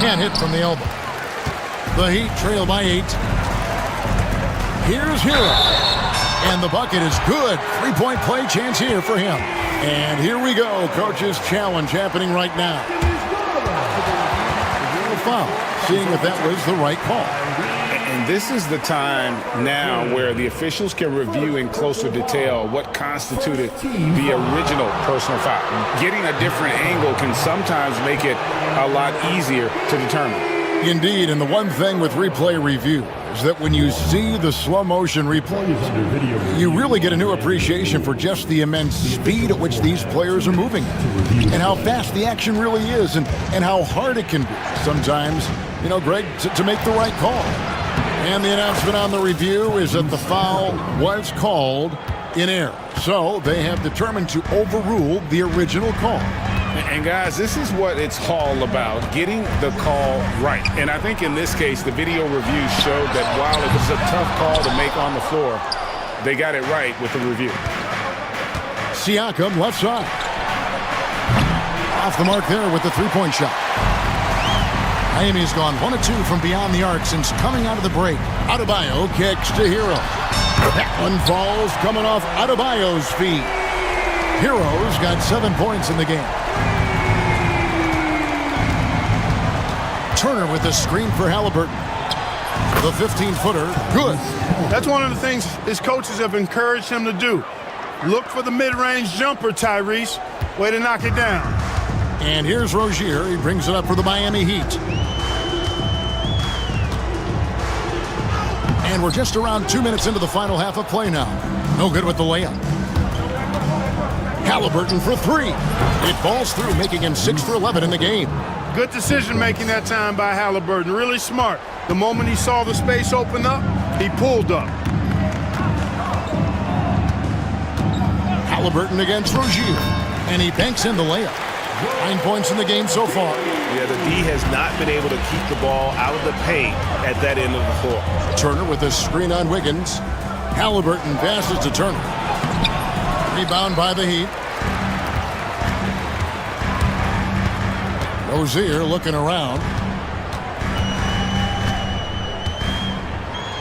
Can't hit from the elbow. The Heat trail by 8. Here's Hero. And the bucket is good. 3-point play chance here for him. And here we go. Coach's challenge happening right now. Foul, seeing if that was the right call. And this is the time now where the officials can review in closer detail what constituted the original personal foul. Getting a different angle can sometimes make it a lot easier to determine. Indeed, and the one thing with replay review is that when you see the slow motion replays, you really get a new appreciation for just the immense speed at which these players are moving and how fast the action really is and how hard it can be sometimes, you know, Greg, to make the right call. And the announcement on the review is that the foul was called in error. So they have determined to overrule the original call. And guys, this is what it's all about, getting the call right. And I think in this case, the video review showed that while it was a tough call to make on the floor, they got it right with the review. Siakam left side. Off the mark there with the three-point shot. Miami's gone 1 of 2 from beyond the arc since coming out of the break. Adebayo kicks to Hero. That one falls coming off Adebayo's feet. Hero's got 7 points in the game. Turner with the screen for Halliburton. The 15-footer, good. That's one of the things his coaches have encouraged him to do. Look for the mid-range jumper, Tyrese. Way to knock it down. And here's Rozier. He brings it up for the Miami Heat. And we're just around 2 minutes into the final half of play now. No good with the layup. Halliburton for 3. It falls through, making him 6 for 11 in the game. Good decision-making that time by Halliburton. Really smart. The moment he saw the space open up, he pulled up. Halliburton against Rozier. And he banks in the layup. 9 points in the game so far. Yeah, the D has not been able to keep the ball out of the paint at that end of the floor. Turner with a screen on Wiggins. Halliburton passes to Turner. Rebound by the Heat. Rozier looking around.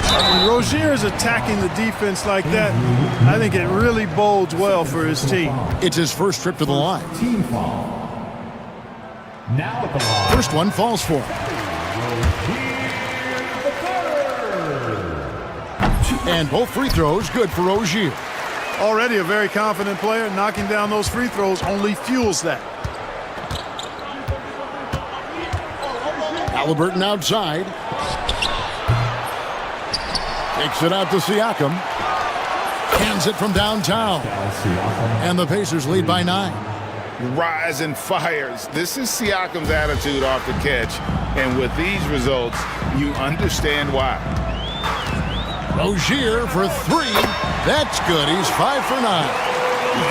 When Rozier is attacking the defense like that, I think it really bodes well for his team. It's his first trip to the line. Team foul. Now at the line. First one falls for him. And both free throws good for Rozier. Already a very confident player. Knocking down those free throws only fuels that. Halliburton outside. Takes it out to Siakam. Hands it from downtown. And the Pacers lead by 9. Rise and fires. This is Siakam's attitude off the catch. And with these results, you understand why. Rozier for 3. That's good. He's 5 for 9.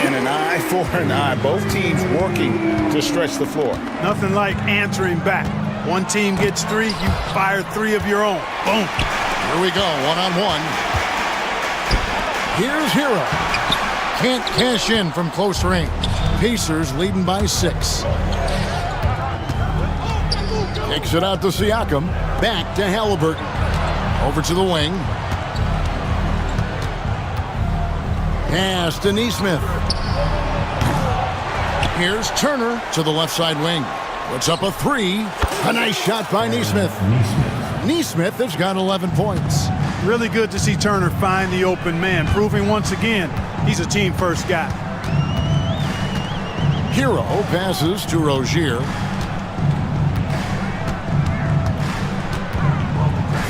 And an eye for an eye. Both teams working to stretch the floor. Nothing like answering back. One team gets 3, you fire 3 of your own. Boom. Here we go, one-on-one. Here's Hero. Can't cash in from close range. Pacers leading by 6. Takes it out to Siakam. Back to Halliburton. Over to the wing. Pass to Nesmith. Here's Turner to the left side wing. Puts up a 3. A nice shot by Nesmith. Nesmith has got 11 points. Really good to see Turner find the open man, proving once again he's a team-first guy. Hero passes to Rozier.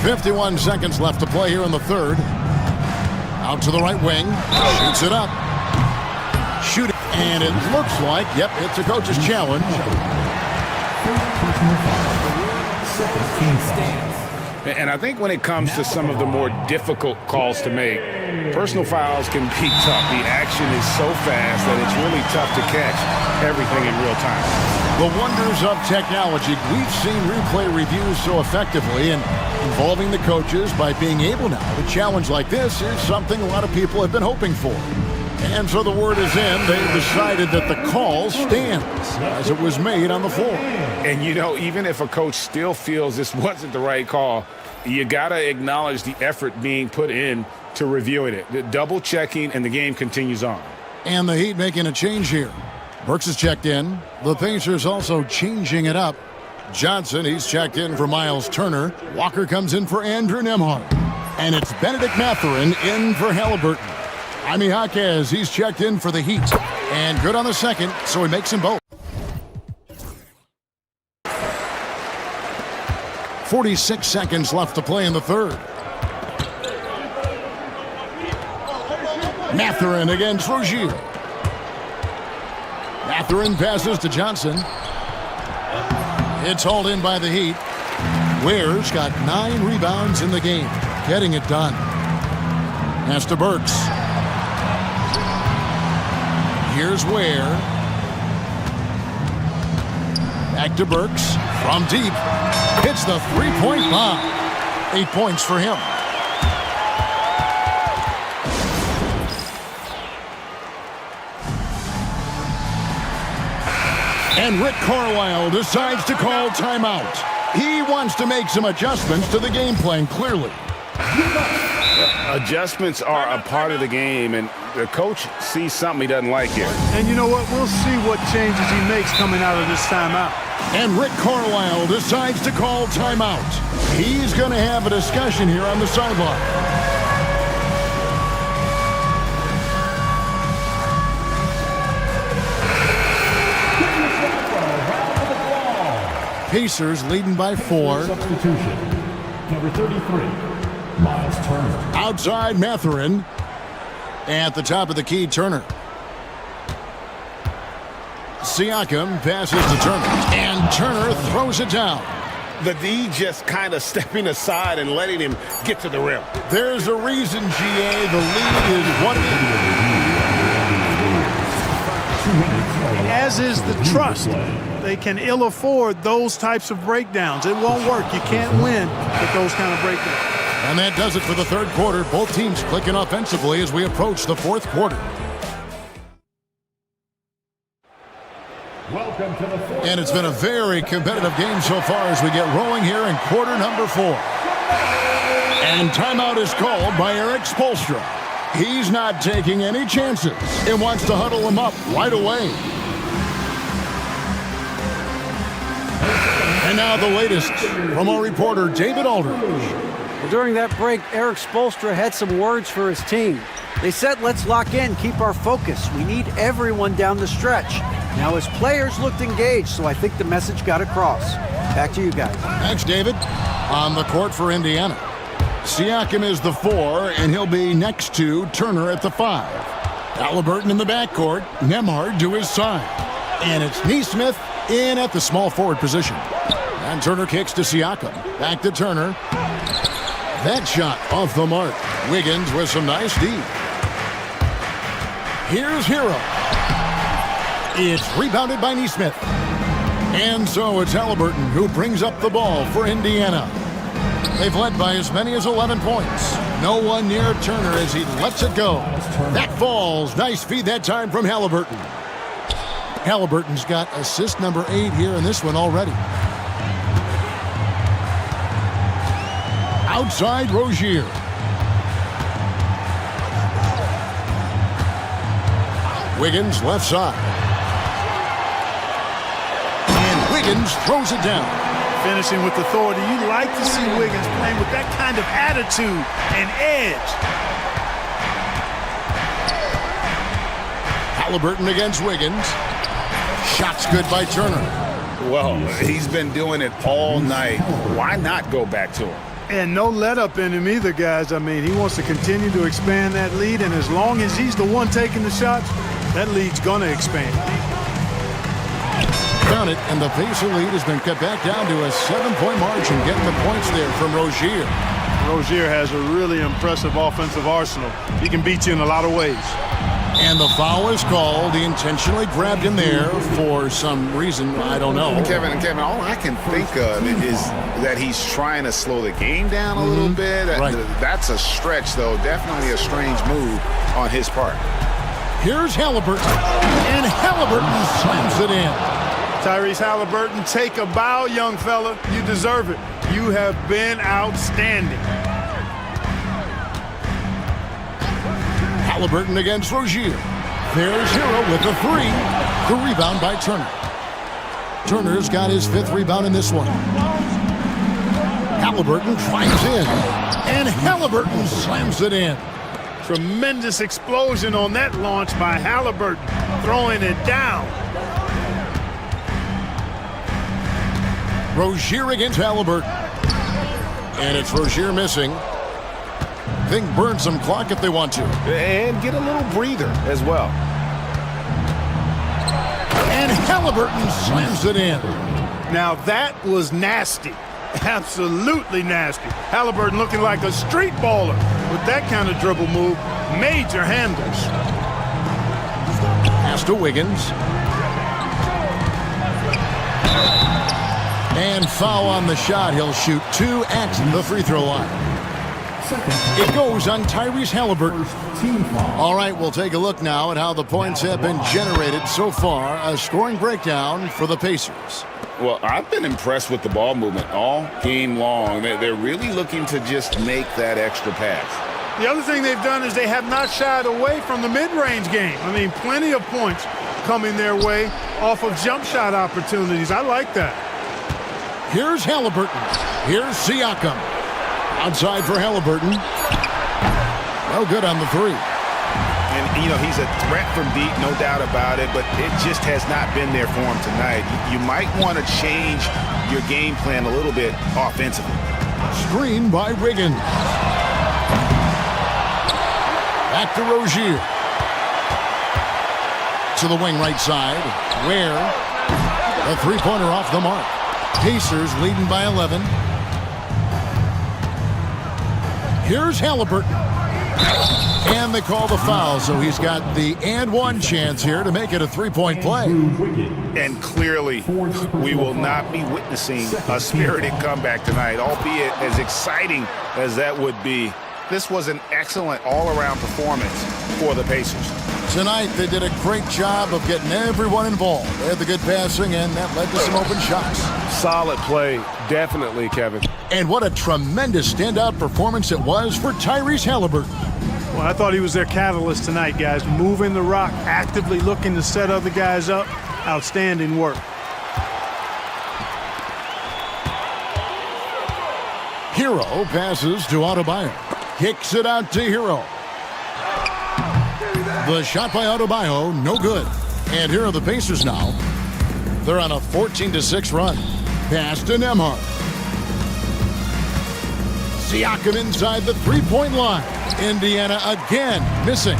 51 seconds left to play here in the third. Out to the right wing. Shoots it up. Shooting. And it looks like, yep, it's a coach's challenge. And I think when it comes to some of the more difficult calls to make, personal fouls can be tough. The action is so fast that it's really tough to catch everything in real time. The wonders of technology. We've seen replay reviews so effectively, and involving the coaches by being able now to challenge like this is something a lot of people have been hoping for. And so the word is in. They've decided that the call stands as it was made on the floor. And, you know, even if a coach still feels this wasn't the right call, you got to acknowledge the effort being put in to reviewing it. The double checking, and the game continues on. And the Heat making a change here. Burks is checked in. The Pacers also changing it up. Johnson, he's checked in for Miles Turner. Walker comes in for Andrew Nembhard. And it's Benedict Mathurin in for Halliburton. Jaime Jaquez, he's checked in for the Heat. And good on the second, so he makes them both. 46 seconds left to play in the third. Mathurin against Rozier. Mathurin passes to Johnson. It's hauled in by the Heat. Ware's got 9 rebounds in the game, getting it done. Pass to Burks. Here's Ware. Back to Burks. From deep. Hits the three-point bomb. 8 points for him. And Rick Carlisle decides to call timeout. He wants to make some adjustments to the game plan, clearly. Adjustments are a part of the game, and the coach sees something he doesn't like here. And you know what? We'll see what changes he makes coming out of this timeout. And Rick Carlisle decides to call timeout. He's going to have a discussion here on the sideline. Pacers leading by 4. Substitution. Number 33, Miles Turner. Outside Mathurin. At the top of the key, Turner. Siakam passes to Turner. And Turner throws it down. The D just kind of stepping aside and letting him get to the rim. There's a reason, GA. The lead is 1. As is the trust. They can ill afford those types of breakdowns. It won't work. You can't win with those kind of breakdowns. And that does it for the third quarter. Both teams clicking offensively as we approach the fourth quarter. Welcome to the fourth. And it's been a very competitive game so far as we get rolling here in quarter number 4. And timeout is called by Eric Spoelstra. He's not taking any chances and wants to huddle him up right away. And now the latest from our reporter, David Aldridge. Well, during that break, Eric Spoelstra had some words for his team. They said, let's lock in, keep our focus. We need everyone down the stretch. Now his players looked engaged, so I think the message got across. Back to you guys. Thanks, David. On the court for Indiana, Siakam is the 4, and he'll be next to Turner at the 5. Halliburton in the backcourt, Nembhard to his side. And it's Nesmith in at the small forward position. And Turner kicks to Siakam. Back to Turner. That shot off the mark. Wiggins with some nice D. Here's Hero. It's rebounded by Nesmith. And so it's Halliburton who brings up the ball for Indiana. They've led by as many as 11 points. No one near Turner as he lets it go. That falls. Nice feed that time from Halliburton. Halliburton's got assist number 8 here in this one already. Outside Rozier. Wiggins left side. And Wiggins throws it down. Finishing with authority. You like to see Wiggins playing with that kind of attitude and edge. Halliburton against Wiggins. Shot's good by Turner. Well, he's been doing it all night. Why not go back to him? And no let up in him either, guys. I mean, he wants to continue to expand that lead, and as long as he's the one taking the shots, that lead's going to expand. Count it, and the Pacer lead has been cut back down to a 7-point margin, getting the points there from Rozier. Rozier has a really impressive offensive arsenal. He can beat you in a lot of ways. And the foul is called. He intentionally grabbed him there for some reason. I don't know. Kevin, all I can think of is that he's trying to slow the game down a little bit. Right. That's a stretch, though. Definitely a strange move on his part. Here's Halliburton. And Halliburton slams it in. Tyrese Halliburton, take a bow, young fella. You deserve it. You have been outstanding. Halliburton against Rozier. There's Hero with the three. The rebound by Turner. Turner's got his 5th rebound in this one. Halliburton drives in. And Halliburton slams it in. Tremendous explosion on that launch by Halliburton, throwing it down. Rozier against Halliburton. And it's Rozier missing. They can burn some clock if they want to. And get a little breather as well. And Halliburton slams it in. Now that was nasty. Absolutely nasty. Halliburton looking like a street baller with that kind of dribble move. Major handles. Pass to Wiggins. And foul on the shot. He'll shoot 2 at the free throw line. It goes on Tyrese Halliburton. All right, we'll take a look now at how the points have been generated so far. A scoring breakdown for the Pacers. Well, I've been impressed with the ball movement all game long. They're really looking to just make that extra pass. The other thing they've done is they have not shied away from the mid-range game. I mean, plenty of points coming their way off of jump shot opportunities. I like that. Here's Halliburton. Here's Siakam. Outside for Halliburton. No good on the three. And, you know, he's a threat from deep, no doubt about it, but it just has not been there for him tonight. You might want to change your game plan a little bit offensively. Screen by Wiggins. Back to Rozier. To the wing right side, where a three-pointer off the mark. Pacers leading by 11. Here's Halliburton. And they call the foul, so he's got the and one chance here to make it a three-point play. And clearly, we will not be witnessing a spirited comeback tonight, albeit as exciting as that would be. This was an excellent all-around performance for the Pacers. Tonight, they did a great job of getting everyone involved. They had the good passing, and that led to some open shots. Solid play, definitely, Kevin. And what a tremendous standout performance it was for Tyrese Halliburton. Well, I thought he was their catalyst tonight, guys. Moving the rock, actively looking to set other guys up. Outstanding work. Hero passes to Adebayo. Kicks it out to Hero. The shot by Adebayo, no good. And here are the Pacers now. They're on a 14-6 run. Pass to Nembhard. Siakam inside the three-point line. Indiana again missing.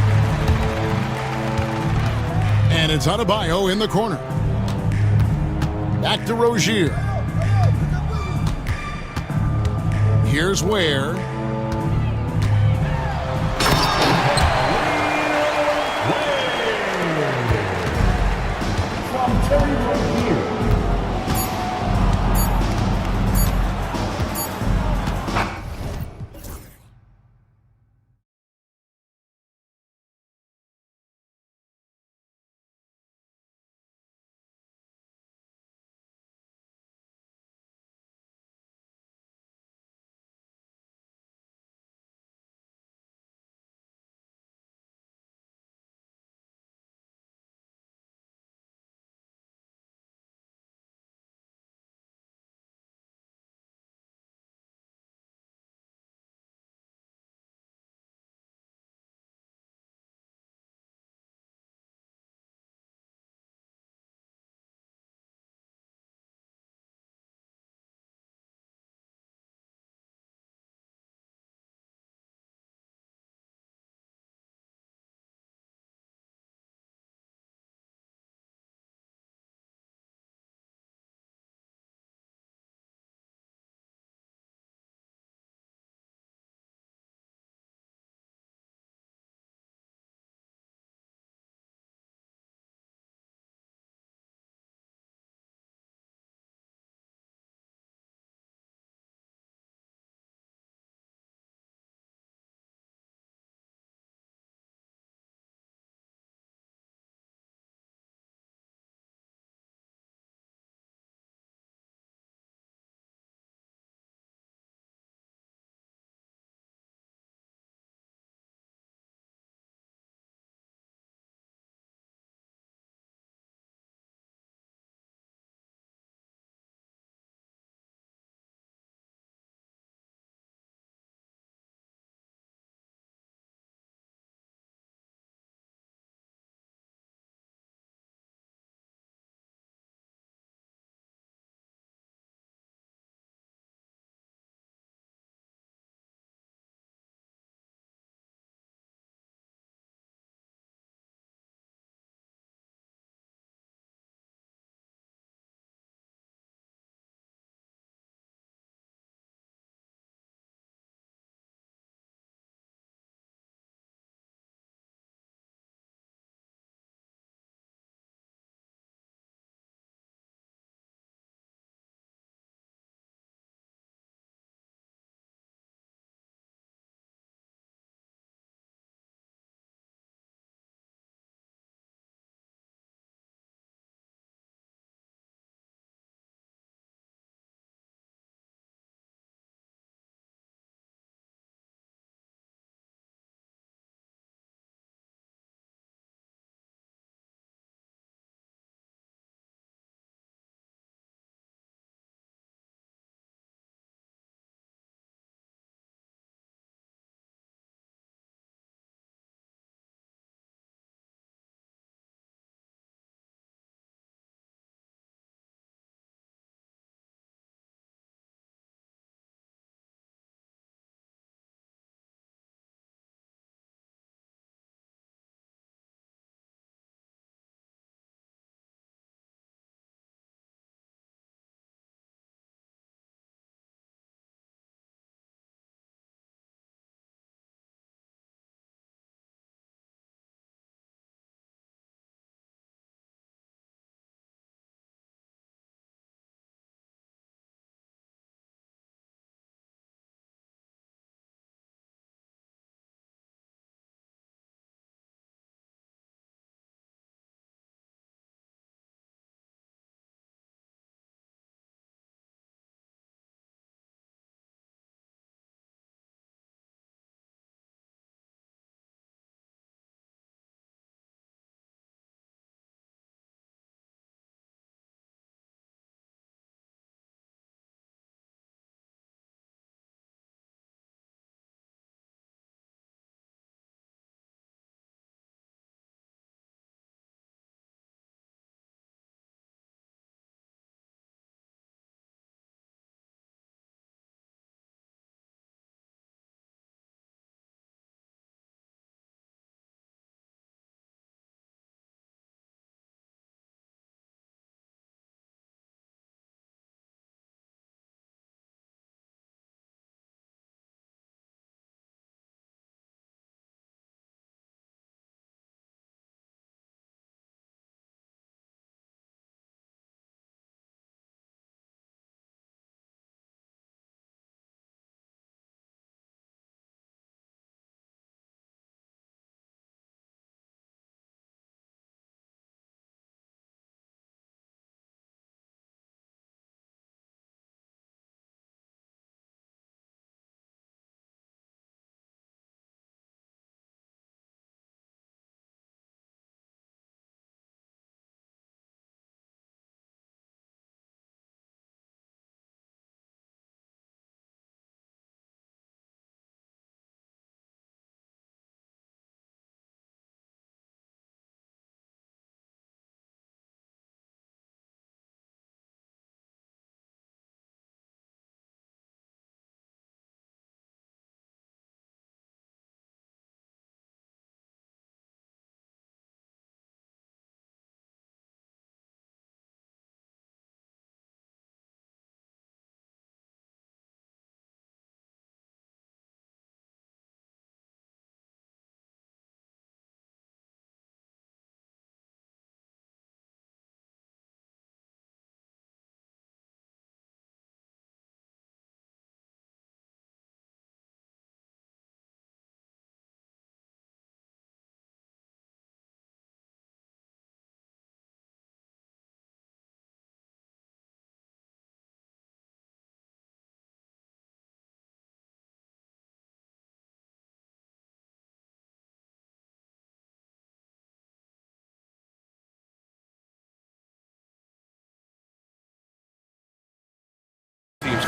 And it's Adebayo in the corner. Back to Rozier. Here's Ware.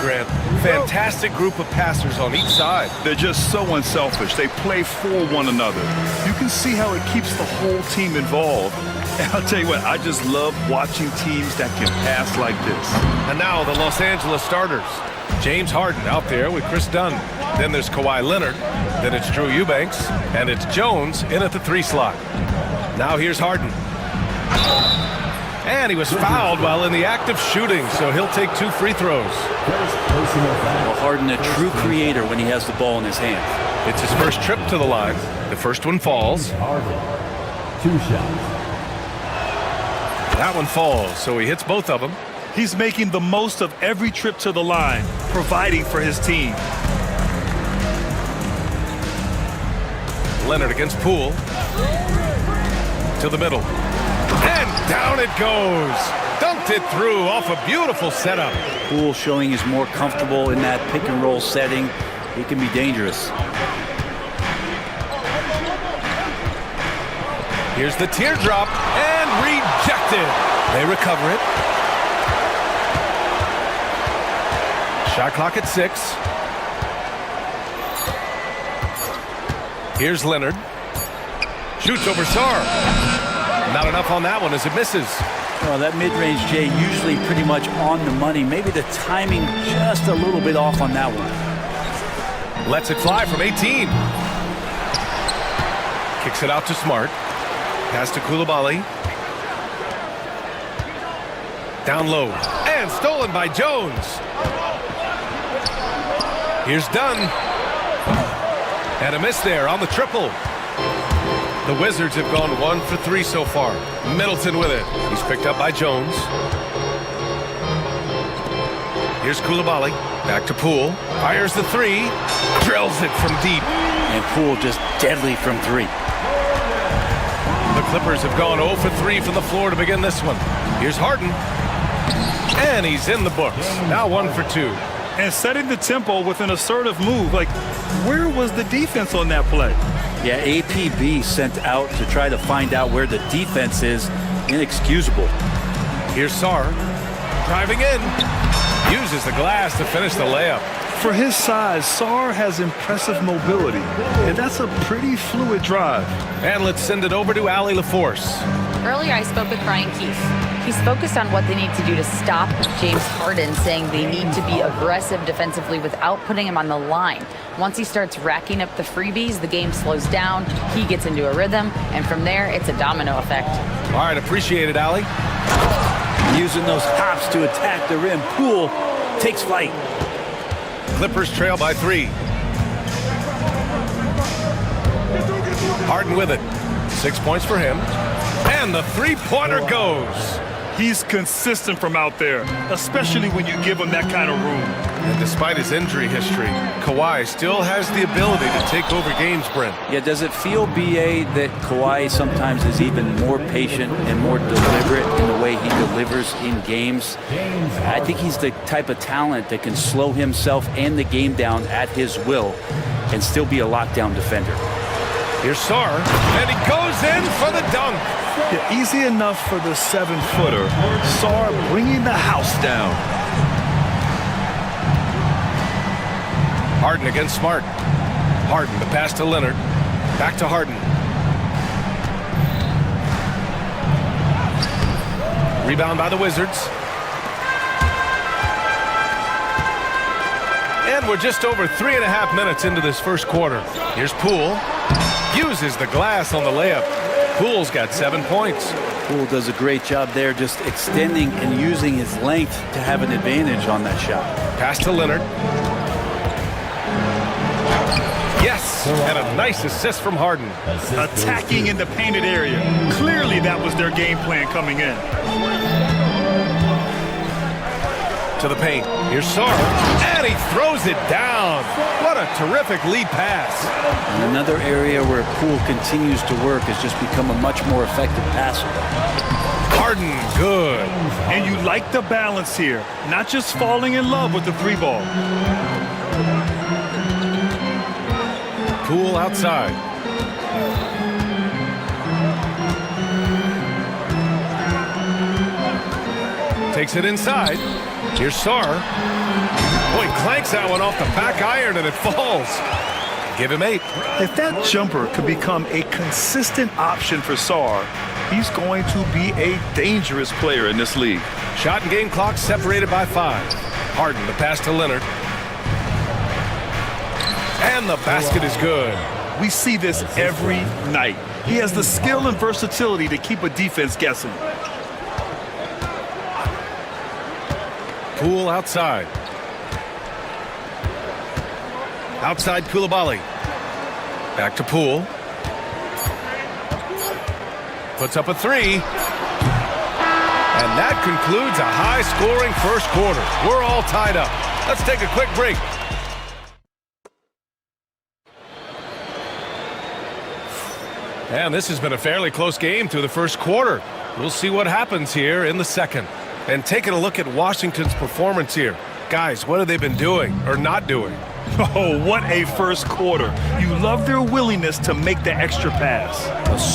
Grant. Fantastic group of passers on each side. They're just so unselfish. They play for one another. You can see how it keeps the whole team involved. And I'll tell you what, I just love watching teams that can pass like this. And now the Los Angeles starters. James Harden out there with Chris Dunn. Then there's Kawhi Leonard. Then it's Drew Eubanks. And it's Jones in at the 3 slot. Now here's Harden. And he was fouled while in the act of shooting, so he'll take 2 free throws. Well, Harden, a true creator when he has the ball in his hand. It's his first trip to the line. The first one falls. 2 shots. That one falls, so he hits both of them. He's making the most of every trip to the line, providing for his team. Leonard against Poole. To the middle. And down it goes. Dunked it through off a beautiful setup. Poole showing he's more comfortable in that pick and roll setting. He can be dangerous. Here's the teardrop and rejected. They recover it. Shot clock at 6. Here's Leonard. Shoots over Sarr. Not enough on that one as it misses. Well, that mid-range, Jay, usually pretty much on the money. Maybe the timing just a little bit off on that one. Lets it fly from 18. Kicks it out to Smart. Pass to Coulibaly. Down low. And stolen by Jones. Here's Dunn. And a miss there on the triple. The Wizards have gone 1 for 3 so far. Middleton with it. He's picked up by Jones. Here's Coulibaly. Back to Poole. Fires the 3. Drills it from deep. And Poole just deadly from 3. The Clippers have gone 0 for 3 from the floor to begin this one. Here's Harden. And he's in the books. Now 1 for 2. And setting the tempo with an assertive move. Like, where was the defense on that play? Yeah, APB sent out to try to find out where the defense is. Inexcusable. Here's Sarr. Driving in. Uses the glass to finish the layup. For his size, Sarr has impressive mobility. And that's a pretty fluid drive. And let's send it over to Allie LaForce. Earlier, I spoke with Brian Keefe. He's focused on what they need to do to stop James Harden, saying they need to be aggressive defensively without putting him on the line. Once he starts racking up the freebies, the game slows down, he gets into a rhythm, and from there, it's a domino effect. All right, appreciate it, Allie. Using those hops to attack the rim. Poole takes flight. Clippers trail by 3. Harden with it. 6 points for him. And the 3-pointer goes. He's consistent from out there, especially when you give him that kind of room. And despite his injury history, Kawhi still has the ability to take over games, Brent. Yeah, does it feel, BA, that Kawhi sometimes is even more patient and more deliberate in the way he delivers in games? I think he's the type of talent that can slow himself and the game down at his will and still be a lockdown defender. Here's Sarr, and he goes in for the dunk. Yeah, easy enough for the 7-footer. Sarr bringing the house down. Harden against Smart. Harden, the pass to Leonard. Back to Harden. Rebound by the Wizards. And we're just over 3.5 minutes into this first quarter. Here's Poole. Uses the glass on the layup. Poole's got 7 points. Poole does a great job there, just extending and using his length to have an advantage on that shot. Pass to Leonard. Yes, and a nice assist from Harden. Attacking in the painted area. Clearly that was their game plan coming in. To the paint. Here's Sarr, and he throws it down. What a terrific lead pass. And another area where Poole continues to work has just become a much more effective passer. Harden, good. And you like the balance here, not just falling in love with the 3-ball. Poole outside. Takes it inside. Here's Sarr. Oh, he clanks that one off the back iron and it falls. Give him 8. If that jumper could become a consistent option for Sarr, he's going to be a dangerous player in this league. Shot and game clock separated by 5. Harden, the pass to Leonard. And the basket is good. We see this every night. He has the skill and versatility to keep a defense guessing. Poole outside. Outside Koulibaly. Back to Poole. Puts up a 3. And that concludes a high-scoring first quarter. We're all tied up. Let's take a quick break. And this has been a fairly close game through the first quarter. We'll see what happens here in the second. And taking a look at Washington's performance here. Guys, what have they been doing or not doing? Oh, what a first quarter. You love their willingness to make the extra pass.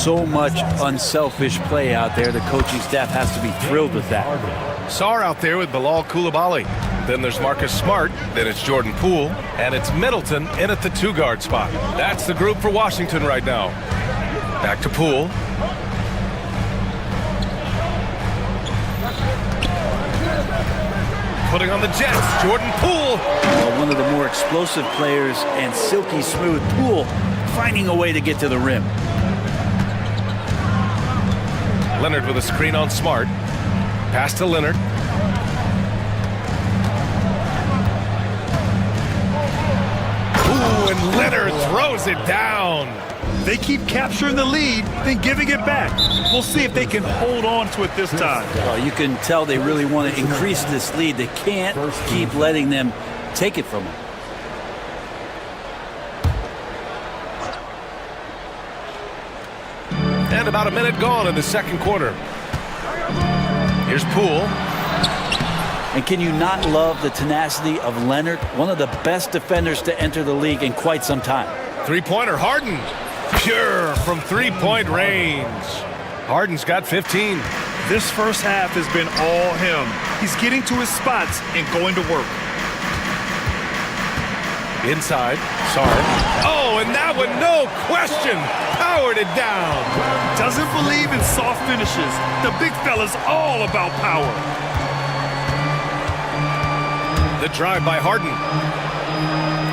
So much unselfish play out there. The coaching staff has to be thrilled with that. Sarr out there with Bilal Koulibaly. Then there's Marcus Smart. Then it's Jordan Poole. And it's Middleton in at the 2-guard spot. That's the group for Washington right now. Back to Poole. Putting on the Jets, Jordan Poole. Well, one of the more explosive players and silky smooth. Poole finding a way to get to the rim. Leonard with a screen on Smart. Pass to Leonard. Ooh, and Leonard throws it down. They keep capturing the lead, then giving it back. We'll see if they can hold on to it this time. Well, you can tell they really want to increase this lead. They can't keep letting them take it from them. And about a minute gone in the second quarter. Here's Poole. And can you not love the tenacity of Leonard? One of the best defenders to enter the league in quite some time. Three-pointer, Harden. Pure from three-point range. Harden's got 15. This first half has been all him. He's getting to his spots and going to work. Inside, Sarr. Oh, and that one, no question, powered it down. Doesn't believe in soft finishes. The big fella's all about power. The drive by Harden.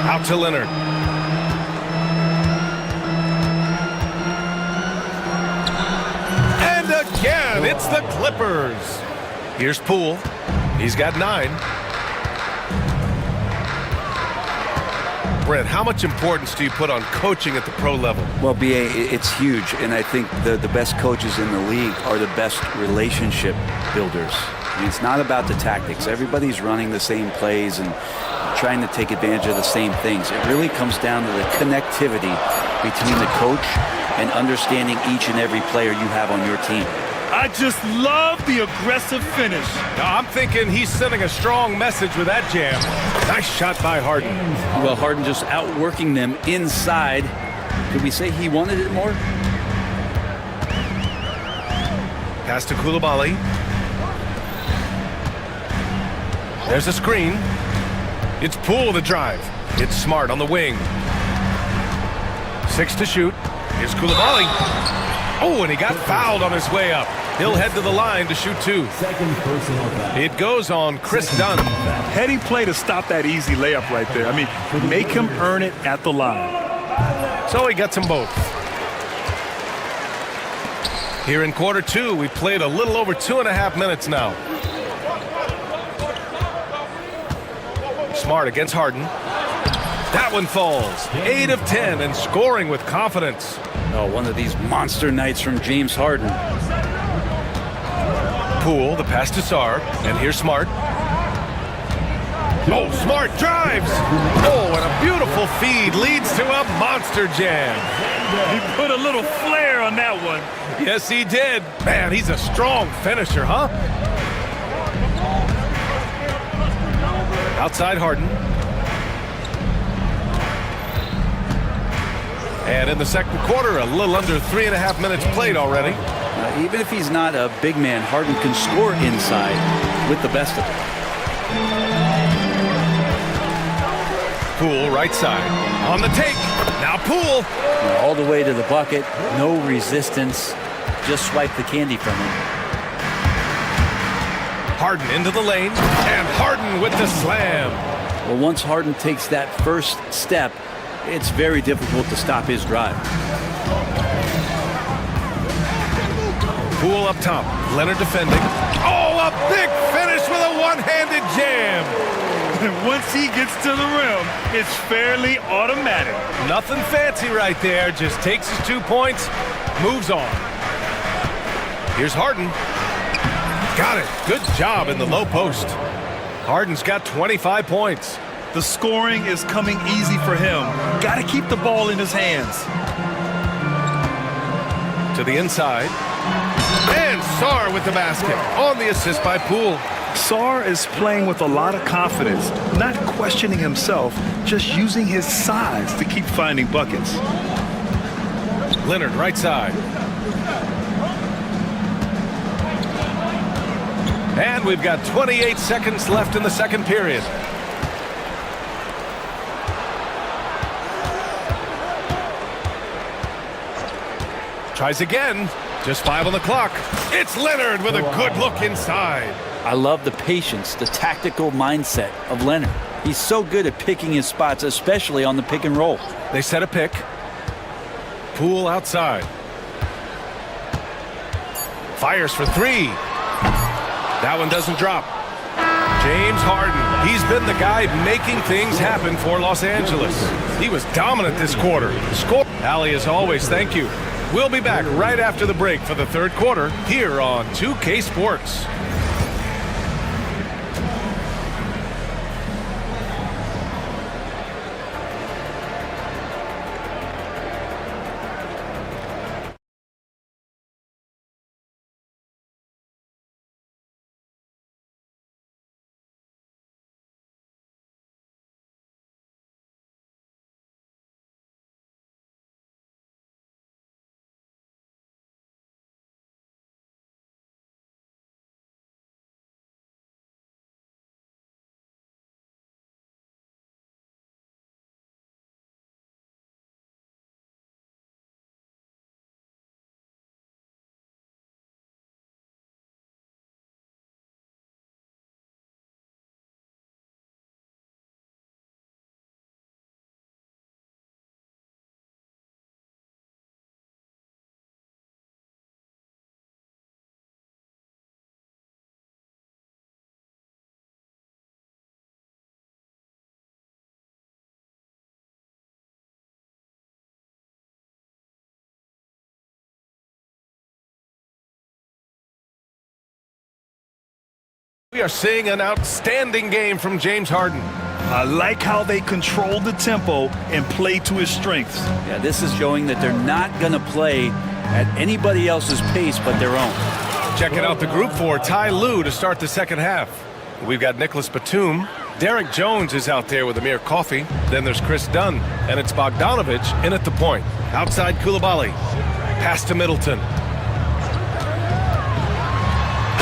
Out to Leonard. And again, it's the Clippers. Here's Poole. He's got 9. Brent, how much importance do you put on coaching at the pro level? Well, B.A., it's huge, and I think the best coaches in the league are the best relationship builders. I mean, it's not about the tactics. Everybody's running the same plays and trying to take advantage of the same things. It really comes down to the connectivity between the coach and understanding each and every player you have on your team. I just love the aggressive finish. Now, I'm thinking he's sending a strong message with that jam. Nice shot by Harden. Well, Harden just outworking them inside. Could we say he wanted it more? Pass to Koulibaly. There's a screen. It's Poole the drive. It's Smart on the wing. 6 to shoot. Here's Koulibaly. Oh, and he got fouled on his way up. He'll head to the line to shoot 2. It goes on Chris Dunn. Heady play to stop that easy layup right there. I mean, make him earn it at the line. So he gets them both. Here in quarter 2, we've played a little over 2.5 minutes now. Smart against Harden. That one falls. 8 of 10 and scoring with confidence. Oh, one of these monster nights from James Harden. Poole, the pass to Sarr, and here's Smart. Oh, Smart drives! Oh, and a beautiful feed leads to a monster jam. He put a little flair on that one. Yes, he did. Man, he's a strong finisher, huh? Outside Harden. And in the second quarter, a little under 3.5 minutes played already. Even if he's not a big man, Harden can score inside with the best of them. Poole, right side. On the take. Now Poole. All the way to the bucket. No resistance. Just swipe the candy from him. Harden into the lane. And Harden with the slam. Well, once Harden takes that first step, it's very difficult to stop his drive. Poole up top. Leonard defending. Oh, a big finish with a one-handed jam. Once he gets to the rim, it's fairly automatic. Nothing fancy right there. Just takes his 2 points, moves on. Here's Harden. Got it. Good job in the low post. Harden's got 25 points. The scoring is coming easy for him. Got to keep the ball in his hands. To the inside. And Sarr with the basket on the assist by Poole. Sarr is playing with a lot of confidence, not questioning himself, just using his size to keep finding buckets. Leonard right side. And we've got 28 seconds left in the second period. Tries again. Just 5 on the clock. It's Leonard with a good look inside. I love the patience, the tactical mindset of Leonard. He's so good at picking his spots, especially on the pick and roll. They set a pick. Poole outside. Fires for 3. That one doesn't drop. James Harden. He's been the guy making things happen for Los Angeles. He was dominant this quarter. Score. Allie, as always, thank you. We'll be back right after the break for the third quarter here on 2K Sports. We are seeing an outstanding game from James Harden. I like how they control the tempo and play to his strengths. Yeah, this is showing that they're not going to play at anybody else's pace but their own. Checking out the group for Ty Lue to start the second half. We've got Nicholas Batum. Derek Jones is out there with Amir Coffey. Then there's Chris Dunn. And it's Bogdanovich in at the point. Outside Koulibaly. Pass to Middleton.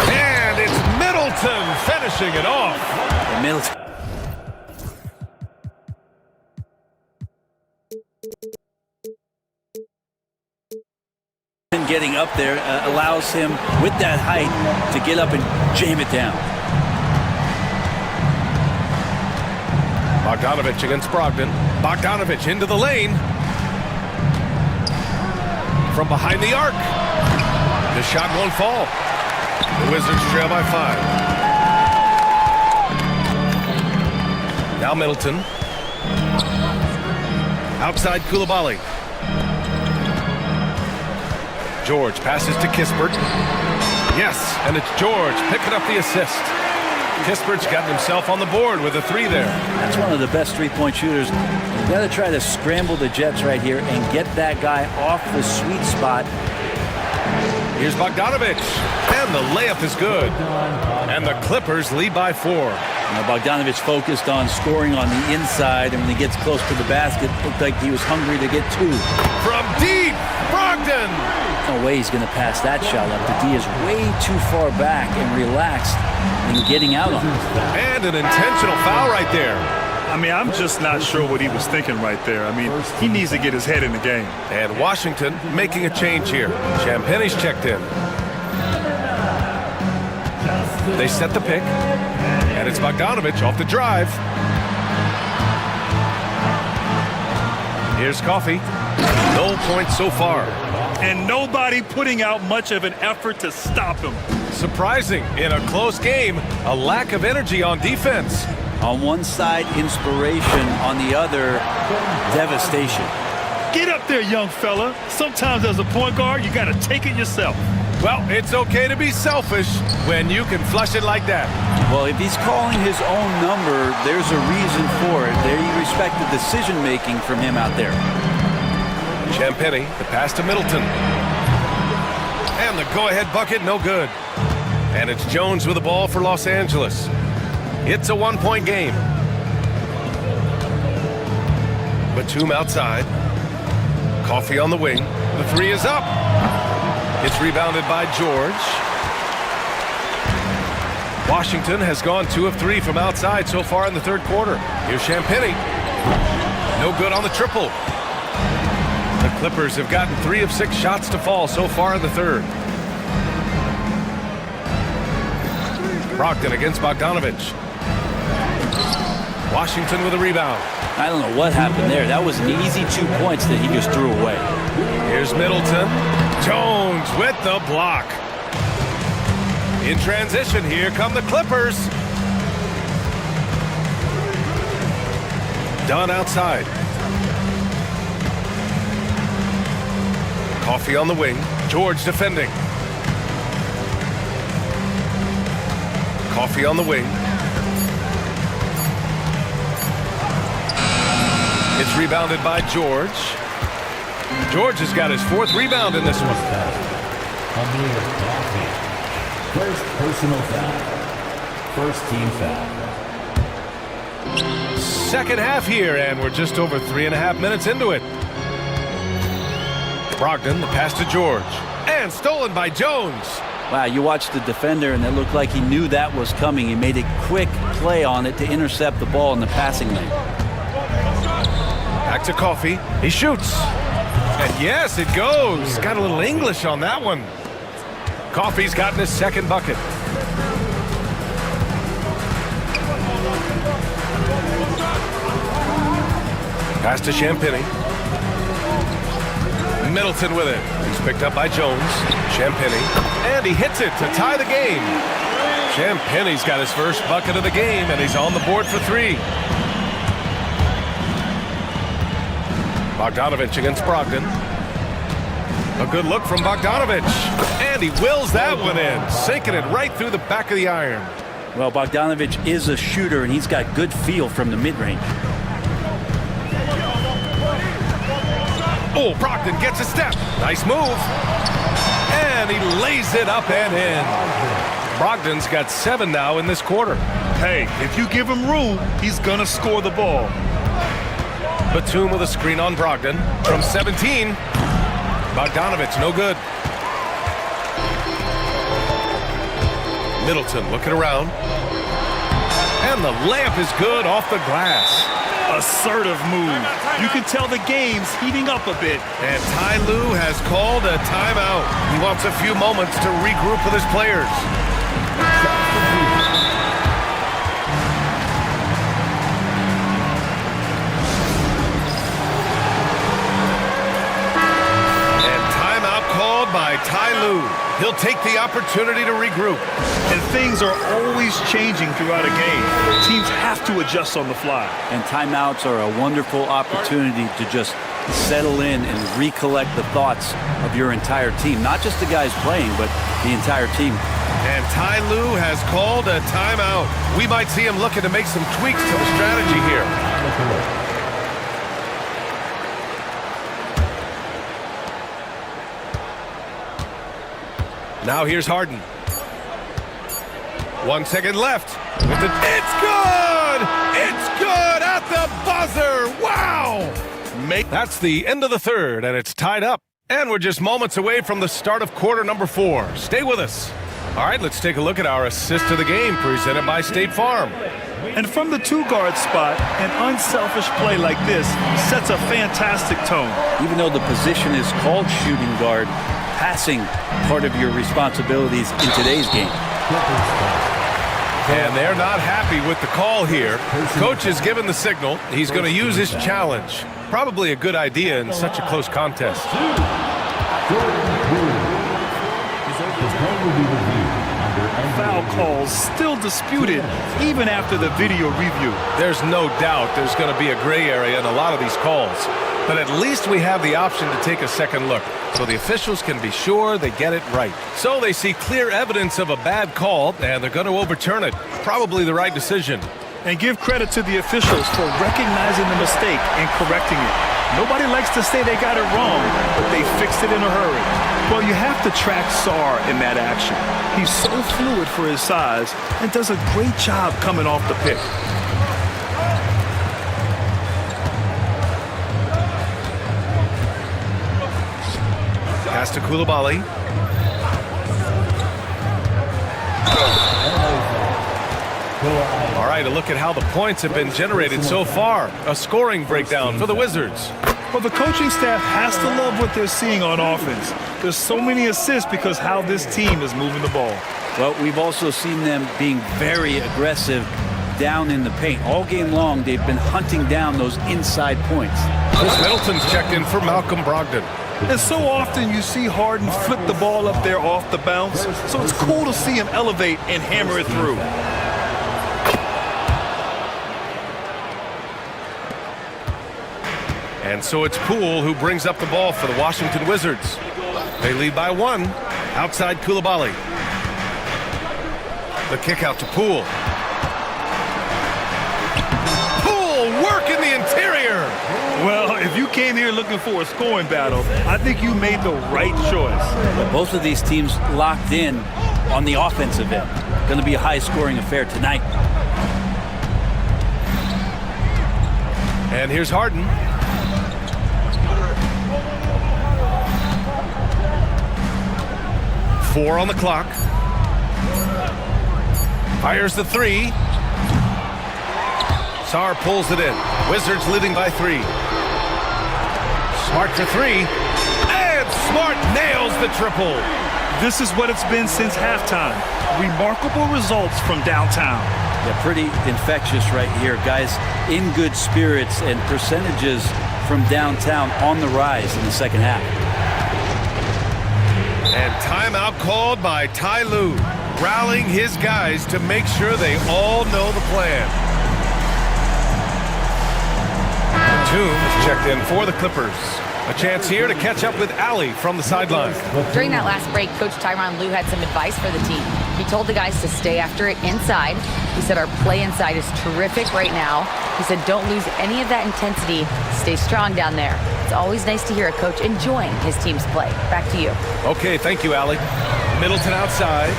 And it's Middleton finishing it off. Middleton. Getting up there allows him, with that height, to get up and jam it down. Bogdanovich against Brogdon. Bogdanovich into the lane. From behind the arc. The shot won't fall. The Wizards trail by 5. Now Middleton. Outside Koulibaly. George passes to Kispert. Yes, and it's George picking up the assist. Kispert's gotten himself on the board with a 3 there. That's one of the best three-point shooters. You've got to try to scramble the Jets right here and get that guy off the sweet spot. Here's Bogdanovich, and the layup is good. And the Clippers lead by 4. Now Bogdanovich focused on scoring on the inside, and when he gets close to the basket, looked like he was hungry to get 2. From deep, Brogdon! No way he's going to pass that shot up. The D is way too far back and relaxed in getting out on it. And an intentional foul right there. I I mean, I'm just not sure what he was thinking right there. I mean, he needs to get his head in the game. And Washington making a change here. Champagne's checked in. They set the pick. And it's Bogdanovich off the drive. Here's Coffee. No points so far. And nobody putting out much of an effort to stop him. Surprising, in a close game, a lack of energy on defense. On one side, inspiration. On the other, devastation. Get up there, young fella. Sometimes as a point guard, you got to take it yourself. Well, it's okay to be selfish when you can flush it like that. Well, if he's calling his own number, there's a reason for it. They respect the decision-making from him out there. Champagny, the pass to Middleton. And the go-ahead bucket, no good. And it's Jones with the ball for Los Angeles. It's a one-point game. Batum outside. Coffee on the wing. The three is up. It's rebounded by George. Washington has gone 2 of 3 from outside so far in the third quarter. Here's Champagny. No good on the triple. The Clippers have gotten 3 of 6 shots to fall so far in the third. Brogdon against Bogdanovich. Washington with a rebound. I don't know what happened there. That was an easy 2 points that he just threw away. Here's Middleton. Jones with the block. In transition, here come the Clippers. Dunn outside. Coffee on the wing. George defending. Coffee on the wing. It's rebounded by George. George has got his 4th rebound in this one. First personal foul. First team foul. Second half here, and we're just over 3.5 minutes into it. Brogdon, the pass to George. And stolen by Jones. Wow, you watched the defender, and it looked like he knew that was coming. He made a quick play on it to intercept the ball in the passing lane. Back to Coffee. He shoots. And yes, it goes. Got a little English on that one. Coffee's gotten his 2nd bucket. Pass to Champagny. Middleton with it. He's picked up by Jones. Champagny. And he hits it to tie the game. Champagny's got his first bucket of the game, and he's on the board for 3. Bogdanovich against Brogdon. A good look from Bogdanovich. And he wills that one in, sinking it right through the back of the iron. Well, Bogdanovich is a shooter, and he's got good feel from the mid-range. Oh, Brogdon gets a step. Nice move. And he lays it up and in. Brogdon's got 7 now in this quarter. Hey, if you give him room, he's going to score the ball. Batum with a screen on Brogdon. From 17. Bogdanovich, no good. Middleton looking around. And the layup is good off the glass. Assertive move. You can tell the game's heating up a bit. And Ty Lue has called a timeout. He wants a few moments to regroup with his players. And timeout called by Ty Lue. He'll take the opportunity to regroup. And things are always changing throughout a game. Teams have to adjust on the fly. And timeouts are a wonderful opportunity to just settle in and recollect the thoughts of your entire team. Not just the guys playing, but the entire team. And Ty Lue has called a timeout. We might see him looking to make some tweaks to the strategy here. Now here's Harden. 1 second left. It's good! It's good at the buzzer! Wow! That's the end of the third, and it's tied up. And we're just moments away from the start of quarter number 4. Stay with us. All right, let's take a look at our assist to the game presented by State Farm. And from the two-guard spot, an unselfish play like this sets a fantastic tone. Even though the position is called shooting guard, passing part of your responsibilities in today's game. And they're not happy with the call here. Coach has given the signal. He's going to use his challenge. Probably a good idea in such a close contest. Foul calls still disputed even after the video review. There's no doubt there's going to be a gray area in a lot of these calls. But at least we have the option to take a second look, so the officials can be sure they get it right. So they see clear evidence of a bad call, and they're going to overturn it. Probably the right decision. And give credit to the officials for recognizing the mistake and correcting it. Nobody likes to say they got it wrong, but they fixed it in a hurry. Well, you have to track Sarr in that action. He's so fluid for his size and does a great job coming off the pick. Pass to Koulibaly. All right, a look at how the points have been generated so far. A scoring breakdown for the Wizards. Well, the coaching staff has to love what they're seeing on offense. There's so many assists because how this team is moving the ball. Well, we've also seen them being very aggressive down in the paint. All game long, they've been hunting down those inside points. Chris Middleton's checked in for Malcolm Brogdon. And so often you see Harden flip the ball up there off the bounce, so it's cool to see him elevate and hammer it through. And so it's Poole who brings up the ball for the Washington Wizards. They lead by 1. Outside Koulibaly. The kick out to Poole. Poole work in the interior. Well, if you came here looking for a scoring battle, I think you made the right choice. Well, both of these teams locked in on the offensive end. Going to be a high-scoring affair tonight. And here's Harden. Four on the clock. Fires the three. Sarr pulls it in. Wizards leading by 3. Smart for 3. And Smart nails the triple. This is what it's been since halftime. Remarkable results from downtown. Yeah, pretty infectious right here. Guys in good spirits and percentages from downtown on the rise in the second half. And timeout called by Ty Lue, rallying his guys to make sure they all know the plan. Toombs checked in for the Clippers. A chance here to catch up with Allie from the sideline. During that last break, Coach Tyronn Lue had some advice for the team. He told the guys to stay after it inside. He said our play inside is terrific right now. He said don't lose any of that intensity. Stay strong down there. It's always nice to hear a coach enjoying his team's play. Back to you. Okay, thank you, Allie. Middleton outside.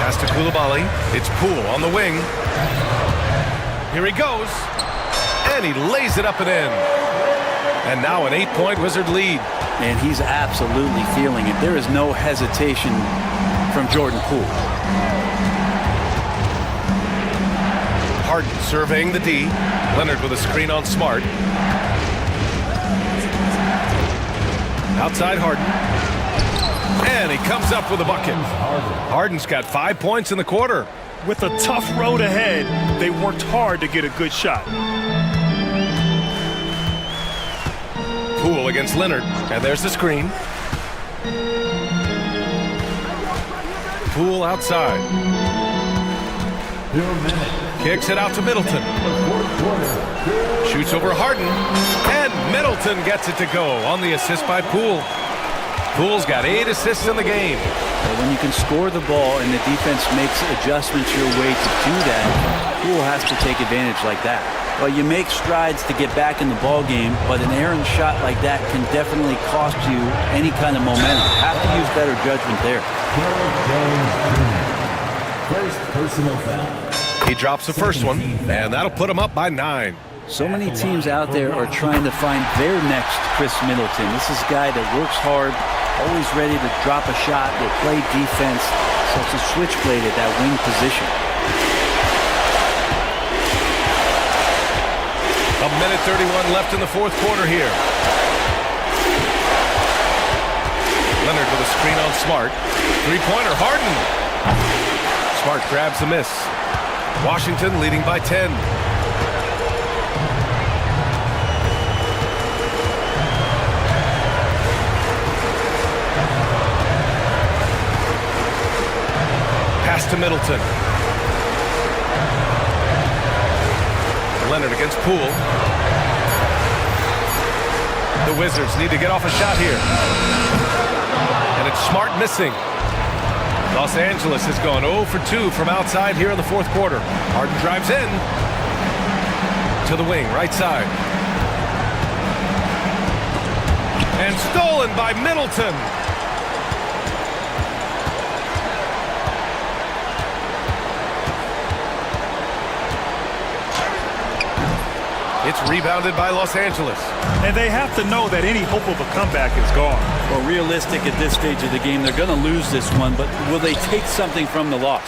Pass to Koulibaly. It's Poole on the wing. Here he goes. And he lays it up and in. And now an 8-point Wizard lead. And he's absolutely feeling it. There is no hesitation from Jordan Poole. Harden surveying the D. Leonard with a screen on Smart. Outside Harden. And he comes up with a bucket. Harden's got 5 points in the quarter. With a tough road ahead, they worked hard to get a good shot. Poole against Leonard. And there's the screen. Poole outside. Kicks it out to Middleton. Shoots over Harden. And Middleton gets it to go on the assist by Poole. Poole's got 8 assists in the game. Well, when you can score the ball and the defense makes adjustments your way to do that, Poole has to take advantage like that. Well, you make strides to get back in the ball game, but an errant shot like that can definitely cost you any kind of momentum. Have to use better judgment there. First personal foul. He drops the first one, and that'll put him up by 9. So many teams out there are trying to find their next Chris Middleton. This is a guy that works hard, always ready to drop a shot, will play defense, so it's a switchblade at that wing position. A minute 31 left in the fourth quarter here. Leonard with a screen on Smart. Three-pointer, Harden. Smart grabs the miss. Washington leading by 10. Pass to Middleton. Leonard against Poole. The Wizards need to get off a shot here. And it's Smart missing. Los Angeles has gone 0 for 2 from outside here in the fourth quarter. Harden drives in. To the wing, right side. And stolen by Middleton. It's rebounded by Los Angeles. And they have to know that any hope of a comeback is gone. Well, realistic at this stage of the game, they're going to lose this one, but will they take something from the loss?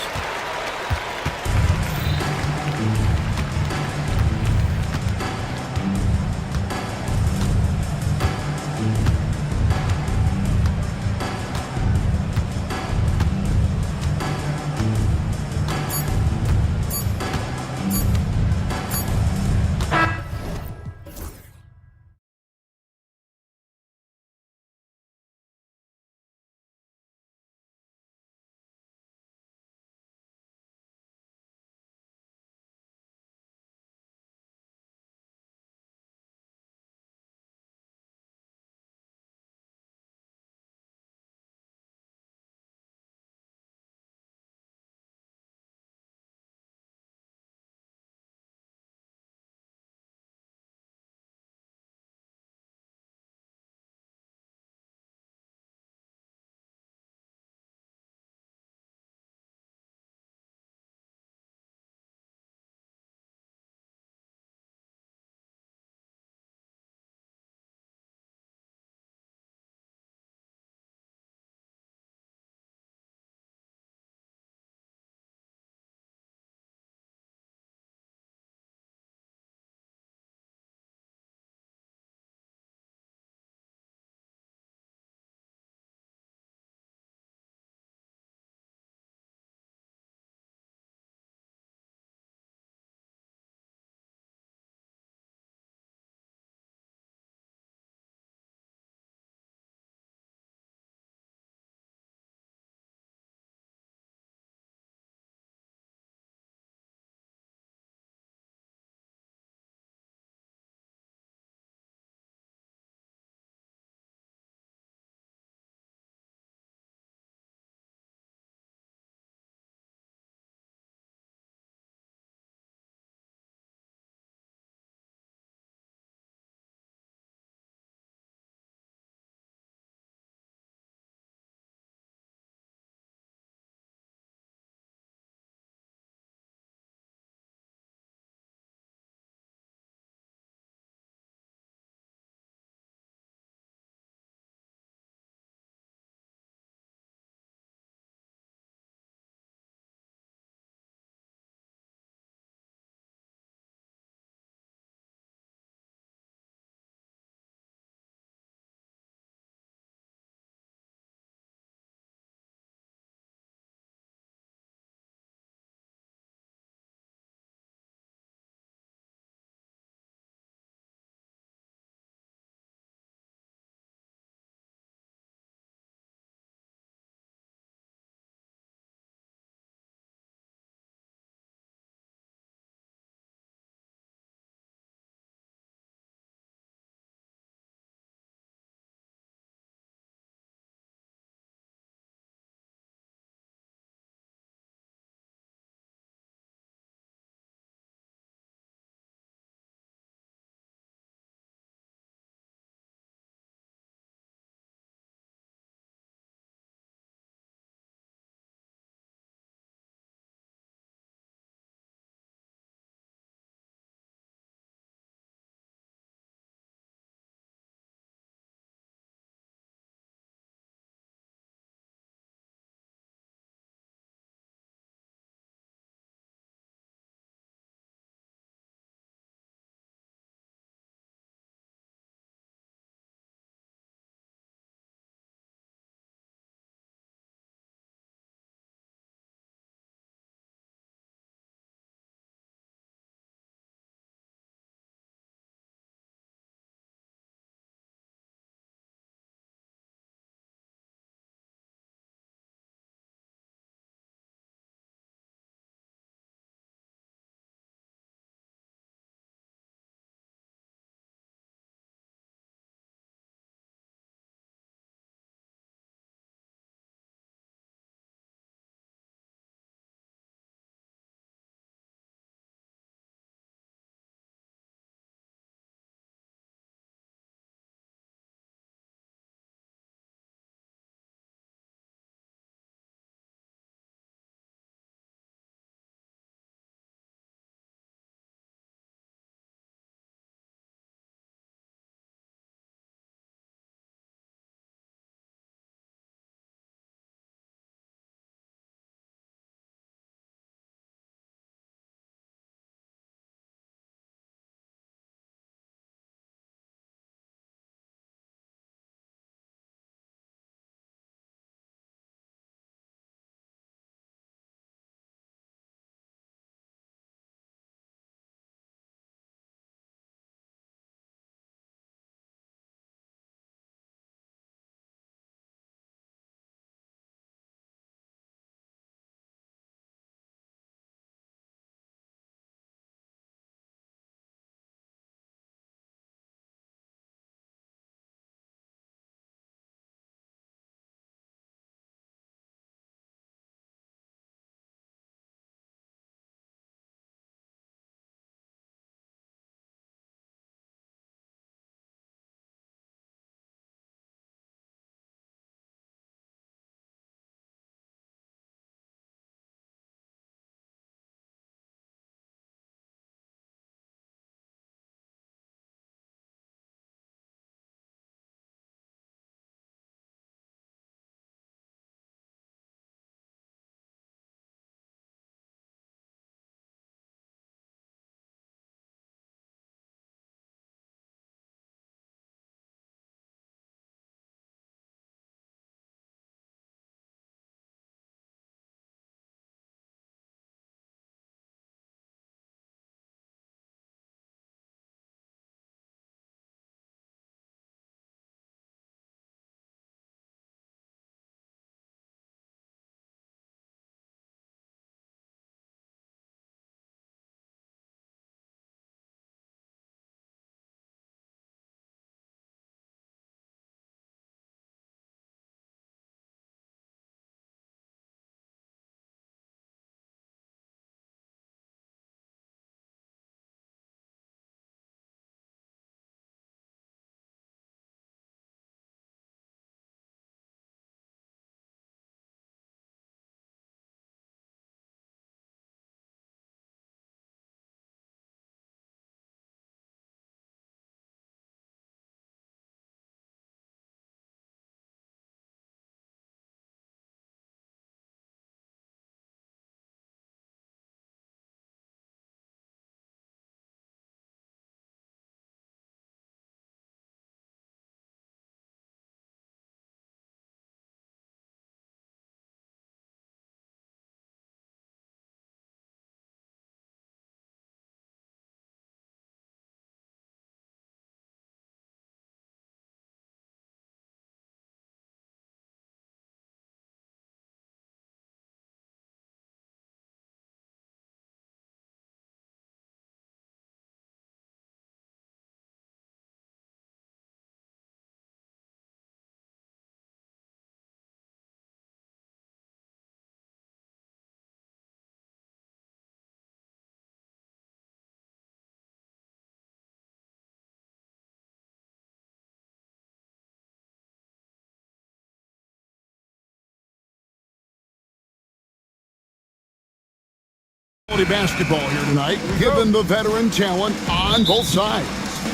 Basketball here tonight, given the veteran talent on both sides.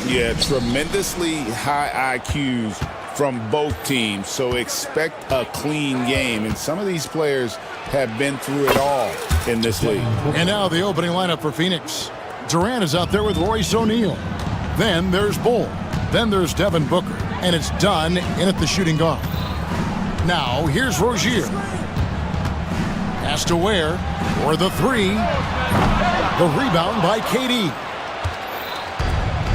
Yeah, tremendously high IQs from both teams, so expect a clean game. And some of these players have been through it all in this league. And now the opening lineup for Phoenix. Durant is out there with Royce O'Neal. Then there's Bull. Then there's Devin Booker. And it's done in at the shooting guard. Now here's Rozier. Pass to Ware for the three. The rebound by KD.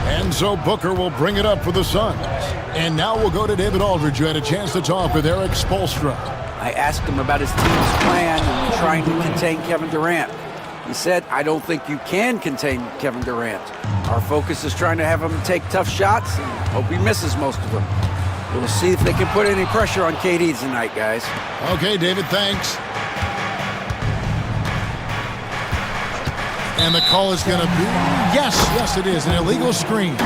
And so Booker will bring it up for the Suns. And now we'll go to David Aldridge, who had a chance to talk with Eric Spoelstra. I asked him about his team's plan in trying to contain Kevin Durant. He said, I don't think you can contain Kevin Durant. Our focus is trying to have him take tough shots and hope he misses most of them. We'll see if they can put any pressure on KD tonight, guys. Okay, David, thanks. And the call is going to be, yes, it is, an illegal screen.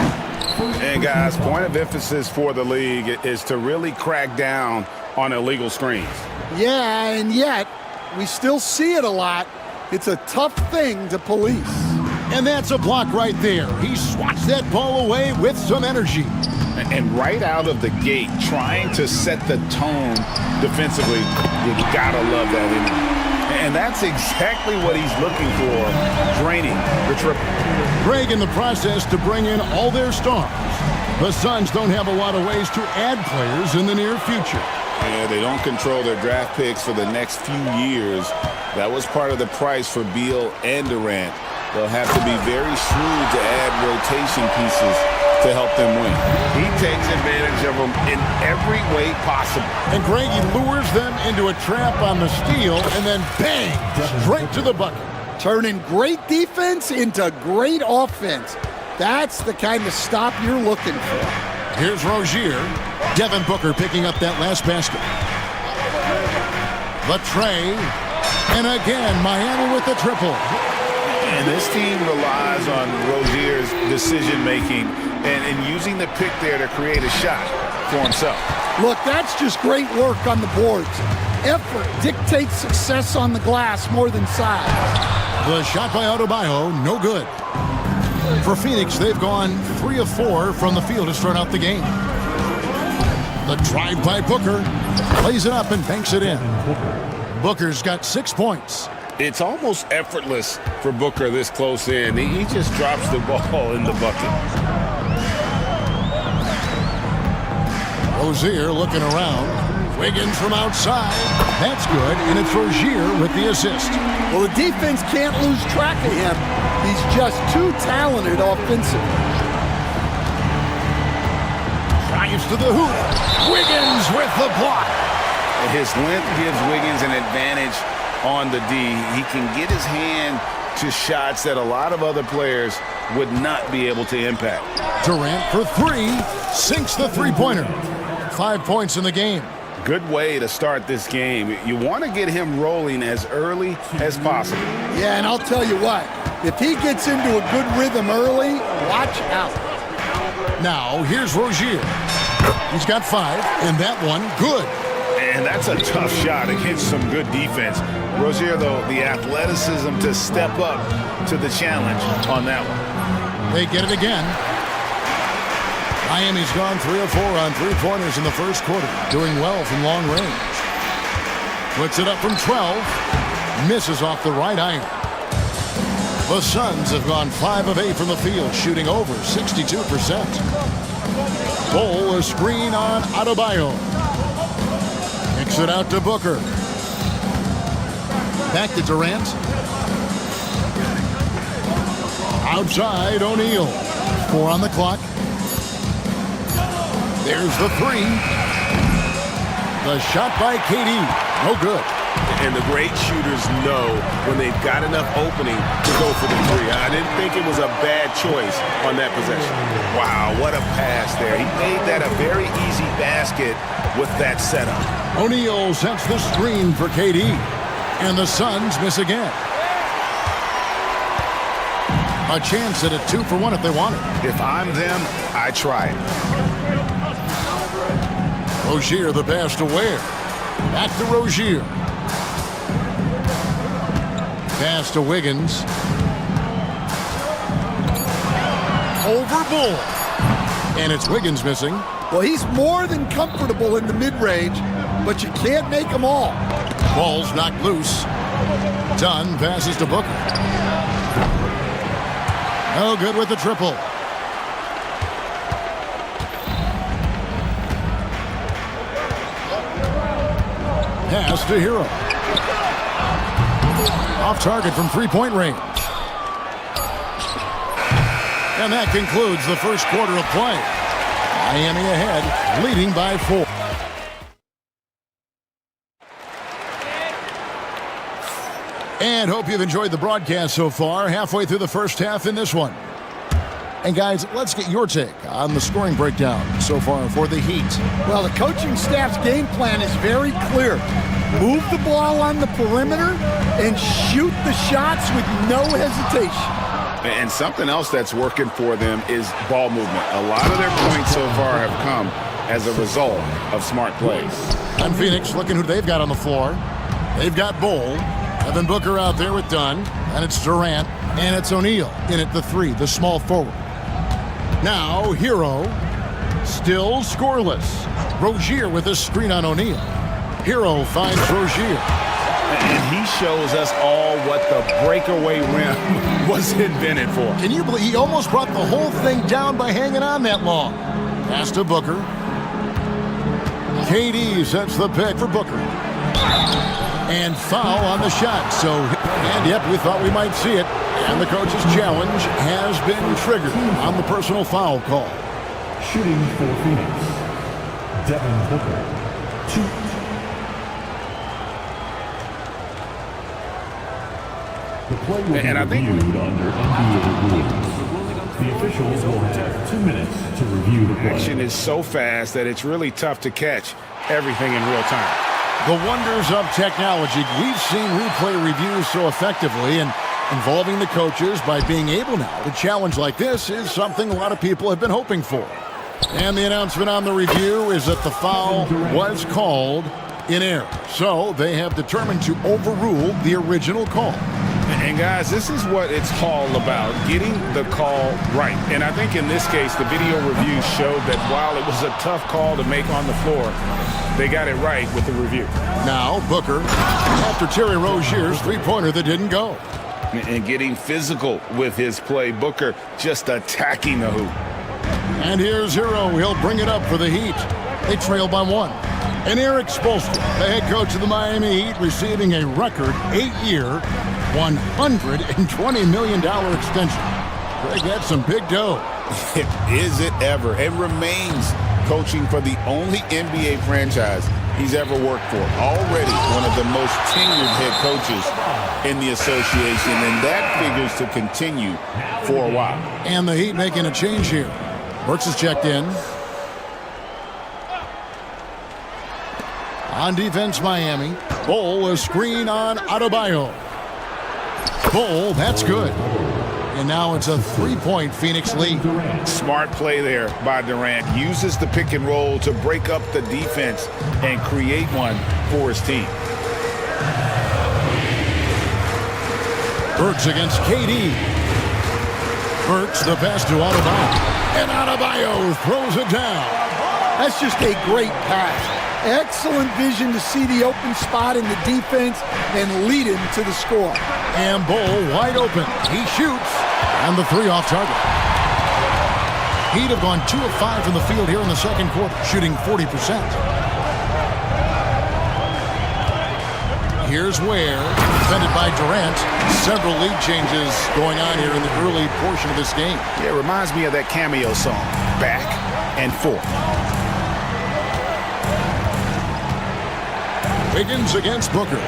And guys, point of emphasis for the league is to really crack down on illegal screens. Yeah, and yet we still see it a lot. It's a tough thing to police. And that's a block right there. He swats that ball away with some energy. And right out of the gate, trying to set the tone defensively, you gotta love that energy. And that's exactly what he's looking for, draining the triple. Greg in the process to bring in all their stars. The Suns don't have a lot of ways to add players in the near future. Yeah, they don't control their draft picks for the next few years. That was part of the price for Beal and Durant. They'll have to be very shrewd to add rotation pieces to help them win. He takes advantage of them in every way possible. And Greg, he lures them into a trap on the steal and then bang, straight to the bucket. Turning great defense into great offense. That's the kind of stop you're looking for. Here's Rozier. Devin Booker picking up that last basket. The tray. And again, Miami with the triple. And this team relies on Rozier's decision-making and using the pick there to create a shot for himself. Look, that's just great work on the boards. Effort dictates success on the glass more than size. The shot by Adebayo, no good. For Phoenix, they've gone 3 of 4 from the field to start out the game. The drive by Booker, plays it up and banks it in. Booker's got 6 points. It's almost effortless for Booker this close in. He just drops the ball in the bucket. Rozier looking around. Wiggins from outside. That's good, and it's Rozier with the assist. Well, the defense can't lose track of him. He's just too talented offensively. Drives to the hoop. Wiggins with the block. His length gives Wiggins an advantage on the D. He can get his hand to shots that a lot of other players would not be able to impact. Durant for 3, sinks the three-pointer. 5 points in the game. Good way to start this game. You want to get him rolling as early as possible. Yeah, and I'll tell you what, if he gets into a good rhythm early, watch out. Now, here's Rozier. He's got 5, and that one, good. And that's a tough shot against some good defense. Rozier, though, the athleticism to step up to the challenge on that one. They get it again. Miami's gone 3 of 4 on three-pointers in the first quarter, doing well from long range. Puts it up from 12, misses off the right iron. The Suns have gone 5 of 8 from the field, shooting over 62%. Bull, a screen on Adebayo. Kicks it out to Booker. Back to Durant. Outside, O'Neal. 4 on the clock. There's the 3. The shot by KD. No good. And the great shooters know when they've got enough opening to go for the 3. I didn't think it was a bad choice on that possession. Wow, what a pass there. He made that a very easy basket with that setup. O'Neal sets the screen for KD. And the Suns miss again. A chance at a 2 for 1 if they want it. If I'm them, I try it. Rozier the pass to Ware. Back to Rozier. Pass to Wiggins. Over Bull. And it's Wiggins missing. Well, he's more than comfortable in the mid-range, but you can't make them all. Ball's knocked loose. Dunn passes to Booker. No good with the triple. Pass to Hero. Off target from three-point range. And that concludes the first quarter of play. Miami ahead, leading by 4. And hope you've enjoyed the broadcast so far. Halfway through the first half in this one. And guys, let's get your take on the scoring breakdown so far for the Heat. Well, the coaching staff's game plan is very clear. Move the ball on the perimeter and shoot the shots with no hesitation. And something else that's working for them is ball movement. A lot of their points so far have come as a result of smart plays. And Phoenix, looking who they've got on the floor. They've got Bull. Evan Booker out there with Dunn. And it's Durant. And it's O'Neal in at the 3, the small forward. Now, Hero. Still scoreless. Rozier with a screen on O'Neal. Hero finds Rozier. And he shows us all what the breakaway rim was invented for. Can you believe he almost brought the whole thing down by hanging on that long? Pass to Booker. KD sets the pick for Booker. And foul on the shot. And yep, we thought we might see it. And the coach's challenge has been triggered on the personal foul call. Shooting for Phoenix, Devin Booker, 2. The play will be reviewed under NBA rules. The officials will have 2 minutes to review the play. Action is so fast that it's really tough to catch everything in real time. The wonders of technology. We've seen replay reviews so effectively, and involving the coaches by being able now to challenge like this is something a lot of people have been hoping for. And the announcement on the review is that the foul was called in error. So they have determined to overrule the original call. And guys, this is what it's all about, getting the call right. And I think in this case, the video review showed that while it was a tough call to make on the floor, they got it right with the review. Now Booker, after Terry Rozier's three-pointer that didn't go. And getting physical with his play. Booker just attacking the hoop. And here's Hero. He'll bring it up for the Heat. They trail by 1. And Eric Spoelstra, the head coach of the Miami Heat, receiving a record 8-year, $120 million extension. Greg, that's some big dough. Is it ever? It remains coaching for the only NBA franchise he's ever worked for. Already one of the most tenured head coaches in the association, and that figures to continue for a while. And the Heat making a change here. Burks is checked in. On defense, Miami. Bull, a screen on Adebayo. Bull, that's good. And now it's a 3-point Phoenix lead. Smart play there by Durant. Uses the pick and roll to break up the defense and create one for his team. Burks against KD. Burks the pass to Adebayo. And Adebayo throws it down. That's just a great pass. Excellent vision to see the open spot in the defense and lead him to the score. And Bull wide open. He shoots. And the 3 off target. Heat have gone 2 of 5 from the field here in the second quarter, shooting 40%. Here's Ware, defended by Durant. Several lead changes going on here in the early portion of this game. Yeah, it reminds me of that cameo song, Back and Forth. Wiggins against Booker.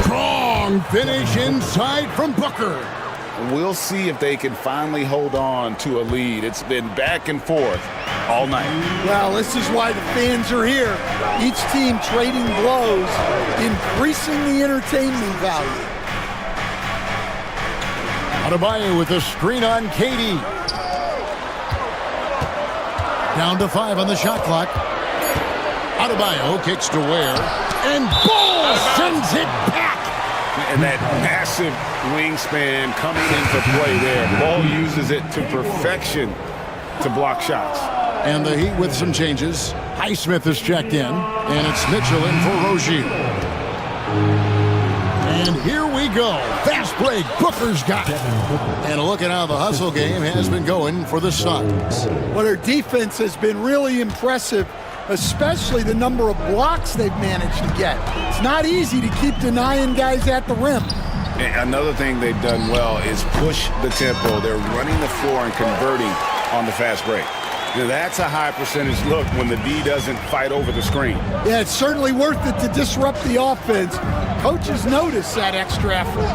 Strong finish inside from Booker. We'll see if they can finally hold on to a lead. It's been back and forth all night. Well, this is why the fans are here. Each team trading blows, increasing the entertainment value. Adebayo with a screen on KD. Down to 5 on the shot clock. Adebayo kicks to Ware. And Bull sends it back. And that massive wingspan coming into play there. Ball uses it to perfection to block shots. And the Heat with some changes. Highsmith is checked in, and it's Mitchell in for Rozier. And here we go. Fast break. Booker's got it. And a look at how the hustle game has been going for the Suns. Well, their defense has been really impressive, especially the number of blocks they've managed to get. It's not easy to keep denying guys at the rim. And another thing they've done well is push the tempo. They're running the floor and converting on the fast break. Now, that's a high percentage look when the D doesn't fight over the screen. Yeah, it's certainly worth it to disrupt the offense. Coaches notice that extra effort.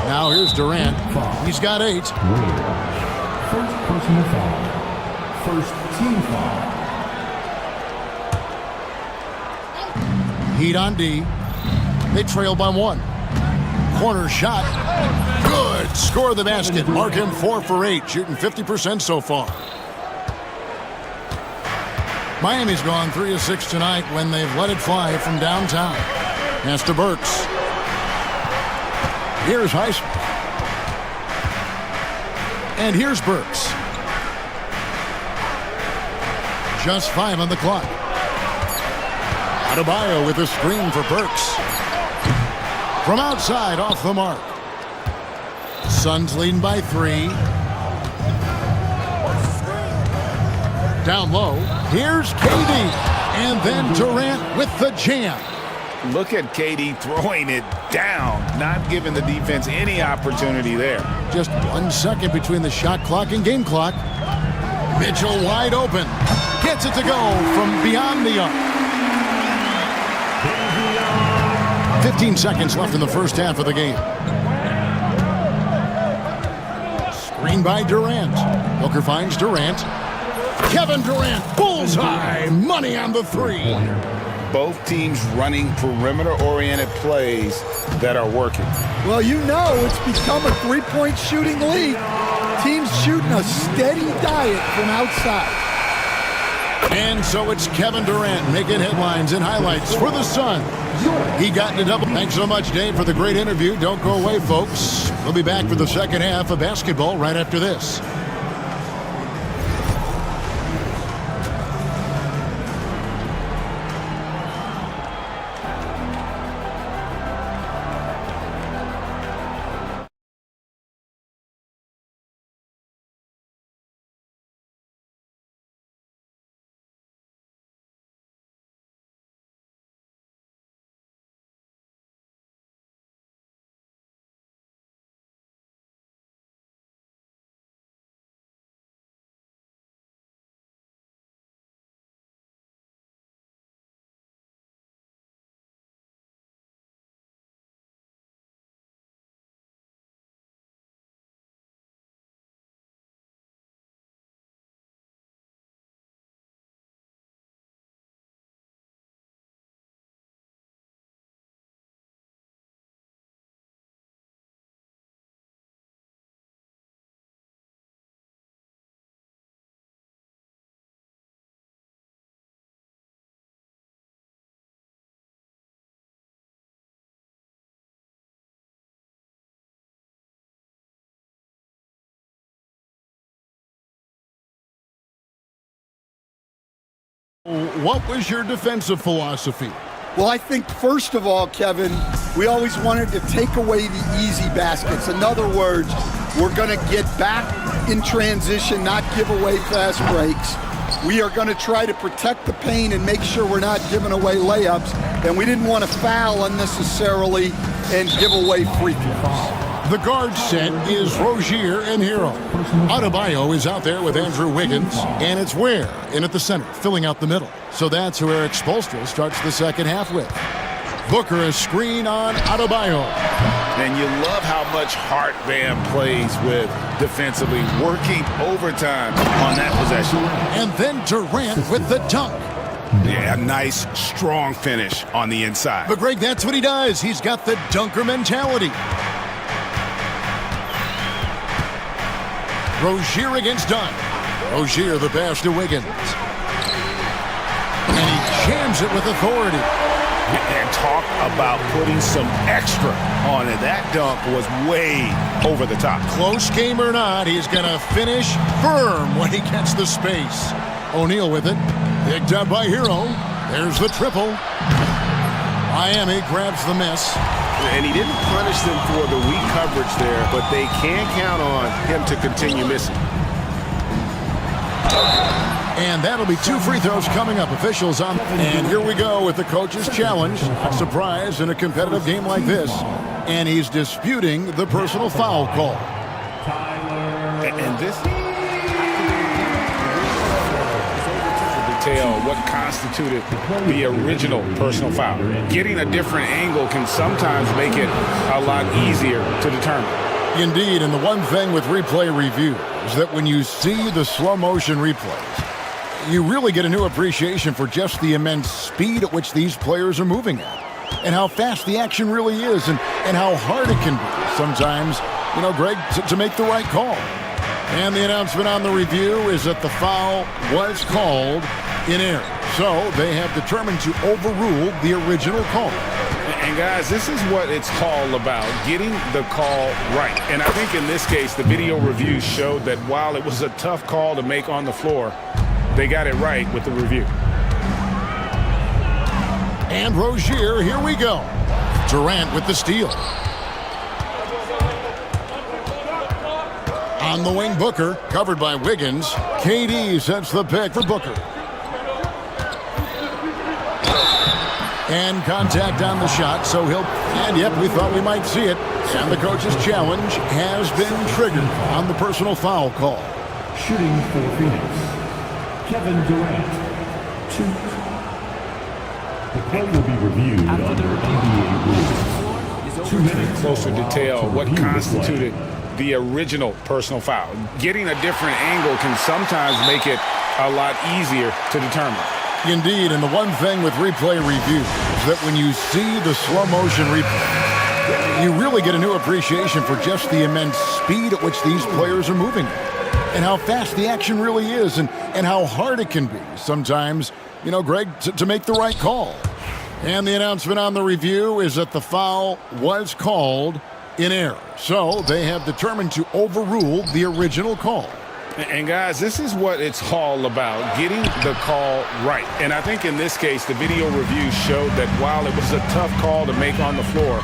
Now here's Durant. He's got 8. First personal foul. First team foul. Heat on D. They trail by 1. Corner shot. Good. Score the basket. Mark him 4 for 8. Shooting 50% so far. Miami's gone 3 of 6 tonight when they've let it fly from downtown. Pass to Burks. Here's Highsmith. And here's Burks. Just 5 on the clock. Adebayo with a screen for Burks. From outside, off the mark. Suns leading by 3. Down low, here's KD. And then Durant with the jam. Look at KD throwing it down, not giving the defense any opportunity there. Just 1 second between the shot clock and game clock. Mitchell wide open. Gets it to go from beyond the arc. 15 seconds left in the first half of the game. Screen by Durant. Booker finds Durant. Kevin Durant, bullseye, money on the 3. Both teams running perimeter-oriented plays that are working. Well, you know it's become a three-point shooting league. Teams shooting a steady diet from outside. And so it's Kevin Durant making headlines and highlights for the Suns. He got into double. Thanks so much, Dave, for the great interview. Don't go away, folks. We'll be back for the second half of basketball right after this. What was your defensive philosophy? Well, I think, first of all, Kevin, we always wanted to take away the easy baskets. In other words, we're going to get back in transition, not give away fast breaks. We are going to try to protect the paint and make sure we're not giving away layups. And we didn't want to foul unnecessarily and give away free throws. The guard set is Rozier and Hero. Adebayo is out there with Andrew Wiggins, and it's Ware in at the center, filling out the middle. So that's who Eric Spoelstra starts the second half with. Booker a screen on Adebayo. And you love how much heart Bam plays with defensively, working overtime on that possession. And then Durant with the dunk. Yeah, a nice, strong finish on the inside. But Greg, that's what he does. He's got the dunker mentality. Rozier against Dunn. Rozier the pass to Wiggins. And he jams it with authority. And talk about putting some extra on it. That dunk was way over the top. Close game or not, he's going to finish firm when he gets the space. O'Neal with it. Picked up by Hero. There's the triple. Miami grabs the miss. And he didn't punish them for the weak coverage there, but they can count on him to continue missing. And that'll be 2 free throws coming up. Officials on. And here we go with the coach's challenge. Surprise in a competitive game like this. And he's disputing the personal foul call. And this detail what constituted the original personal foul. Getting a different angle can sometimes make it a lot easier to determine. Indeed, and the one thing with replay review is that when you see the slow motion replays, you really get a new appreciation for just the immense speed at which these players are moving at, and how fast the action really is, and how hard it can be sometimes, Greg, to make the right call. And the announcement on the review is that the foul was called in error. So they have determined to overrule the original call. And guys, this is what it's all about, getting the call right. And I think in this case, the video review showed that while it was a tough call to make on the floor, they got it right with the review. And Rozier, here we go. Durant with the steal. On the wing, Booker, covered by Wiggins. KD sets the pick for Booker. And contact on the shot, so and yep, we thought we might see it. And the coach's challenge has been triggered on the personal foul call. Shooting for Phoenix, Kevin Durant. 2. The play will be reviewed under NBA rules. 2 minutes. Closer detail what constituted the original personal foul. Getting a different angle can sometimes make it a lot easier to determine. Indeed, and the one thing with replay review is that when you see the slow motion replay, you really get a new appreciation for just the immense speed at which these players are moving at, and how fast the action really is, and how hard it can be sometimes, Greg, to make the right call. And the announcement on the review is that the foul was called in error. So they have determined to overrule the original call. And guys, this is what it's all about, getting the call right. And I think in this case, the video review showed that while it was a tough call to make on the floor,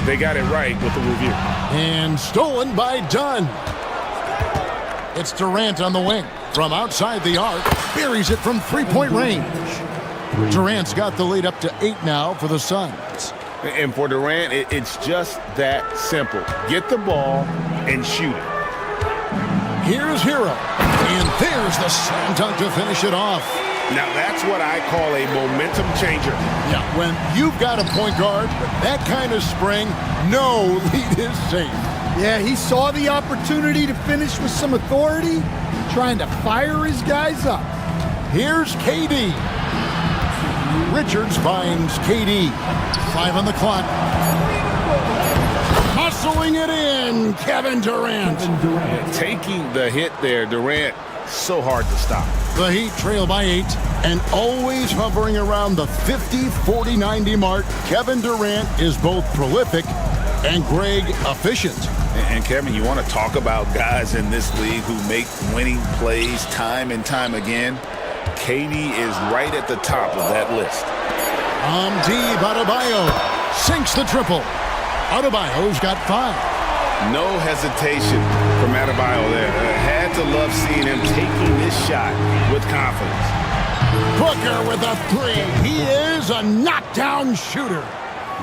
they got it right with the review. And stolen by Dunn. It's Durant on the wing. From outside the arc, buries it from three-point range. Durant's got the lead up to 8 now for the Suns. And for Durant, it's just that simple. Get the ball and shoot it. Here's Hero, and there's the slam dunk to finish it off. Now that's what I call a momentum changer. Yeah, when you've got a point guard with that kind of spring, no lead is safe. Yeah, he saw the opportunity to finish with some authority, trying to fire his guys up. Here's KD. Richards finds KD. 5 on the clock. Hustling it in, Kevin Durant. Taking the hit there, Durant, so hard to stop. The Heat trail by 8, and always hovering around the 50, 40, 90 mark. Kevin Durant is both prolific and, Greg, efficient. And Kevin, you want to talk about guys in this league who make winning plays time and time again? KD is right at the top of that list. Adebayo sinks the triple. Adebayo's got 5. No hesitation from Adebayo there. Had to love seeing him taking this shot with confidence. Booker with a 3. He is a knockdown shooter.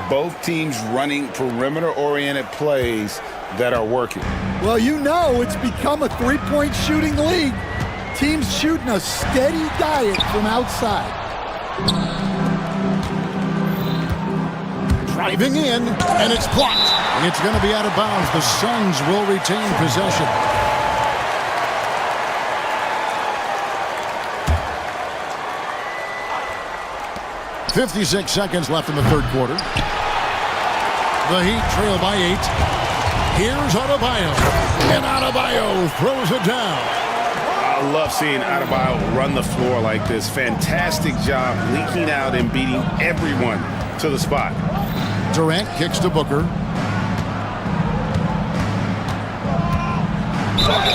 Both teams running perimeter-oriented plays that are working. Well, it's become a three-point shooting league. Teams shooting a steady diet from outside. Driving in, and it's blocked. It's going to be out of bounds. The Suns will retain possession. .56 seconds left in the third quarter. The Heat trail by 8. Here's Adebayo. And Adebayo throws it down. I love seeing Adebayo run the floor like this. Fantastic job leaking out and beating everyone to the spot. Durant kicks to Booker.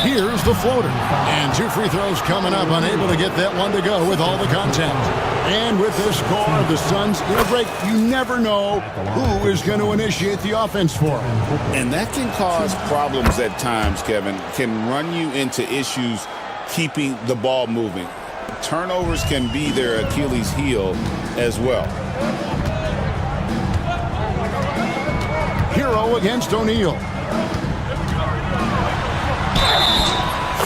Here's the floater. And 2 free throws coming up, unable to get that one to go with all the contact. And with the score, the Suns in a break, you never know who is going to initiate the offense for them. And that can cause problems at times, Kevin. Can run you into issues keeping the ball moving. Turnovers can be their Achilles heel as well. Hero against O'Neal.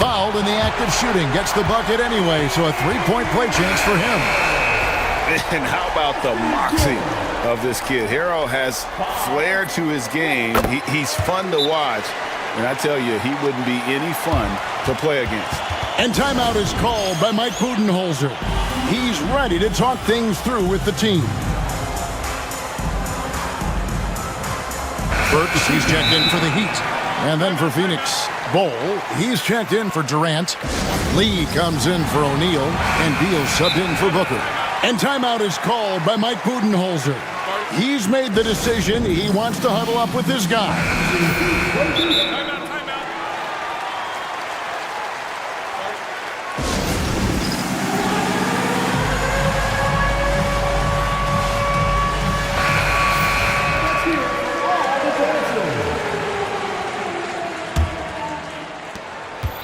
Fouled in the act of shooting. Gets the bucket anyway, so a 3-point play chance for him. And how about the moxie of this kid? Hero has flair to his game. He's fun to watch. And I tell you, he wouldn't be any fun to play against. And timeout is called by Mike Budenholzer. He's ready to talk things through with the team. Burks, he's checked in for the Heat. And then for Phoenix, Bol, he's checked in for Durant. Lee comes in for O'Neal. And Beal subbed in for Booker. And timeout is called by Mike Budenholzer. He's made the decision. He wants to huddle up with his guy.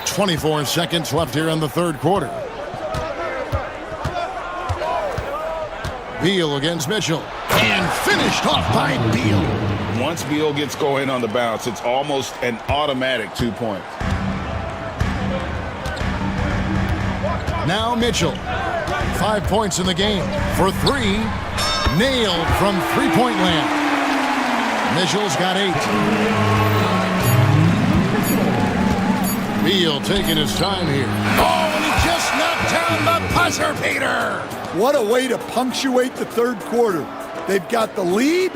24 seconds left here in the third quarter. Beal against Mitchell. And finished off by Beal. Once Beal gets going on the bounce, it's almost an automatic 2 points. Now Mitchell. 5 points in the game. For 3. Nailed from three-point land. Mitchell's got 8. Beal taking his time here. Oh, and he just knocked down the buzzer beater. What a way to punctuate the third quarter. They've got the lead.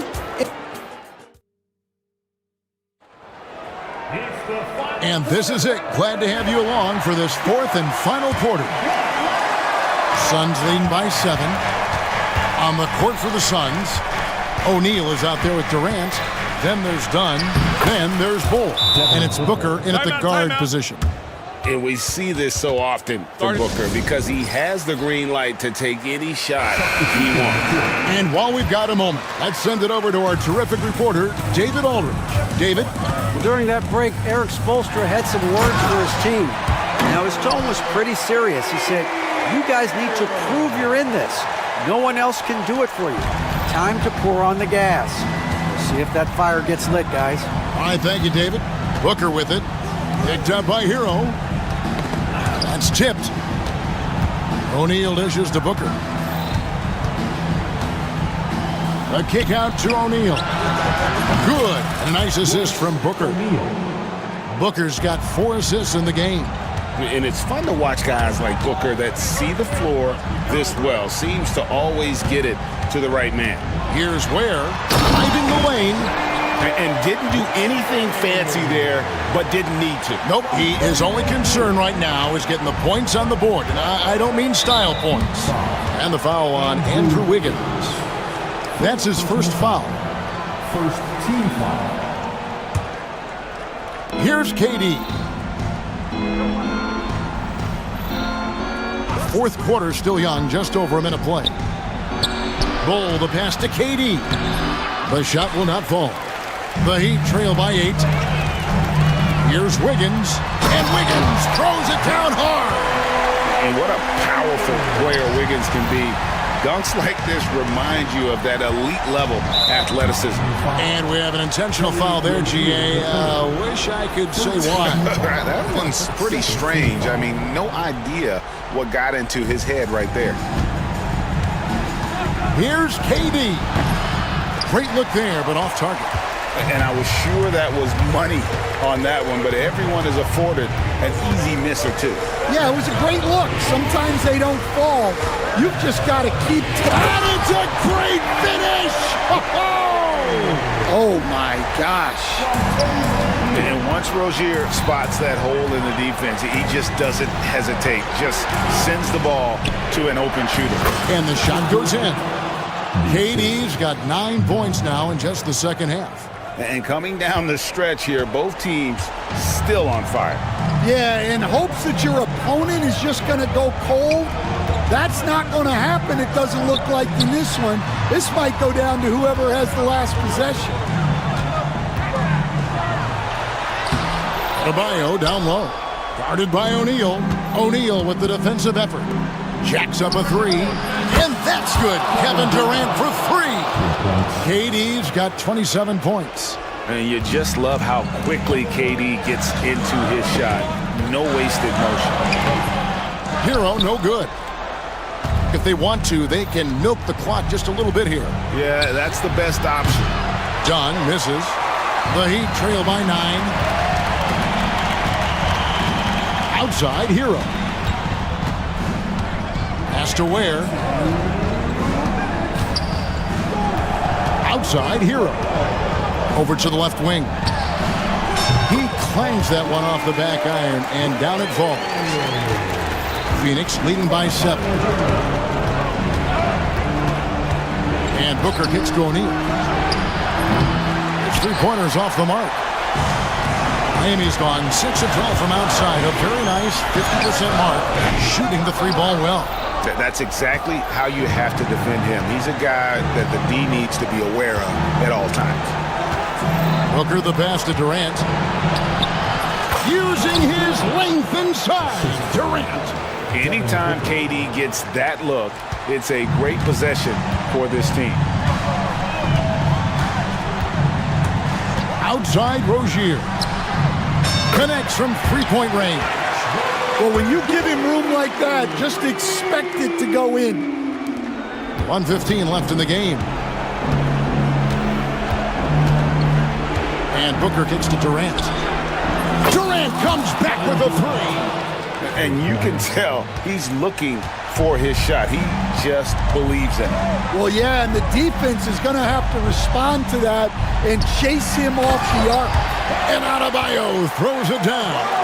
And this is it. Glad to have you along for this fourth and final quarter. Suns leading by 7. On the court for the Suns, O'Neal is out there with Durant. Then there's Dunn. Then there's Bol. And it's Booker in at the guard position. And we see this so often from Booker because he has the green light to take any shot he wants. And while we've got a moment, let's send it over to our terrific reporter, David Aldridge. David? Well, during that break, Eric Spoelstra had some words for his team. Now, his tone was pretty serious. He said, "You guys need to prove you're in this. No one else can do it for you. Time to pour on the gas." We'll see if that fire gets lit, guys. All right, thank you, David. Booker with it. Picked up by Hero. That's tipped. O'Neal dishes to Booker. A kick out to O'Neal. Good. And a nice assist from Booker. Booker's got 4 assists in the game. And it's fun to watch guys like Booker that see the floor this well. Seems to always get it to the right man. Here's Ware. Driving the lane. And didn't do anything fancy there, but didn't need to. Nope. His only concern right now is getting the points on the board. And I don't mean style points. And the foul on Andrew Wiggins. That's his first foul. First team foul. Here's KD. Fourth quarter still young, just over a minute play. Bol, the pass to KD. The shot will not fall. The Heat trail by 8. Here's Wiggins. And Wiggins throws it down hard. And what a powerful player Wiggins can be. Dunks like this remind you of that elite level athleticism. And we have an intentional foul there, GA. Wish I could say why. That one's pretty strange. I mean, no idea what got into his head right there. Here's KD. Great look there, but off target. And I was sure that was money on that one, but everyone is afforded an easy miss or two. Yeah, it was a great look. Sometimes they don't fall. You've just got to keep... And it's a great finish! Oh, my gosh. And once Rozier spots that hole in the defense, he just doesn't hesitate. Just sends the ball to an open shooter. And the shot goes in. KD's got 9 points now in just the second half. And coming down the stretch here, both teams still on fire. Yeah, in hopes that your opponent is just going to go cold. That's not going to happen, it doesn't look like in this one. This might go down to whoever has the last possession. Adebayo down low. Guarded by O'Neal. O'Neal with the defensive effort. Jacks up a three. And that's good. Kevin Durant for three. KD's got 27 points. And you just love how quickly KD gets into his shot. No wasted motion. Hero, no good. If they want to, they can milk the clock just a little bit here. Yeah, that's the best option. Dunn misses. The Heat trail by 9. Outside, Hero. Pass to Ware. Outside, Hero. Over to the left wing. He clangs that one off the back iron, and down it falls. Phoenix leading by 7. And Booker kicks to O'Neal. His three-pointers off the mark. Miami's gone 6 of 12 from outside. A very nice 50% mark. Shooting the three ball well. That's exactly how you have to defend him. He's a guy that the D needs to be aware of at all times. Booker the pass to Durant. Using his length inside. Durant. Anytime KD gets that look, it's a great possession for this team. Outside Rozier. Connects from three-point range. Well, when you give him room like that, just expect it to go in. 1:15 left in the game. And Booker kicks to Durant. Durant comes back with a three. And you can tell he's looking for his shot. He just believes in it. Well, yeah, and the defense is going to have to respond to that and chase him off the arc. And Adebayo throws it down.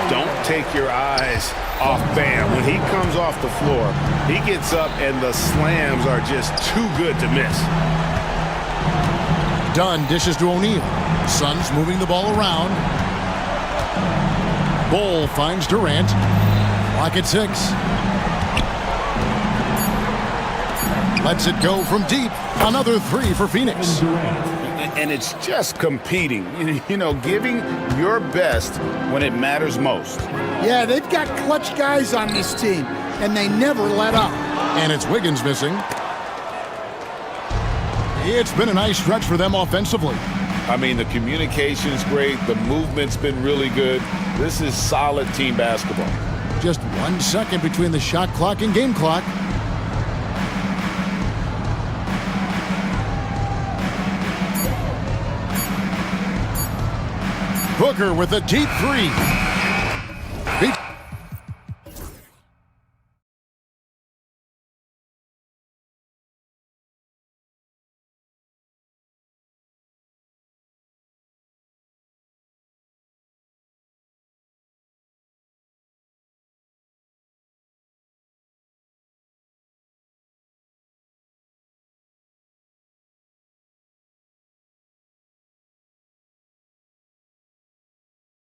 Don't take your eyes off Bam. When he comes off the floor, he gets up and the slams are just too good to miss. Dunn dishes to O'Neal. Suns moving the ball around. Ball finds Durant. Clock at 6. Lets it go from deep. Another three for Phoenix. And it's just competing, you know, giving your best when it matters most. Yeah, they've got clutch guys on this team, and they never let up. And it's Wiggins missing. It's been a nice stretch for them offensively. I mean, the communication's great. The movement's been really good. This is solid team basketball. Just 1 second between the shot clock and game clock. Booker with a deep three.